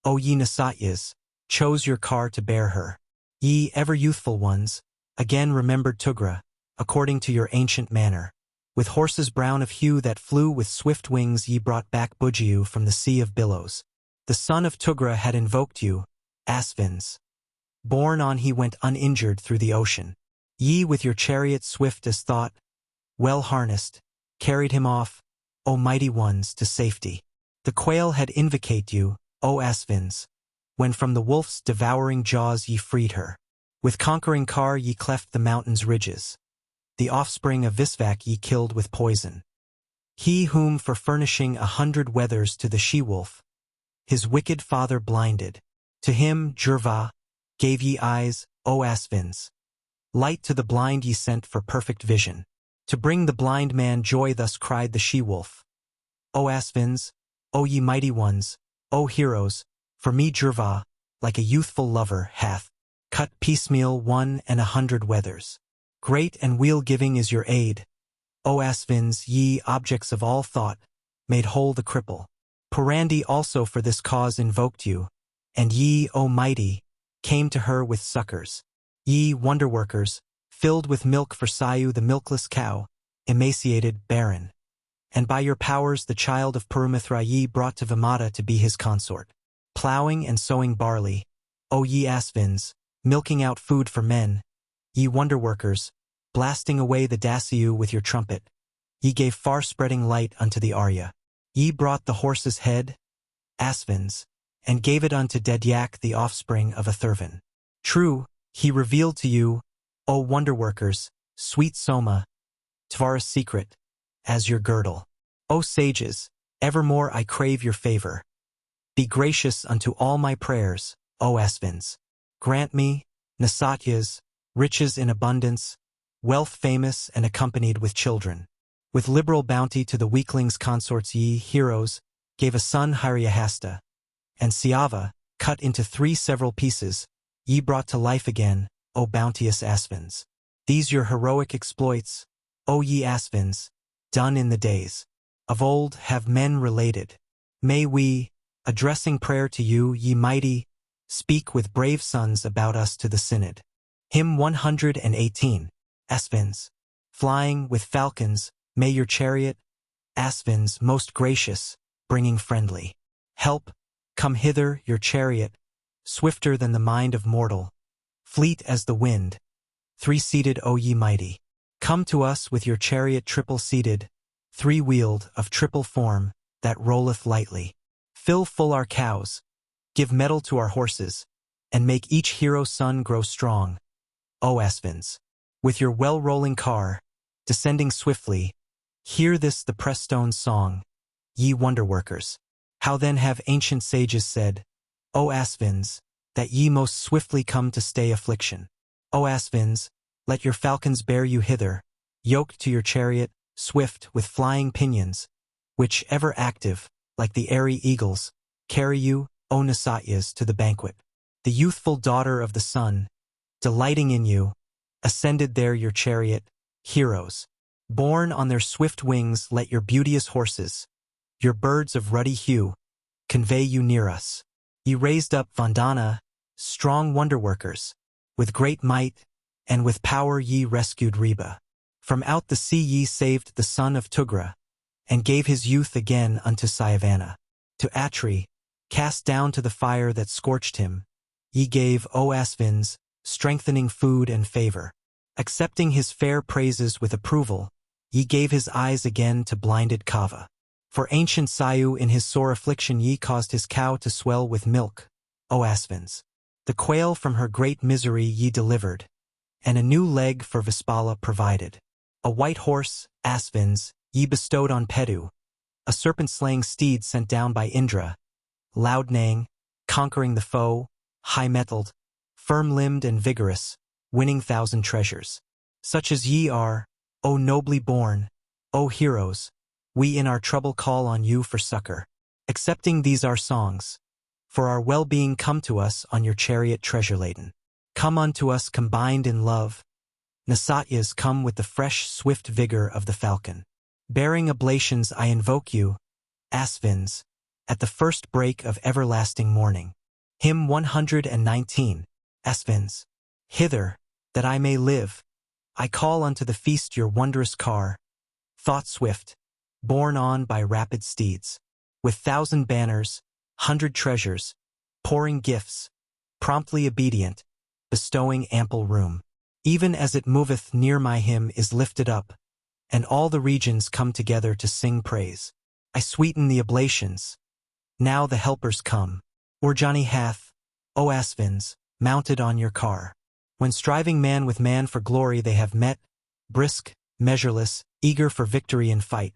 O ye Nasatyas, chose your car to bear her. Ye ever youthful ones, again remembered Tugra, according to your ancient manner. With horses brown of hue that flew with swift wings ye brought back Bujiu from the sea of billows. The son of Tugra had invoked you, Asvins. Borne on he went uninjured through the ocean. Ye with your chariot swift as thought, well harnessed, carried him off, O mighty ones, to safety. The quail had invocate you, O Asvins, when from the wolf's devouring jaws ye freed her. With conquering car ye cleft the mountain's ridges. The offspring of Visvak ye killed with poison. He whom for furnishing 100 wethers to the she-wolf, his wicked father blinded. To him, Jurva, gave ye eyes, O Asvins. Light to the blind ye sent for perfect vision. To bring the blind man joy thus cried the she-wolf. O Asvins, O ye mighty ones, O heroes, for me Jurva, like a youthful lover, hath cut piecemeal 100 wethers. Great and weal-giving is your aid, O Asvins, ye objects of all thought, made whole the cripple. Purandi also for this cause invoked you, and ye, O mighty, came to her with succors. Ye wonder-workers, filled with milk for Sayu the milkless cow, emaciated, barren. And by your powers the child of Purumithra ye brought to Vimata to be his consort. Plowing and sowing barley, O ye Asvins, milking out food for men, ye wonder-workers, blasting away the Daciu with your trumpet, ye gave far-spreading light unto the Arya. Ye brought the horse's head, Asvins, and gave it unto Dedyak the offspring of Athervin. True, he revealed to you, O wonder-workers, sweet Soma, Tvara's secret, as your girdle. O sages, evermore I crave your favor. Be gracious unto all my prayers, O Asvins. Grant me, Nasatyas, riches in abundance, wealth famous and accompanied with children. With liberal bounty to the weaklings consorts ye, heroes, gave a son Hyriahasta, and Siava, cut into 3 several pieces, ye brought to life again, O bounteous Asvins. These your heroic exploits, O ye Asvins, done in the days of old have men related. May we, addressing prayer to you, ye mighty, speak with brave sons about us to the synod. Hymn 118, Asvins. Flying with falcons, may your chariot, Asvins, most gracious, bringing friendly help, come hither, your chariot, swifter than the mind of mortal, fleet as the wind, 3-seated, O ye mighty. Come to us with your chariot triple-seated, 3-wheeled, of triple form, that rolleth lightly. Fill full our cows, give mettle to our horses, and make each hero's son grow strong. O Asvins, with your well-rolling car, descending swiftly, hear this the press-stone's song, ye wonder-workers. How then have ancient sages said, O Asvins, that ye most swiftly come to stay affliction. O Asvins, let your falcons bear you hither, yoked to your chariot, swift with flying pinions, which, ever active, like the airy eagles, carry you, O Nasatyas, to the banquet. The youthful daughter of the sun, delighting in you, ascended there your chariot, heroes. Borne on their swift wings, let your beauteous horses, your birds of ruddy hue, convey you near us. Ye raised up Vandana, strong wonder-workers. With great might, and with power ye rescued Reba. From out the sea ye saved the son of Tugra, and gave his youth again unto Sayavanna. To Atri, cast down to the fire that scorched him, ye gave, O Asvins, strengthening food and favor. Accepting his fair praises with approval, ye gave his eyes again to blinded Kava. For ancient Sayu in his sore affliction ye caused his cow to swell with milk, O Asvins. The quail from her great misery ye delivered, and a new leg for Vispala provided. A white horse, Asvins, ye bestowed on Pedu, a serpent-slaying steed sent down by Indra, loud neighing, conquering the foe, high-mettled, firm-limbed and vigorous, winning 1,000 treasures. Such as ye are, O nobly born, O heroes, we in our trouble call on you for succor. Accepting these our songs, for our well-being come to us on your chariot treasure-laden. Come unto us combined in love. Nasatyas, come with the fresh, swift vigor of the falcon. Bearing oblations I invoke you, Asvins, at the first break of everlasting morning. Hymn 119, Asvins. Hither, that I may live, I call unto the feast your wondrous car, thought swift, borne on by rapid steeds, with 1,000 banners, 100 treasures, pouring gifts, promptly obedient, bestowing ample room. Even as it moveth near my hymn is lifted up, and all the regions come together to sing praise. I sweeten the oblations. Now the helpers come. Urjani hath, O Asvins, mounted on your car. When striving man with man for glory they have met, brisk, measureless, eager for victory in fight,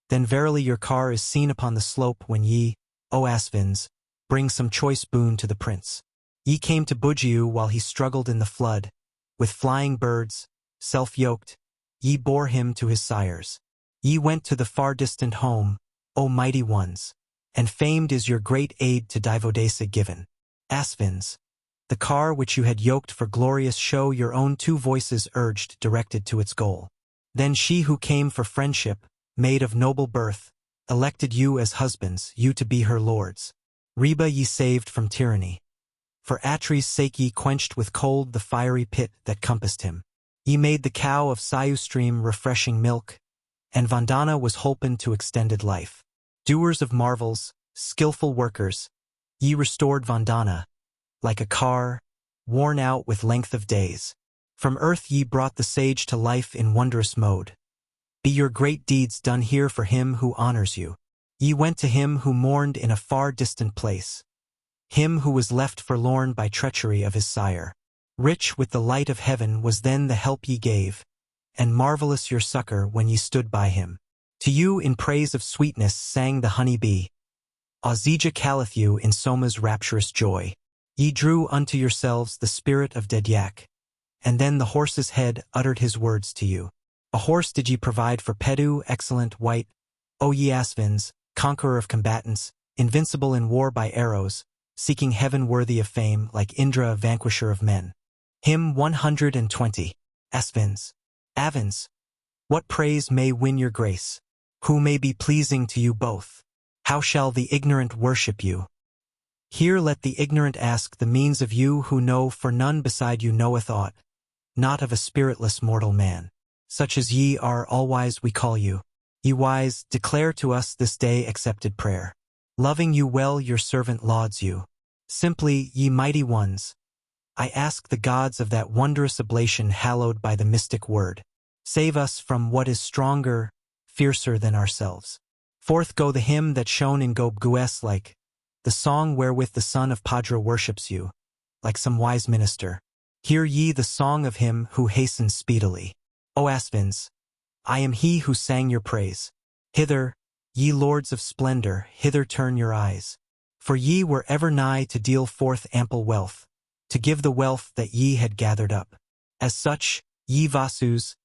then verily your car is seen upon the slope when ye, O Asvins, bring some choice boon to the prince. Ye came to Bujiu while he struggled in the flood, with flying birds, self-yoked, ye bore him to his sires. Ye went to the far-distant home, O mighty ones, and famed is your great aid to Divodesa given. Asvins, the car which you had yoked for glorious show your own 2 voices urged directed to its goal. Then she who came for friendship, maid of noble birth, elected you as husbands, you to be her lords. Reba ye saved from tyranny. For Atri's sake ye quenched with cold the fiery pit that compassed him. Ye made the cow of Sayu stream refreshing milk, and Vandana was holpen to extended life. Doers of marvels, skillful workers, ye restored Vandana, like a car, worn out with length of days. From earth ye brought the sage to life in wondrous mode. Be your great deeds done here for him who honors you. Ye went to him who mourned in a far distant place, him who was left forlorn by treachery of his sire. Rich with the light of heaven was then the help ye gave, and marvelous your succor when ye stood by him. To you in praise of sweetness sang the honey bee. Ozija calleth you in Soma's rapturous joy. Ye drew unto yourselves the spirit of Dedyak, and then the horse's head uttered his words to you. A horse did ye provide for Pedu, excellent white, O ye Asvins, conqueror of combatants, invincible in war by arrows, seeking heaven worthy of fame like Indra, vanquisher of men. Hymn 120. Asvins. Avins. What praise may win your grace? Who may be pleasing to you both? How shall the ignorant worship you? Here let the ignorant ask the means of you who know, for none beside you knoweth aught, not of a spiritless mortal man. Such as ye are, all-wise we call you. Ye wise, declare to us this day accepted prayer. Loving you well, your servant lauds you. Simply, ye mighty ones, I ask the gods of that wondrous oblation hallowed by the mystic word. Save us from what is stronger, fiercer than ourselves. Forth go the hymn that shone in Gobgues like the song wherewith the son of Padra worships you, like some wise minister. Hear ye the song of him who hastens speedily. O Asvins, I am he who sang your praise. Hither, ye lords of splendor, hither turn your eyes. For ye were ever nigh to deal forth ample wealth, to give the wealth that ye had gathered up. As such, ye Vasus,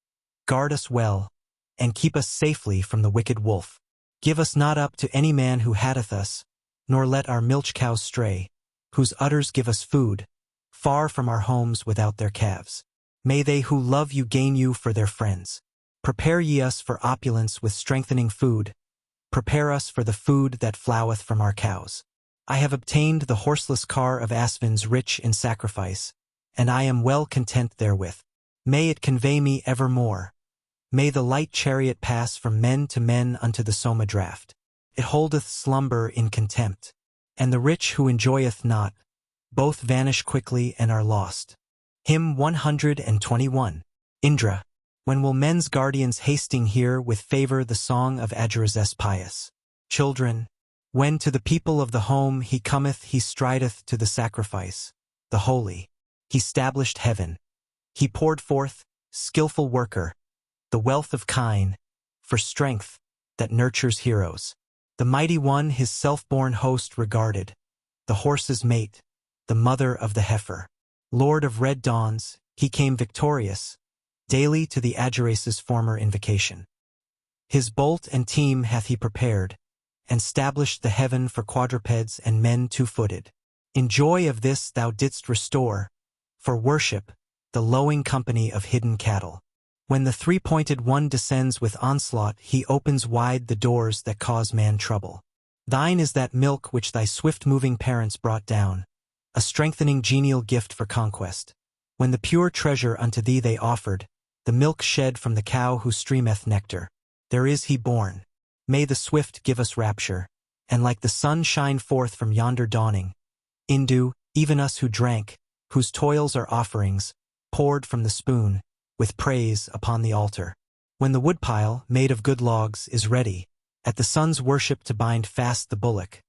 guard us well, and keep us safely from the wicked wolf. Give us not up to any man who hateth us, nor let our milch cows stray, whose udders give us food, far from our homes without their calves. May they who love you gain you for their friends. Prepare ye us for opulence with strengthening food. Prepare us for the food that floweth from our cows. I have obtained the horseless car of Asvins rich in sacrifice, and I am well content therewith. May it convey me evermore. May the light chariot pass from men to men unto the Soma draught. It holdeth slumber in contempt, and the rich who enjoyeth not, both vanish quickly and are lost. Hymn 121. Indra. When will men's guardians hasting hear with favor the song of Ajarazes pious? Children, when to the people of the home he cometh, he strideth to the sacrifice, the holy. He stablished heaven. He poured forth, skillful worker, the wealth of kine, for strength that nurtures heroes. The mighty one his self-born host regarded, the horse's mate, the mother of the heifer. Lord of red dawns, he came victorious, daily to the Ajarazes' former invocation. His bolt and team hath he prepared, and stablished the heaven for quadrupeds and men two-footed. In joy of this thou didst restore, for worship, the lowing company of hidden cattle. When the three-pointed one descends with onslaught, he opens wide the doors that cause man trouble. Thine is that milk which thy swift-moving parents brought down, a strengthening genial gift for conquest. When the pure treasure unto thee they offered, the milk shed from the cow who streameth nectar, there is he born. May the swift give us rapture, and like the sun shine forth from yonder dawning. Indu, even us who drank, whose toils are offerings, poured from the spoon, with praise upon the altar. When the woodpile, made of good logs, is ready, at the sun's worship to bind fast the bullock,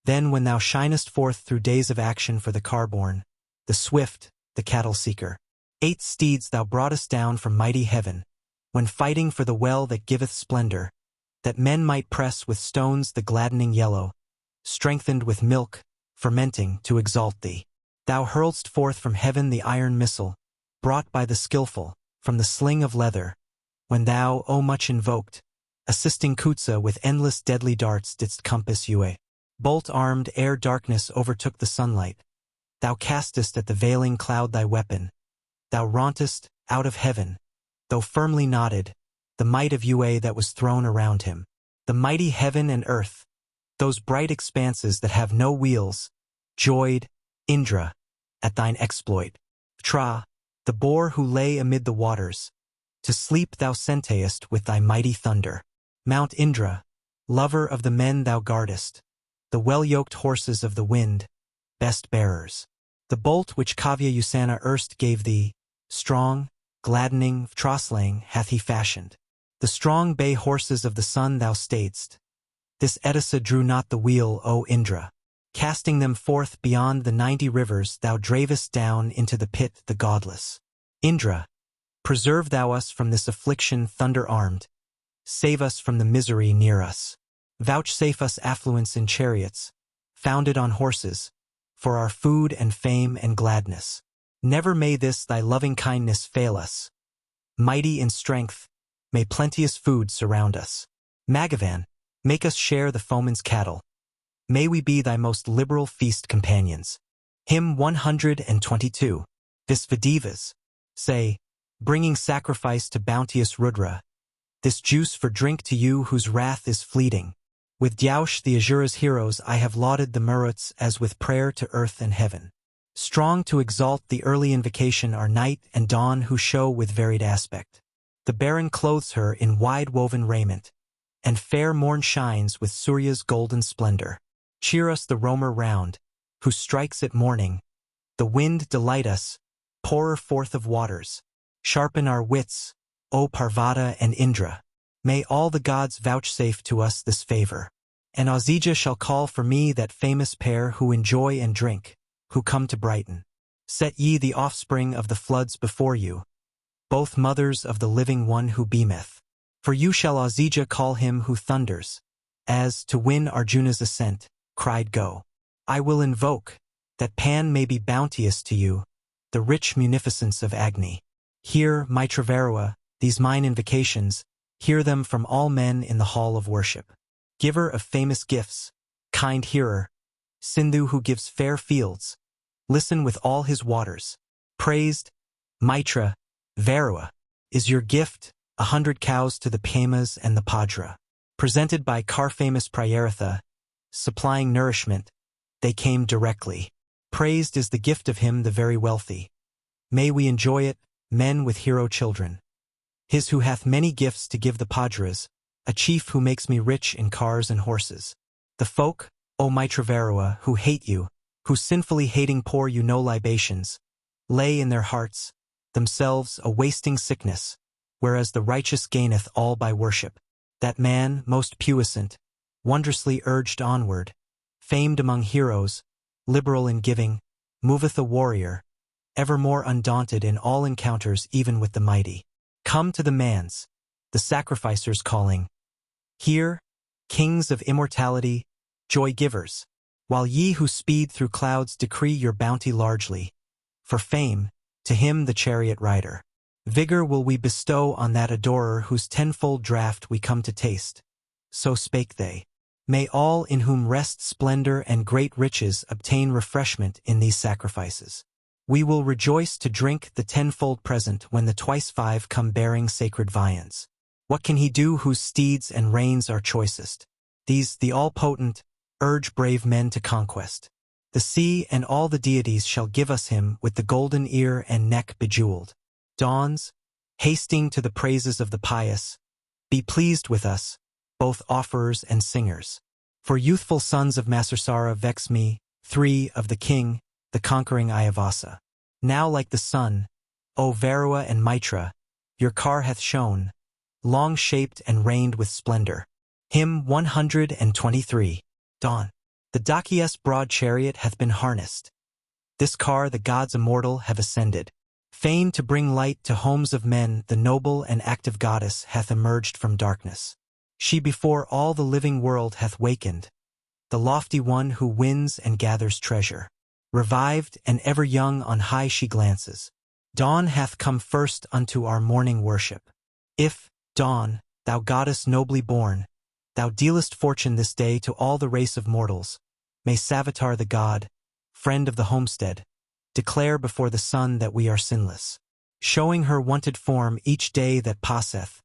then when thou shinest forth through days of action for the car-born, the swift, the cattle-seeker, 8 steeds thou broughtest down from mighty heaven, when fighting for the well that giveth splendor, that men might press with stones the gladdening yellow, strengthened with milk, fermenting to exalt thee. Thou hurledst forth from heaven the iron missile, brought by the skillful, from the sling of leather, when thou, O much invoked, assisting Kutsa with endless deadly darts didst compass Yue. Bolt-armed ere darkness overtook the sunlight, thou castest at the veiling cloud thy weapon, thou rauntest, out of heaven, though firmly knotted, the might of Yue that was thrown around him. The mighty heaven and earth, those bright expanses that have no wheels, joyed, Indra, at thine exploit. Tra, the boar who lay amid the waters, to sleep thou sentest with thy mighty thunder. Mount Indra, lover of the men thou guardest, the well-yoked horses of the wind, best bearers. The bolt which Kavya Usana erst gave thee, strong, gladdening, Troslang hath he fashioned. The strong bay horses of the sun thou stayedst. This Edessa drew not the wheel, O Indra. Casting them forth beyond the 90 rivers, thou dravest down into the pit the godless. Indra, preserve thou us from this affliction thunder-armed. Save us from the misery near us. Vouchsafe us affluence in chariots, founded on horses, for our food and fame and gladness. Never may this thy loving kindness fail us. Mighty in strength, may plenteous food surround us. Magavan, make us share the foeman's cattle. May we be thy most liberal feast companions. Hymn 122. Visvadevas, say, bringing sacrifice to bounteous Rudra, this juice for drink to you whose wrath is fleeting. With Dyaush the Asura's heroes I have lauded the Maruts as with prayer to earth and heaven. Strong to exalt the early invocation are night and dawn who show with varied aspect. The barren clothes her in wide-woven raiment, and fair morn shines with Surya's golden splendor. Cheer us the roamer round, who strikes at morning. The wind delight us, pourer forth of waters. Sharpen our wits, O Parvata and Indra. May all the gods vouchsafe to us this favor. And Azija shall call for me that famous pair who enjoy and drink, who come to brighten. Set ye the offspring of the floods before you, both mothers of the living one who beameth. For you shall Azija call him who thunders, as, to win Arjuna's assent, cried go. I will invoke, that Pan may be bounteous to you, the rich munificence of Agni. Hear, Maitravarua, these mine invocations, hear them from all men in the hall of worship. Giver of famous gifts, kind hearer, Sindhu who gives fair fields, listen with all his waters. Praised, Maitra, Varua, is your gift, 100 cows to the Pemas and the Padra. Presented by car-famous Prayartha, supplying nourishment, they came directly. Praised is the gift of him the very wealthy. May we enjoy it, men with hero children. His who hath many gifts to give the Padras, a chief who makes me rich in cars and horses. The folk, O Maitravarua, who hate you, who sinfully hating pour you no libations, lay in their hearts, themselves a wasting sickness, whereas the righteous gaineth all by worship. That man, most puissant, wondrously urged onward, famed among heroes, liberal in giving, moveth a warrior, evermore undaunted in all encounters even with the mighty. Come to the mans, the sacrificers calling. Hear, kings of immortality, joy-givers, while ye who speed through clouds decree your bounty largely. For fame, to him the chariot rider. Vigor will we bestow on that adorer whose tenfold draught we come to taste. So spake they. May all in whom rest splendor and great riches obtain refreshment in these sacrifices. We will rejoice to drink the tenfold present when the twice 5 come bearing sacred viands. What can he do whose steeds and reins are choicest? These, the all-potent, urge brave men to conquest. The sea and all the deities shall give us him with the golden ear and neck bejeweled. Dawns, hasting to the praises of the pious, be pleased with us, both offerers and singers. For youthful sons of Masursara vex me, 3 of the king, the conquering Ayavasa. Now like the sun, O Varua and Maitra, your car hath shone, long-shaped and reigned with splendor. Hymn 123. Dawn. The Dakias' broad chariot hath been harnessed. This car the gods immortal have ascended. Fain to bring light to homes of men, the noble and active goddess hath emerged from darkness. She before all the living world hath wakened, the lofty one who wins and gathers treasure. Revived and ever young on high she glances. Dawn hath come first unto our morning worship. If, Dawn, thou goddess nobly born, thou dealest fortune this day to all the race of mortals, may Savitar the god, friend of the homestead, declare before the sun that we are sinless. Showing her wonted form each day that passeth,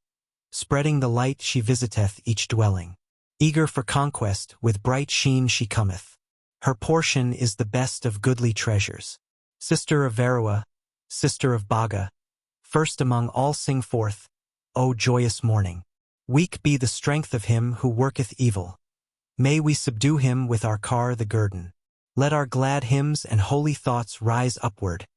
spreading the light she visiteth each dwelling. Eager for conquest, with bright sheen she cometh. Her portion is the best of goodly treasures. Sister of Varua, sister of Bhaga, first among all sing forth, O joyous morning. Weak be the strength of him who worketh evil. May we subdue him with our car the guerdon. Let our glad hymns and holy thoughts rise upward,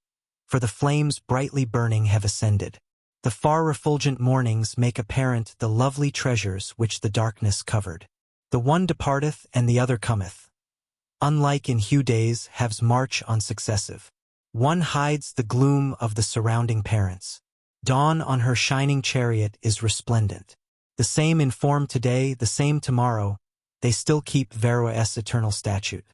for the flames brightly burning have ascended. The far refulgent mornings make apparent the lovely treasures which the darkness covered. The one departeth and the other cometh. Unlike in hue days halves march on successive. One hides the gloom of the surrounding parents. Dawn on her shining chariot is resplendent. The same in form today, the same tomorrow, they still keep Vero's eternal statute.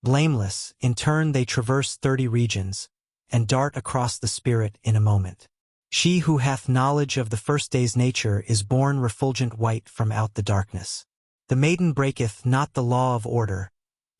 Blameless, in turn they traverse 30 regions, and dart across the spirit in a moment. She who hath knowledge of the first day's nature is born refulgent white from out the darkness. The maiden breaketh not the law of order,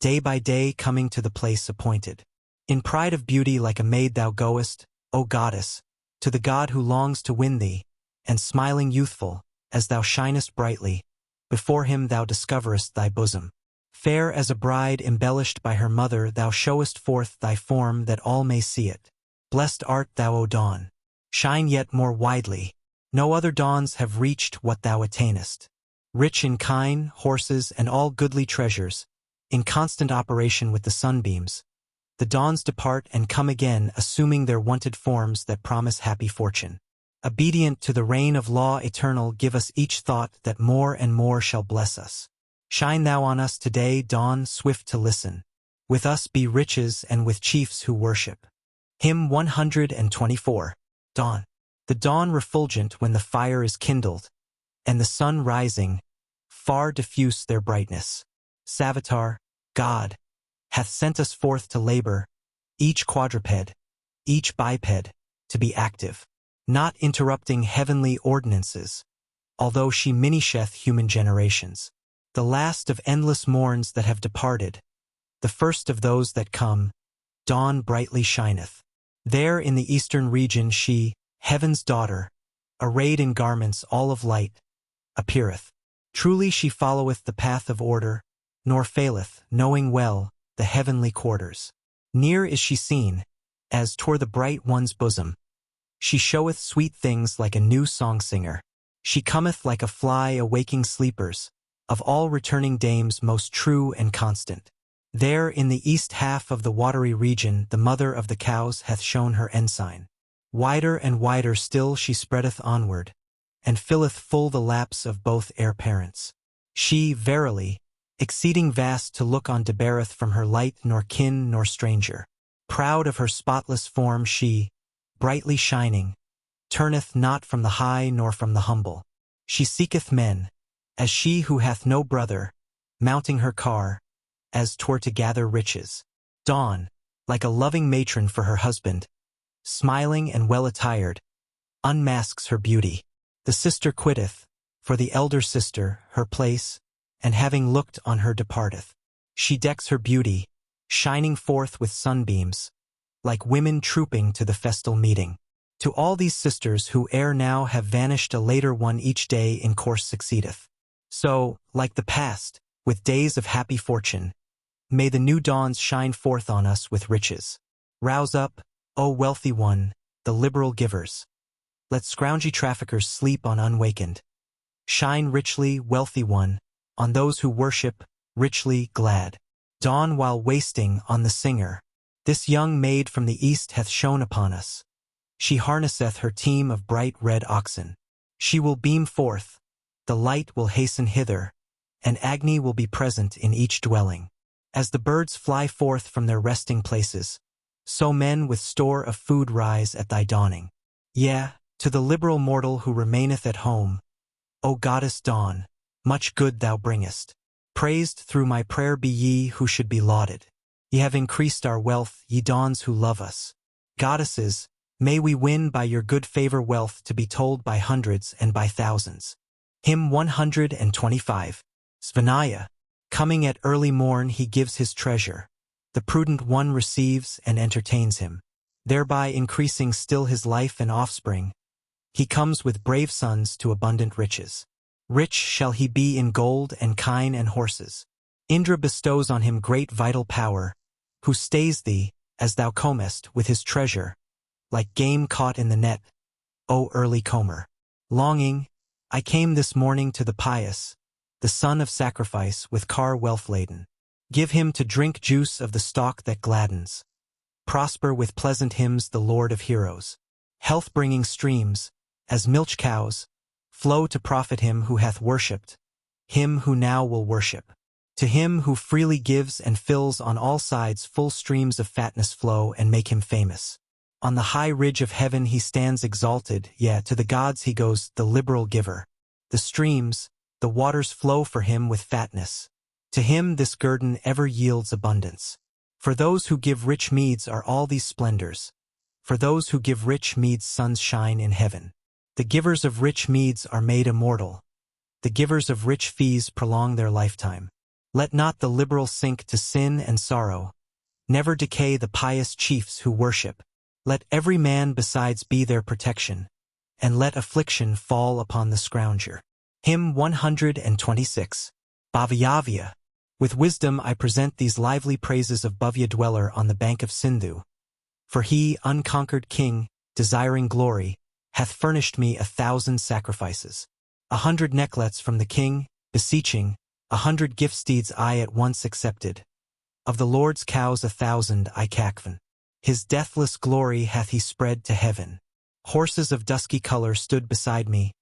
day by day coming to the place appointed. In pride of beauty like a maid thou goest, O goddess, to the god who longs to win thee, and smiling youthful, as thou shinest brightly, before him thou discoverest thy bosom. Fair as a bride embellished by her mother thou showest forth thy form that all may see it. Blessed art thou, O dawn. Shine yet more widely. No other dawns have reached what thou attainest. Rich in kine, horses, and all goodly treasures, in constant operation with the sunbeams, the dawns depart and come again assuming their wonted forms that promise happy fortune. Obedient to the reign of law eternal, give us each thought that more and more shall bless us. Shine thou on us today, dawn swift to listen. With us be riches and with chiefs who worship. Hymn 124. Dawn. The dawn refulgent when the fire is kindled, and the sun rising, far diffuse their brightness. Savitar, God, hath sent us forth to labor, each quadruped, each biped, to be active, not interrupting heavenly ordinances, although she minisheth human generations. The last of endless morns that have departed, the first of those that come, dawn brightly shineth. There in the eastern region she, heaven's daughter, arrayed in garments all of light, appeareth. Truly she followeth the path of order, nor faileth, knowing well, the heavenly quarters. Near is she seen, as toward the bright one's bosom. She showeth sweet things like a new song-singer. She cometh like a fly awaking sleepers, of all returning dames most true and constant. There in the east half of the watery region the mother of the cows hath shown her ensign. Wider and wider still she spreadeth onward, and filleth full the laps of both heir parents. She, verily, exceeding vast to look on debareth from her light nor kin nor stranger. Proud of her spotless form she, brightly shining, turneth not from the high nor from the humble. She seeketh men, as she who hath no brother, mounting her car, as twere to gather riches. Dawn, like a loving matron for her husband, smiling and well attired, unmasks her beauty. The sister quitteth, for the elder sister, her place, and having looked on her departeth. She decks her beauty, shining forth with sunbeams, like women trooping to the festal meeting. To all these sisters who ere now have vanished, a later one each day in course succeedeth. So, like the past, with days of happy fortune, may the new dawns shine forth on us with riches. Rouse up, O wealthy one, the liberal givers. Let scroungy traffickers sleep on unwakened. Shine richly, wealthy one, on those who worship, richly glad. Dawn while wasting on the singer. This young maid from the east hath shone upon us. She harnesseth her team of bright red oxen. She will beam forth, the light will hasten hither, and Agni will be present in each dwelling. As the birds fly forth from their resting places, so men with store of food rise at thy dawning. Yea, to the liberal mortal who remaineth at home, O goddess dawn, much good thou bringest. Praised through my prayer be ye who should be lauded. Ye have increased our wealth, ye dawns who love us. Goddesses, may we win by your good favor wealth to be told by hundreds and by thousands. Hymn 125. Svanaya. Coming at early morn he gives his treasure. The prudent one receives and entertains him, thereby increasing still his life and offspring. He comes with brave sons to abundant riches. Rich shall he be in gold and kine and horses. Indra bestows on him great vital power, who stays thee, as thou combest, with his treasure, like game caught in the net, O early comber. Longing, I came this morning to the pious, the son of sacrifice with car wealth laden. Give him to drink juice of the stalk that gladdens. Prosper with pleasant hymns the Lord of heroes. Health-bringing streams, as milch cows, flow to profit him who hath worshipped, him who now will worship. To him who freely gives and fills on all sides full streams of fatness flow and make him famous. On the high ridge of heaven he stands exalted, yea, to the gods he goes, the liberal giver. The streams, the waters flow for him with fatness. To him this guerdon ever yields abundance. For those who give rich meads are all these splendors. For those who give rich meads suns shine in heaven. The givers of rich meads are made immortal. The givers of rich fees prolong their lifetime. Let not the liberal sink to sin and sorrow. Never decay the pious chiefs who worship. Let every man besides be their protection. And let affliction fall upon the scrounger. Hymn 126. Bhavya. With wisdom I present these lively praises of Bhavya dweller on the bank of Sindhu. For he, unconquered king, desiring glory, hath furnished me 1,000 sacrifices. 100 necklets from the king, beseeching, 100 gift steeds I at once accepted. Of the Lord's cows 1,000 I cakvan. His deathless glory hath he spread to heaven. Horses of dusky color stood beside me.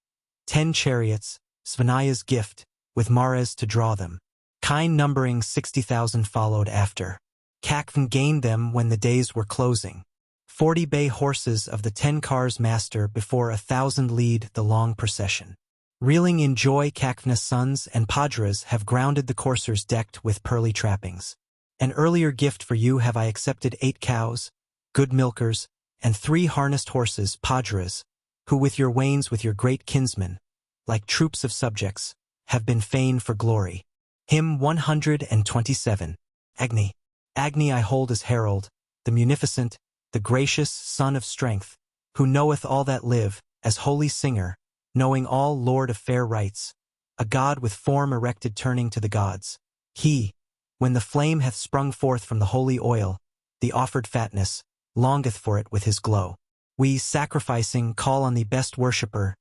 10 chariots, Svanaya's gift, with Mares to draw them. Kine numbering 60,000 followed after. Kakvan gained them when the days were closing. 40 bay horses of the 10 cars master before 1,000 lead the long procession. Reeling in joy Kakvana's sons and Padras have grounded the coursers decked with pearly trappings. An earlier gift for you have I accepted 8 cows, good milkers, and 3 harnessed horses, Padras, who with your wains with your great kinsmen, like troops of subjects, have been fain for glory. Hymn 127. Agni. Agni I hold as herald, the munificent, the gracious Son of strength, who knoweth all that live, as holy singer, knowing all Lord of fair rights, a God with form erected turning to the gods. He, when the flame hath sprung forth from the holy oil, the offered fatness, longeth for it with his glow. We, sacrificing, call on the best worshipper,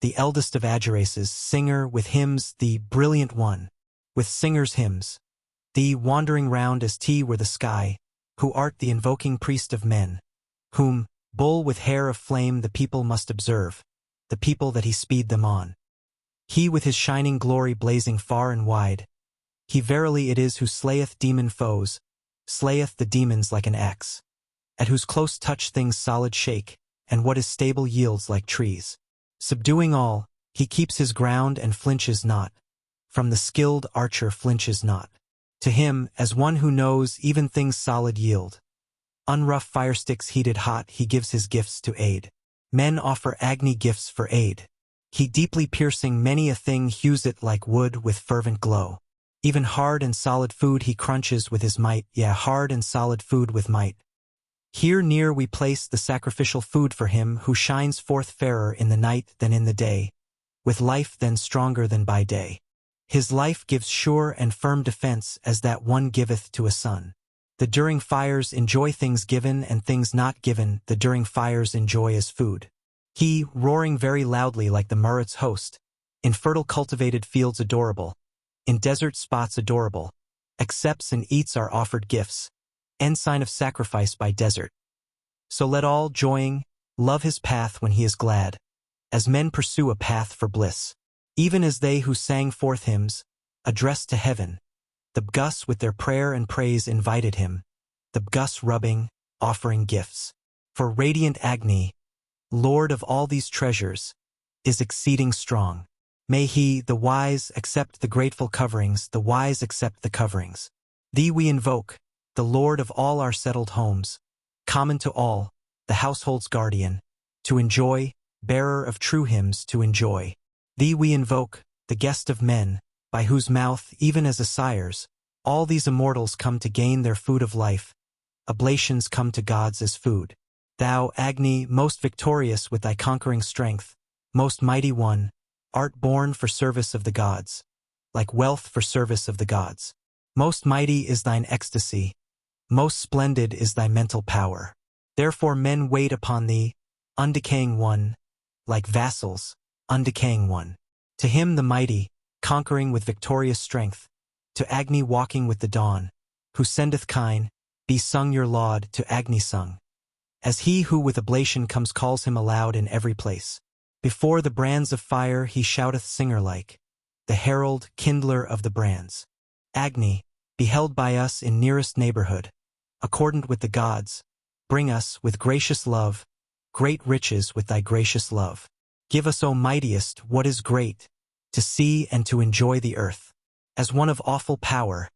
the eldest of Agiraces, singer with hymns, the brilliant one, with singers' hymns, thee wandering round as tea were the sky, who art the invoking priest of men, whom, bull with hair of flame the people must observe, the people that he speed them on. He with his shining glory blazing far and wide, he verily it is who slayeth demon foes, slayeth the demons like an axe, at whose close touch things solid shake, and what is stable yields like trees. Subduing all, he keeps his ground and flinches not, from the skilled archer flinches not. To him, as one who knows even things solid yield, unrough firesticks heated hot he gives his gifts to aid. Men offer Agni gifts for aid. He deeply piercing many a thing hews it like wood with fervent glow. Even hard and solid food he crunches with his might, yea, hard and solid food with might. Here near we place the sacrificial food for him who shines forth fairer in the night than in the day, with life then stronger than by day. His life gives sure and firm defense as that one giveth to a son. The during fires enjoy things given and things not given, the during fires enjoy as food. He, roaring very loudly like the Marut's host, in fertile cultivated fields adorable, in desert spots adorable, accepts and eats our offered gifts, ensign of sacrifice by desert. So let all, joying, love his path when he is glad, as men pursue a path for bliss. Even as they who sang forth hymns, addressed to heaven, the Bgus with their prayer and praise invited him, the Bgus rubbing, offering gifts. For radiant Agni, Lord of all these treasures, is exceeding strong. May he, the wise, accept the grateful coverings, the wise accept the coverings. Thee we invoke, the Lord of all our settled homes, common to all, the household's guardian, to enjoy, bearer of true hymns to enjoy. Thee we invoke, the guest of men, by whose mouth, even as a sire's, all these immortals come to gain their food of life, oblations come to gods as food. Thou, Agni, most victorious with thy conquering strength, most mighty one, art born for service of the gods, like wealth for service of the gods. Most mighty is thine ecstasy, most splendid is thy mental power. Therefore men wait upon thee, undecaying one, like vassals, undecaying one. To him the mighty, conquering with victorious strength, to Agni walking with the dawn, who sendeth kine, be sung your laud to Agni sung. As he who with oblation comes calls him aloud in every place. Before the brands of fire he shouteth singer-like, the herald, kindler of the brands. Agni, beheld by us in nearest neighborhood, accordant with the gods, bring us, with gracious love, great riches with thy gracious love. Give us, O mightiest, what is great, to see and to enjoy the earth. As one of awful power,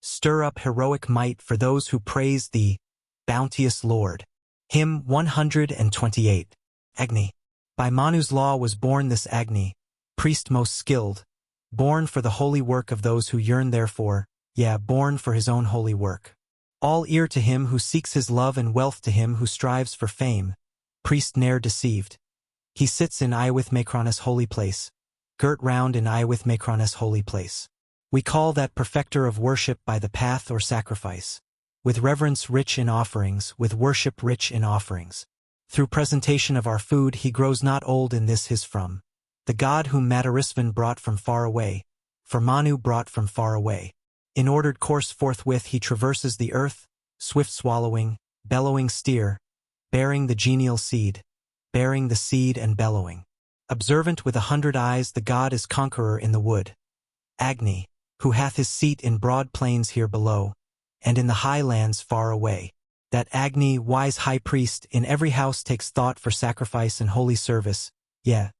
stir up heroic might for those who praise thee, bounteous Lord. Hymn 128. Agni. By Manu's law was born this Agni, priest most skilled, born for the holy work of those who yearn therefore, born for his own holy work. All ear to him who seeks his love and wealth to him who strives for fame, priest ne'er deceived. He sits in Iwith Macronis holy place, girt round in Iwith Macronis holy place. We call that perfecter of worship by the path or sacrifice, with reverence rich in offerings, with worship rich in offerings. Through presentation of our food he grows not old in this his from. The god whom Matarisvan brought from far away, for Manu brought from far away. In ordered course forthwith he traverses the earth, swift swallowing, bellowing steer, bearing the genial seed, bearing the seed and bellowing. Observant with 100 eyes the god is conqueror in the wood. Agni, who hath his seat in broad plains here below, and in the high lands far away. That Agni, wise high priest, in every house takes thought for sacrifice and holy service,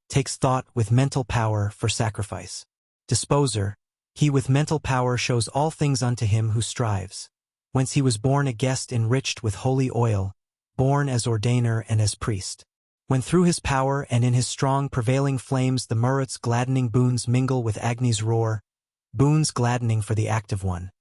takes thought with mental power for sacrifice. Disposer, he with mental power shows all things unto him who strives. Whence he was born a guest enriched with holy oil, born as ordainer and as priest. When through his power and in his strong prevailing flames the Murut's gladdening boons mingle with Agni's roar, boons gladdening for the active one.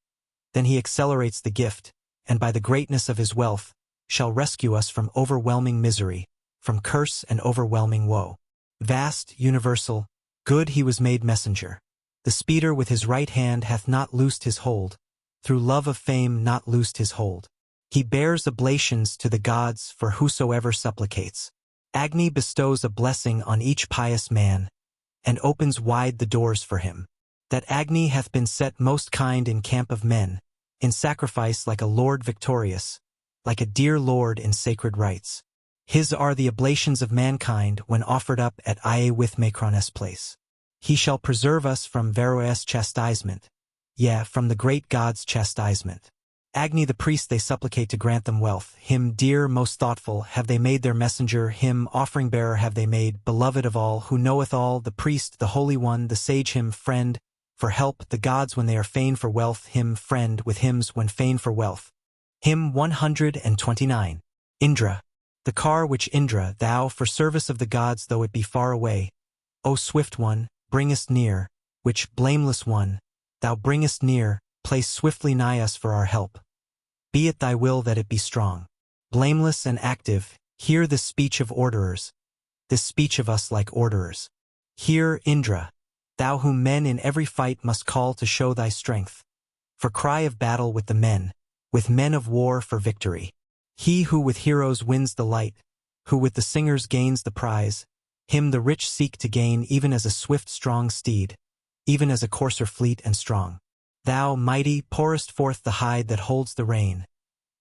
Then he accelerates the gift, and by the greatness of his wealth, shall rescue us from overwhelming misery, from curse and overwhelming woe. Vast, universal, good he was made messenger. The speeder with his right hand hath not loosed his hold, through love of fame not loosed his hold. He bears oblations to the gods for whosoever supplicates. Agni bestows a blessing on each pious man, and opens wide the doors for him. That Agni hath been set most kind in camp of men, in sacrifice like a lord victorious, like a dear lord in sacred rites. His are the oblations of mankind when offered up at Iwith Macronis place. He shall preserve us from Veroes chastisement, from the great god's chastisement. Agni the priest they supplicate to grant them wealth, him dear most thoughtful have they made their messenger, him offering-bearer have they made, beloved of all, who knoweth all, the priest, the holy one, the sage him, friend, for help, the gods when they are fain for wealth, him, friend, with hymns when fain for wealth. Hymn 129. Indra. The car which Indra, thou, for service of the gods though it be far away, O swift one, bringest near, which, blameless one, thou bringest near, place swiftly nigh us for our help. Be it thy will that it be strong, blameless and active, hear this speech of orderers, this speech of us like orderers. Hear, Indra, thou whom men in every fight must call to show thy strength, for cry of battle with the men, with men of war for victory. He who with heroes wins the light, who with the singers gains the prize, him the rich seek to gain even as a swift strong steed, even as a courser fleet and strong. Thou, mighty, pourest forth the hide that holds the rein.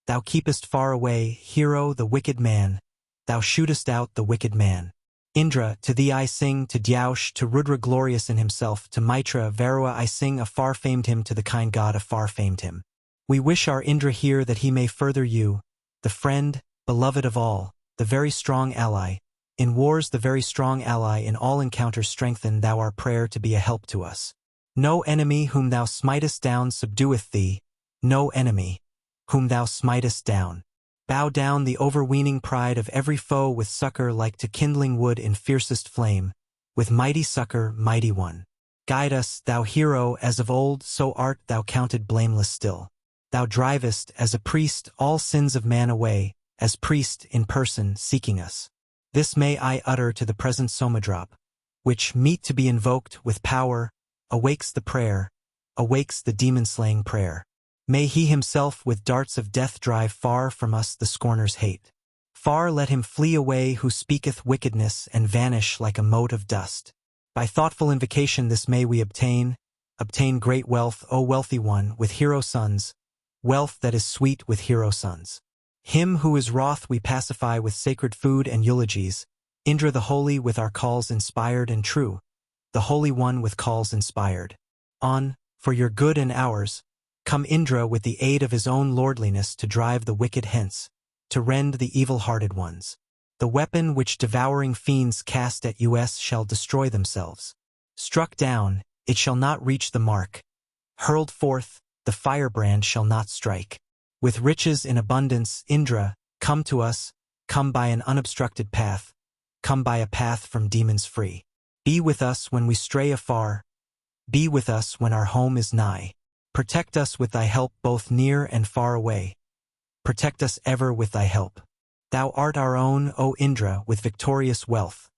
Thou keepest far away, hero, the wicked man. Thou shootest out the wicked man. Indra, to thee I sing, to Dyaush, to Rudra glorious in himself, to Mitra, Varua I sing, afar famed him, to the kind god afar famed him. We wish our Indra here that he may further you, the friend, beloved of all, the very strong ally. In wars the very strong ally, in all encounters strengthen thou our prayer to be a help to us. No enemy whom thou smitest down subdueth thee, no enemy whom thou smitest down. Bow down the overweening pride of every foe with succor like to kindling wood in fiercest flame, with mighty succor, mighty one. Guide us, thou hero, as of old, so art thou counted blameless still. Thou drivest, as a priest, all sins of man away, as priest in person seeking us. This may I utter to the present Somadrop, which, meet to be invoked with power, awakes the prayer, awakes the demon-slaying prayer. May he himself with darts of death drive far from us the scorner's hate. Far let him flee away who speaketh wickedness and vanish like a mote of dust. By thoughtful invocation this may we obtain great wealth, O wealthy one, with hero sons, wealth that is sweet with hero sons. Him who is wroth we pacify with sacred food and eulogies, Indra the holy with our calls inspired and true, the Holy One with calls inspired. On, for your good and ours, come Indra with the aid of his own lordliness to drive the wicked hence, to rend the evil-hearted ones. The weapon which devouring fiends cast at us shall destroy themselves. Struck down, it shall not reach the mark. Hurled forth, the firebrand shall not strike. With riches in abundance, Indra, come to us, come by an unobstructed path, come by a path from demons free. Be with us when we stray afar, be with us when our home is nigh. Protect us with thy help both near and far away. Protect us ever with thy help. Thou art our own, O Indra, with victorious wealth.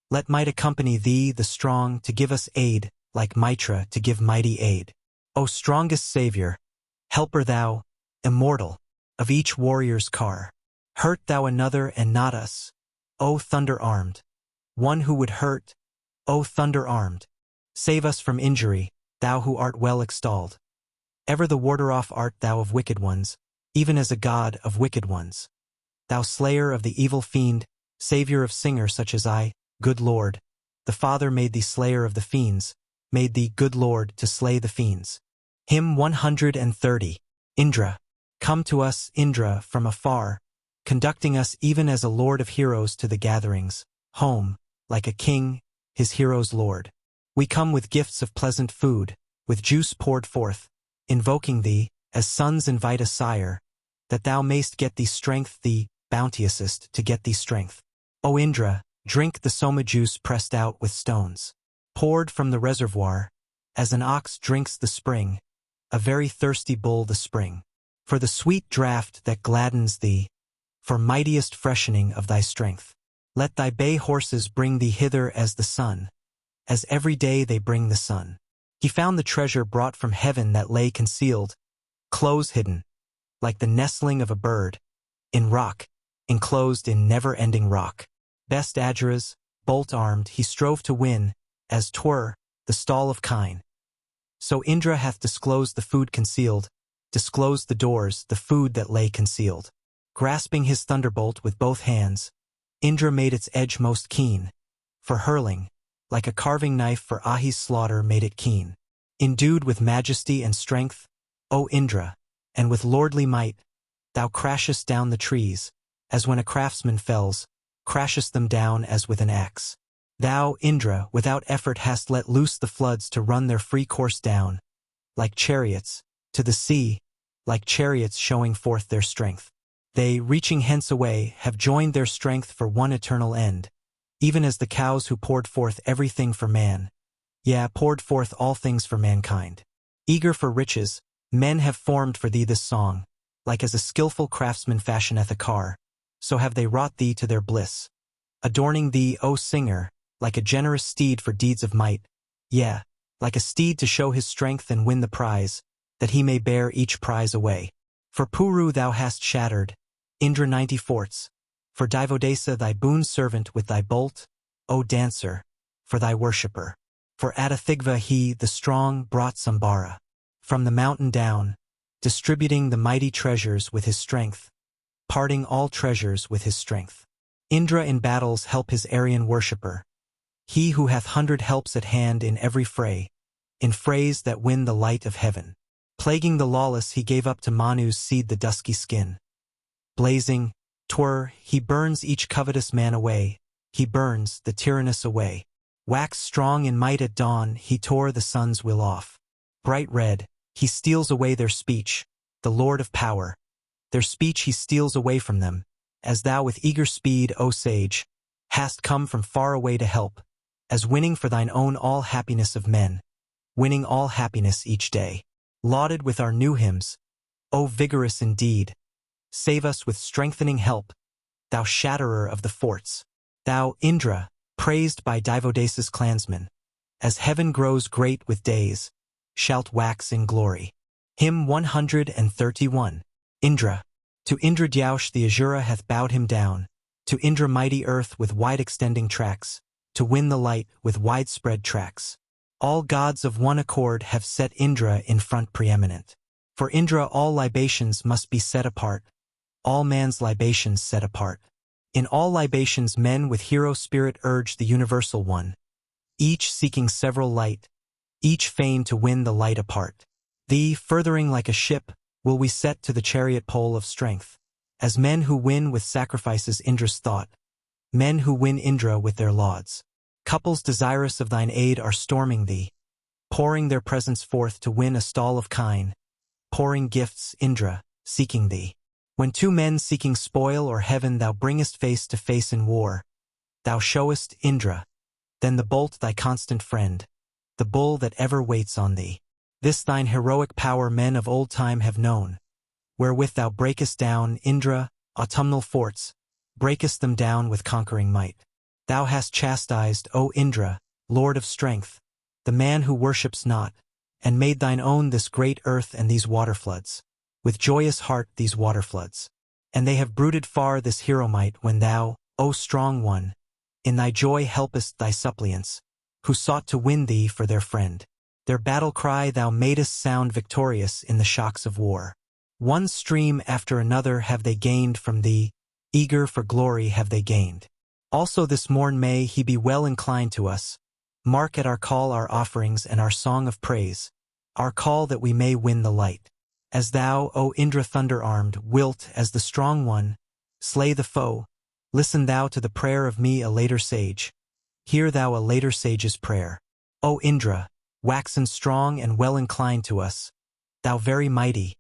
Let might accompany thee, the strong, to give us aid, like Mitra to give mighty aid. O strongest Savior, helper thou, immortal, of each warrior's car. Hurt thou another and not us, O thunder-armed. One who would hurt, O thunder-armed. Save us from injury, thou who art well extolled. Ever the warder-off art thou of wicked ones, even as a god of wicked ones. Thou slayer of the evil fiend, savior of singer such as I, good Lord. The Father made thee slayer of the fiends, made thee, good Lord, to slay the fiends. Hymn 130. Indra. Come to us, Indra, from afar, conducting us even as a lord of heroes to the gatherings, home, like a king, his heroes' lord. We come with gifts of pleasant food, with juice poured forth, invoking thee, as sons invite a sire, that thou mayst get thee strength, thee, bounteousest, to get thee strength. O Indra, drink the soma juice pressed out with stones, poured from the reservoir, as an ox drinks the spring, a very thirsty bull the spring. For the sweet draught that gladdens thee, for mightiest freshening of thy strength. Let thy bay horses bring thee hither as the sun, as every day they bring the sun. He found the treasure brought from heaven that lay concealed, close hidden, like the nestling of a bird, in rock, enclosed in never-ending rock. Best Ajuras, bolt-armed, he strove to win, as 'twere, the stall of kine. So Indra hath disclosed the food concealed, disclosed the doors, the food that lay concealed. Grasping his thunderbolt with both hands, Indra made its edge most keen, for hurling, like a carving knife for Ahi's slaughter made it keen. Endued with majesty and strength, O Indra, and with lordly might, thou crashest down the trees, as when a craftsman fells, crashest them down as with an axe. Thou, Indra, without effort hast let loose the floods to run their free course down, like chariots, to the sea, like chariots showing forth their strength. They, reaching hence away, have joined their strength for one eternal end, even as the cows who poured forth everything for man, poured forth all things for mankind. Eager for riches, men have formed for thee this song, like as a skillful craftsman fashioneth a car, so have they wrought thee to their bliss. Adorning thee, O singer, like a generous steed for deeds of might, like a steed to show his strength and win the prize, that he may bear each prize away. For Puru thou hast shattered, Indra 90 forts, for Divodesa thy boon servant with thy bolt, O dancer, for thy worshipper. For Adathigva he, the strong, brought Sambara, from the mountain down, distributing the mighty treasures with his strength, parting all treasures with his strength. Indra in battles help his Aryan worshipper, he who hath 100 helps at hand in every fray, in frays that win the light of heaven. Plaguing the lawless he gave up to Manu's seed the dusky skin. Blazing, he burns each covetous man away, he burns the tyrannous away. Waxed strong in might at dawn, he tore the sun's will off. Bright red, he steals away their speech, the Lord of power. Their speech he steals away from them, as thou with eager speed, O sage, hast come from far away to help, as winning for thine own all happiness of men, winning all happiness each day. Lauded with our new hymns, O vigorous indeed, save us with strengthening help, thou shatterer of the forts. Thou, Indra, praised by Divodesa's clansmen, as heaven grows great with days, shalt wax in glory. Hymn 131. Indra. To Indra Dyaush the Azura hath bowed him down, to Indra mighty earth with wide extending tracks, to win the light with widespread tracks. All gods of one accord have set Indra in front preeminent. For Indra all libations must be set apart, all man's libations set apart. In all libations men with hero spirit urge the universal one, each seeking several light, each fain to win the light apart. Thee, furthering like a ship, will we set to the chariot pole of strength, as men who win with sacrifices Indra's thought, men who win Indra with their lauds. Couples desirous of thine aid are storming thee, pouring their presence forth to win a stall of kine, pouring gifts, Indra, seeking thee. When two men seeking spoil or heaven thou bringest face to face in war, thou showest, Indra, then the bolt thy constant friend, the bull that ever waits on thee. This thine heroic power men of old time have known, wherewith thou breakest down, Indra, autumnal forts, breakest them down with conquering might. Thou hast chastised, O Indra, Lord of strength, the man who worships not, and made thine own this great earth and these waterfloods, with joyous heart these waterfloods. And they have brooded far this hero might when thou, O strong one, in thy joy helpest thy suppliants, who sought to win thee for their friend. Their battle cry thou madest sound victorious in the shocks of war. One stream after another have they gained from thee, eager for glory have they gained. Also this morn may he be well inclined to us, mark at our call our offerings and our song of praise, our call that we may win the light. As thou, O Indra thunder-armed, wilt, as the strong one, slay the foe, listen thou to the prayer of me a later sage, hear thou a later sage's prayer. O Indra, waxen strong and well inclined to us, thou very mighty,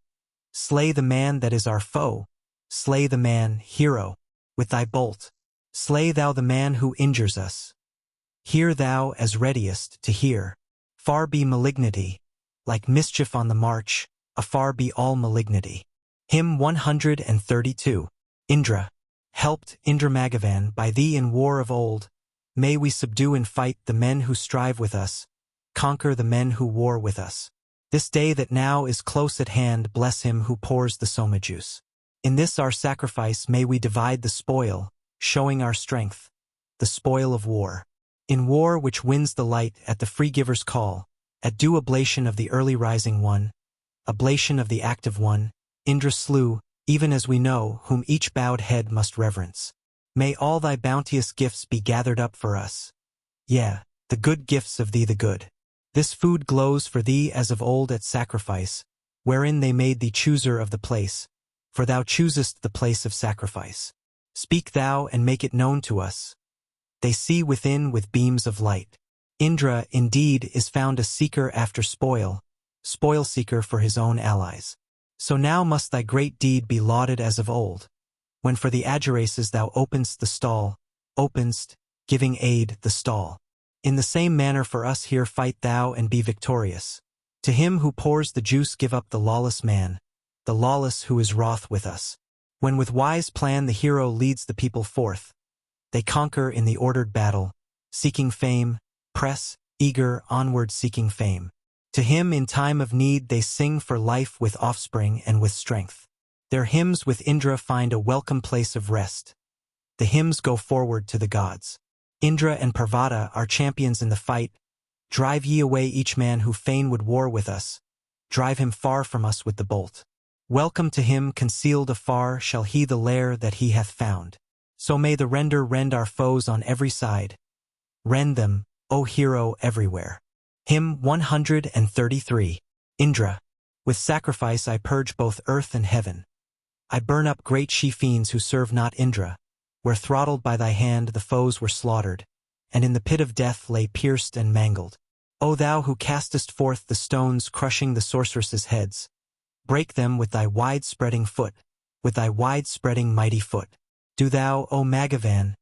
slay the man that is our foe, slay the man, hero, with thy bolt, slay thou the man who injures us. Hear thou as readiest to hear. Far be malignity, like mischief on the march, afar be all malignity. Hymn 132. Indra, helped, Indra-Magavan, by thee in war of old, may we subdue in fight the men who strive with us, conquer the men who war with us. This day that now is close at hand bless him who pours the soma juice. In this our sacrifice may we divide the spoil, showing our strength, the spoil of war. In war which wins the light at the free giver's call, at due oblation of the early rising one, oblation of the active one, Indra slew, even as we know, whom each bowed head must reverence. May all thy bounteous gifts be gathered up for us. Yea, the good gifts of thee the good. This food glows for thee as of old at sacrifice, wherein they made thee chooser of the place, for thou choosest the place of sacrifice. Speak thou and make it known to us. They see within with beams of light. Indra, indeed, is found a seeker after spoil, spoil-seeker for his own allies. So now must thy great deed be lauded as of old, when for the Agiraces thou openst the stall, openst, giving aid, the stall. In the same manner for us here fight thou and be victorious. To him who pours the juice give up the lawless man, the lawless who is wroth with us. When with wise plan the hero leads the people forth, they conquer in the ordered battle, seeking fame, press, eager, onward seeking fame. To him in time of need they sing for life with offspring and with strength. Their hymns with Indra find a welcome place of rest. The hymns go forward to the gods. Indra and Parvata are champions in the fight. Drive ye away each man who fain would war with us. Drive him far from us with the bolt. Welcome to him concealed afar shall he the lair that he hath found. So may the render rend our foes on every side. Rend them, O hero, everywhere. Hymn 133. Indra, with sacrifice I purge both earth and heaven. I burn up great she-fiends who serve not Indra, where throttled by thy hand the foes were slaughtered, and in the pit of death lay pierced and mangled. O thou who castest forth the stones crushing the sorceresses' heads, break them with thy wide-spreading foot, with thy wide-spreading mighty foot. Do thou, O Magavan,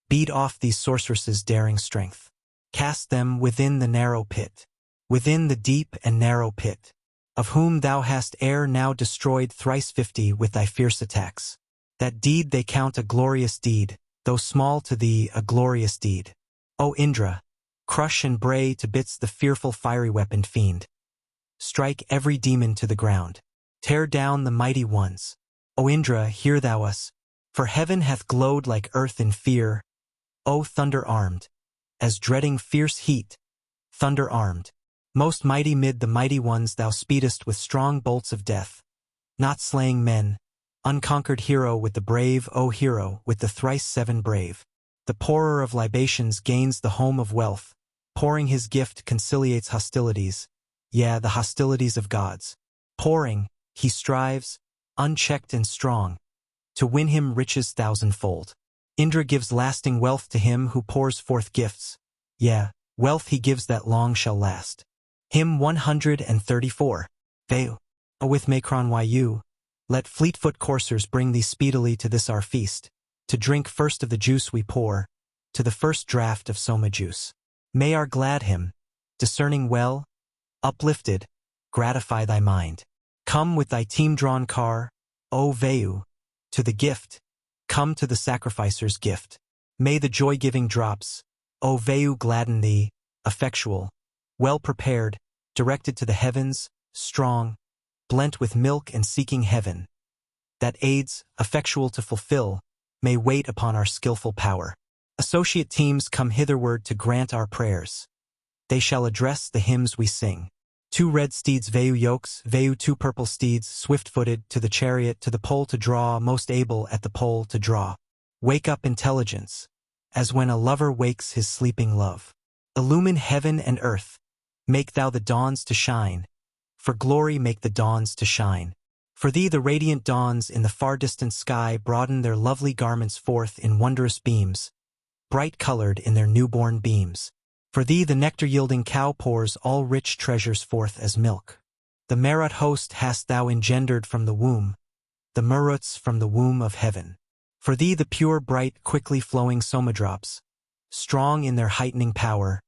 beat off these sorceresses' daring strength. Cast them within the narrow pit, within the deep and narrow pit, of whom thou hast ere now destroyed thrice 50 with thy fierce attacks. That deed they count a glorious deed, though small to thee a glorious deed. O Indra, crush and bray to bits the fearful fiery-weaponed fiend. Strike every demon to the ground. Tear down the mighty ones. O Indra, hear thou us, for heaven hath glowed like earth in fear. O thunder-armed, as dreading fierce heat, thunder-armed, Most mighty mid the mighty ones thou speedest with strong bolts of death, not slaying men, unconquered hero with the brave, O hero, with the thrice seven brave. The pourer of libations gains the home of wealth, pouring his gift conciliates hostilities, yeah, the hostilities of gods. Pouring, he strives, unchecked and strong, to win him riches thousandfold. Indra gives lasting wealth to him who pours forth gifts, yeah, wealth he gives that long shall last. Hymn 134. Veu. With Macron yu, let fleet-foot coursers bring thee speedily to this our feast, to drink first of the juice we pour, to the first draught of soma juice. May our glad hymn, discerning well, uplifted, gratify thy mind. Come with thy team-drawn car, O Veu, to the gift, come to the sacrificer's gift. May the joy-giving drops, O Veu, gladden thee, effectual, well prepared, directed to the heavens, strong, blent with milk and seeking heaven, that aids, effectual to fulfill, may wait upon our skillful power. Associate teams come hitherward to grant our prayers. They shall address the hymns we sing. 2 red steeds Veu yokes, Veu 2 purple steeds, swift-footed, to the chariot, to the pole to draw, most able at the pole to draw. Wake up intelligence, as when a lover wakes his sleeping love. Illumine heaven and earth, make thou the dawns to shine, for glory make the dawns to shine. For thee the radiant dawns in the far distant sky broaden their lovely garments forth in wondrous beams, bright-colored in their newborn beams. For thee the nectar-yielding cow pours all rich treasures forth as milk. The Marut host hast thou engendered from the womb, the Maruts from the womb of heaven. For thee the pure, bright, quickly flowing soma drops, strong in their heightening power,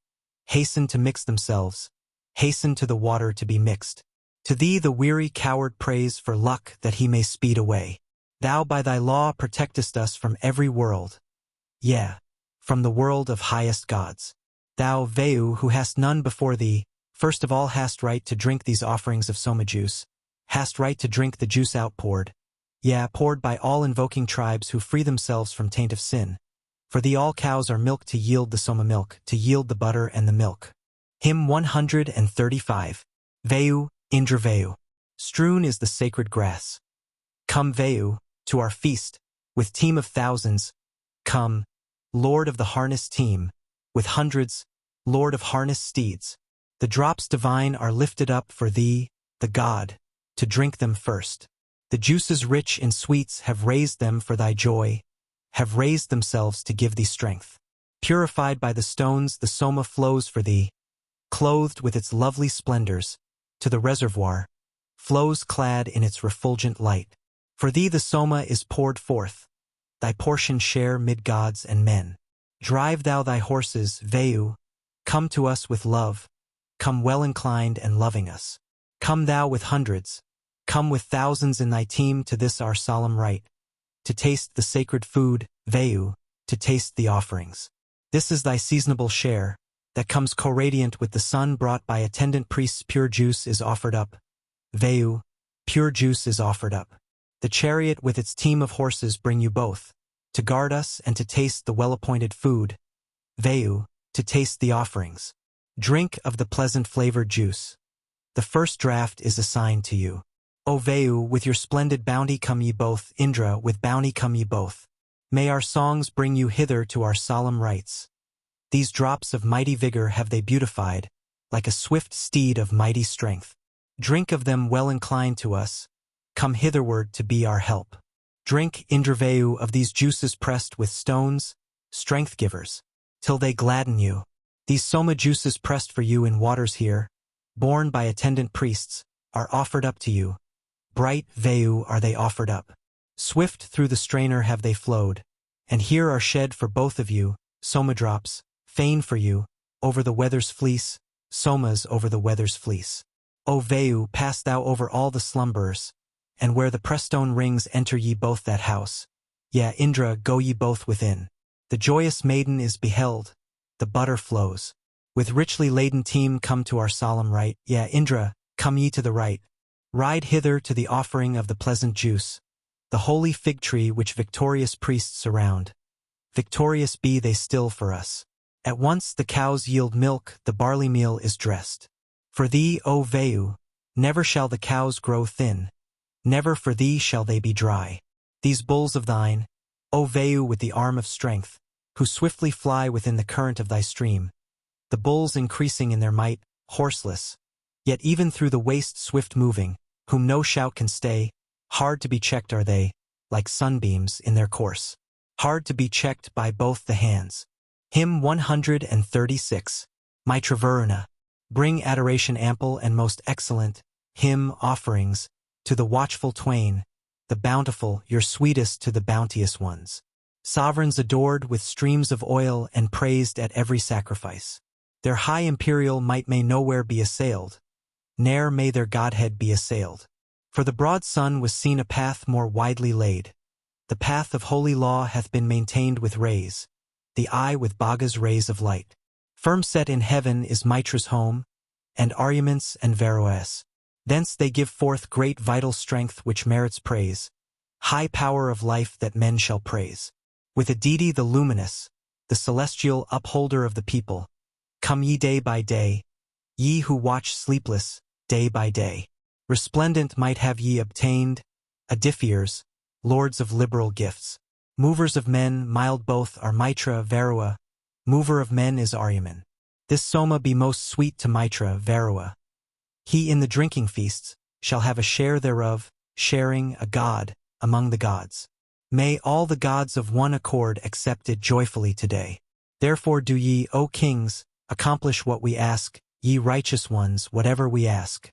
hasten to mix themselves, hasten to the water to be mixed. To thee the weary coward prays for luck that he may speed away. Thou by thy law protectest us from every world, yea, from the world of highest gods. Thou, Veu, who hast none before thee, first of all hast right to drink these offerings of soma juice, hast right to drink the juice outpoured, yea, poured by all invoking tribes who free themselves from taint of sin. For thee all cows are milk to yield the soma milk, to yield the butter and the milk. Hymn 135. Veu, Indra Veu. Strewn is the sacred grass. Come, Veu, to our feast, with team of thousands. Come, Lord of the harness team, with hundreds, Lord of harness steeds. The drops divine are lifted up for thee, the God, to drink them first. The juices rich in sweets have raised them for thy joy, have raised themselves to give thee strength. Purified by the stones the soma flows for thee, clothed with its lovely splendors, to the reservoir, flows clad in its refulgent light. For thee the soma is poured forth, thy portion share mid gods and men. Drive thou thy horses, Veu, come to us with love, come well inclined and loving us. Come thou with hundreds, come with thousands in thy team to this our solemn rite, to taste the sacred food, Veu, to taste the offerings. This is thy seasonable share, that comes co-radiant with the sun brought by attendant priests. Pure juice is offered up, Veu, pure juice is offered up. The chariot with its team of horses bring you both, to guard us and to taste the well-appointed food, Veu, to taste the offerings. Drink of the pleasant flavored juice. The first draught is assigned to you. O Veu, with your splendid bounty come ye both, Indra, with bounty come ye both. May our songs bring you hither to our solemn rites. These drops of mighty vigor have they beautified, like a swift steed of mighty strength. Drink of them well inclined to us, come hitherward to be our help. Drink, Indra Veu, of these juices pressed with stones, strength givers, till they gladden you. These soma juices pressed for you in waters here, borne by attendant priests, are offered up to you. Bright, Veu, are they offered up. Swift through the strainer have they flowed, and here are shed for both of you, soma drops, fain for you, over the weather's fleece, somas over the weather's fleece. O Veu, pass thou over all the slumberers, and where the press-stone rings enter ye both that house. Yea, Indra, go ye both within. The joyous maiden is beheld, the butter flows. With richly laden team come to our solemn rite. Yea, Indra, come ye to the right. Ride hither to the offering of the pleasant juice, the holy fig tree which victorious priests surround. Victorious be they still for us. At once the cows yield milk, the barley meal is dressed. For thee, O Veu, never shall the cows grow thin, never for thee shall they be dry. These bulls of thine, O Veu with the arm of strength, who swiftly fly within the current of thy stream, the bulls increasing in their might, horseless, yet even through the waste swift-moving, whom no shout can stay, hard to be checked are they, like sunbeams in their course, hard to be checked by both the hands. Hymn 136. Mitra Varuna. Bring adoration ample and most excellent, hymn offerings, to the watchful twain, the bountiful, your sweetest to the bounteous ones. Sovereigns adored with streams of oil and praised at every sacrifice. Their high imperial might may nowhere be assailed, ne'er may their godhead be assailed. For the broad sun was seen a path more widely laid. The path of holy law hath been maintained with rays, the eye with Bhaga's rays of light. Firm set in heaven is Mitra's home, and Aryamant's and Varoas. Thence they give forth great vital strength which merits praise, high power of life that men shall praise. With a deity the luminous, the celestial upholder of the people, come ye day by day, ye who watch sleepless, day by day. Resplendent might have ye obtained, Adifiers, lords of liberal gifts. Movers of men, mild both are Mitra, Varua, mover of men is Aryaman. This Soma be most sweet to Mitra, Varua. He in the drinking feasts shall have a share thereof, sharing a god among the gods. May all the gods of one accord accept it joyfully today. Therefore do ye, O kings, accomplish what we ask, ye righteous ones, whatever we ask.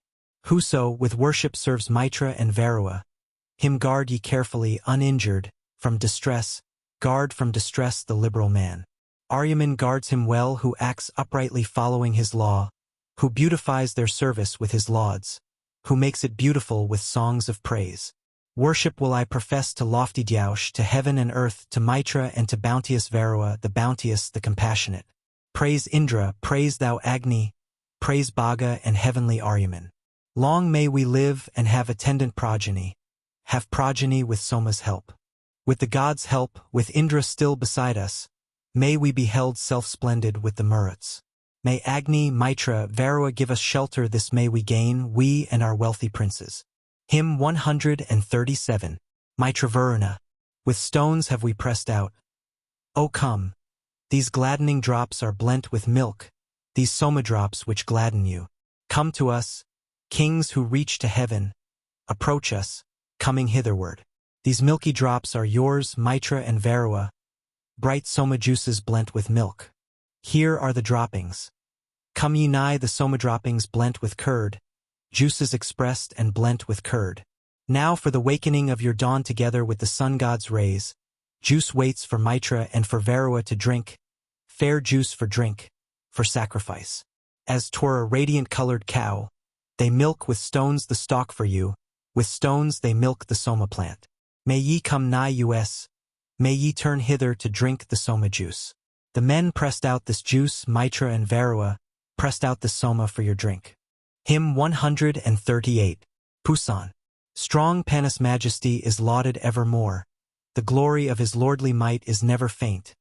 Whoso with worship serves Mitra and Varua, him guard ye carefully uninjured, from distress, guard from distress the liberal man. Aryaman guards him well who acts uprightly following his law, who beautifies their service with his lauds, who makes it beautiful with songs of praise. Worship will I profess to lofty Dyaush, to heaven and earth, to Mitra and to bounteous Varua, the bounteous, the compassionate. Praise Indra, praise thou Agni, praise Bhaga and heavenly Aryaman. Long may we live and have attendant progeny, have progeny with Soma's help. With the gods' help, with Indra still beside us, may we be held self-splendid with the Maruts. May Agni, Mitra, Varua give us shelter, this may we gain, we and our wealthy princes. Hymn 137. Mitra Varuna. With stones have we pressed out. O come, these gladdening drops are blent with milk, these Soma drops which gladden you. Come to us, kings who reach to heaven, approach us, coming hitherward. These milky drops are yours, Mitra and Varua, bright Soma juices blent with milk. Here are the droppings. Come ye nigh, the Soma droppings blent with curd, juices expressed and blent with curd. Now for the wakening of your dawn together with the sun god's rays, juice waits for Mitra and for Varua to drink, fair juice for drink, for sacrifice. As 'twere a radiant-colored cow, they milk with stones the stalk for you, with stones they milk the Soma plant. May ye come nigh us, may ye turn hither to drink the Soma juice. The men pressed out this juice, Mitra and Varua, pressed out the Soma for your drink. Hymn 138. Pusan. Strong Panis majesty is lauded evermore, the glory of his lordly might is never faint.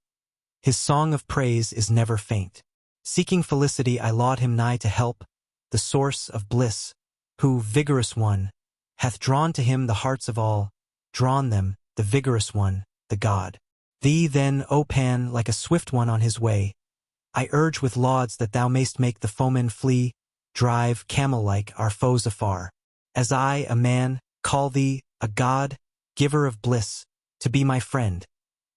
His song of praise is never faint. Seeking felicity I laud him nigh to help, the source of bliss, who, vigorous one, hath drawn to him the hearts of all, drawn them, the vigorous one, the god. Thee then, O Pan, like a swift one on his way, I urge with lauds that thou mayst make the foemen flee, drive, camel-like, our foes afar. As I, a man, call thee, a god, giver of bliss, to be my friend,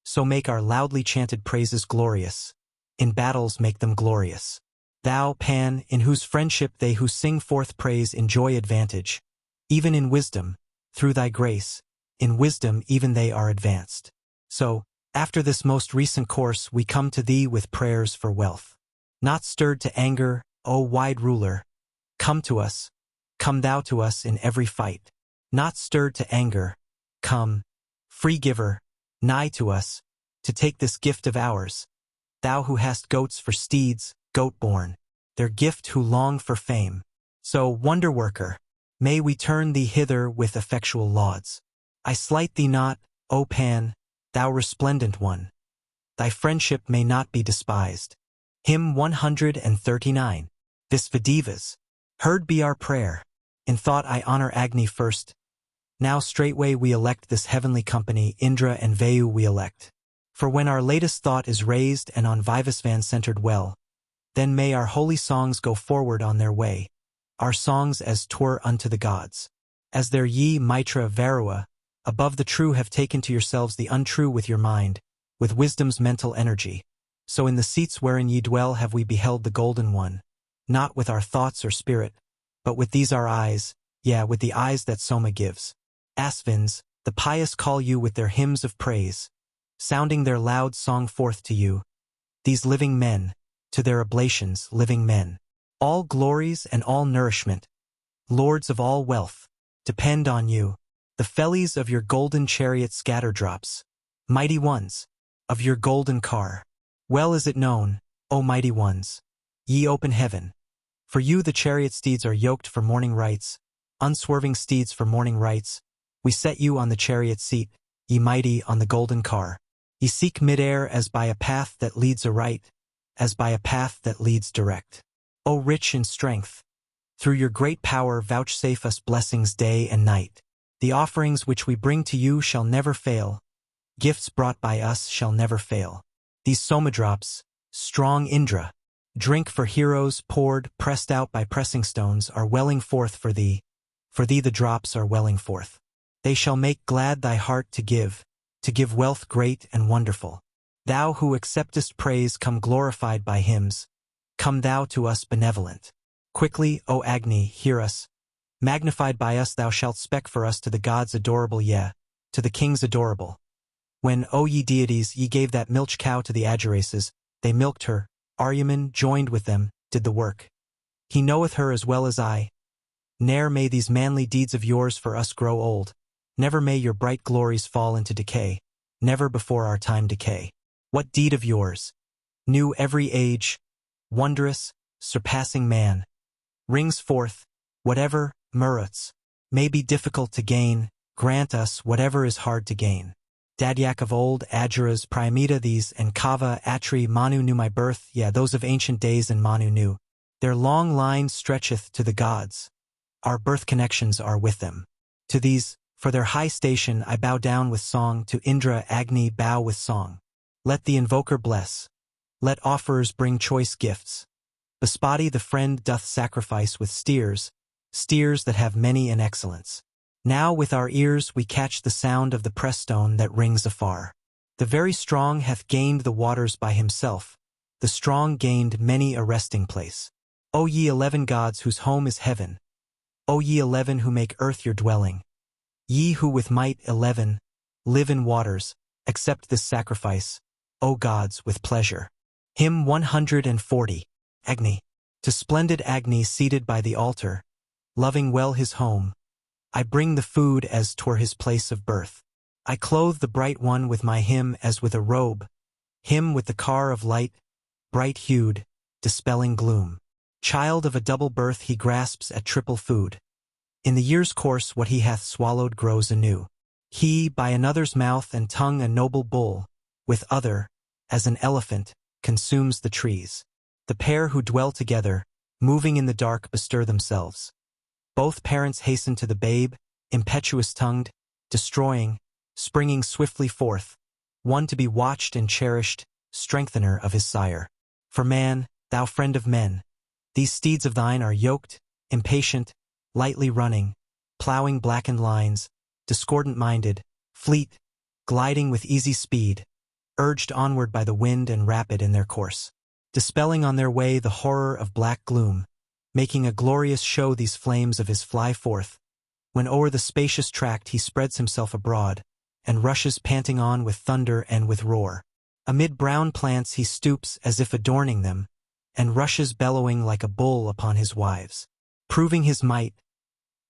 so make our loudly chanted praises glorious, in battles make them glorious. Thou, Pan, in whose friendship they who sing forth praise enjoy advantage, even in wisdom, through thy grace, in wisdom even they are advanced. So, after this most recent course we come to thee with prayers for wealth. Not stirred to anger, O wide ruler, come to us, come thou to us in every fight. Not stirred to anger, come, free giver, nigh to us, to take this gift of ours. Thou who hast goats for steeds, goat-born, their gift who long for fame. So, wonder-worker, may we turn thee hither with effectual lauds. I slight thee not, O Pan, thou resplendent one. Thy friendship may not be despised. Hymn 139. Visvadevas. Heard be our prayer. In thought I honor Agni first. Now straightway we elect this heavenly company, Indra and Vayu we elect. For when our latest thought is raised and on Vivasvan centered well, then may our holy songs go forward on their way, our songs as 'twere unto the gods. As their ye, Mitra, Varua, above the true have taken to yourselves the untrue with your mind, with wisdom's mental energy. So in the seats wherein ye dwell have we beheld the golden one, not with our thoughts or spirit, but with these our eyes, with the eyes that Soma gives. Asvins, the pious call you with their hymns of praise, sounding their loud song forth to you, these living men, to their oblations, living men. All glories and all nourishment, lords of all wealth, depend on you, the fellies of your golden chariot scatter drops, mighty ones, of your golden car. Well is it known, O mighty ones, ye open heaven. For you the chariot steeds are yoked for morning rites, unswerving steeds for morning rites. We set you on the chariot seat, ye mighty on the golden car. Ye seek mid-air as by a path that leads aright, as by a path that leads direct. O rich in strength, through your great power vouchsafe us blessings day and night. The offerings which we bring to you shall never fail. Gifts brought by us shall never fail. These somadrops, strong Indra, drink for heroes poured, pressed out by pressing stones, are welling forth for thee the drops are welling forth. They shall make glad thy heart to give wealth great and wonderful. Thou who acceptest praise come glorified by hymns, come thou to us benevolent. Quickly, O Agni, hear us. Magnified by us thou shalt spec for us to the gods adorable, to the kings adorable. When, O ye deities, ye gave that milch cow to the Agiraces, they milked her, Aryaman joined with them, did the work. He knoweth her as well as I. Ne'er may these manly deeds of yours for us grow old. Never may your bright glories fall into decay. Never before our time decay. What deed of yours, new every age, wondrous, surpassing man, rings forth, whatever, Muruts, may be difficult to gain, grant us whatever is hard to gain. Dadyak of old, Agiras, Priamita these, and Kava, Atri, Manu knew my birth, those of ancient days and Manu knew. Their long line stretcheth to the gods. Our birth connections are with them. To these, for their high station I bow down with song, to Indra, Agni bow with song. Let the invoker bless. Let offerers bring choice gifts. Baspati the friend doth sacrifice with steers that have many an excellence. Now with our ears we catch the sound of the press-stone that rings afar. The very strong hath gained the waters by himself. The strong gained many a resting place. O ye 11 gods whose home is heaven. O ye 11 who make earth your dwelling. Ye who with might 11 live in waters, accept this sacrifice, O gods, with pleasure. Hymn 140. Agni. To splendid Agni seated by the altar, loving well his home, I bring the food as 'twere his place of birth. I clothe the bright one with my hymn as with a robe, him with the car of light, bright-hued, dispelling gloom. Child of a double birth he grasps at triple food. In the year's course what he hath swallowed grows anew. He, by another's mouth and tongue a noble bull, with other, as an elephant, consumes the trees. The pair who dwell together, moving in the dark, bestir themselves. Both parents hasten to the babe, impetuous-tongued, destroying, springing swiftly forth, one to be watched and cherished, strengthener of his sire. For man, thou friend of men, these steeds of thine are yoked, impatient, lightly running, plowing blackened lines, discordant-minded, fleet, gliding with easy speed, urged onward by the wind and rapid in their course. Dispelling on their way the horror of black gloom, making a glorious show these flames of his fly forth, when o'er the spacious tract he spreads himself abroad, and rushes panting on with thunder and with roar. Amid brown plants he stoops as if adorning them, and rushes bellowing like a bull upon his wives. Proving his might,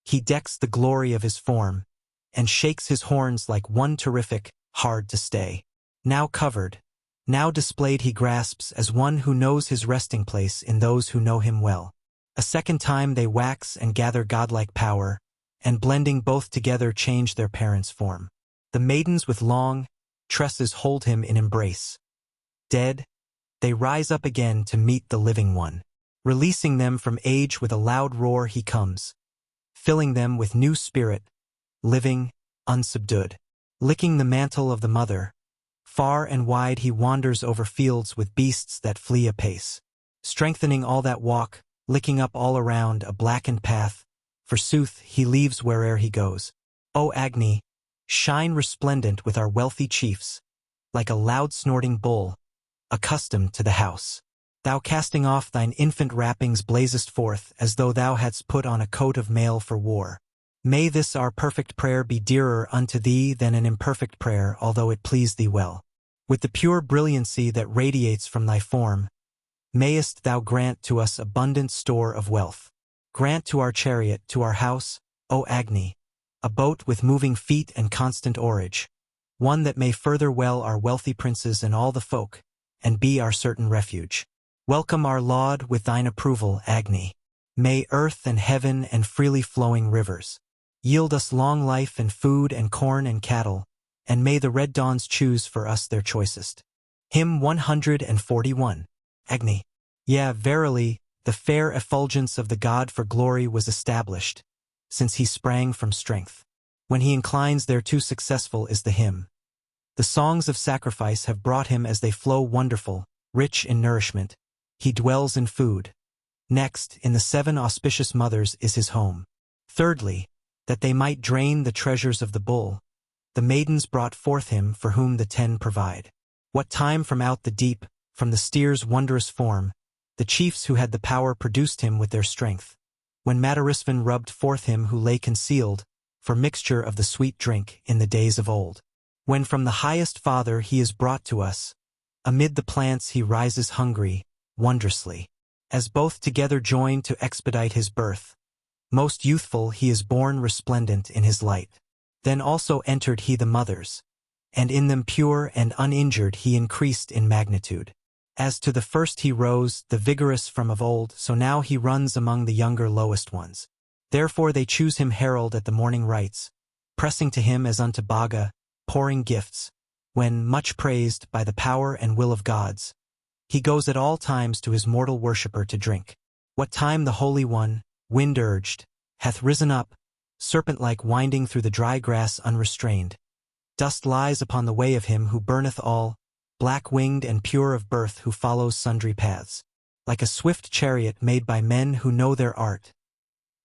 he decks the glory of his form, and shakes his horns like one terrific, hard to stay. Now covered, now displayed he grasps as one who knows his resting place in those who know him well. A second time they wax and gather godlike power, and blending both together change their parents' form. The maidens with long tresses hold him in embrace. Dead, they rise up again to meet the living one. Releasing them from age with a loud roar he comes, filling them with new spirit, living, unsubdued. Licking the mantle of the mother, far and wide he wanders over fields with beasts that flee apace. Strengthening all that walk, licking up all around a blackened path, forsooth he leaves where'er he goes. O Agni, shine resplendent with our wealthy chiefs, like a loud-snorting bull, accustomed to the house. Thou casting off thine infant wrappings blazest forth as though thou hadst put on a coat of mail for war. May this our perfect prayer be dearer unto thee than an imperfect prayer, although it please thee well. With the pure brilliancy that radiates from thy form, mayest thou grant to us abundant store of wealth. Grant to our chariot, to our house, O Agni, a boat with moving feet and constant oarage, one that may further well our wealthy princes and all the folk, and be our certain refuge. Welcome our laud with thine approval, Agni. May earth and heaven and freely flowing rivers yield us long life and food and corn and cattle, and may the red dawns choose for us their choicest. Hymn 141. Agni. Yea, verily, the fair effulgence of the god for glory was established, since he sprang from strength. When he inclines thereto successful is the hymn. The songs of sacrifice have brought him as they flow wonderful, rich in nourishment. He dwells in food. Next, in the 7 auspicious mothers is his home. Thirdly, that they might drain the treasures of the bull, the maidens brought forth him for whom the 10 provide. What time from out the deep, from the steer's wondrous form, the chiefs who had the power produced him with their strength. When Matarisvan rubbed forth him who lay concealed, for mixture of the sweet drink in the days of old. When from the highest Father he is brought to us, amid the plants he rises hungry, wondrously. As both together join to expedite his birth, most youthful he is born resplendent in his light. Then also entered he the mothers, and in them pure and uninjured he increased in magnitude. As to the first he rose, the vigorous from of old, so now he runs among the younger lowest ones. Therefore they choose him herald at the morning rites, pressing to him as unto Bhaga, pouring gifts, when, much praised by the power and will of gods, he goes at all times to his mortal worshipper to drink. What time the Holy One, wind-urged, hath risen up, serpent-like winding through the dry grass unrestrained. Dust lies upon the way of him who burneth all, black-winged and pure of birth who follows sundry paths. Like a swift chariot made by men who know their art,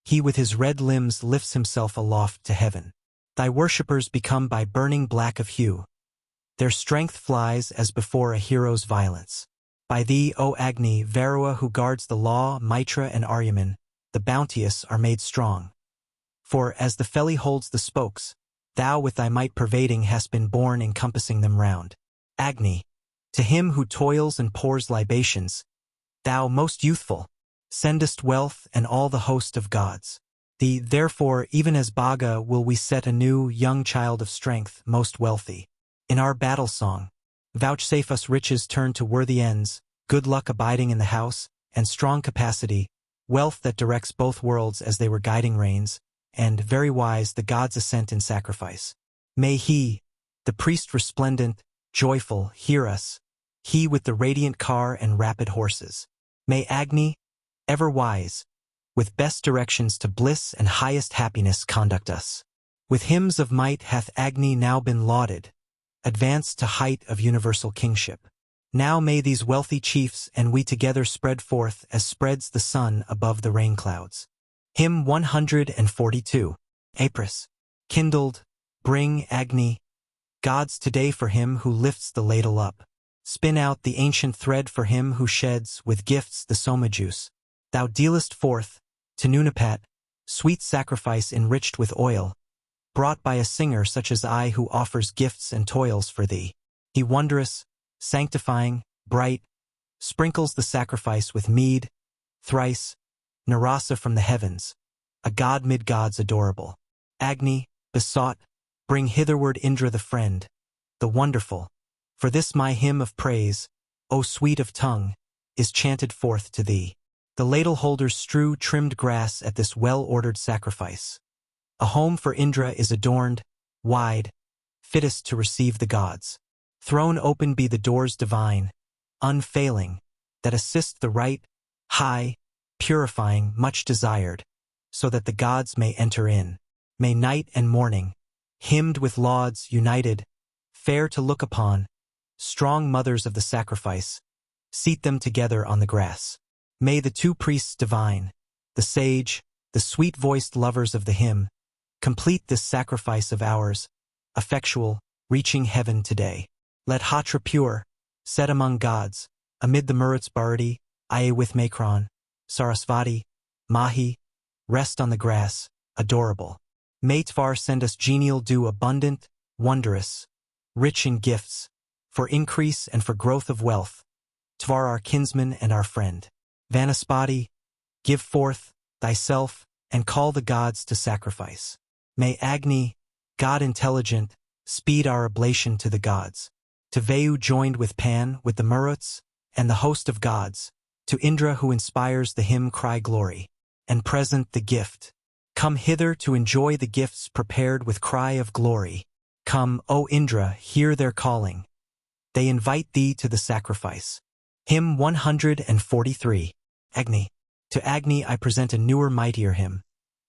he with his red limbs lifts himself aloft to heaven. Thy worshippers become by burning black of hue. Their strength flies as before a hero's violence. By thee, O Agni, Varua who guards the law, Mitra and Aryaman, the bounteous are made strong. For, as the felly holds the spokes, thou with thy might pervading hast been born encompassing them round. Agni, to him who toils and pours libations, thou most youthful, sendest wealth and all the host of gods. Thee, therefore, even as Bhaga will we set a new, young child of strength, most wealthy. In our battle song, vouchsafe us riches turned to worthy ends, good luck abiding in the house, and strong capacity, wealth that directs both worlds as they were guiding reins, and, very wise, the gods' assent in sacrifice. May he, the priest resplendent, joyful, hear us, he with the radiant car and rapid horses. May Agni, ever wise, with best directions to bliss and highest happiness conduct us. With hymns of might hath Agni now been lauded, advanced to height of universal kingship. Now may these wealthy chiefs and we together spread forth as spreads the sun above the rain clouds. Hymn 142. Apris. Kindled, bring, Agni, gods today for him who lifts the ladle up. Spin out the ancient thread for him who sheds with gifts the soma juice. Thou dealest forth, to Nunapat, sweet sacrifice enriched with oil, brought by a singer such as I who offers gifts and toils for thee. He wondrous, sanctifying, bright, sprinkles the sacrifice with mead, thrice, Narasa from the heavens, a god mid gods adorable. Agni, besought, bring hitherward Indra the friend, the wonderful, for this my hymn of praise, O sweet of tongue, is chanted forth to thee. The ladle holders strew trimmed grass at this well-ordered sacrifice. A home for Indra is adorned, wide, fittest to receive the gods. Thrown open be the doors divine, unfailing, that assist the right, high, purifying, much desired, so that the gods may enter in. May night and morning, hymned with lauds, united, fair to look upon, strong mothers of the sacrifice, seat them together on the grass. May the two priests divine, the sage, the sweet-voiced lovers of the hymn, complete this sacrifice of ours, effectual, reaching heaven today. Let Hatra pure, set among gods, amid the Maruts Bharati, Aye with Makron, Sarasvati, Mahi, rest on the grass, adorable. May Tvar send us genial dew abundant, wondrous, rich in gifts, for increase and for growth of wealth. Tvar our kinsman and our friend. Vanaspati, give forth thyself and call the gods to sacrifice. May Agni, God intelligent, speed our oblation to the gods. To Vayu joined with Pan, with the Maruts, and the host of gods. To Indra who inspires the hymn cry glory. And present the gift. Come hither to enjoy the gifts prepared with cry of glory. Come, O Indra, hear their calling. They invite thee to the sacrifice. Hymn 143. Agni. To Agni I present a newer mightier hymn.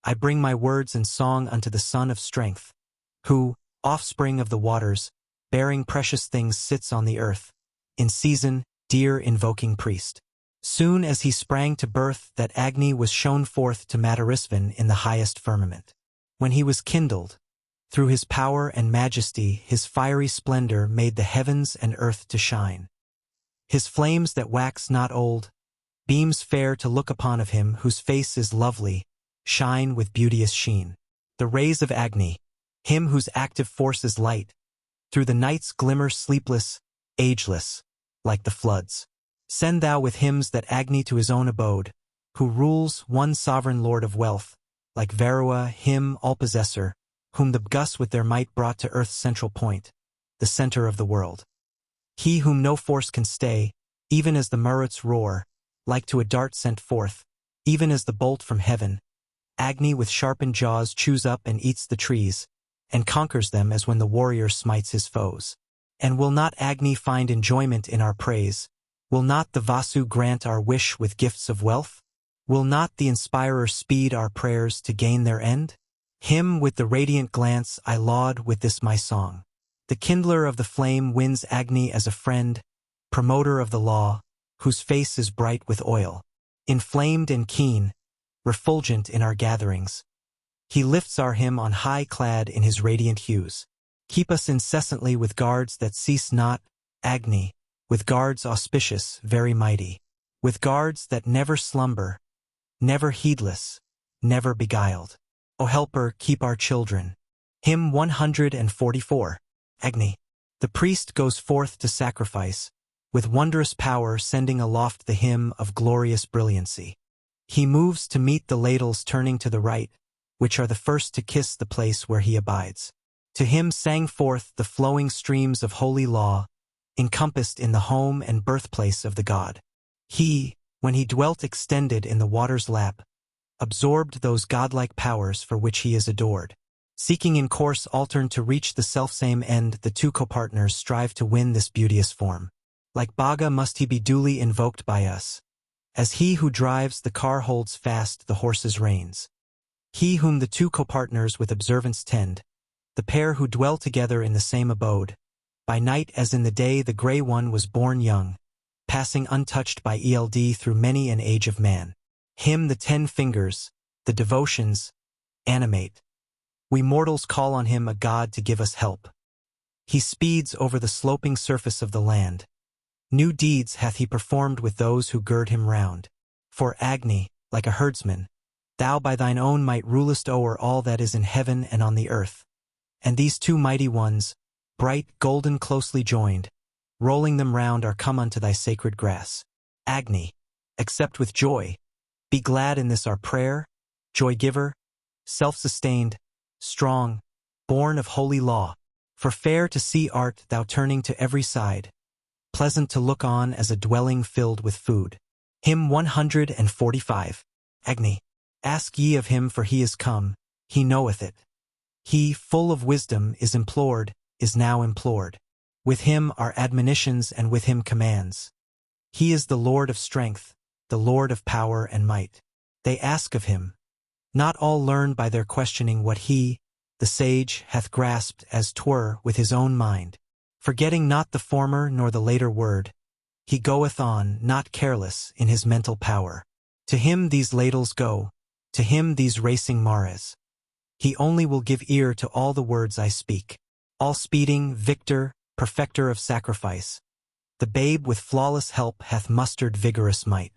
I bring my words and song unto the Son of Strength, who, offspring of the waters, bearing precious things sits on the earth, in season, dear invoking priest. Soon as he sprang to birth that Agni was shown forth to Matarisvan in the highest firmament. When he was kindled, through his power and majesty his fiery splendor made the heavens and earth to shine. His flames that wax not old, beams fair to look upon of him whose face is lovely, shine with beauteous sheen. The rays of Agni, him whose active force is light, through the nights glimmer sleepless, ageless, like the floods. Send thou with hymns that Agni to his own abode, who rules one sovereign lord of wealth, like Varua, him all-possessor, whom the Gus with their might brought to earth's central point, the center of the world. He whom no force can stay, even as the Maruts roar, like to a dart sent forth, even as the bolt from heaven, Agni with sharpened jaws chews up and eats the trees, and conquers them as when the warrior smites his foes. And will not Agni find enjoyment in our praise? Will not the Vasu grant our wish with gifts of wealth? Will not the Inspirer speed our prayers to gain their end? Him with the radiant glance I laud with this my song. The kindler of the flame wins Agni as a friend, promoter of the law, whose face is bright with oil. Inflamed and keen, refulgent in our gatherings. He lifts our hymn on high clad in his radiant hues. Keep us incessantly with guards that cease not, Agni, with guards auspicious, very mighty, with guards that never slumber, never heedless, never beguiled. O helper, keep our children. Hymn 144. Agni. The priest goes forth to sacrifice, with wondrous power sending aloft the hymn of glorious brilliancy. He moves to meet the ladles turning to the right, which are the first to kiss the place where he abides. To him sang forth the flowing streams of holy law, encompassed in the home and birthplace of the god. He, when he dwelt extended in the water's lap, absorbed those godlike powers for which he is adored. Seeking in course altern to reach the selfsame end, the two copartners strive to win this beauteous form. Like Bhaga must he be duly invoked by us, as he who drives the car holds fast the horse's reins. He whom the two copartners with observance tend, the pair who dwell together in the same abode. By night as in the day the grey one was born young, passing untouched by eld through many an age of man. Him the 10 fingers, the devotions, animate. We mortals call on him a god to give us help. He speeds over the sloping surface of the land. New deeds hath he performed with those who gird him round. For Agni, like a herdsman, thou by thine own might rulest o'er all that is in heaven and on the earth. And these two mighty ones, bright golden closely joined, rolling them round are come unto thy sacred grass. Agni, accept with joy. Be glad in this our prayer, joy-giver, self-sustained, strong, born of holy law. For fair to see art thou turning to every side, pleasant to look on as a dwelling filled with food. Hymn 145. Agni. Ask ye of him for he is come, he knoweth it. He, full of wisdom, is implored, is now implored. With him are admonitions and with him commands. He is the Lord of strength, the Lord of power and might. They ask of him. Not all learn by their questioning what he, the sage, hath grasped as 'twere with his own mind. Forgetting not the former nor the later word, he goeth on, not careless, in his mental power. To him these ladles go, to him these racing mares. He only will give ear to all the words I speak. All speeding, victor, perfecter of sacrifice. The babe with flawless help hath mustered vigorous might.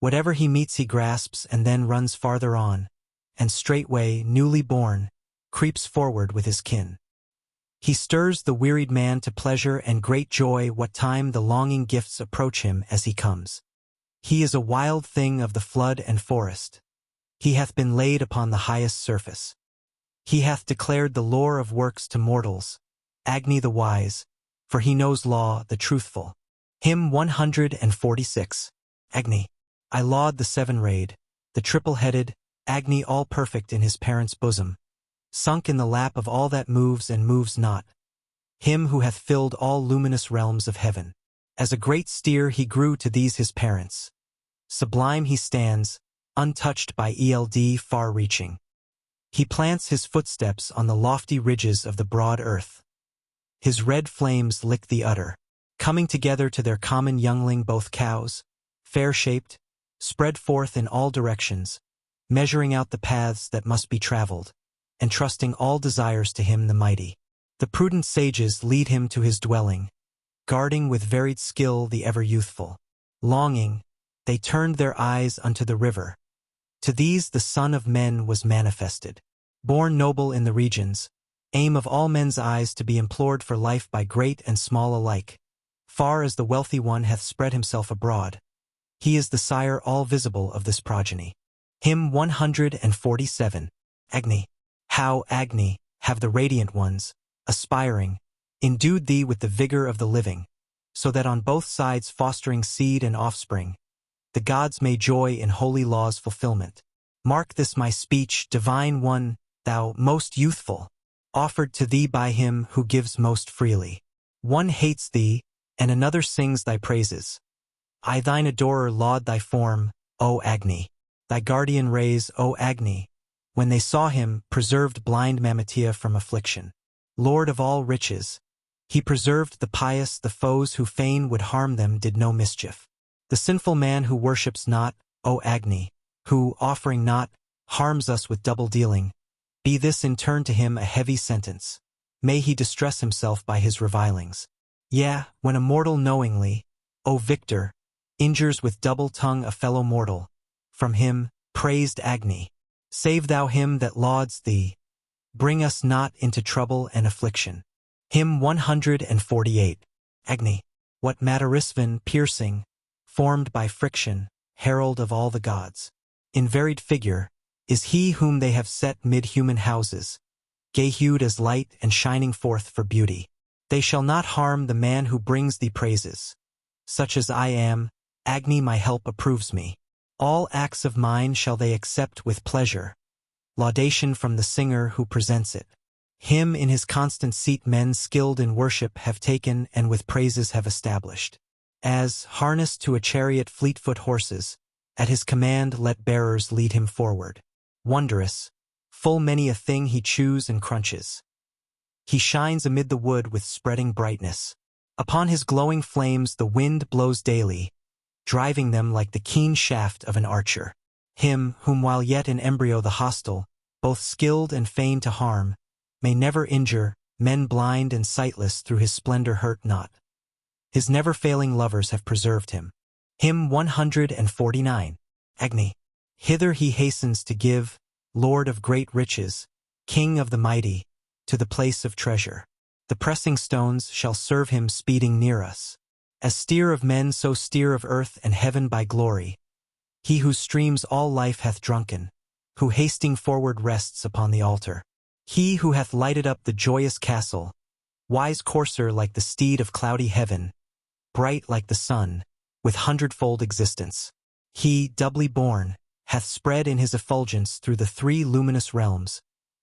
Whatever he meets he grasps and then runs farther on, and straightway, newly born, creeps forward with his kin. He stirs the wearied man to pleasure and great joy what time the longing gifts approach him as he comes. He is a wild thing of the flood and forest. He hath been laid upon the highest surface. He hath declared the lore of works to mortals, Agni the wise, for he knows law the truthful. Hymn 146. Agni. I laud the seven-rayed, the triple-headed, Agni all perfect in his parents' bosom, sunk in the lap of all that moves and moves not, him who hath filled all luminous realms of heaven. As a great steer he grew to these his parents. Sublime he stands, untouched by eld far-reaching. He plants his footsteps on the lofty ridges of the broad earth. His red flames lick the udder, coming together to their common youngling both cows, fair-shaped, spread forth in all directions, measuring out the paths that must be traveled, entrusting all desires to him the mighty. The prudent sages lead him to his dwelling, guarding with varied skill the ever-youthful. Longing, they turned their eyes unto the river. To these the Son of Men was manifested. Born noble in the regions, aim of all men's eyes to be implored for life by great and small alike. Far as the wealthy one hath spread himself abroad, he is the sire all visible of this progeny. Hymn 147. Agni. How, Agni, have the radiant ones, aspiring, endued thee with the vigor of the living, so that on both sides fostering seed and offspring, the gods may joy in holy law's fulfillment. Mark this my speech, divine one, thou most youthful, offered to thee by him who gives most freely. One hates thee, and another sings thy praises. I thine adorer laud thy form, O Agni. Thy guardian rays, O Agni, when they saw him, preserved blind Mamitya from affliction. Lord of all riches, he preserved the pious, the foes who fain would harm them did no mischief. The sinful man who worships not, O Agni, who, offering not, harms us with double dealing, be this in turn to him a heavy sentence. May he distress himself by his revilings. Yea, when a mortal knowingly, O victor, injures with double tongue a fellow mortal, from him, praised Agni, save thou him that lauds thee. Bring us not into trouble and affliction. Hymn 148. Agni. What Matarisvan piercing, formed by friction, herald of all the gods. In varied figure, is he whom they have set mid human houses, gay-hued as light and shining forth for beauty. They shall not harm the man who brings thee praises. Such as I am, Agni my help approves me. All acts of mine shall they accept with pleasure. Laudation from the singer who presents it. Him in his constant seat men skilled in worship have taken and with praises have established. As, harnessed to a chariot fleet-foot horses, at his command let bearers lead him forward. Wondrous, full many a thing he chews and crunches. He shines amid the wood with spreading brightness. Upon his glowing flames the wind blows daily, driving them like the keen shaft of an archer. Him, whom while yet in embryo the hostile, both skilled and fain to harm, may never injure, men blind and sightless through his splendor hurt not. His never-failing lovers have preserved him. Hymn 149. Agni. Hither he hastens to give, Lord of great riches, King of the mighty, to the place of treasure. The pressing stones shall serve him speeding near us. As steer of men so steer of earth and heaven by glory. He whose streams all life hath drunken, who hasting forward rests upon the altar. He who hath lighted up the joyous castle, wise courser like the steed of cloudy heaven, bright like the sun, with hundredfold existence. He, doubly born, hath spread in his effulgence through the three luminous realms,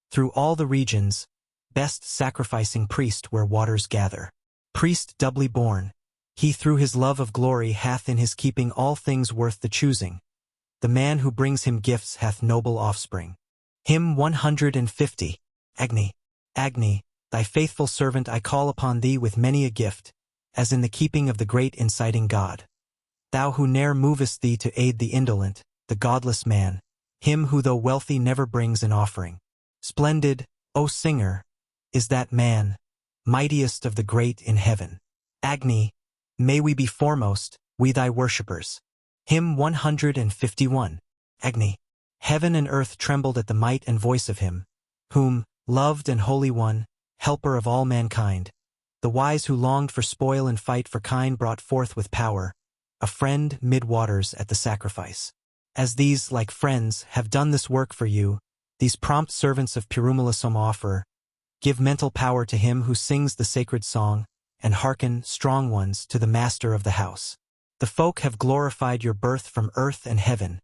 through all the regions, best sacrificing priest where waters gather. Priest doubly born, He through his love of glory hath in his keeping all things worth the choosing. The man who brings him gifts hath noble offspring. Hymn 150. Agni. Agni, thy faithful servant I call upon thee with many a gift, as in the keeping of the great inciting God. Thou who ne'er movest thee to aid the indolent, the godless man, him who though wealthy never brings an offering. Splendid, O singer, is that man, mightiest of the great in heaven. Agni, may we be foremost, we thy worshippers. Hymn 151. Agni. Heaven and earth trembled at the might and voice of him, whom, loved and holy one, helper of all mankind, the wise who longed for spoil and fight for kind brought forth with power, a friend mid waters at the sacrifice. As these, like friends, have done this work for you, these prompt servants of Pirumalisum offer, give mental power to him who sings the sacred song, and hearken, strong ones, to the master of the house. The folk have glorified your birth from earth and heaven,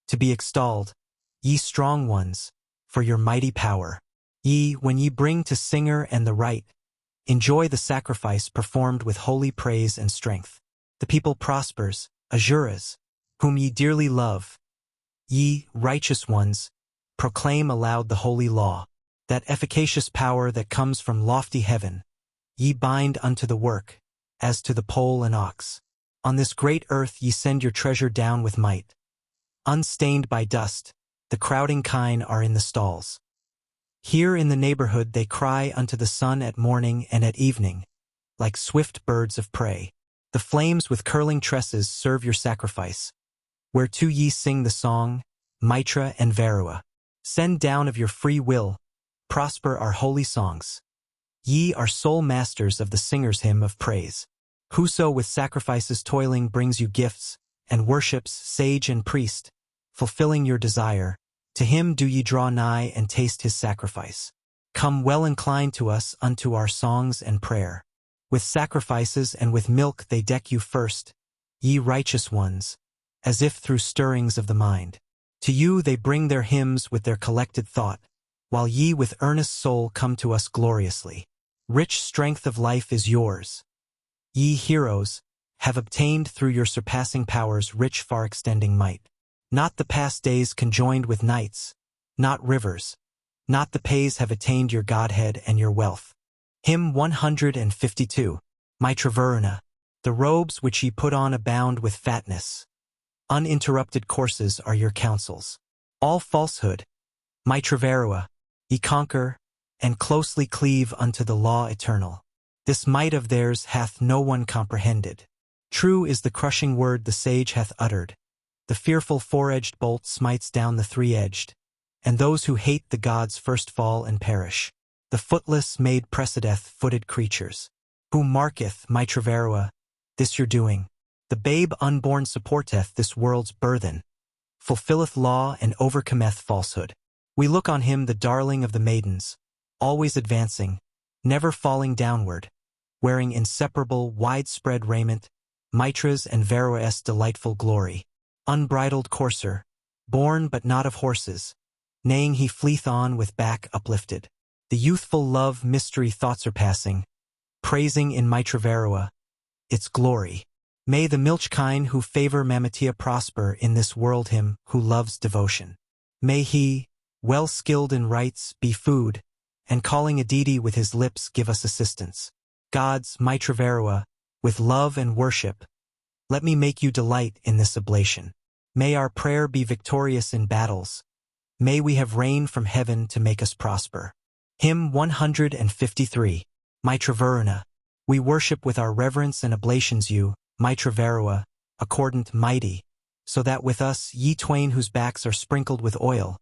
to be extolled, ye strong ones, for your mighty power. Ye, when ye bring to singer and the right, enjoy the sacrifice performed with holy praise and strength. The people prospers, Ajuras, whom ye dearly love. Ye, righteous ones, proclaim aloud the holy law, that efficacious power that comes from lofty heaven. Ye bind unto the work, as to the pole and ox. On this great earth ye send your treasure down with might. Unstained by dust, the crowding kine are in the stalls. Here in the neighborhood they cry unto the sun at morning and at evening, like swift birds of prey. The flames with curling tresses serve your sacrifice, whereto ye sing the song, Mitra and Varua. Send down of your free will, prosper our holy songs. Ye are sole masters of the singer's hymn of praise. Whoso with sacrifices toiling brings you gifts, and worships sage and priest, fulfilling your desire, to him do ye draw nigh and taste his sacrifice. Come well inclined to us unto our songs and prayer. With sacrifices and with milk they deck you first, ye righteous ones, as if through stirrings of the mind. To you they bring their hymns with their collected thought, while ye with earnest soul come to us gloriously. Rich strength of life is yours. Ye heroes, have obtained through your surpassing powers rich far-extending might. Not the past days conjoined with nights, not rivers, not the pays have attained your godhead and your wealth. Hymn 152. Mitravaruna. The robes which ye put on abound with fatness. Uninterrupted courses are your counsels. All falsehood, Mitravarua, ye conquer, and closely cleave unto the law eternal. This might of theirs hath no one comprehended. True is the crushing word the sage hath uttered. The fearful four-edged bolt smites down the three-edged, and those who hate the gods first fall and perish. The footless made precedeth-footed creatures. Who marketh, Mitravarua, this your doing? The babe unborn supporteth this world's burthen, fulfilleth law and overcometh falsehood. We look on him the darling of the maidens, always advancing, never falling downward, wearing inseparable widespread raiment, Mitra's and Varua's delightful glory. Unbridled courser, born but not of horses, neighing he fleeth on with back uplifted. The youthful love mystery thought surpassing, praising in Mitravarua its glory. May the milch kine who favor Mamatea prosper in this world him who loves devotion. May he, well skilled in rites, be food, and calling a deity with his lips give us assistance. Gods, Mitravarua, with love and worship, let me make you delight in this oblation. May our prayer be victorious in battles. May we have rain from heaven to make us prosper. Hymn 153. Mitravaruna. We worship with our reverence and oblations you, Mitravarua, accordant mighty, so that with us ye twain whose backs are sprinkled with oil,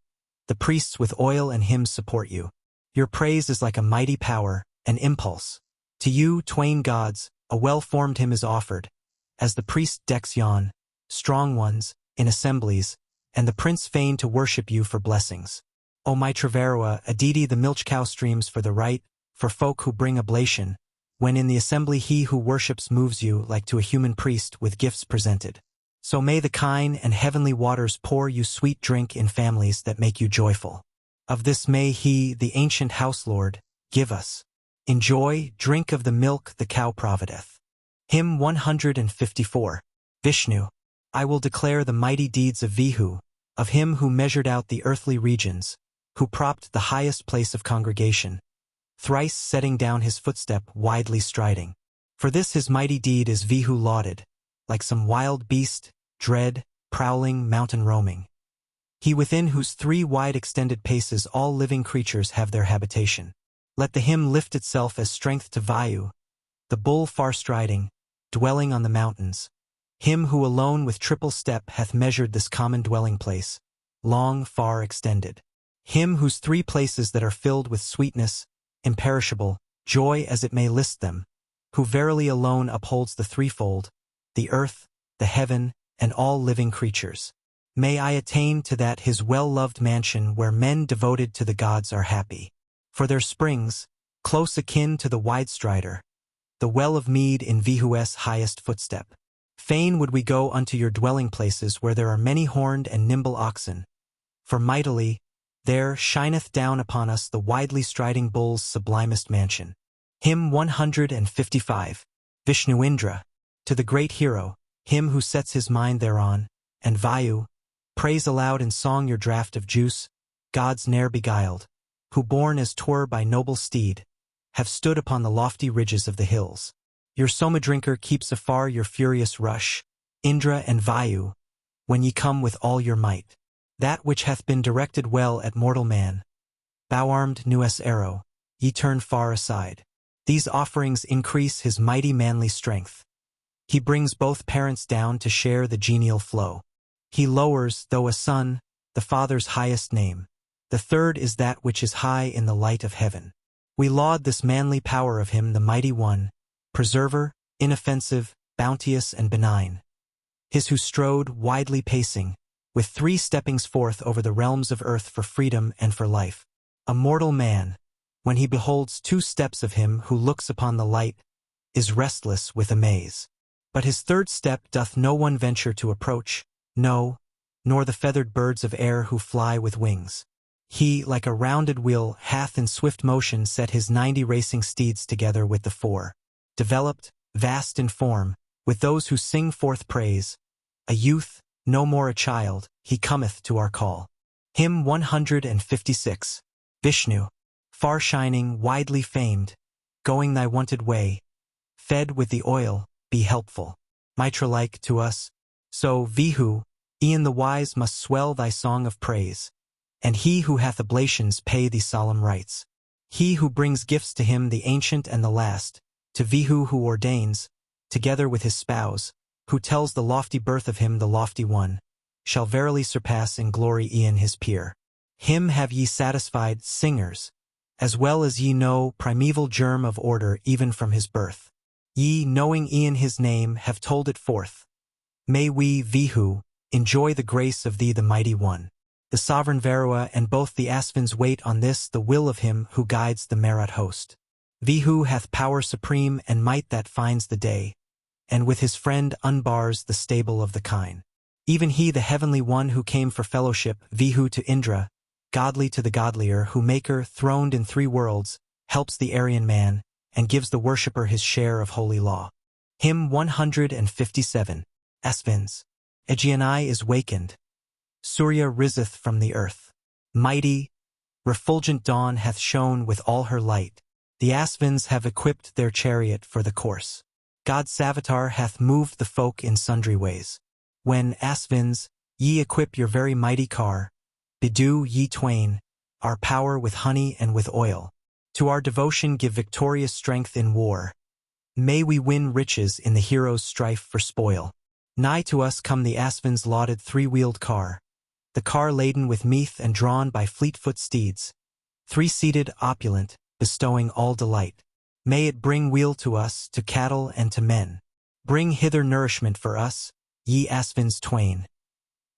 the priests with oil and hymns support you. Your praise is like a mighty power, an impulse. To you, twain gods, a well-formed hymn is offered, as the priest decks yon, strong ones, in assemblies, and the prince fain to worship you for blessings. O Mitravarua, a deity the milch cow streams for the right, for folk who bring oblation, when in the assembly he who worships moves you like to a human priest with gifts presented. So may the kine and heavenly waters pour you sweet drink in families that make you joyful. Of this may he, the ancient house lord, give us. Enjoy, drink of the milk the cow provideth. Hymn 154. Vishnu. I will declare the mighty deeds of Vihu, of him who measured out the earthly regions, who propped the highest place of congregation, thrice setting down his footstep widely striding. For this his mighty deed is Vihu lauded, like some wild beast, dread, prowling, mountain roaming. He within whose 3 wide extended paces all living creatures have their habitation. Let the hymn lift itself as strength to Vayu, the bull far striding, dwelling on the mountains. Him who alone with triple step hath measured this common dwelling place, long, far extended. Him whose 3 places that are filled with sweetness, imperishable, joy as it may list them, who verily alone upholds the threefold, the earth, the heaven, and all living creatures. May I attain to that his well-loved mansion where men devoted to the gods are happy. For their springs, close akin to the wide strider, the well of mead in Vihu's highest footstep. Fain would we go unto your dwelling places where there are many-horned and nimble oxen, for mightily, there shineth down upon us the widely striding bull's sublimest mansion. Hymn 155. Vishnu Indra. To the great hero, him who sets his mind thereon, and Vayu, praise aloud in song your draught of juice, gods ne'er beguiled, who born as 'twere by noble steed, have stood upon the lofty ridges of the hills. Your soma drinker keeps afar your furious rush, Indra and Vayu, when ye come with all your might. That which hath been directed well at mortal man, bow-armed Nu's arrow, ye turn far aside. These offerings increase his mighty manly strength. He brings both parents down to share the genial flow. He lowers, though a son, the Father's highest name. The third is that which is high in the light of heaven. We laud this manly power of him, the mighty one, preserver, inoffensive, bounteous and benign. His who strode, widely pacing, with 3 steppings forth over the realms of earth for freedom and for life. A mortal man, when he beholds 2 steps of him who looks upon the light, is restless with amaze. But his 3rd step doth no one venture to approach, no, nor the feathered birds of air who fly with wings. He, like a rounded wheel, hath in swift motion set his 90 racing steeds together with the 4. Developed, vast in form, with those who sing forth praise. A youth, no more a child, he cometh to our call. Hymn 156. Vishnu. Far shining, widely famed, going thy wonted way, fed with the oil, be helpful. Mitra-like to us, so Vihu, e'en the wise must swell thy song of praise, and he who hath oblations pay thee solemn rites. He who brings gifts to him the ancient and the last, to Vihu who ordains, together with his spouse, who tells the lofty birth of him the lofty one, shall verily surpass in glory e'en his peer. Him have ye satisfied, singers, as well as ye know primeval germ of order even from his birth. Ye, knowing e'en his name, have told it forth. May we, Vihu, enjoy the grace of thee the mighty one. The sovereign Varua and both the Asvins wait on this the will of him who guides the Marat host. Vihu hath power supreme and might that finds the day, and with his friend unbars the stable of the kine. Even he the heavenly one who came for fellowship, Vihu to Indra, godly to the godlier, who maker, throned in 3 worlds, helps the Aryan man, and gives the worshipper his share of holy law. Hymn 157. Asvins. Aegeani is wakened. Surya riseth from the earth. Mighty, refulgent dawn hath shone with all her light. The Asvins have equipped their chariot for the course. God Savitar hath moved the folk in sundry ways. When, Asvins, ye equip your very mighty car, bedew ye twain, our power with honey and with oil. To our devotion give victorious strength in war. May we win riches in the hero's strife for spoil. Nigh to us come the Asvins' lauded 3-wheeled car, the car laden with meath and drawn by fleet-foot steeds, 3-seated, opulent, bestowing all delight. May it bring weal to us, to cattle and to men. Bring hither nourishment for us, ye Asvins twain.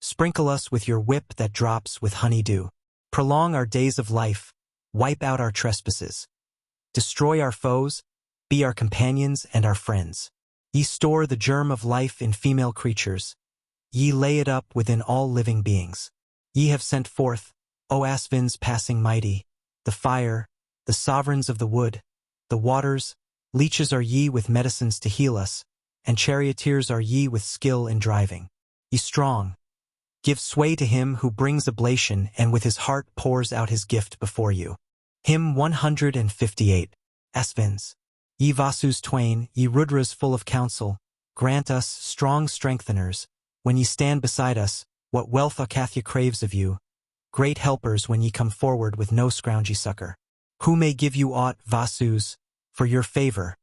Sprinkle us with your whip that drops with honey dew. Prolong our days of life, wipe out our trespasses. Destroy our foes, be our companions and our friends. Ye store the germ of life in female creatures. Ye lay it up within all living beings. Ye have sent forth, O Asvins passing mighty, the fire, the sovereigns of the wood, the waters, leeches are ye with medicines to heal us, and charioteers are ye with skill in driving. Ye strong. Give sway to him who brings oblation and with his heart pours out his gift before you. Hymn 158. Asvins. Ye Vasus twain, ye Rudras full of counsel, grant us, strong strengtheners, when ye stand beside us, what wealth Akathya craves of you, great helpers when ye come forward with no scroungy succor. Who may give you aught, Vasus, for your favor?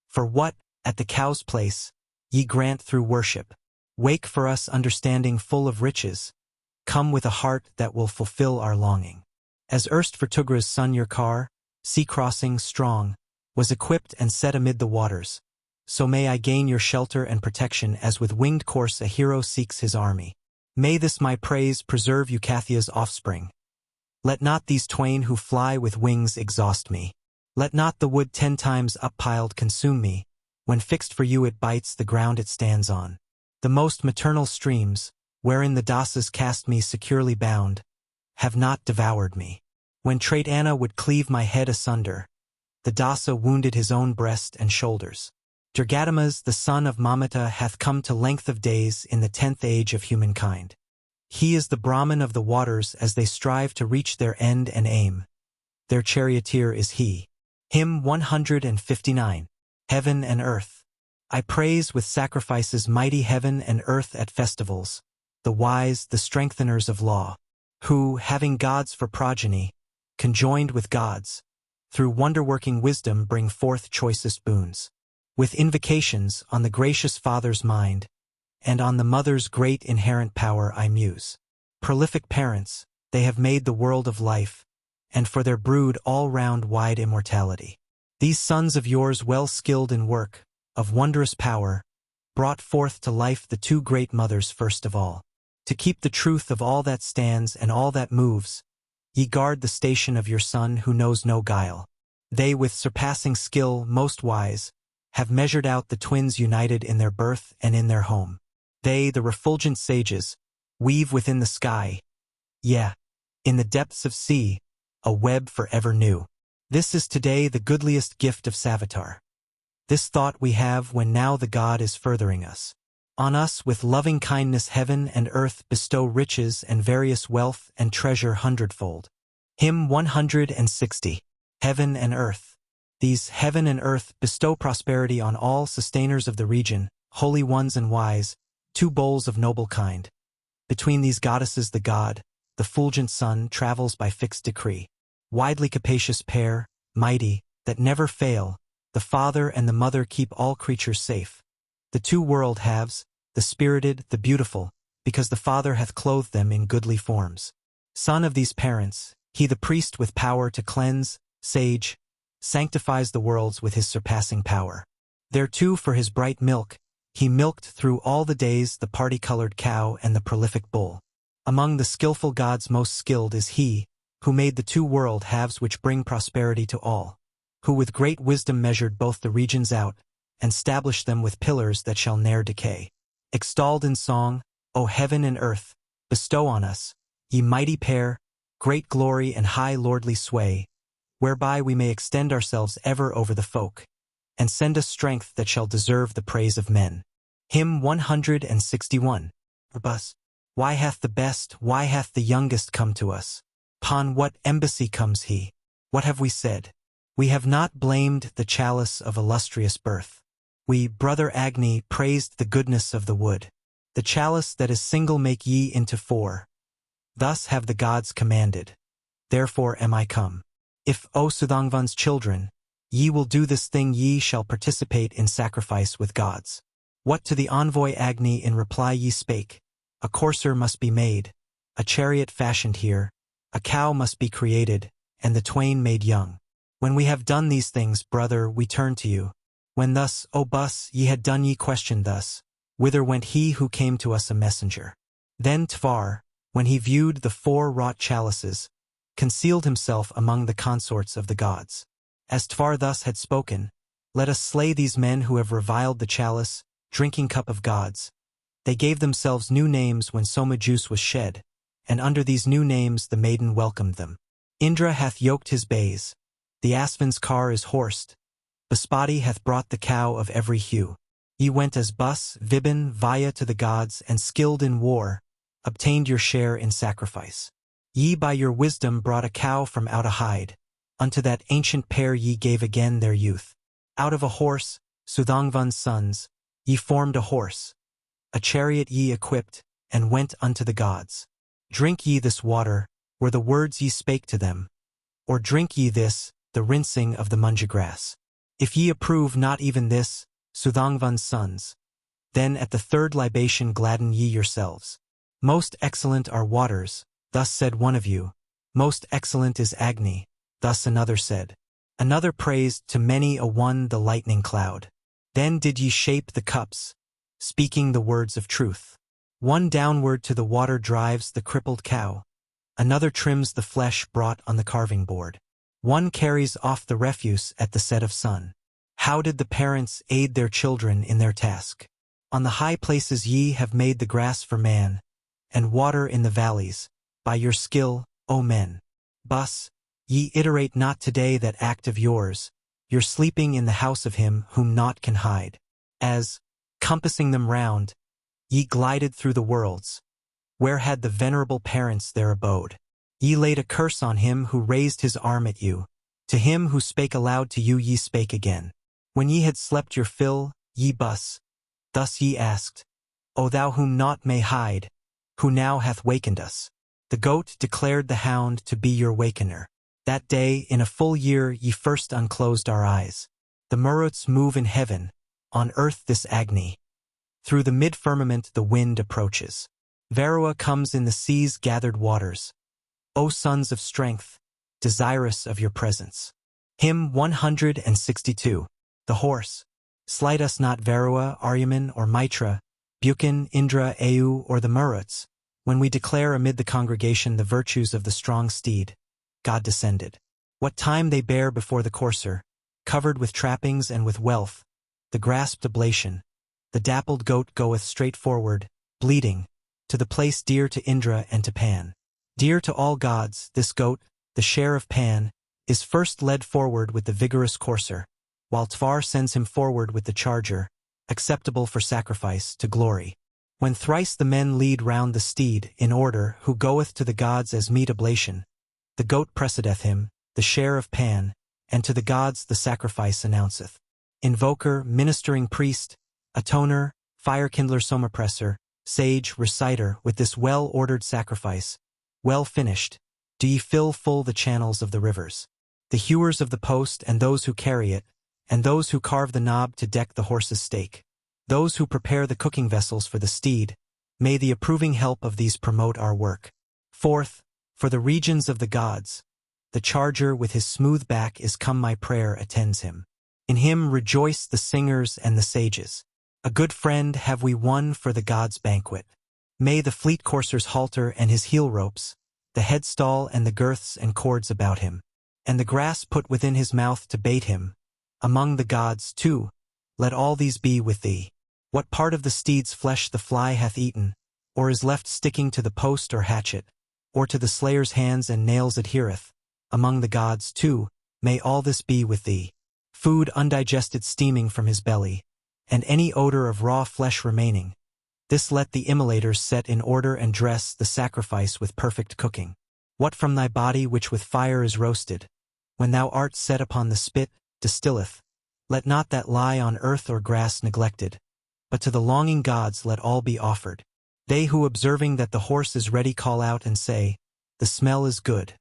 For what, at the cow's place, ye grant through worship. Wake for us understanding full of riches. Come with a heart that will fulfill our longing. As erst for Tugra's son your car, sea-crossing, strong, was equipped and set amid the waters, so may I gain your shelter and protection as with winged course a hero seeks his army. May this my praise preserve Eucathya's offspring. Let not these twain who fly with wings exhaust me. Let not the wood 10 times uppiled consume me. When fixed for you it bites the ground it stands on. The most maternal streams, wherein the dasas cast me securely bound, have not devoured me. When trait Anna would cleave my head asunder, the dasa wounded his own breast and shoulders. Durgadamas, the son of Mamata, hath come to length of days in the 10th age of humankind. He is the Brahman of the waters as they strive to reach their end and aim. Their charioteer is he. Hymn 159. Heaven and Earth. I praise with sacrifices mighty heaven and earth at festivals, the wise, the strengtheners of law, who, having gods for progeny, conjoined with gods, through wonder-working wisdom bring forth choicest boons. With invocations on the gracious Father's mind, and on the Mother's great inherent power I muse. Prolific parents, they have made the world of life, and for their brood all-round wide immortality. These sons of yours well skilled in work, of wondrous power, brought forth to life the 2 great mothers first of all. To keep the truth of all that stands and all that moves, ye guard the station of your Son who knows no guile. They with surpassing skill, most wise, have measured out the twins united in their birth and in their home. They, the refulgent sages, weave within the sky, in the depths of sea, a web forever new. This is today the goodliest gift of Savitar. This thought we have when now the God is furthering us. On us with loving kindness heaven and earth bestow riches and various wealth and treasure hundredfold. Hymn 160. Heaven and Earth. These heaven and earth bestow prosperity on all sustainers of the region, holy ones and wise, 2 bowls of noble kind. Between these goddesses the God, the fulgent sun, travels by fixed decree. Widely capacious pair, mighty, that never fail, the Father and the Mother keep all creatures safe. The 2 world halves, the spirited, the beautiful, because the Father hath clothed them in goodly forms. Son of these parents, he the priest with power to cleanse, sage, sanctifies the worlds with his surpassing power. Thereto for his bright milk, he milked through all the days the party-colored cow and the prolific bull. Among the skillful gods most skilled is he, who made the 2 world halves which bring prosperity to all, who with great wisdom measured both the regions out, and stablished them with pillars that shall ne'er decay. Extolled in song, O heaven and earth, bestow on us, ye mighty pair, great glory and high lordly sway, whereby we may extend ourselves ever over the folk, and send us strength that shall deserve the praise of men. Hymn 161. Bus. Why hath the best, why hath the youngest come to us? Upon what embassy comes he? What have we said? We have not blamed the chalice of illustrious birth. We, brother Agni, praised the goodness of the wood. The chalice that is single make ye into 4. Thus have the gods commanded. Therefore am I come. If, O Sudhangvan's children, ye will do this thing, ye shall participate in sacrifice with gods. What to the envoy Agni in reply ye spake? A courser must be made, a chariot fashioned here, a cow must be created, and the twain made young. When we have done these things, brother, we turn to you. When thus, O bus, ye had done, ye questioned thus, whither went he who came to us a messenger? Then Tvar, when he viewed the 4 wrought chalices, concealed himself among the consorts of the gods. As Tvar thus had spoken, let us slay these men who have reviled the chalice, drinking cup of gods. They gave themselves new names when Soma juice was shed, and under these new names the maiden welcomed them. Indra hath yoked his bays, the Asvin's car is horsed, Baspati hath brought the cow of every hue. Ye went as bus, Vibin, Vaya to the gods, and skilled in war, obtained your share in sacrifice. Ye by your wisdom brought a cow from out a hide, unto that ancient pair ye gave again their youth. Out of a horse, Sudhangvan's sons, ye formed a horse, a chariot ye equipped, and went unto the gods. Drink ye this water, were the words ye spake to them, or drink ye this, the rinsing of the munja grass. If ye approve not even this, Sudhangvan's sons, then at the third libation gladden ye yourselves. Most excellent are waters, thus said one of you. Most excellent is Agni, thus another said. Another praised to many a one the lightning cloud. Then did ye shape the cups, speaking the words of truth. One downward to the water drives the crippled cow. Another trims the flesh brought on the carving board. One carries off the refuse at the set of sun. How did the parents aid their children in their task? On the high places ye have made the grass for man, and water in the valleys, by your skill, O men. Bus, ye iterate not today that act of yours, you're sleeping in the house of him whom naught can hide. As, compassing them round, ye glided through the worlds, where had the venerable parents their abode. Ye laid a curse on him who raised his arm at you, to him who spake aloud to you ye spake again. When ye had slept your fill, ye bus, thus ye asked, O thou whom naught may hide, who now hath wakened us? The goat declared the hound to be your wakener. That day, in a full year, ye first unclosed our eyes. The Maruts move in heaven, on earth this Agni. Through the mid-firmament the wind approaches. Varua comes in the sea's gathered waters. O sons of strength, desirous of your presence. Hymn 162. The horse. Slight us not Varua, Aryaman, or Mitra, Buchan, Indra, Au, or the Maruts, when we declare amid the congregation the virtues of the strong steed. God descended. What time they bear before the courser, covered with trappings and with wealth, the grasped oblation, the dappled goat goeth straight forward, bleeding, to the place dear to Indra and to Pan. Dear to all gods, this goat, the share of Pan, is first led forward with the vigorous courser, while Tvar sends him forward with the charger, acceptable for sacrifice, to glory. When thrice the men lead round the steed, in order, who goeth to the gods as meet oblation, the goat precedeth him, the share of Pan, and to the gods the sacrifice announceth. Invoker, ministering priest, atoner, fire-kindler somapressor, sage, reciter, with this well-ordered sacrifice, well finished, do ye fill full the channels of the rivers. The hewers of the post and those who carry it, and those who carve the knob to deck the horse's stake, those who prepare the cooking vessels for the steed, may the approving help of these promote our work. Fourth, for the regions of the gods, the charger with his smooth back is come, my prayer attends him. In him rejoice the singers and the sages. A good friend have we won for the gods' banquet. May the fleet courser's halter and his heel ropes, the headstall and the girths and cords about him, and the grass put within his mouth to bait him, among the gods, too, let all these be with thee. What part of the steed's flesh the fly hath eaten, or is left sticking to the post or hatchet, or to the slayer's hands and nails adhereth, among the gods, too, may all this be with thee. Food undigested steaming from his belly, and any odor of raw flesh remaining, this let the immolators set in order and dress the sacrifice with perfect cooking. What from thy body which with fire is roasted, when thou art set upon the spit, distilleth, let not that lie on earth or grass neglected, but to the longing gods let all be offered. They who observing that the horse is ready call out and say, the smell is good.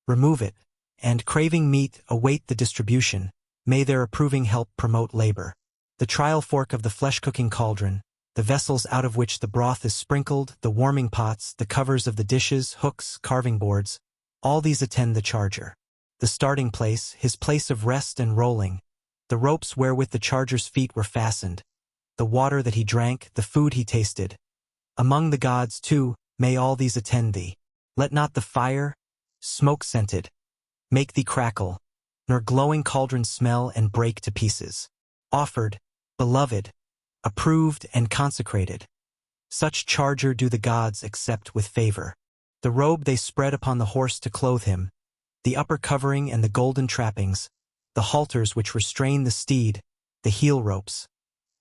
Remove it, and craving meat await the distribution, may their approving help promote labor. The trial fork of the flesh-cooking cauldron, the vessels out of which the broth is sprinkled, the warming pots, the covers of the dishes, hooks, carving boards, all these attend the charger. The starting place, his place of rest and rolling, the ropes wherewith the charger's feet were fastened, the water that he drank, the food he tasted. Among the gods, too, may all these attend thee. Let not the fire, smoke-scented, make thee crackle, nor glowing cauldron smell and break to pieces. Offered, beloved, approved and consecrated, such charger do the gods accept with favor. The robe they spread upon the horse to clothe him, the upper covering and the golden trappings, the halters which restrain the steed, the heel ropes,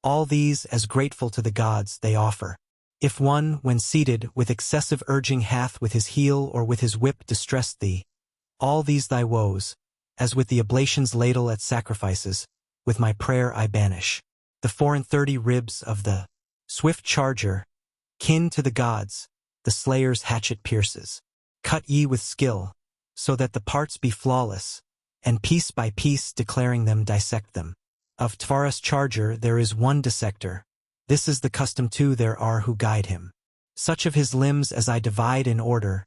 All these as grateful to the gods they offer. If one, when seated, with excessive urging hath with his heel or with his whip distressed thee, all these thy woes, as with the oblations ladle at sacrifices, with my prayer I banish. The 34 ribs of the swift charger, kin to the gods, the slayer's hatchet pierces. Cut ye with skill, so that the parts be flawless, and piece by piece declaring them dissect them. Of Tvara's charger there is one dissector. This is the custom too there are who guide him. Such of his limbs as I divide in order,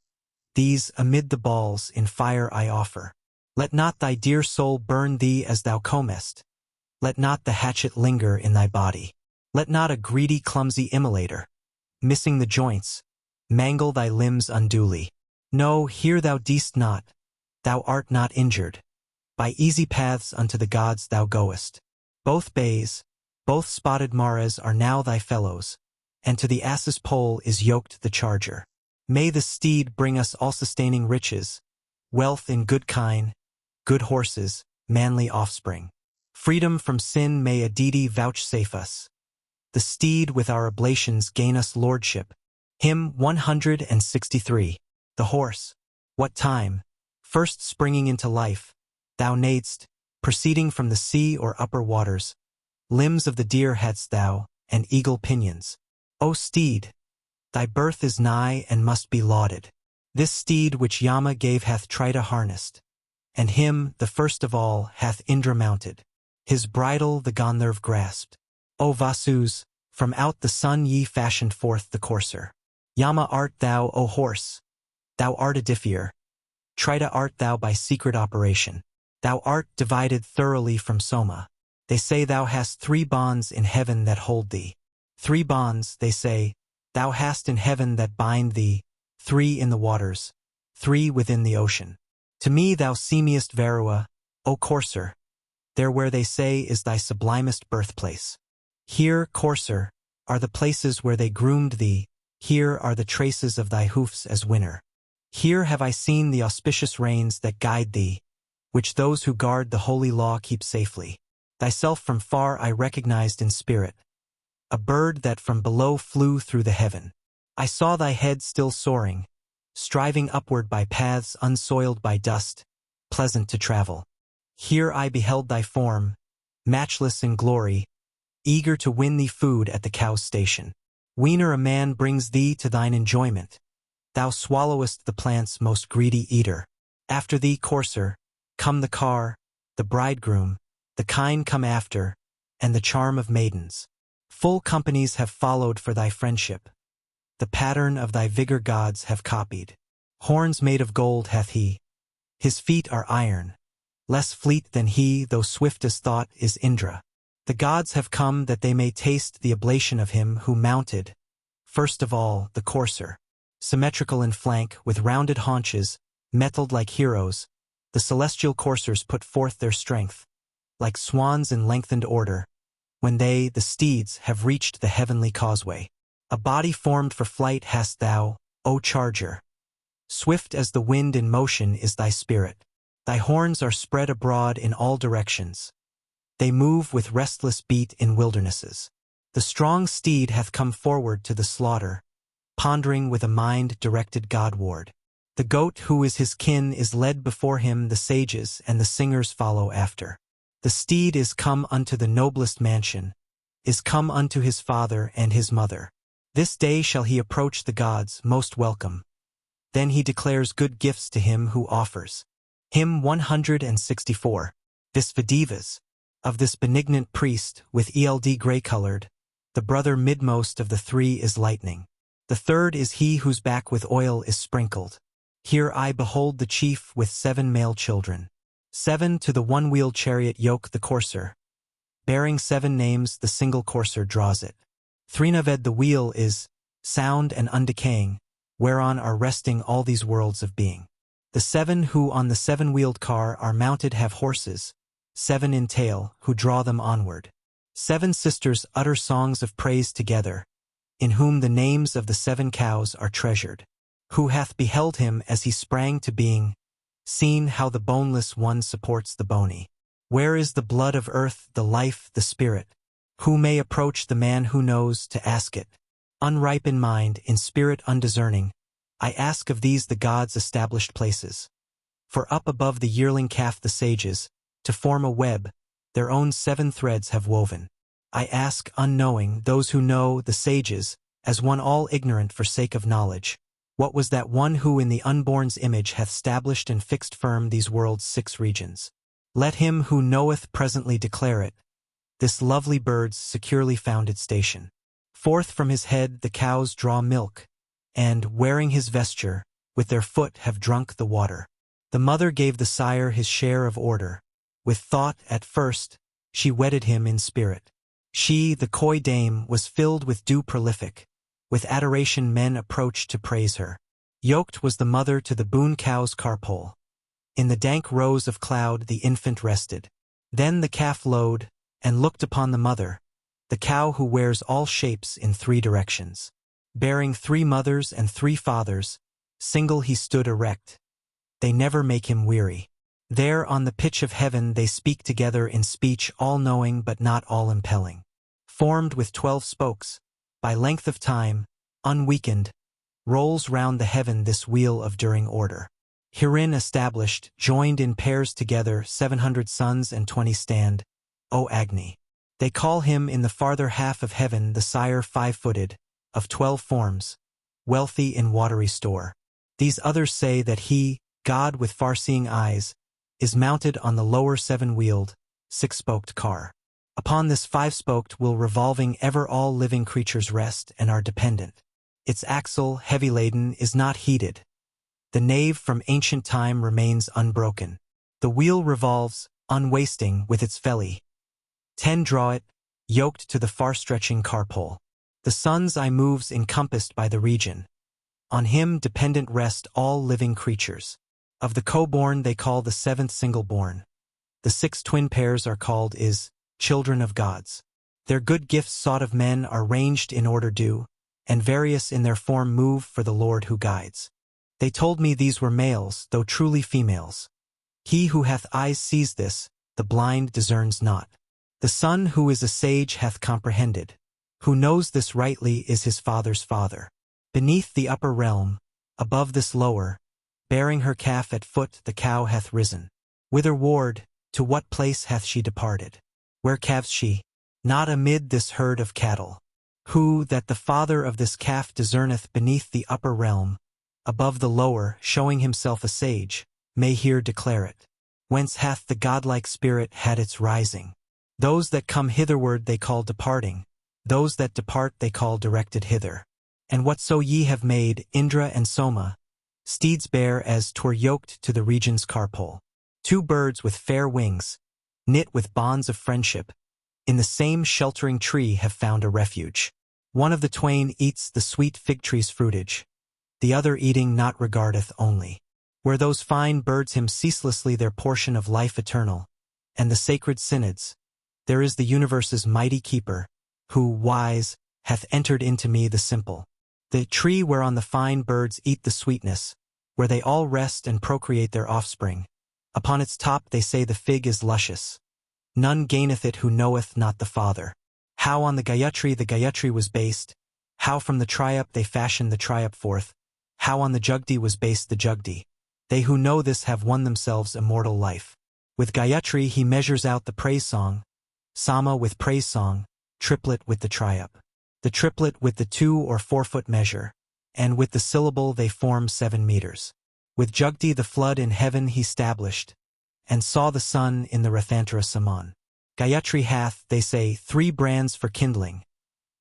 these amid the balls in fire I offer. Let not thy dear soul burn thee as thou comest. Let not the hatchet linger in thy body. Let not a greedy clumsy immolator, missing the joints, mangle thy limbs unduly. No, here thou deest not, thou art not injured. By easy paths unto the gods thou goest. Both bays, both spotted mares are now thy fellows, and to the ass's pole is yoked the charger. May the steed bring us all-sustaining riches, wealth in good kine, good horses, manly offspring. Freedom from sin may a deity vouchsafe us. The steed with our oblations gain us lordship. Hymn 163. The horse. What time, first springing into life, thou neighdst, proceeding from the sea or upper waters, limbs of the deer hadst thou, and eagle pinions. O steed, thy birth is nigh and must be lauded. This steed which Yama gave hath Trita harnessed, and him, the first of all, hath Indra mounted. His bridle the Gandharv grasped. O Vasus, from out the sun ye fashioned forth the courser. Yama art thou, O horse. Thou art a diffier. Trita art thou by secret operation. Thou art divided thoroughly from Soma. They say thou hast 3 bonds in heaven that hold thee. 3 bonds, they say, thou hast in heaven that bind thee, 3 in the waters, 3 within the ocean. To me thou seemest Varua, O courser, there where they say is thy sublimest birthplace. Here, courser, are the places where they groomed thee, here are the traces of thy hoofs as winner. Here have I seen the auspicious reins that guide thee, which those who guard the holy law keep safely. Thyself from far I recognized in spirit, a bird that from below flew through the heaven. I saw thy head still soaring, striving upward by paths unsoiled by dust, pleasant to travel. Here I beheld thy form, matchless in glory, eager to win thee food at the cow's station. Whene'er a man brings thee to thine enjoyment, thou swallowest the plant's most greedy eater. After thee, courser, come the car, the bridegroom, the kine come after, and the charm of maidens. Full companies have followed for thy friendship. The pattern of thy vigor gods have copied. Horns made of gold hath he. His feet are iron. Less fleet than he, though swift as thought, is Indra. The gods have come that they may taste the oblation of him who mounted, first of all, the courser. Symmetrical in flank, with rounded haunches, metalled like heroes, the celestial coursers put forth their strength, like swans in lengthened order, when they, the steeds, have reached the heavenly causeway. A body formed for flight hast thou, O charger. Swift as the wind in motion is thy spirit. Thy horns are spread abroad in all directions. They move with restless beat in wildernesses. The strong steed hath come forward to the slaughter, pondering with a mind directed Godward. The goat who is his kin is led before him, the sages and the singers follow after. The steed is come unto the noblest mansion, is come unto his father and his mother. This day shall he approach the gods, most welcome. Then he declares good gifts to him who offers. Hymn 164. Visvadevas. Of this benignant priest, with eld gray-colored, the brother midmost of the 3 is lightning. The 3rd is he whose back with oil is sprinkled. Here I behold the chief with 7 male children. 7 to the one-wheeled chariot yoke the courser. Bearing 7 names, the single courser draws it. Trinaved the wheel is, sound and undecaying, whereon are resting all these worlds of being. The 7 who on the 7-wheeled car are mounted have horses, 7 in tail, who draw them onward. 7 sisters utter songs of praise together, in whom the names of the 7 cows are treasured. Who hath beheld him as he sprang to being, seen how the boneless one supports the bony? Where is the blood of earth, the life, the spirit? Who may approach the man who knows to ask it? Unripe in mind, in spirit undiscerning, I ask of these the gods' established places. For up above the yearling calf the sages, to form a web, their own 7 threads have woven. I ask, unknowing, those who know, the sages, as one all ignorant for sake of knowledge, what was that one who in the unborn's image hath stablished and fixed firm these world's 6 regions? Let him who knoweth presently declare it, this lovely bird's securely founded station. Forth from his head the cows draw milk, and, wearing his vesture, with their foot have drunk the water. The mother gave the sire his share of order. With thought, at first, she wedded him in spirit. She, the coy dame, was filled with dew prolific. With adoration men approached to praise her. Yoked was the mother to the boon cow's carpole. In the dank rose of cloud the infant rested. Then the calf lowed, and looked upon the mother, the cow who wears all shapes in 3 directions. Bearing 3 mothers and 3 fathers, single he stood erect. They never make him weary. There on the pitch of heaven they speak together in speech all-knowing but not all-impelling. Formed with 12 spokes, by length of time, unweakened, rolls round the heaven this wheel of during order. Herein established, joined in pairs together 700 suns and 20 stand, O Agni. They call him in the farther half of heaven the sire 5-footed, of 12 forms, wealthy in watery store. These others say that he, God with far-seeing eyes, is mounted on the lower 7-wheeled, 6-spoked car. Upon this 5-spoked will revolving ever all living creatures rest and are dependent. Its axle, heavy-laden, is not heated. The nave from ancient time remains unbroken. The wheel revolves, unwasting, with its felly. 10 draw it, yoked to the far-stretching carpole. The suns I moves encompassed by the region. On him dependent rest all living creatures. Of the co-born they call the 7th single-born. The 6 twin pairs are called children of gods. Their good gifts sought of men are ranged in order due, and various in their form move for the Lord who guides. They told me these were males, though truly females. He who hath eyes sees this, the blind discerns not. The son who is a sage hath comprehended. Who knows this rightly is his father's father. Beneath the upper realm, above this lower, bearing her calf at foot the cow hath risen. Whither ward, to what place hath she departed? Where calves she? Not amid this herd of cattle. Who, that the father of this calf discerneth beneath the upper realm, above the lower, showing himself a sage, may here declare it. Whence hath the godlike spirit had its rising? Those that come hitherward they call departing, those that depart they call directed hither. And whatso ye have made, Indra and Soma, steeds bear as 'twere yoked to the region's carpole. 2 birds with fair wings, knit with bonds of friendship, in the same sheltering tree have found a refuge. One of the twain eats the sweet fig tree's fruitage, the other eating not regardeth only. Where those fine birds hymn ceaselessly their portion of life eternal, and the sacred synods, there is the universe's mighty keeper, who, wise, hath entered into me the simple. The tree whereon the fine birds eat the sweetness, where they all rest and procreate their offspring. Upon its top they say the fig is luscious. None gaineth it who knoweth not the Father. How on the Gayatri was based, how from the Triup they fashioned the Triup forth, how on the Jugdi was based the Jugdi. They who know this have won themselves immortal life. With Gayatri he measures out the praise song, Sama with praise song, triplet with the Triup. The triplet with the 2 or 4-foot measure, and with the syllable they form 7 meters. With Jugdi the flood in heaven he stablished, and saw the sun in the Rathantara Saman. Gayatri hath, they say, 3 brands for kindling.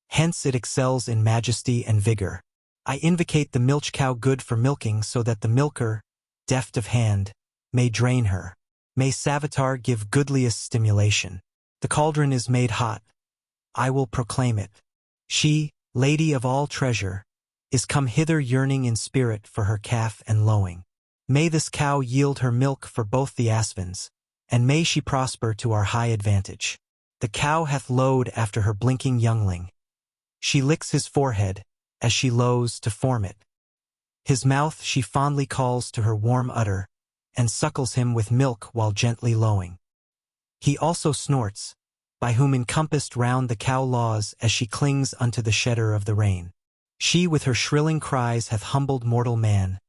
Hence it excels in majesty and vigor. I invocate the milch cow good for milking so that the milker, deft of hand, may drain her. May Savitar give goodliest stimulation. The cauldron is made hot. I will proclaim it. She, lady of all treasure, is come hither yearning in spirit for her calf and lowing. May this cow yield her milk for both the Asvins, and may she prosper to our high advantage. The cow hath lowed after her blinking youngling. She licks his forehead, as she lows to form it. His mouth she fondly calls to her warm udder, and suckles him with milk while gently lowing. He also snorts, by whom encompassed round the cow laws as she clings unto the shedder of the rain. She with her shrilling cries hath humbled mortal man,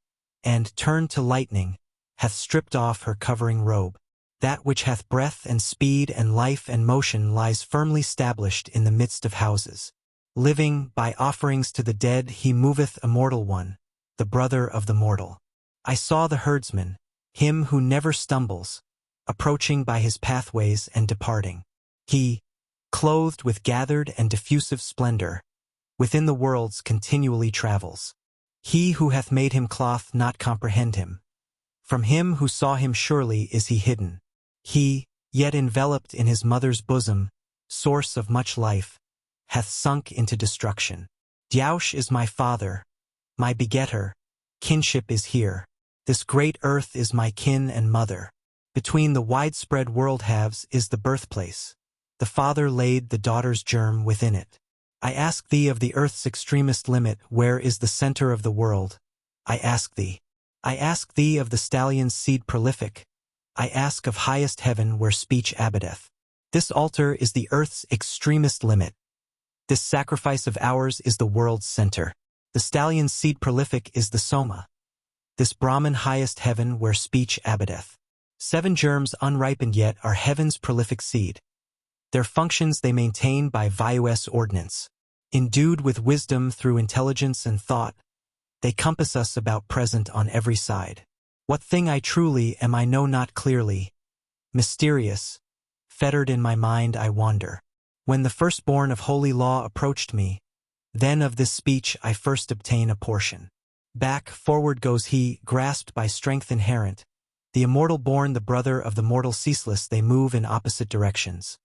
and, turned to lightning, hath stripped off her covering robe. That which hath breath and speed and life and motion lies firmly stablished in the midst of houses. Living, by offerings to the dead he moveth immortal one, the brother of the mortal. I saw the herdsman, him who never stumbles, approaching by his pathways and departing. He, clothed with gathered and diffusive splendor, within the worlds continually travels. He who hath made him cloth not comprehend him. From him who saw him surely is he hidden. He, yet enveloped in his mother's bosom, source of much life, hath sunk into destruction. Dyaush is my father, my begetter, kinship is here. This great earth is my kin and mother. Between the widespread world halves is the birthplace. The father laid the daughter's germ within it. I ask thee of the earth's extremest limit, where is the center of the world? I ask thee. I ask thee of the stallion's seed prolific. I ask of highest heaven where speech abideth. This altar is the earth's extremest limit. This sacrifice of ours is the world's center. The stallion's seed prolific is the soma. This Brahman highest heaven where speech abideth. 7 germs unripened yet are heaven's prolific seed. Their functions they maintain by Vayus ordinance. Endued with wisdom through intelligence and thought, they compass us about present on every side. What thing I truly am I know not clearly. Mysterious, fettered in my mind I wander. When the firstborn of holy law approached me, then of this speech I first obtain a portion. Back, forward goes he, grasped by strength inherent. The immortal born, the brother of the mortal ceaseless, they move in opposite directions.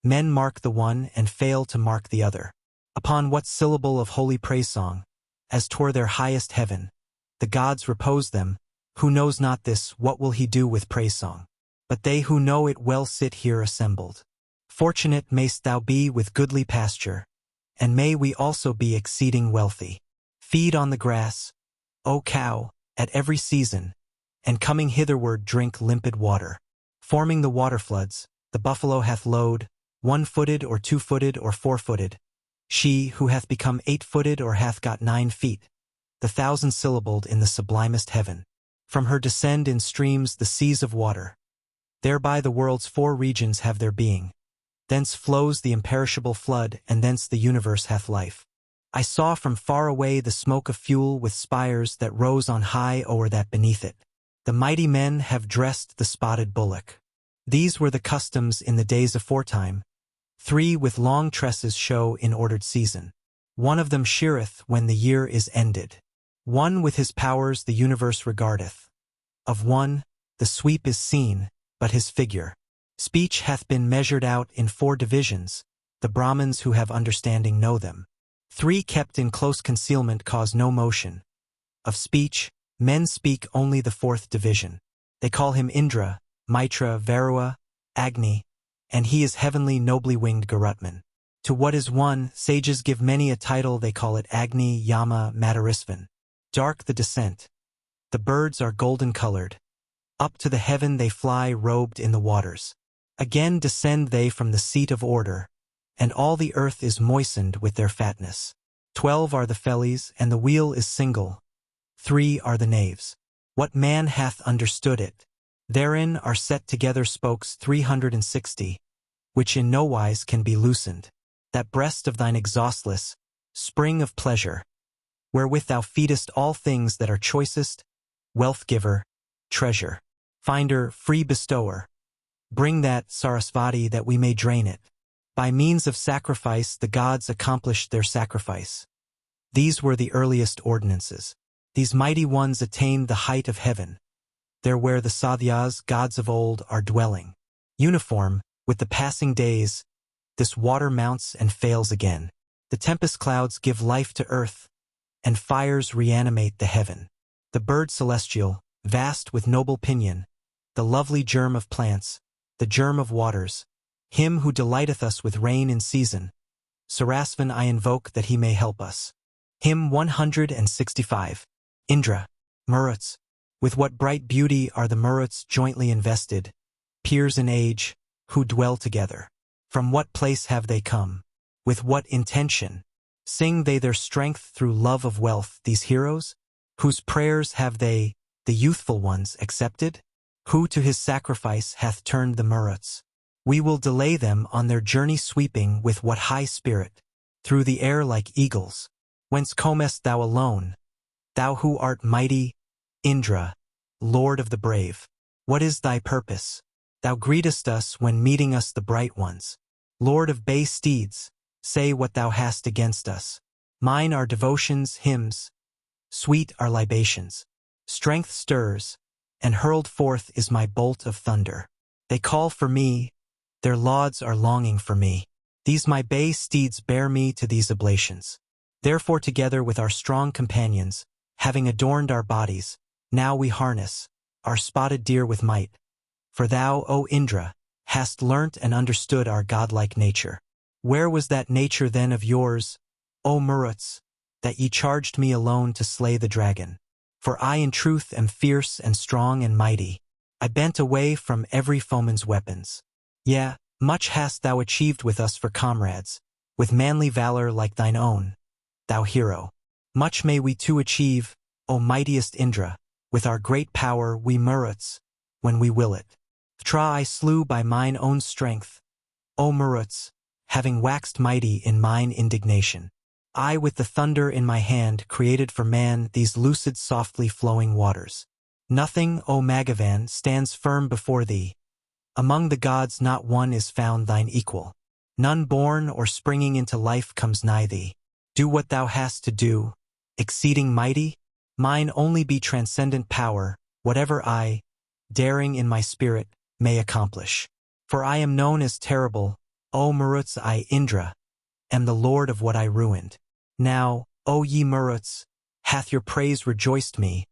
Men mark the one and fail to mark the other. Upon what syllable of holy praise song, as toward their highest heaven, the gods repose them. Who knows not this, what will he do with praise song? But they who know it well sit here assembled. Fortunate mayst thou be with goodly pasture, and may we also be exceeding wealthy. Feed on the grass, O cow, at every season, and coming hitherward drink limpid water. Forming the waterfloods, the buffalo hath lowed, 1-footed or 2-footed or 4-footed. She who hath become 8-footed or hath got 9 feet, the 1,000-syllabled in the sublimest heaven. From her descend in streams the seas of water. Thereby the world's 4 regions have their being. Thence flows the imperishable flood, and thence the universe hath life. I saw from far away the smoke of fuel with spires that rose on high o'er that beneath it. The mighty men have dressed the spotted bullock. These were the customs in the days aforetime. 3 with long tresses show in ordered season. One of them sheareth when the year is ended. One with his powers the universe regardeth. Of one, the sweep is seen, but his figure. Speech hath been measured out in 4 divisions. The Brahmins who have understanding know them. 3 kept in close concealment cause no motion. Of speech, men speak only the 4th division. They call him Indra, Mitra, Varua, Agni, and he is heavenly nobly winged Garutman. To what is one, sages give many a title, they call it Agni, Yama, Matarisvan. Dark the descent. The birds are golden-colored. Up to the heaven they fly robed in the waters. Again descend they from the seat of order, and all the earth is moistened with their fatness. 12 are the fellies, and the wheel is single. 3 are the naves. What man hath understood it? Therein are set together spokes 360, which in no wise can be loosened. That breast of thine exhaustless, spring of pleasure, wherewith thou feedest all things that are choicest, wealth-giver, treasure, finder, free bestower. Bring that, Sarasvati, that we may drain it. By means of sacrifice the gods accomplished their sacrifice. These were the earliest ordinances. These mighty ones attained the height of heaven. There where the Sathyas, gods of old, are dwelling. Uniform, with the passing days, this water mounts and fails again. The tempest clouds give life to earth, and fires reanimate the heaven. The bird celestial, vast with noble pinion, the lovely germ of plants, the germ of waters, him who delighteth us with rain in season. Sarasvan I invoke that he may help us. Hymn 165. Indra, Maruts. With what bright beauty are the Maruts jointly invested, peers in age, who dwell together. From what place have they come? With what intention? Sing they their strength through love of wealth, these heroes? Whose prayers have they, the youthful ones, accepted? Who to his sacrifice hath turned the Maruts? We will delay them on their journey sweeping with what high spirit? Through the air like eagles. Whence comest thou alone? Thou who art mighty, Indra, Lord of the brave. What is thy purpose? Thou greetest us when meeting us the bright ones. Lord of bay steeds, say what thou hast against us. Mine are devotions, hymns, sweet are libations. Strength stirs, and hurled forth is my bolt of thunder. They call for me, their lauds are longing for me. These my bay steeds bear me to these oblations. Therefore together with our strong companions, having adorned our bodies, now we harness our spotted deer with might. For thou, O Indra, hast learnt and understood our godlike nature. Where was that nature then of yours, O Maruts, that ye charged me alone to slay the dragon? For I in truth am fierce and strong and mighty. I bent away from every foeman's weapons. Yea, much hast thou achieved with us for comrades, with manly valor like thine own, thou hero. Much may we too achieve, O mightiest Indra, with our great power we Maruts, when we will it. Thra I slew by mine own strength, O Maruts, having waxed mighty in mine indignation. I with the thunder in my hand created for man these lucid softly flowing waters. Nothing, O Magavan, stands firm before thee. Among the gods not one is found thine equal. None born or springing into life comes nigh thee. Do what thou hast to do, exceeding mighty. Mine only be transcendent power, whatever I, daring in my spirit, may accomplish. For I am known as terrible, O Maruts, I, Indra, am the lord of what I ruined. Now, O ye Maruts, hath your praise rejoiced me,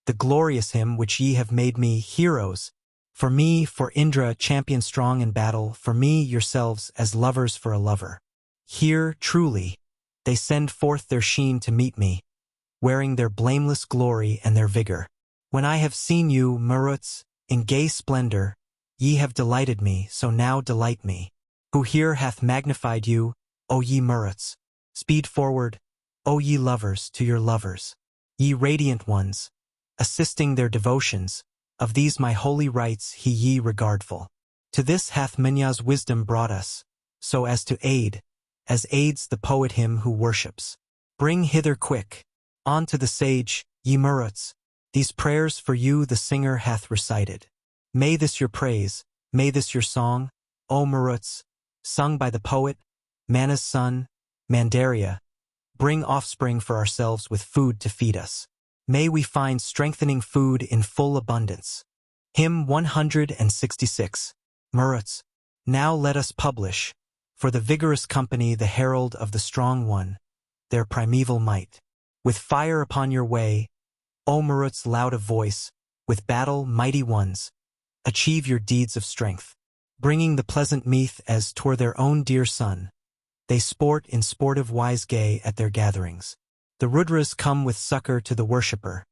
the glorious hymn which ye have made me heroes, for me, for Indra, champion strong in battle, for me yourselves as lovers for a lover. Here, truly, they send forth their sheen to meet me, wearing their blameless glory and their vigor. When I have seen you, Maruts, in gay splendor, ye have delighted me, so now delight me. Who here hath magnified you, O ye Maruts? Speed forward, O ye lovers, to your lovers. Ye radiant ones, assisting their devotions, of these my holy rites he ye regardful. To this hath Manya's wisdom brought us, so as to aid, as aids the poet him who worships. Bring hither quick, on to the sage, ye Maruts, these prayers for you the singer hath recited. May this your praise, may this your song, O Maruts, sung by the poet, Mana's son, Mandaria, bring offspring for ourselves with food to feed us. May we find strengthening food in full abundance. Hymn 166. Maruts, now let us publish, for the vigorous company the herald of the strong one, their primeval might. With fire upon your way, O Maruts loud of voice, with battle mighty ones, achieve your deeds of strength. Bringing the pleasant meath as t'were their own dear son, they sport in sportive wise gay at their gatherings. The Rudras come with succor to the worshipper.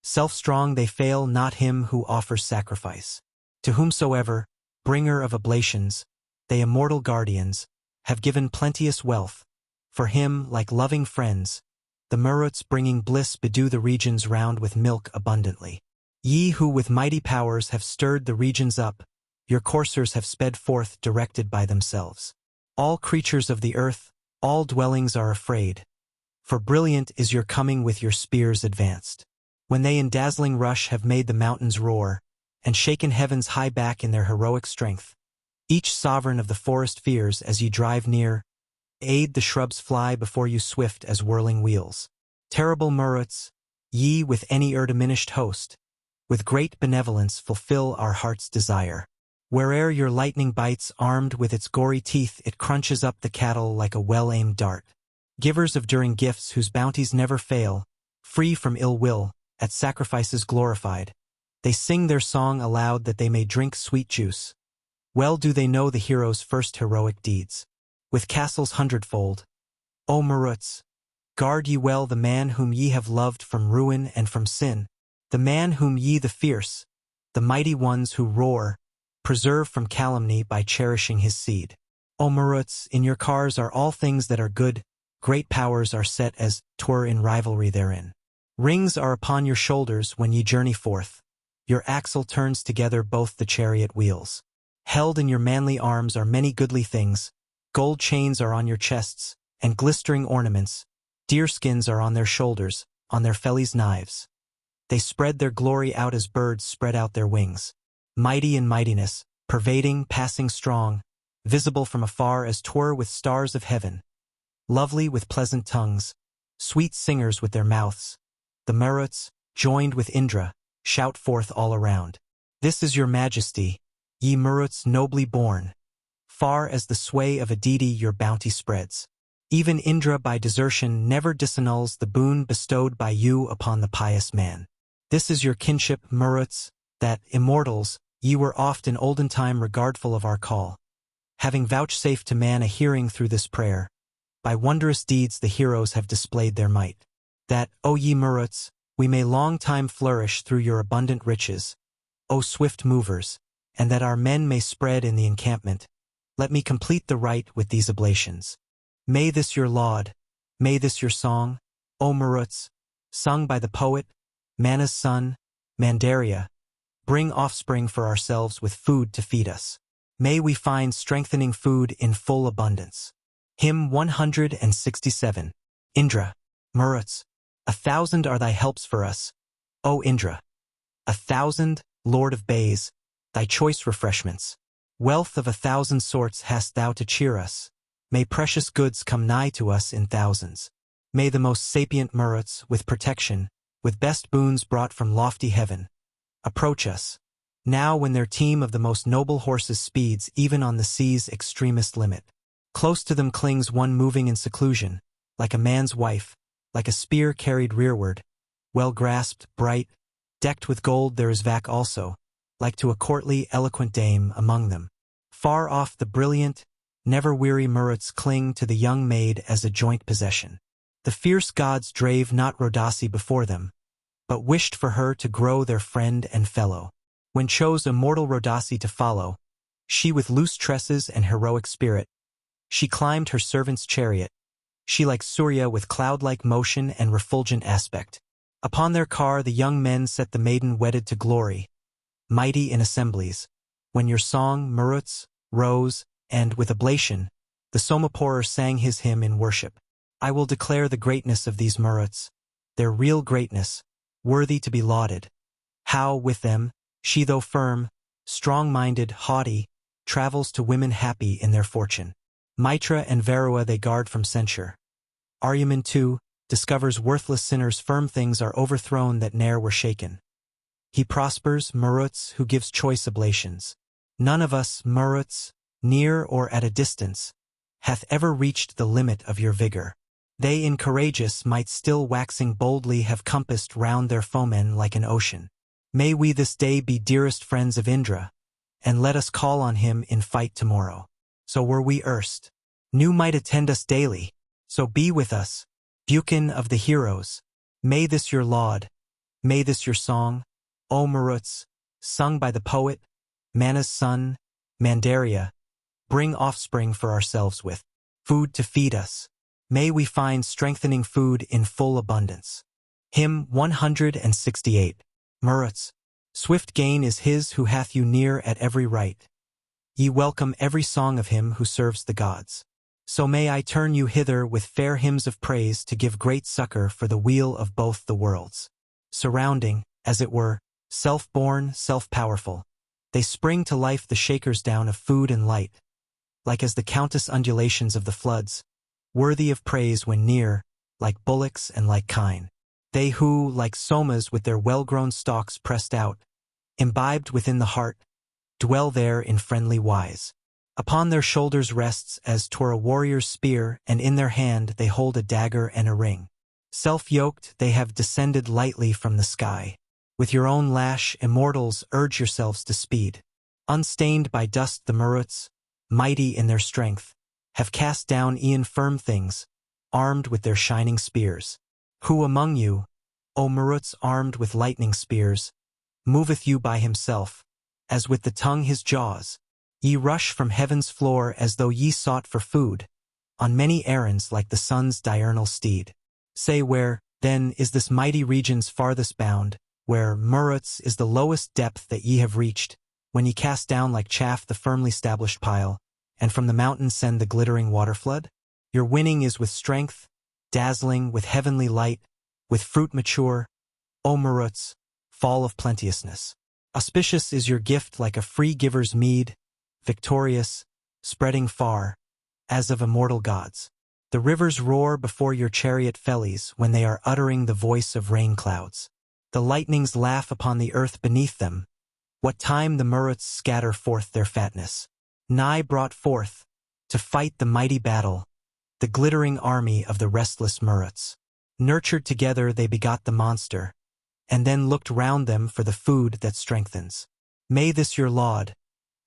Self-strong they fail not him who offers sacrifice. To whomsoever, bringer of oblations, they immortal guardians, have given plenteous wealth. For him, like loving friends, the Maruts bringing bliss bedew the regions round with milk abundantly. Ye who with mighty powers have stirred the regions up, your coursers have sped forth directed by themselves. All creatures of the earth, all dwellings are afraid, for brilliant is your coming with your spears advanced. When they in dazzling rush have made the mountains roar, and shaken heaven's high back in their heroic strength, each sovereign of the forest fears as ye drive near, aid the shrubs fly before you swift as whirling wheels. Terrible Maruts, ye with any diminished host, with great benevolence fulfill our heart's desire. Where'er your lightning bites armed with its gory teeth, it crunches up the cattle like a well-aimed dart. Givers of during gifts whose bounties never fail, free from ill will, at sacrifices glorified, they sing their song aloud that they may drink sweet juice. Well do they know the hero's first heroic deeds. With castles hundredfold, O Maruts, guard ye well the man whom ye have loved from ruin and from sin, the man whom ye the fierce, the mighty ones who roar, preserve from calumny by cherishing his seed. O Maruts, in your cars are all things that are good, great powers are set as 'twere in rivalry therein. Rings are upon your shoulders when ye journey forth, your axle turns together both the chariot wheels. Held in your manly arms are many goodly things, gold chains are on your chests, and glistering ornaments, deerskins are on their shoulders, on their fellies knives. They spread their glory out as birds spread out their wings. Mighty in mightiness, pervading, passing strong, visible from afar as 'twere with stars of heaven. Lovely with pleasant tongues, sweet singers with their mouths. The Maruts, joined with Indra, shout forth all around. This is your majesty, ye Maruts nobly born. Far as the sway of a deity your bounty spreads. Even Indra by desertion never disannuls the boon bestowed by you upon the pious man. This is your kinship, Maruts, that, immortals, ye were oft in olden time regardful of our call. Having vouchsafed to man a hearing through this prayer, by wondrous deeds the heroes have displayed their might. That, O ye Maruts, we may long time flourish through your abundant riches, O swift movers, and that our men may spread in the encampment. Let me complete the rite with these oblations. May this your laud, may this your song, O Maruts, sung by the poet, Mana's son, Mandaria, bring offspring for ourselves with food to feed us. May we find strengthening food in full abundance. Hymn 167. Indra, Maruts, 1,000 are thy helps for us, O Indra. 1,000, Lord of bays, thy choice refreshments. Wealth of 1,000 sorts hast thou to cheer us. May precious goods come nigh to us in thousands. May the most sapient Maruts, with protection, with best boons brought from lofty heaven, approach us, now when their team of the most noble horses speeds even on the sea's extremest limit. Close to them clings one moving in seclusion, like a man's wife, like a spear carried rearward, well grasped, bright, decked with gold there is Vac also, like to a courtly, eloquent dame among them. Far off the brilliant, never-weary Maruts cling to the young maid as a joint possession. The fierce gods drave not Rodasi before them, but wished for her to grow their friend and fellow. When chose immortal Rodasi to follow, she with loose tresses and heroic spirit, she climbed her servant's chariot, she like Surya with cloud-like motion and refulgent aspect. Upon their car the young men set the maiden wedded to glory, mighty in assemblies, when your song, Maruts, rose, and, with oblation, the Somaporer sang his hymn in worship. I will declare the greatness of these Maruts, their real greatness, worthy to be lauded. How, with them, she though firm, strong-minded, haughty, travels to women happy in their fortune. Mitra and Varua they guard from censure. Aryaman too discovers worthless sinners firm things are overthrown that ne'er were shaken. He prospers, Maruts, who gives choice oblations. None of us, Maruts, near or at a distance, hath ever reached the limit of your vigor. They incourageous might still waxing boldly have compassed round their foemen like an ocean. May we this day be dearest friends of Indra, and let us call on him in fight tomorrow. So were we erst. New might attend us daily, so be with us, Buchan of the heroes. May this your laud, may this your song, O Maruts, sung by the poet, Mana's son, Mandaria, bring offspring for ourselves with food to feed us. May we find strengthening food in full abundance. Hymn 168. Maruts, swift gain is his who hath you near at every right. Ye welcome every song of him who serves the gods. So may I turn you hither with fair hymns of praise to give great succor for the weal of both the worlds. Surrounding, as it were, self-born, self-powerful, they spring to life the shakers down of food and light, like as the countless undulations of the floods, worthy of praise when near, like bullocks and like kine. They who, like somas with their well-grown stalks pressed out, imbibed within the heart, dwell there in friendly wise. Upon their shoulders rests as 'twere a warrior's spear, and in their hand they hold a dagger and a ring. Self-yoked they have descended lightly from the sky. With your own lash, immortals, urge yourselves to speed. Unstained by dust the Maruts, mighty in their strength, have cast down e'en firm things, armed with their shining spears. Who among you, O Maruts armed with lightning spears, moveth you by himself, as with the tongue his jaws, Ye rush from heaven's floor as though ye sought for food, on many errands like the sun's diurnal steed. Say where, then, is this mighty region's farthest bound, where Murutz is the lowest depth that ye have reached, when ye cast down like chaff the firmly stablished pile, and from the mountain send the glittering waterflood? Your winning is with strength, dazzling with heavenly light, with fruit mature, O Murutz, fall of plenteousness. Auspicious is your gift like a free giver's mead, victorious, spreading far, as of immortal gods. The rivers roar before your chariot fellies when they are uttering the voice of rain clouds. The lightnings laugh upon the earth beneath them, what time the Murutz scatter forth their fatness. Nigh brought forth, to fight the mighty battle, the glittering army of the restless Murutz. Nurtured together they begot the monster, and then looked round them for the food that strengthens. May this your laud,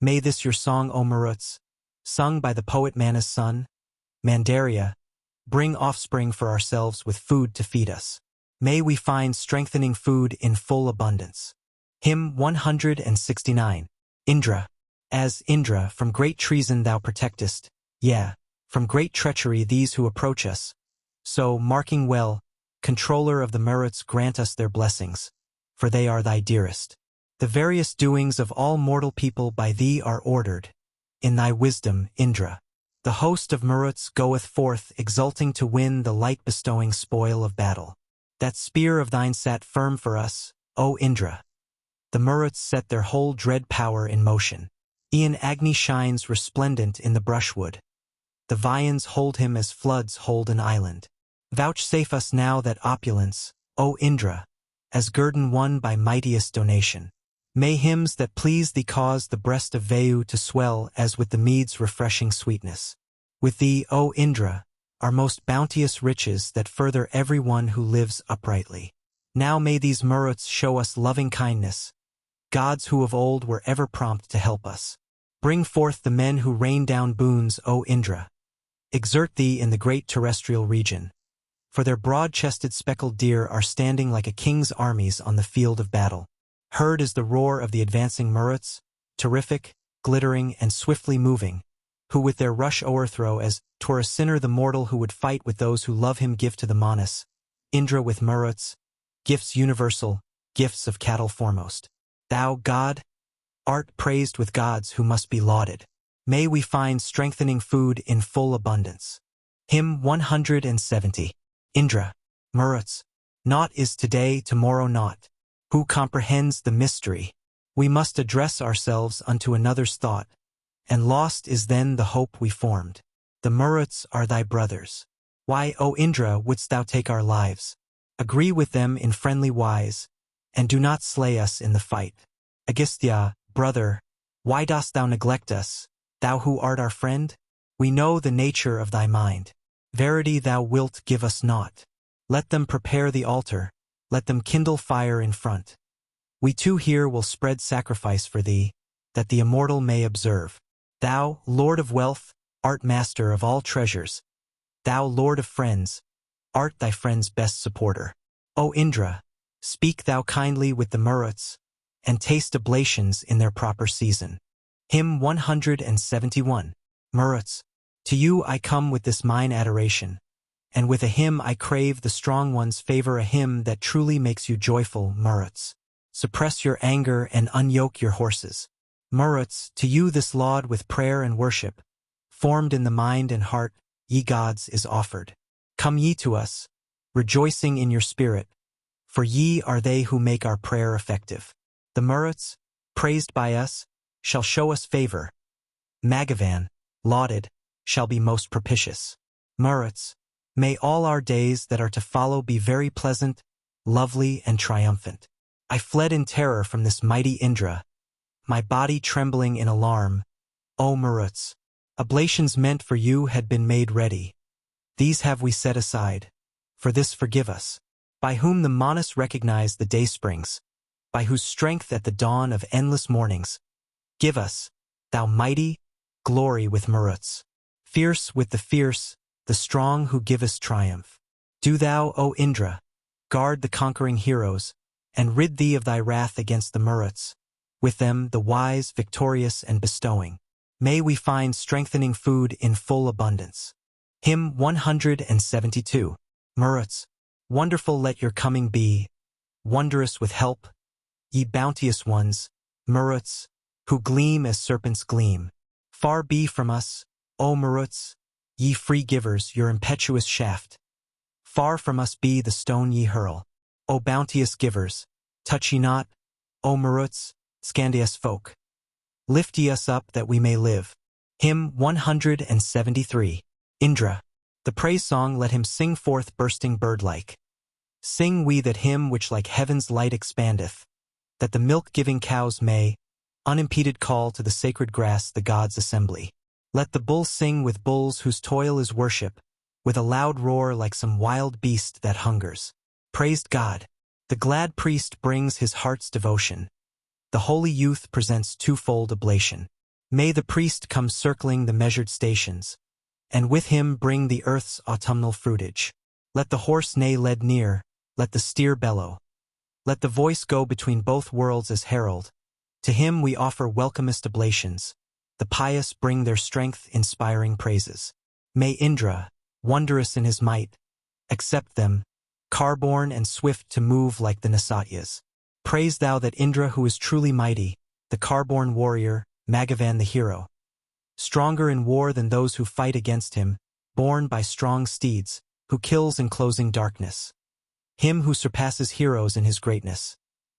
may this your song, O Murutz, sung by the poet Mana's son, Mandaria, bring offspring for ourselves with food to feed us. May we find strengthening food in full abundance. Hymn 169. Indra. As Indra, from great treason thou protectest, yea, from great treachery these who approach us. So, marking well, controller of the Murutz, grant us their blessings, for they are thy dearest. The various doings of all mortal people by thee are ordered. In thy wisdom, Indra, the host of Murutz goeth forth exulting to win the light-bestowing spoil of battle. That spear of thine sat firm for us, O Indra. The Murutz set their whole dread power in motion. E'en Agni shines resplendent in the brushwood. The viands hold him as floods hold an island. Vouchsafe us now that opulence, O Indra, as guerdon won by mightiest donation. May hymns that please thee cause the breast of Vayu to swell as with the mead's refreshing sweetness. With thee, O Indra, are most bounteous riches that further every one who lives uprightly. Now may these Murutz show us loving kindness, gods who of old were ever prompt to help us. Bring forth the men who rain down boons, O Indra. Exert thee in the great terrestrial region. For their broad-chested speckled deer are standing like a king's armies on the field of battle. Heard is the roar of the advancing Murutz, terrific, glittering, and swiftly moving, who with their rush o'erthrow as 'twere a sinner the mortal who would fight with those who love him give to the Manas. Indra with Murutz, gifts universal, gifts of cattle foremost. Thou, God, art praised with gods who must be lauded. May we find strengthening food in full abundance. Hymn 170. Indra, Murutz, naught is today, tomorrow naught. Who comprehends the mystery? We must address ourselves unto another's thought, and lost is then the hope we formed. The Murutz are thy brothers. Why, O Indra, wouldst thou take our lives? Agree with them in friendly wise, and do not slay us in the fight. Agistya, brother, why dost thou neglect us, thou who art our friend? We know the nature of thy mind. Verity thou wilt give us naught. Let them prepare the altar, let them kindle fire in front. We too here will spread sacrifice for thee, that the immortal may observe. Thou, Lord of wealth, art master of all treasures. Thou, Lord of friends, art thy friend's best supporter. O Indra, speak thou kindly with the Murutz, and taste oblations in their proper season. Hymn 171. Murutz, to you I come with this mine adoration, and with a hymn I crave the strong one's favor, a hymn that truly makes you joyful, Murutz. Suppress your anger and unyoke your horses. Murutz, to you this laud with prayer and worship, formed in the mind and heart, ye gods, is offered. Come ye to us, rejoicing in your spirit, for ye are they who make our prayer effective. The Murutz, praised by us, shall show us favor. Magavan, lauded, shall be most propitious. Murutz, may all our days that are to follow be very pleasant, lovely, and triumphant. I fled in terror from this mighty Indra, my body trembling in alarm. O Murutz, oblations meant for you had been made ready. These have we set aside. For this forgive us. By whom the Manas recognize the daysprings, by whose strength at the dawn of endless mornings. Give us, thou mighty, glory with Murutz. Fierce with the fierce, the strong who givest triumph. Do thou, O Indra, guard the conquering heroes, and rid thee of thy wrath against the Murutz, with them the wise, victorious, and bestowing. May we find strengthening food in full abundance. Hymn 172. Maruts. Wonderful let your coming be, wondrous with help, ye bounteous ones, Maruts, who gleam as serpents gleam. Far be from us, O Maruts, ye free givers, your impetuous shaft. Far from us be the stone ye hurl. O bounteous givers, touch ye not, O Maruts, Scandius folk. Lift ye us up that we may live. Hymn 173. Indra. The praise song let him sing forth bursting bird-like. Sing we that hymn which like heaven's light expandeth, that the milk-giving cows may, unimpeded call to the sacred grass the gods' assembly. Let the bull sing with bulls whose toil is worship, with a loud roar like some wild beast that hungers. Praised God. The glad priest brings his heart's devotion. The holy youth presents twofold oblation. May the priest come circling the measured stations, and with him bring the earth's autumnal fruitage. Let the horse neigh led near, let the steer bellow. Let the voice go between both worlds as herald. To him we offer welcomest oblations. The pious bring their strength-inspiring praises. May Indra, wondrous in his might, accept them, car-borne and swift to move like the Nasatyas. Praise thou that Indra who is truly mighty, the car-borne warrior, Magavan the hero. Stronger in war than those who fight against him, borne by strong steeds, who kills enclosing darkness. Him who surpasses heroes in his greatness.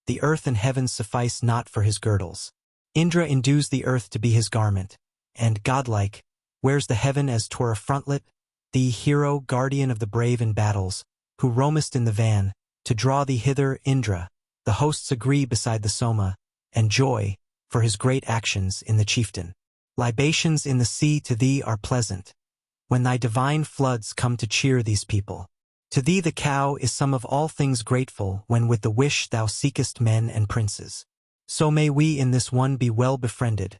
The earth and heavens suffice not for his girdles. Indra endues the earth to be his garment, and, godlike, wears the heaven as 'twere a frontlet. Thee, hero, guardian of the brave in battles, who roamest in the van, to draw thee hither, Indra, the hosts agree beside the Soma, and joy, for his great actions in the chieftain. Libations in the sea to thee are pleasant, when thy divine floods come to cheer these people. To thee the cow is some of all things grateful, when with the wish thou seekest men and princes. So may we in this one be well befriended,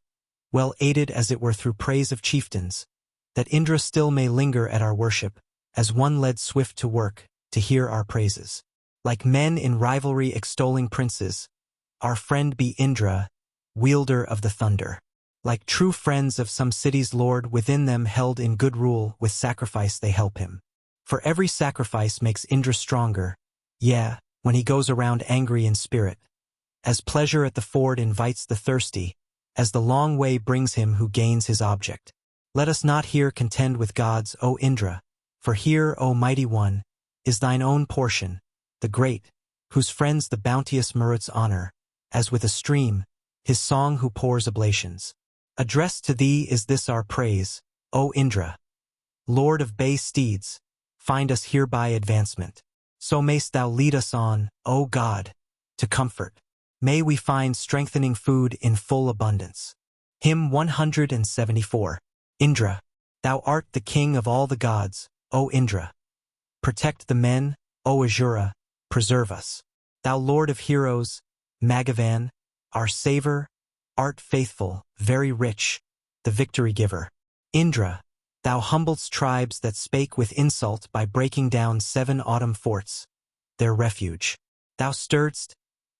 well aided as it were through praise of chieftains, that Indra still may linger at our worship, as one led swift to work, to hear our praises. Like men in rivalry extolling princes, our friend be Indra, wielder of the thunder. Like true friends of some city's lord within them held in good rule, with sacrifice they help him. For every sacrifice makes Indra stronger, yeah, when he goes around angry in spirit. As pleasure at the ford invites the thirsty, as the long way brings him who gains his object. Let us not here contend with gods, O Indra, for here, O mighty one, is thine own portion, the great, whose friends the bounteous Maruts honor, as with a stream, his song who pours oblations. Addressed to thee is this our praise, O Indra. Lord of bay steeds, find us hereby advancement. So mayst thou lead us on, O God, to comfort. May we find strengthening food in full abundance. Hymn 174. Indra. Thou art the king of all the gods, O Indra. Protect the men, O Asura, preserve us. Thou Lord of heroes, Magavan, our saver, art faithful, very rich, the victory giver. Indra, thou humblest tribes that spake with insult by breaking down 7 autumn forts, their refuge. Thou stirredst,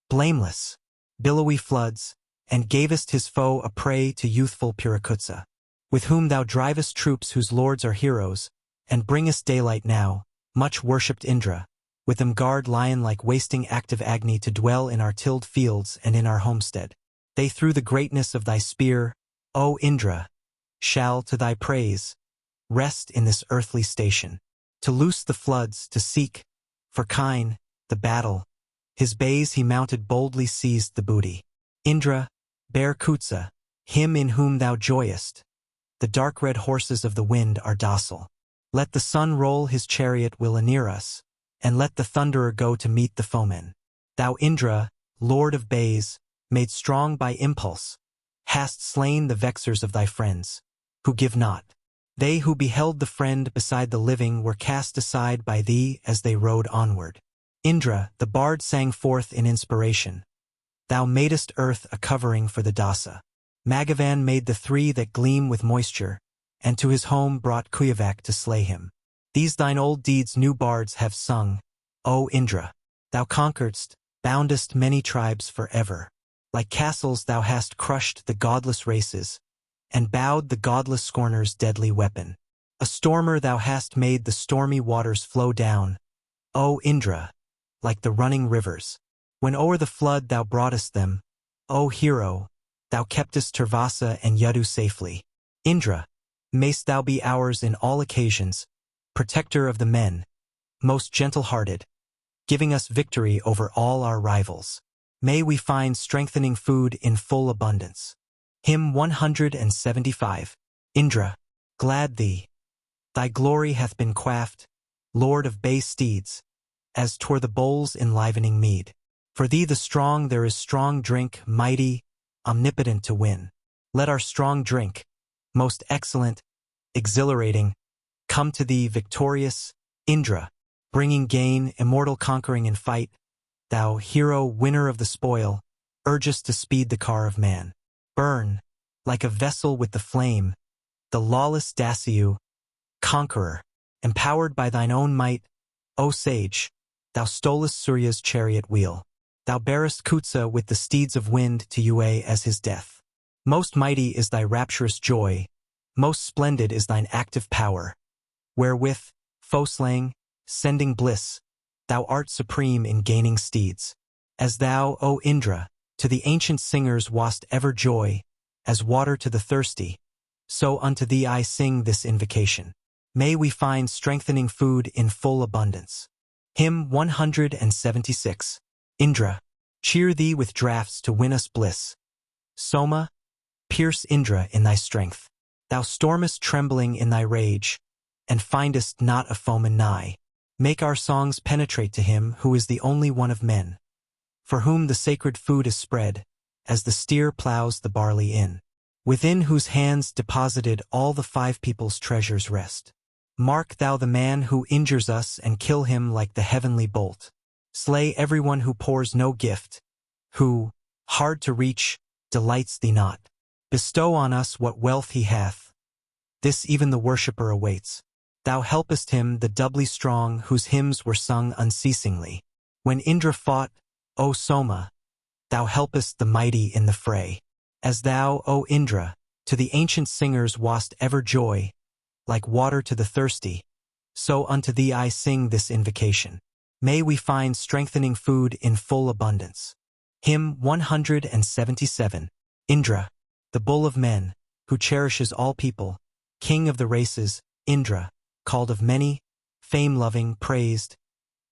blameless, billowy floods, and gavest his foe a prey to youthful Purakutsa, with whom thou drivest troops whose lords are heroes, and bringest daylight now, much worshipped Indra, with them guard lion-like wasting active Agni to dwell in our tilled fields and in our homestead. They through the greatness of thy spear, O Indra, shall, to thy praise, rest in this earthly station, to loose the floods, to seek, for kine, the battle. His bays he mounted boldly seized the booty. Indra, bear Kutsa, him in whom thou joyest. The dark red horses of the wind are docile. Let the sun roll his chariot will anear us, and let the thunderer go to meet the foemen. Thou Indra, lord of bays, made strong by impulse, hast slain the vexers of thy friends, who give not. They who beheld the friend beside the living were cast aside by thee as they rode onward. Indra, the bard sang forth in inspiration. Thou madest earth a covering for the Dasa. Magavan made the 3 that gleam with moisture, and to his home brought Kuyavak to slay him. These thine old deeds new bards have sung, O Indra. Thou conqueredst, boundest many tribes forever. Like castles thou hast crushed the godless races, and bowed the godless scorner's deadly weapon. A stormer thou hast made the stormy waters flow down, O Indra, like the running rivers. When o'er the flood thou broughtest them, O hero, thou keptest Turvasa and Yadu safely. Indra, mayst thou be ours in all occasions, protector of the men, most gentle-hearted, giving us victory over all our rivals. May we find strengthening food in full abundance. Hymn 175. Indra, glad thee. Thy glory hath been quaffed, Lord of bay steeds, as t'were the bowl's enlivening mead. For thee the strong there is strong drink, mighty, omnipotent to win. Let our strong drink, most excellent, exhilarating, come to thee victorious, Indra, bringing gain, immortal conquering in fight. Thou, hero, winner of the spoil, urgest to speed the car of man. Burn, like a vessel with the flame, the lawless Dasyou, conqueror, empowered by thine own might, O sage, thou stolest Surya's chariot wheel. Thou bearest Kutsa with the steeds of wind to Ua as his death. Most mighty is thy rapturous joy, most splendid is thine active power, wherewith, foe-slaying, sending bliss, thou art supreme in gaining steeds. As thou, O Indra, to the ancient singers wast ever joy, as water to the thirsty, so unto thee I sing this invocation. May we find strengthening food in full abundance. Hymn 176. Indra, cheer thee with draughts to win us bliss. Soma, pierce Indra in thy strength. Thou stormest trembling in thy rage, and findest not a foeman nigh. Make our songs penetrate to him who is the only one of men, for whom the sacred food is spread, as the steer plows the barley in, within whose hands deposited all the five people's treasures rest. Mark thou the man who injures us and kill him like the heavenly bolt. Slay everyone who pours no gift, who, hard to reach, delights thee not. Bestow on us what wealth he hath. This even the worshipper awaits. Thou helpest him the doubly strong whose hymns were sung unceasingly. When Indra fought, O Soma, thou helpest the mighty in the fray. As thou, O Indra, to the ancient singers wast ever joy, like water to the thirsty, so unto thee I sing this invocation. May we find strengthening food in full abundance. Hymn 177. Indra, the bull of men, who cherishes all people, king of the races, Indra, called of many, fame-loving, praised,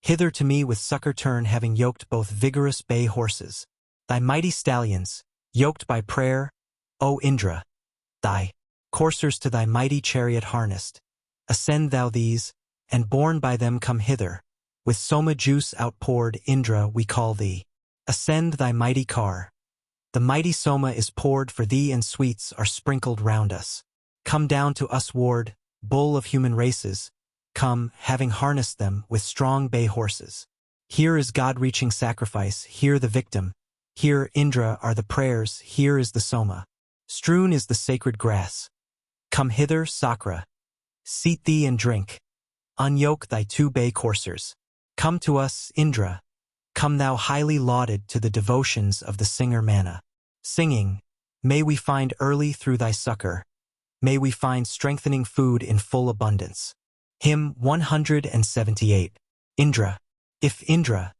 hither to me with succor turn having yoked both vigorous bay horses. Thy mighty stallions, yoked by prayer, O Indra, thy coursers to thy mighty chariot harnessed. Ascend thou these, and borne by them come hither. With Soma juice outpoured, Indra, we call thee. Ascend thy mighty car. The mighty Soma is poured for thee and sweets are sprinkled round us. Come down to us ward, bull of human races. Come, having harnessed them with strong bay horses. Here is God-reaching sacrifice, here the victim. Here, Indra, are the prayers, here is the Soma. Strewn is the sacred grass. Come hither, Sakra. Seat thee and drink. Unyoke thy two bay coursers. Come to us, Indra. Come thou highly lauded to the devotions of the singer Mana. Singing, may we find early through thy succor. May we find strengthening food in full abundance. Hymn 178. Indra, if Indra,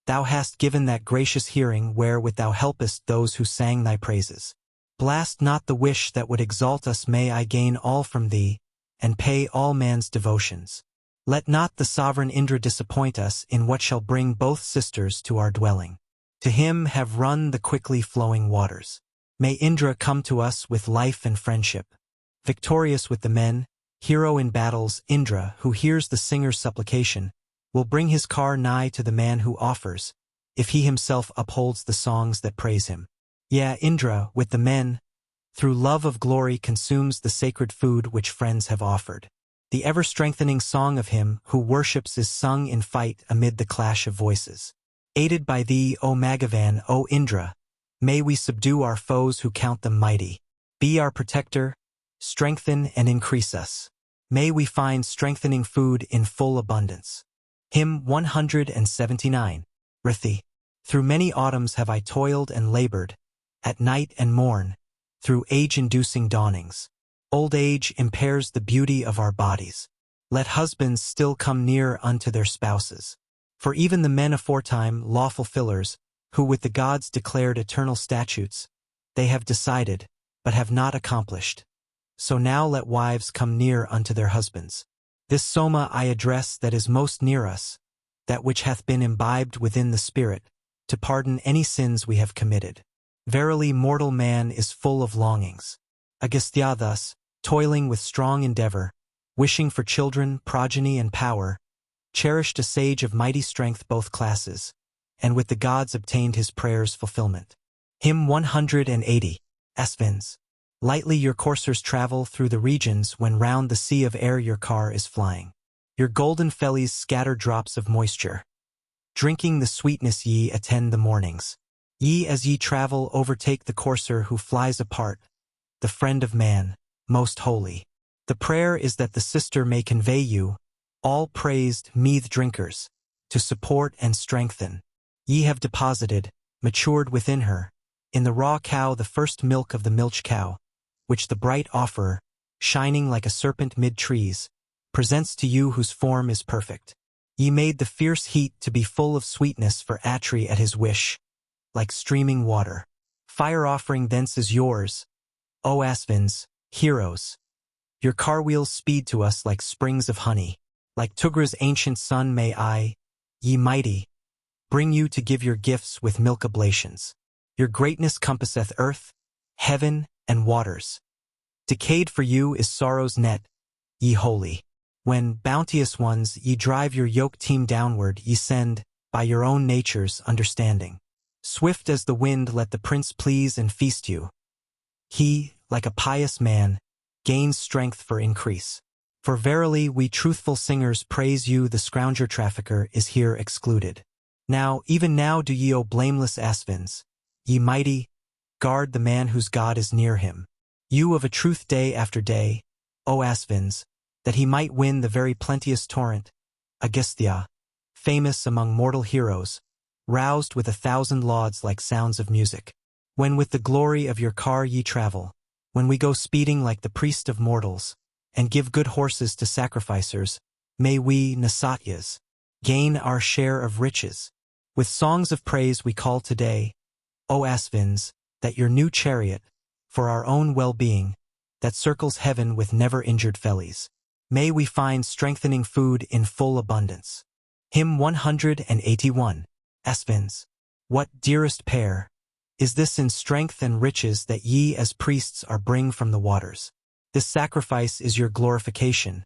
thou hast given that gracious hearing wherewith thou helpest those who sang thy praises. Blast not the wish that would exalt us, may I gain all from thee, and pay all man's devotions. Let not the sovereign Indra disappoint us in what shall bring both sisters to our dwelling. To him have run the quickly flowing waters. May Indra come to us with life and friendship. Victorious with the men, hero in battles, Indra, who hears the singer's supplication, will bring his car nigh to the man who offers, if he himself upholds the songs that praise him. Yea, Indra, with the men, through love of glory consumes the sacred food which friends have offered. The ever-strengthening song of him who worships is sung in fight amid the clash of voices. Aided by thee, O Magavan, O Indra, may we subdue our foes who count them mighty. Be our protector, strengthen and increase us. May we find strengthening food in full abundance. Hymn 179. Rithi, through many autumns have I toiled and labored, at night and morn, through age-inducing dawnings. Old age impairs the beauty of our bodies. Let husbands still come near unto their spouses. For even the men aforetime lawful fillers, who with the gods declared eternal statutes, they have decided, but have not accomplished. So now let wives come near unto their husbands. This soma I address that is most near us, that which hath been imbibed within the spirit, to pardon any sins we have committed. Verily mortal man is full of longings. Agastya thus, toiling with strong endeavor, wishing for children, progeny and power, cherished a sage of mighty strength both classes, and with the gods obtained his prayer's fulfillment. Hymn 180. Asvins. Lightly your coursers travel through the regions when round the sea of air your car is flying. Your golden fellies scatter drops of moisture. Drinking the sweetness ye attend the mornings. Ye as ye travel overtake the courser who flies apart, the friend of man, most holy. The prayer is that the sister may convey you, all praised mead drinkers, to support and strengthen. Ye have deposited, matured within her, in the raw cow the first milk of the milch cow, which the bright offerer, shining like a serpent mid trees, presents to you whose form is perfect. Ye made the fierce heat to be full of sweetness for Atri at his wish, like streaming water. Fire offering thence is yours, O Asvins, heroes. Your car wheels speed to us like springs of honey. Like Tugra's ancient son may I, ye mighty, bring you to give your gifts with milk oblations. Your greatness compasseth earth, heaven, and waters. Decayed for you is sorrow's net, ye holy. When, bounteous ones, ye drive your yoke team downward, ye send, by your own nature's understanding. Swift as the wind let the prince please and feast you. He, like a pious man, gains strength for increase. For verily we truthful singers praise you, the scrounger trafficker is here excluded. Now, even now do ye, O blameless Asvins, ye mighty, guard the man whose God is near him. You of a truth day after day, O Asvins, that he might win the very plenteous torrent, Agastya, famous among mortal heroes, roused with 1,000 lauds like sounds of music. When with the glory of your car ye travel, when we go speeding like the priest of mortals, and give good horses to sacrificers, may we, Nasatyas, gain our share of riches. With songs of praise we call today, O Asvins, that your new chariot, for our own well-being, that circles heaven with never-injured fellies. May we find strengthening food in full abundance. Hymn 181. Asvins. What, dearest pair, is this in strength and riches that ye as priests are bring from the waters? This sacrifice is your glorification,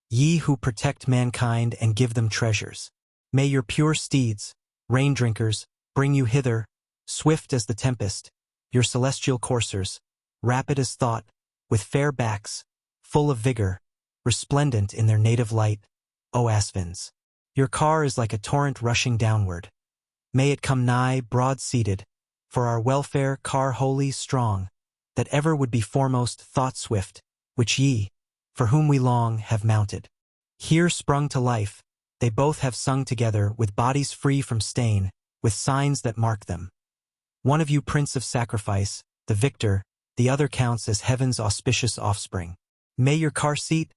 ye who protect mankind and give them treasures. May your pure steeds, rain-drinkers, bring you hither, swift as the tempest, your celestial coursers, rapid as thought, with fair backs, full of vigor, resplendent in their native light, O Asvins. Your car is like a torrent rushing downward. May it come nigh, broad-seated, for our welfare, car holy, strong, that ever would be foremost, thought-swift, which ye, for whom we long, have mounted. Here sprung to life, they both have sung together, with bodies free from stain, with signs that mark them. One of you prince of sacrifice, the victor, the other counts as heaven's auspicious offspring. May your car seat,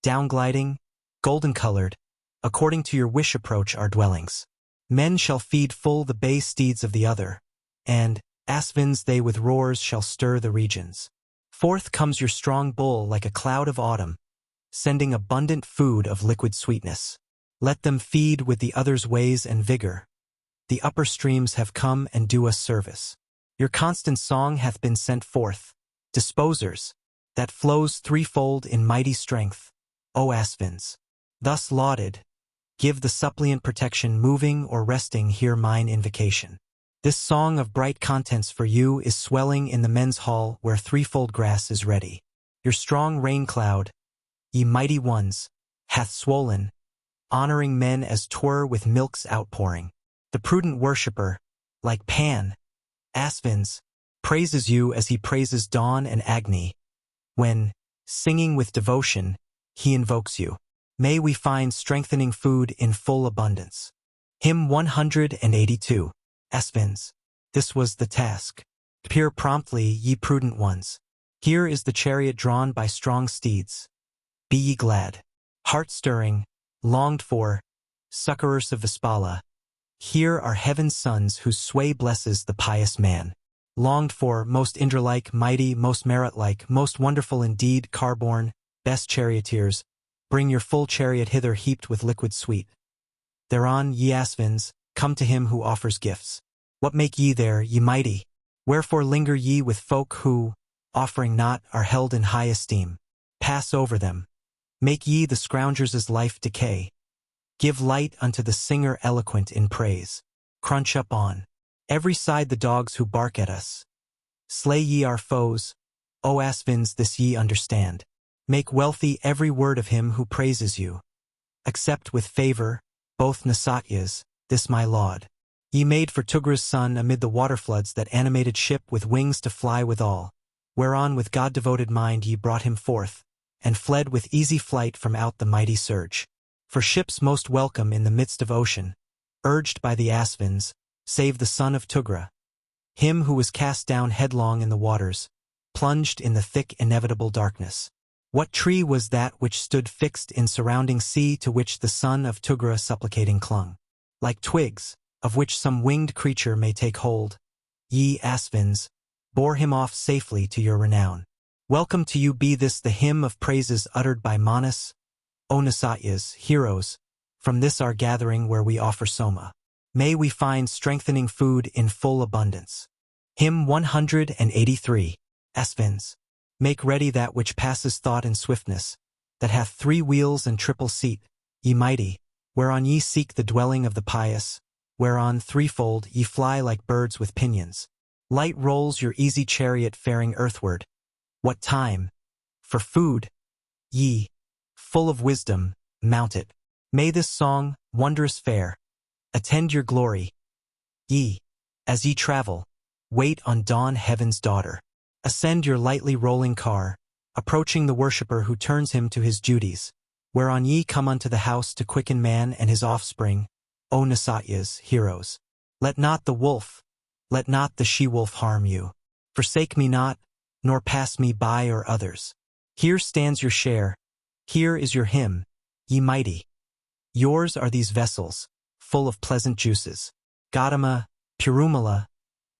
down-gliding, golden-colored, according to your wish approach our dwellings. Men shall feed full the bay steeds of the other, and, Asvins they with roars shall stir the regions. Forth comes your strong bull like a cloud of autumn, sending abundant food of liquid sweetness. Let them feed with the other's ways and vigor. The upper streams have come and do us service. Your constant song hath been sent forth, disposers, that flows threefold in mighty strength, O Asvins. Thus lauded, give the suppliant protection, moving or resting, hear mine invocation. This song of bright contents for you is swelling in the men's hall where threefold grass is ready. Your strong rain cloud, ye mighty ones, hath swollen, honoring men as 'twere with milk's outpouring. The prudent worshipper, like Pan, Asvins, praises you as he praises dawn and Agni, when, singing with devotion, he invokes you. May we find strengthening food in full abundance. Hymn 182. Asvins. This was the task. Appear promptly, ye prudent ones. Here is the chariot drawn by strong steeds. Be ye glad. Heart-stirring, longed for, succorers of Vispala. Here are heaven's sons whose sway blesses the pious man. Longed for, most Indra-like, mighty, most merit-like, most wonderful indeed, car-born, best charioteers, bring your full chariot hither heaped with liquid sweet. Thereon, ye Asvins, come to him who offers gifts. What make ye there, ye mighty? Wherefore linger ye with folk who, offering not, are held in high esteem? Pass over them. Make ye the scroungers' life decay. Give light unto the singer eloquent in praise. Crunch up on every side the dogs who bark at us. Slay ye our foes, O Asvins, this ye understand. Make wealthy every word of him who praises you. Accept with favor, both Nasatyas, this my laud. Ye made for Tugra's son amid the waterfloods that animated ship with wings to fly withal, whereon with God-devoted mind ye brought him forth, and fled with easy flight from out the mighty surge. For ships most welcome in the midst of ocean, urged by the Asvins, save the son of Tugra. Him who was cast down headlong in the waters, plunged in the thick inevitable darkness. What tree was that which stood fixed in surrounding sea to which the son of Tugra supplicating clung? Like twigs, of which some winged creature may take hold, ye Asvins, bore him off safely to your renown. Welcome to you be this the hymn of praises uttered by Manas, O Nasatyas, heroes, from this our gathering where we offer Soma. May we find strengthening food in full abundance. Hymn 183, Asvins. Make ready that which passes thought and swiftness, that hath 3 wheels and triple seat, ye mighty, whereon ye seek the dwelling of the pious, whereon threefold ye fly like birds with pinions. Light rolls your easy chariot faring earthward. What time? For food, ye, full of wisdom, mount it. May this song, wondrous fair, attend your glory. Ye, as ye travel, wait on dawn heaven's daughter. Ascend your lightly rolling car, approaching the worshipper who turns him to his duties, whereon ye come unto the house to quicken man and his offspring, O Nasatyas, heroes. Let not the wolf, let not the she-wolf harm you. Forsake me not, nor pass me by or others. Here stands your share, here is your hymn, ye mighty. Yours are these vessels, full of pleasant juices. Gautama, Purumala,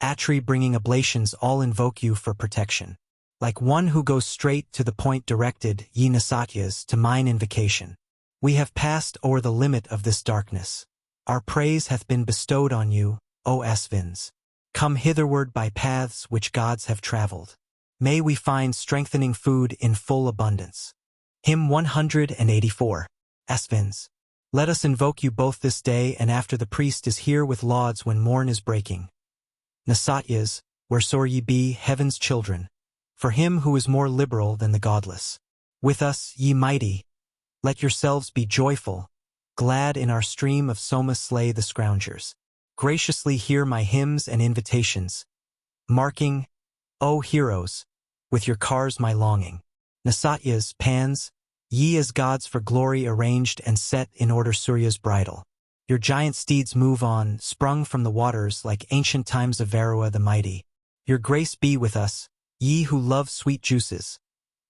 Atri bringing oblations all invoke you for protection. Like one who goes straight to the point directed, ye Nasatyas, to mine invocation. We have passed o'er the limit of this darkness. Our praise hath been bestowed on you, O Asvins. Come hitherward by paths which gods have traveled. May we find strengthening food in full abundance. Hymn 184, Asvins. Let us invoke you both this day and after the priest is here with lauds when morn is breaking. Nasatyas, wheresoe'er ye be, heaven's children, for him who is more liberal than the godless. With us, ye mighty, let yourselves be joyful, glad in our stream of Soma slay the scroungers. Graciously hear my hymns and invitations, marking, O heroes, with your cars my longing. Nasatyas, pans, ye as gods for glory arranged and set in order Surya's bridal. Your giant steeds move on, sprung from the waters like ancient times of Varua the mighty. Your grace be with us, ye who love sweet juices.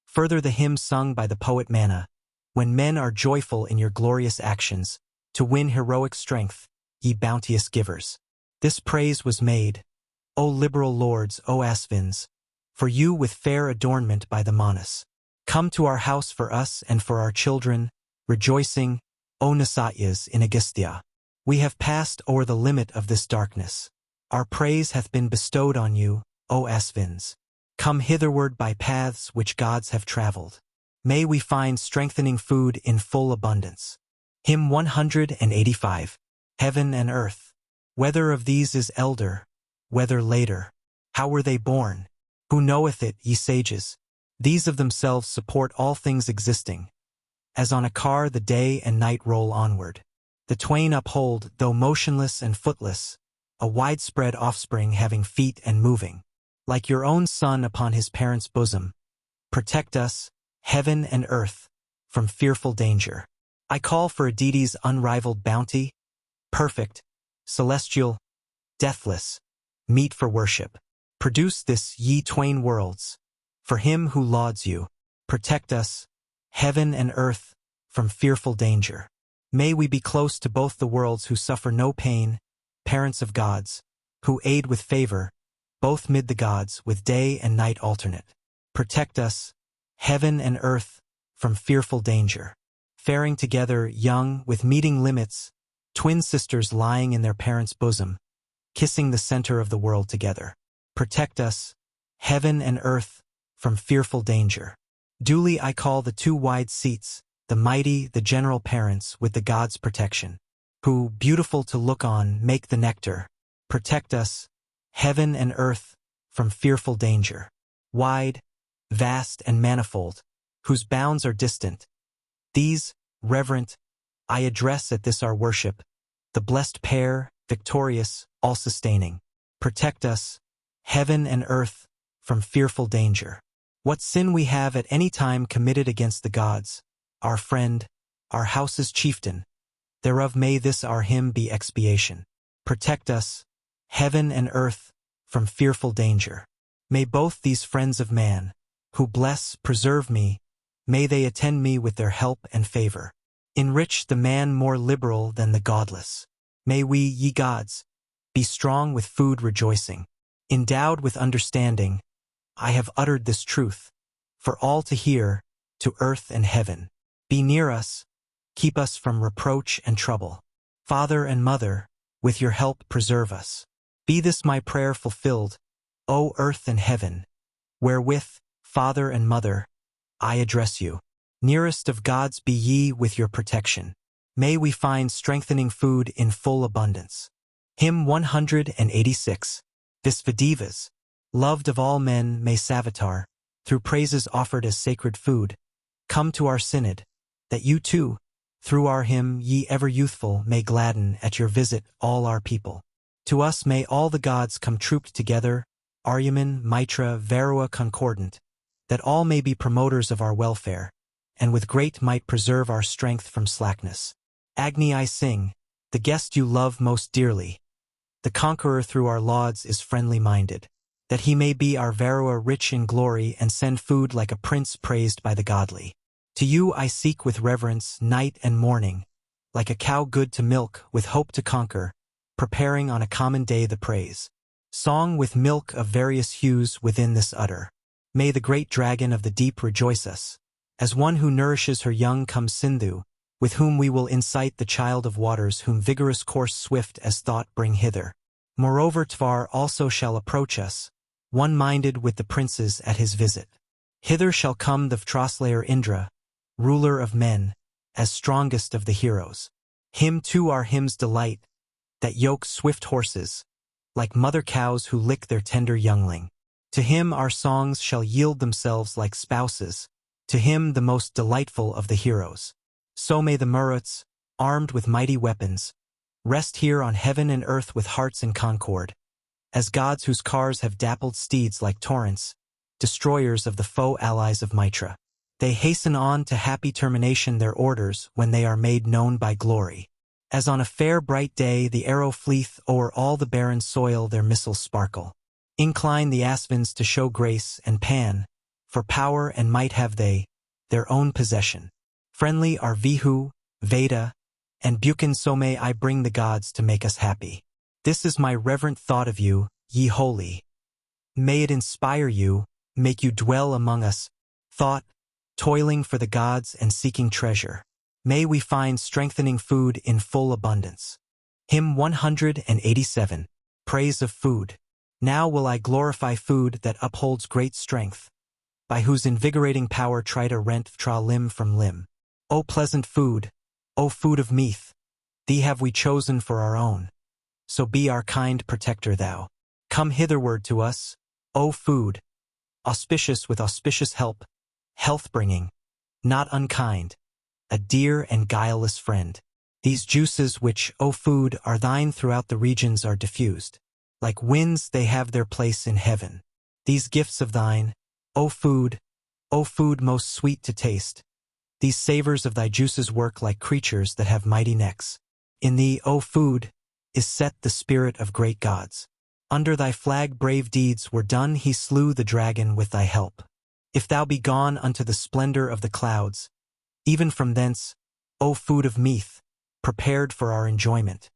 Further the hymn sung by the poet Mana, when men are joyful in your glorious actions, to win heroic strength, ye bounteous givers. This praise was made, O liberal lords, O Asvins, for you with fair adornment by the Manas. Come to our house for us and for our children, rejoicing, O Nasatyas, in Agastya. We have passed o'er the limit of this darkness. Our praise hath been bestowed on you, O Asvins. Come hitherward by paths which gods have traveled. May we find strengthening food in full abundance. Hymn 185. Heaven and earth. Whether of these is elder, whether later? How were they born? Who knoweth it, ye sages? These of themselves support all things existing. As on a car the day and night roll onward. The twain uphold, though motionless and footless, a widespread offspring having feet and moving. Like your own son upon his parents' bosom. Protect us, heaven and earth, from fearful danger. I call for a deity's unrivaled bounty, perfect, celestial, deathless, meet for worship. Produce this ye twain worlds, for him who lauds you. Protect us, heaven and earth, from fearful danger. May we be close to both the worlds who suffer no pain, parents of gods, who aid with favor, both mid the gods with day and night alternate. Protect us, heaven and earth, from fearful danger. Faring together, young, with meeting limits, twin sisters lying in their parents' bosom, kissing the center of the world together. Protect us, heaven and earth, from fearful danger. Duly I call the two wide seats, the mighty, the general parents with the gods' protection, who, beautiful to look on, make the nectar. Protect us, heaven and earth, from fearful danger. Wide, vast and manifold, whose bounds are distant. These, reverent, I address at this our worship, the blessed pair, victorious, all-sustaining. Protect us, heaven and earth, from fearful danger. What sin we have at any time committed against the gods, our friend, our house's chieftain, thereof may this our hymn be expiation. Protect us, heaven and earth, from fearful danger. May both these friends of man, who bless, preserve me, may they attend me with their help and favor. Enrich the man more liberal than the godless. May we, ye gods, be strong with food rejoicing. Endowed with understanding, I have uttered this truth, for all to hear, to earth and heaven. Be near us, keep us from reproach and trouble. Father and mother, with your help preserve us. Be this my prayer fulfilled, O earth and heaven, wherewith, Father and mother, I address you. Nearest of gods be ye with your protection. May we find strengthening food in full abundance. Hymn 186. Visvadevas, loved of all men, may Savitar, through praises offered as sacred food, come to our synod, that you too, through our hymn, ye ever youthful, may gladden at your visit all our people. To us may all the gods come trooped together, Aryaman, Mitra, Varua concordant, that all may be promoters of our welfare, and with great might preserve our strength from slackness. Agni I sing, the guest you love most dearly. The conqueror through our lauds is friendly-minded, that he may be our Varua rich in glory and send food like a prince praised by the godly. To you I seek with reverence night and morning, like a cow good to milk with hope to conquer, preparing on a common day the praise. Song with milk of various hues within this udder. May the great dragon of the deep rejoice us, as one who nourishes her young comes Sindhu, with whom we will incite the child of waters whom vigorous course swift as thought bring hither. Moreover Tvar also shall approach us, one-minded with the princes at his visit. Hither shall come the Vtraslayer Indra, ruler of men, as strongest of the heroes. Him too our hymns delight, that yoke swift horses, like mother cows who lick their tender youngling. To him our songs shall yield themselves like spouses, to him the most delightful of the heroes. So may the Maruts, armed with mighty weapons, rest here on heaven and earth with hearts in concord, as gods whose cars have dappled steeds like torrents, destroyers of the foe allies of Mitra. They hasten on to happy termination their orders when they are made known by glory. As on a fair bright day the arrow fleeth o'er all the barren soil their missiles sparkle. Incline the Asvins to show grace and Pan, for power and might have they, their own possession. Friendly are Vihu, Veda, and Buchan, so may I bring the gods to make us happy. This is my reverent thought of you, ye holy. May it inspire you, make you dwell among us, thought, toiling for the gods and seeking treasure. May we find strengthening food in full abundance. Hymn 187. Praise of food. Now will I glorify food that upholds great strength, by whose invigorating power Trita rent Vtra limb from limb. O pleasant food, O food of meath, thee have we chosen for our own. So be our kind protector thou. Come hitherward to us, O food, auspicious with auspicious help, health-bringing, not unkind, a dear and guileless friend. These juices which, O food, are thine throughout the regions are diffused. Like winds they have their place in heaven. These gifts of thine, O food most sweet to taste, these savors of thy juices work like creatures that have mighty necks. In thee, O food, is set the spirit of great gods. Under thy flag brave deeds were done, he slew the dragon with thy help. If thou be gone unto the splendor of the clouds, even from thence, O food of meat, prepared for our enjoyment,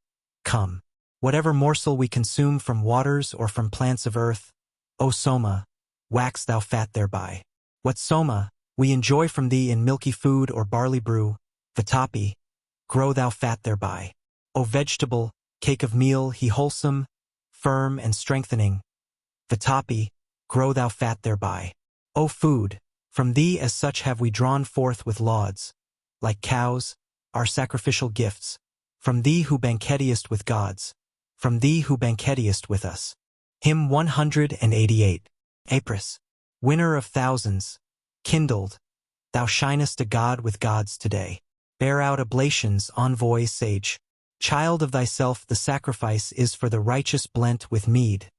come. Whatever morsel we consume from waters or from plants of earth, O Soma, wax thou fat thereby. What Soma we enjoy from thee in milky food or barley brew, Vatapi, grow thou fat thereby. O vegetable, cake of meal, he wholesome, firm and strengthening, Vatapi, grow thou fat thereby. O food, from thee as such have we drawn forth with lauds, like cows, our sacrificial gifts, from thee who banquetiest with gods, from thee who banquetiest with us. Hymn 188. Apris, winner of thousands, kindled, thou shinest a god with gods today. Bear out oblations, envoy sage. Child of thyself, the sacrifice is for the righteous blent with mead,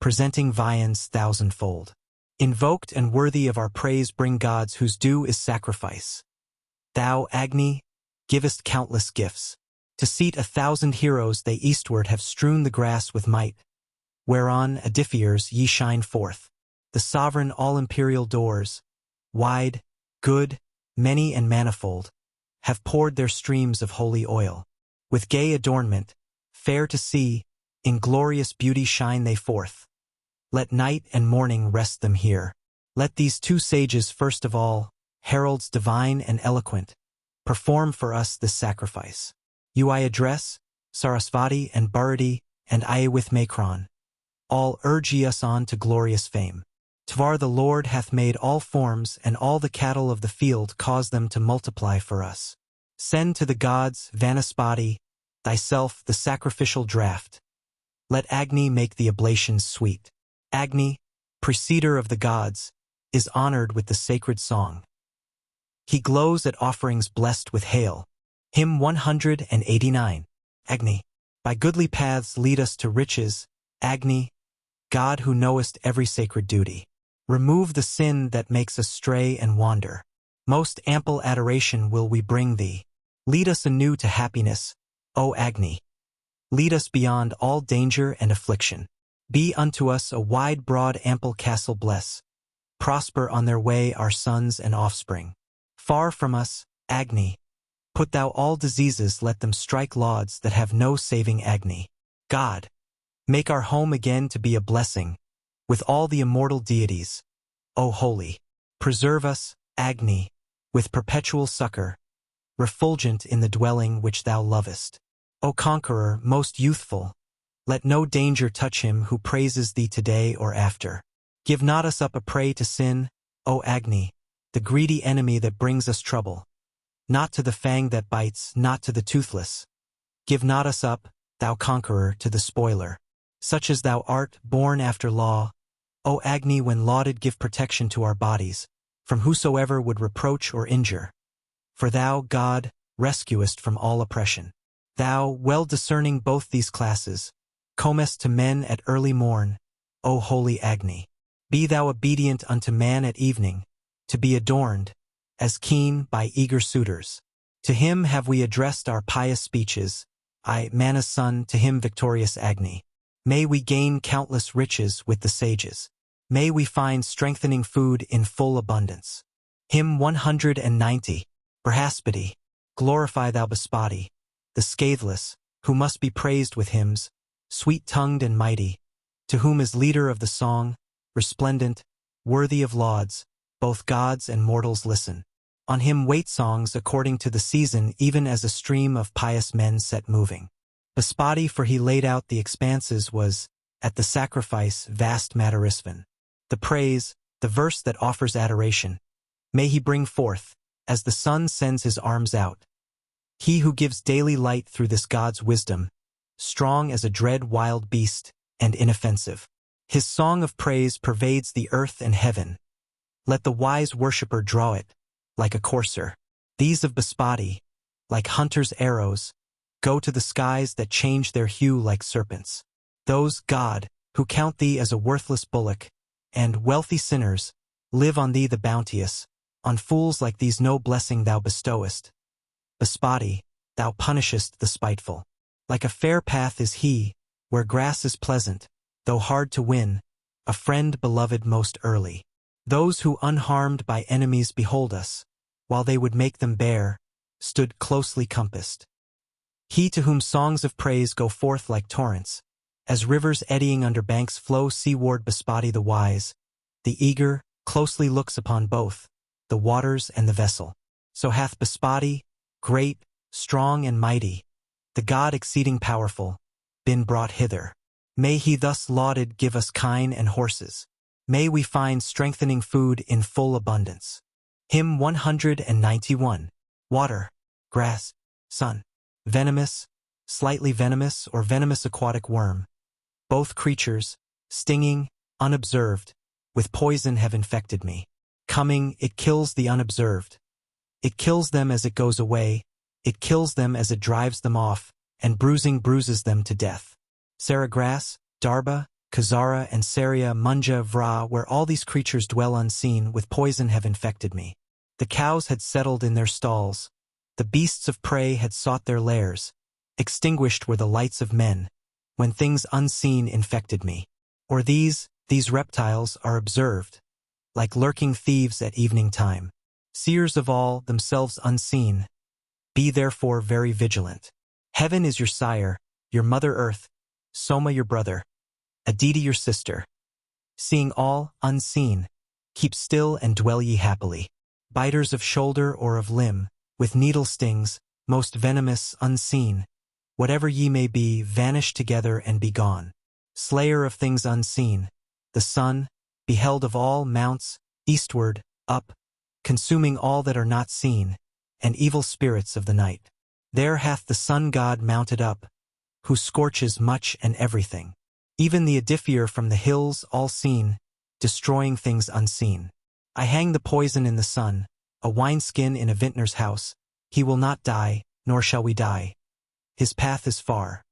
presenting viands thousandfold. Invoked and worthy of our praise bring gods whose due is sacrifice. Thou, Agni, givest countless gifts. To seat 1,000 heroes they eastward have strewn the grass with might, whereon, edifiers, ye shine forth. The sovereign all-imperial doors, wide, good, many and manifold, have poured their streams of holy oil. With gay adornment, fair to see, in glorious beauty shine they forth. Let night and morning rest them here. Let these two sages first of all, heralds divine and eloquent, perform for us this sacrifice. You I address, Sarasvati and Bharati, and I with Macron. All urge ye us on to glorious fame. Tvar the Lord hath made all forms, and all the cattle of the field cause them to multiply for us. Send to the gods, Vanaspati, thyself the sacrificial draught. Let Agni make the oblations sweet. Agni, preceder of the gods, is honored with the sacred song. He glows at offerings blessed with hail. Hymn 189. Agni, by goodly paths lead us to riches, Agni, God who knowest every sacred duty. Remove the sin that makes us stray and wander. Most ample adoration will we bring thee. Lead us anew to happiness, O Agni. Lead us beyond all danger and affliction. Be unto us a wide, broad, ample castle bless. Prosper on their way our sons and offspring. Far from us, Agni. Put thou all diseases, let them strike lauds that have no saving Agni. God, make our home again to be a blessing, with all the immortal deities. O holy, preserve us, Agni, with perpetual succor, refulgent in the dwelling which thou lovest. O conqueror, most youthful, let no danger touch him who praises thee today or after. Give not us up a prey to sin, O Agni, the greedy enemy that brings us trouble. Not to the fang that bites, not to the toothless. Give not us up, thou conqueror, to the spoiler. Such as thou art, born after law, O Agni, when lauded give protection to our bodies, from whosoever would reproach or injure. For thou, God, rescuest from all oppression. Thou, well discerning both these classes, comest to men at early morn, O holy Agni. Be thou obedient unto man at evening, to be adorned, as keen by eager suitors. To him have we addressed our pious speeches, I, Mana's son, to him victorious Agni. May we gain countless riches with the sages. May we find strengthening food in full abundance. Hymn 190. Brahaspati, glorify thou Baspati, the scatheless, who must be praised with hymns, sweet-tongued and mighty, to whom is leader of the song, resplendent, worthy of lauds, both gods and mortals listen. On him wait songs according to the season, even as a stream of pious men set moving. Baspati, for he laid out the expanses, was, at the sacrifice, vast Madarisvan. The praise, the verse that offers adoration, may he bring forth, as the sun sends his arms out. He who gives daily light through this God's wisdom, strong as a dread wild beast, and inoffensive. His song of praise pervades the earth and heaven. Let the wise worshipper draw it, like a courser. These of Baspati, like hunters' arrows, go to the skies that change their hue like serpents. Those, God, who count thee as a worthless bullock, and wealthy sinners, live on thee the bounteous, on fools like these no blessing thou bestowest. Baspati, thou punishest the spiteful. Like a fair path is he, where grass is pleasant, though hard to win, a friend beloved most early. Those who unharmed by enemies behold us, while they would make them bear, stood closely compassed. He to whom songs of praise go forth like torrents, as rivers eddying under banks flow seaward Bespati the wise, the eager, closely looks upon both, the waters and the vessel. So hath Bespati, great, strong and mighty, the god exceeding powerful, been brought hither. May he thus lauded give us kine and horses. May we find strengthening food in full abundance. Hymn 191. Water, grass, sun. Venomous, slightly venomous or venomous aquatic worm. Both creatures, stinging, unobserved, with poison have infected me. Coming, it kills the unobserved. It kills them as it goes away, it kills them as it drives them off, and bruising bruises them to death. Saragras, Darba, Kazara and Saria Munja Vra, where all these creatures dwell unseen, with poison have infected me. The cows had settled in their stalls. The beasts of prey had sought their lairs. Extinguished were the lights of men, when things unseen infected me. Or these reptiles are observed, like lurking thieves at evening time. Seers of all, themselves unseen. Be therefore very vigilant. Heaven is your sire, your mother earth, Soma your brother, Aditi your sister. Seeing all, unseen, keep still and dwell ye happily. Biters of shoulder or of limb, with needle stings, most venomous, unseen. Whatever ye may be, vanish together and be gone. Slayer of things unseen, the sun, beheld of all mounts, eastward, up, consuming all that are not seen, and evil spirits of the night. There hath the sun god mounted up, who scorches much and everything. Even the edifier from the hills all seen, destroying things unseen. I hang the poison in the sun, a wineskin in a vintner's house. He will not die, nor shall we die. His path is far.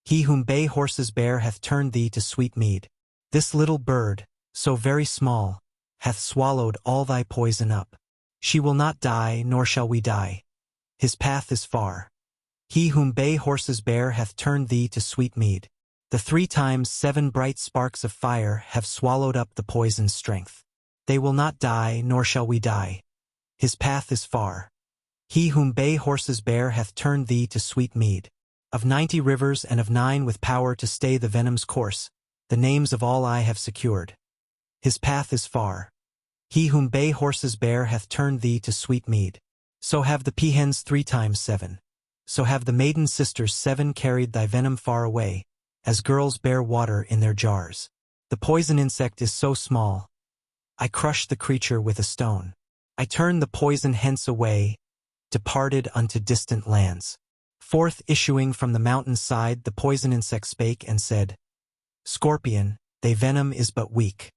He whom bay horses bear hath turned thee to sweet mead. This little bird, so very small, hath swallowed all thy poison up. She will not die, nor shall we die. His path is far. He whom bay horses bear hath turned thee to sweet mead. The 3 times 7 bright sparks of fire have swallowed up the poison's strength. They will not die, nor shall we die. His path is far. He whom bay horses bear hath turned thee to sweet mead. Of 90 rivers and of 9 with power to stay the venom's course, the names of all I have secured. His path is far. He whom bay horses bear hath turned thee to sweet mead. So have the peahens 3 times 7. So have the maiden sisters 7 carried thy venom far away, as girls bear water in their jars. The poison insect is so small. I crush the creature with a stone. I turn the poison hence away, departed unto distant lands. Forth issuing from the mountain side, the poison insect spake and said, Scorpion, thy venom is but weak.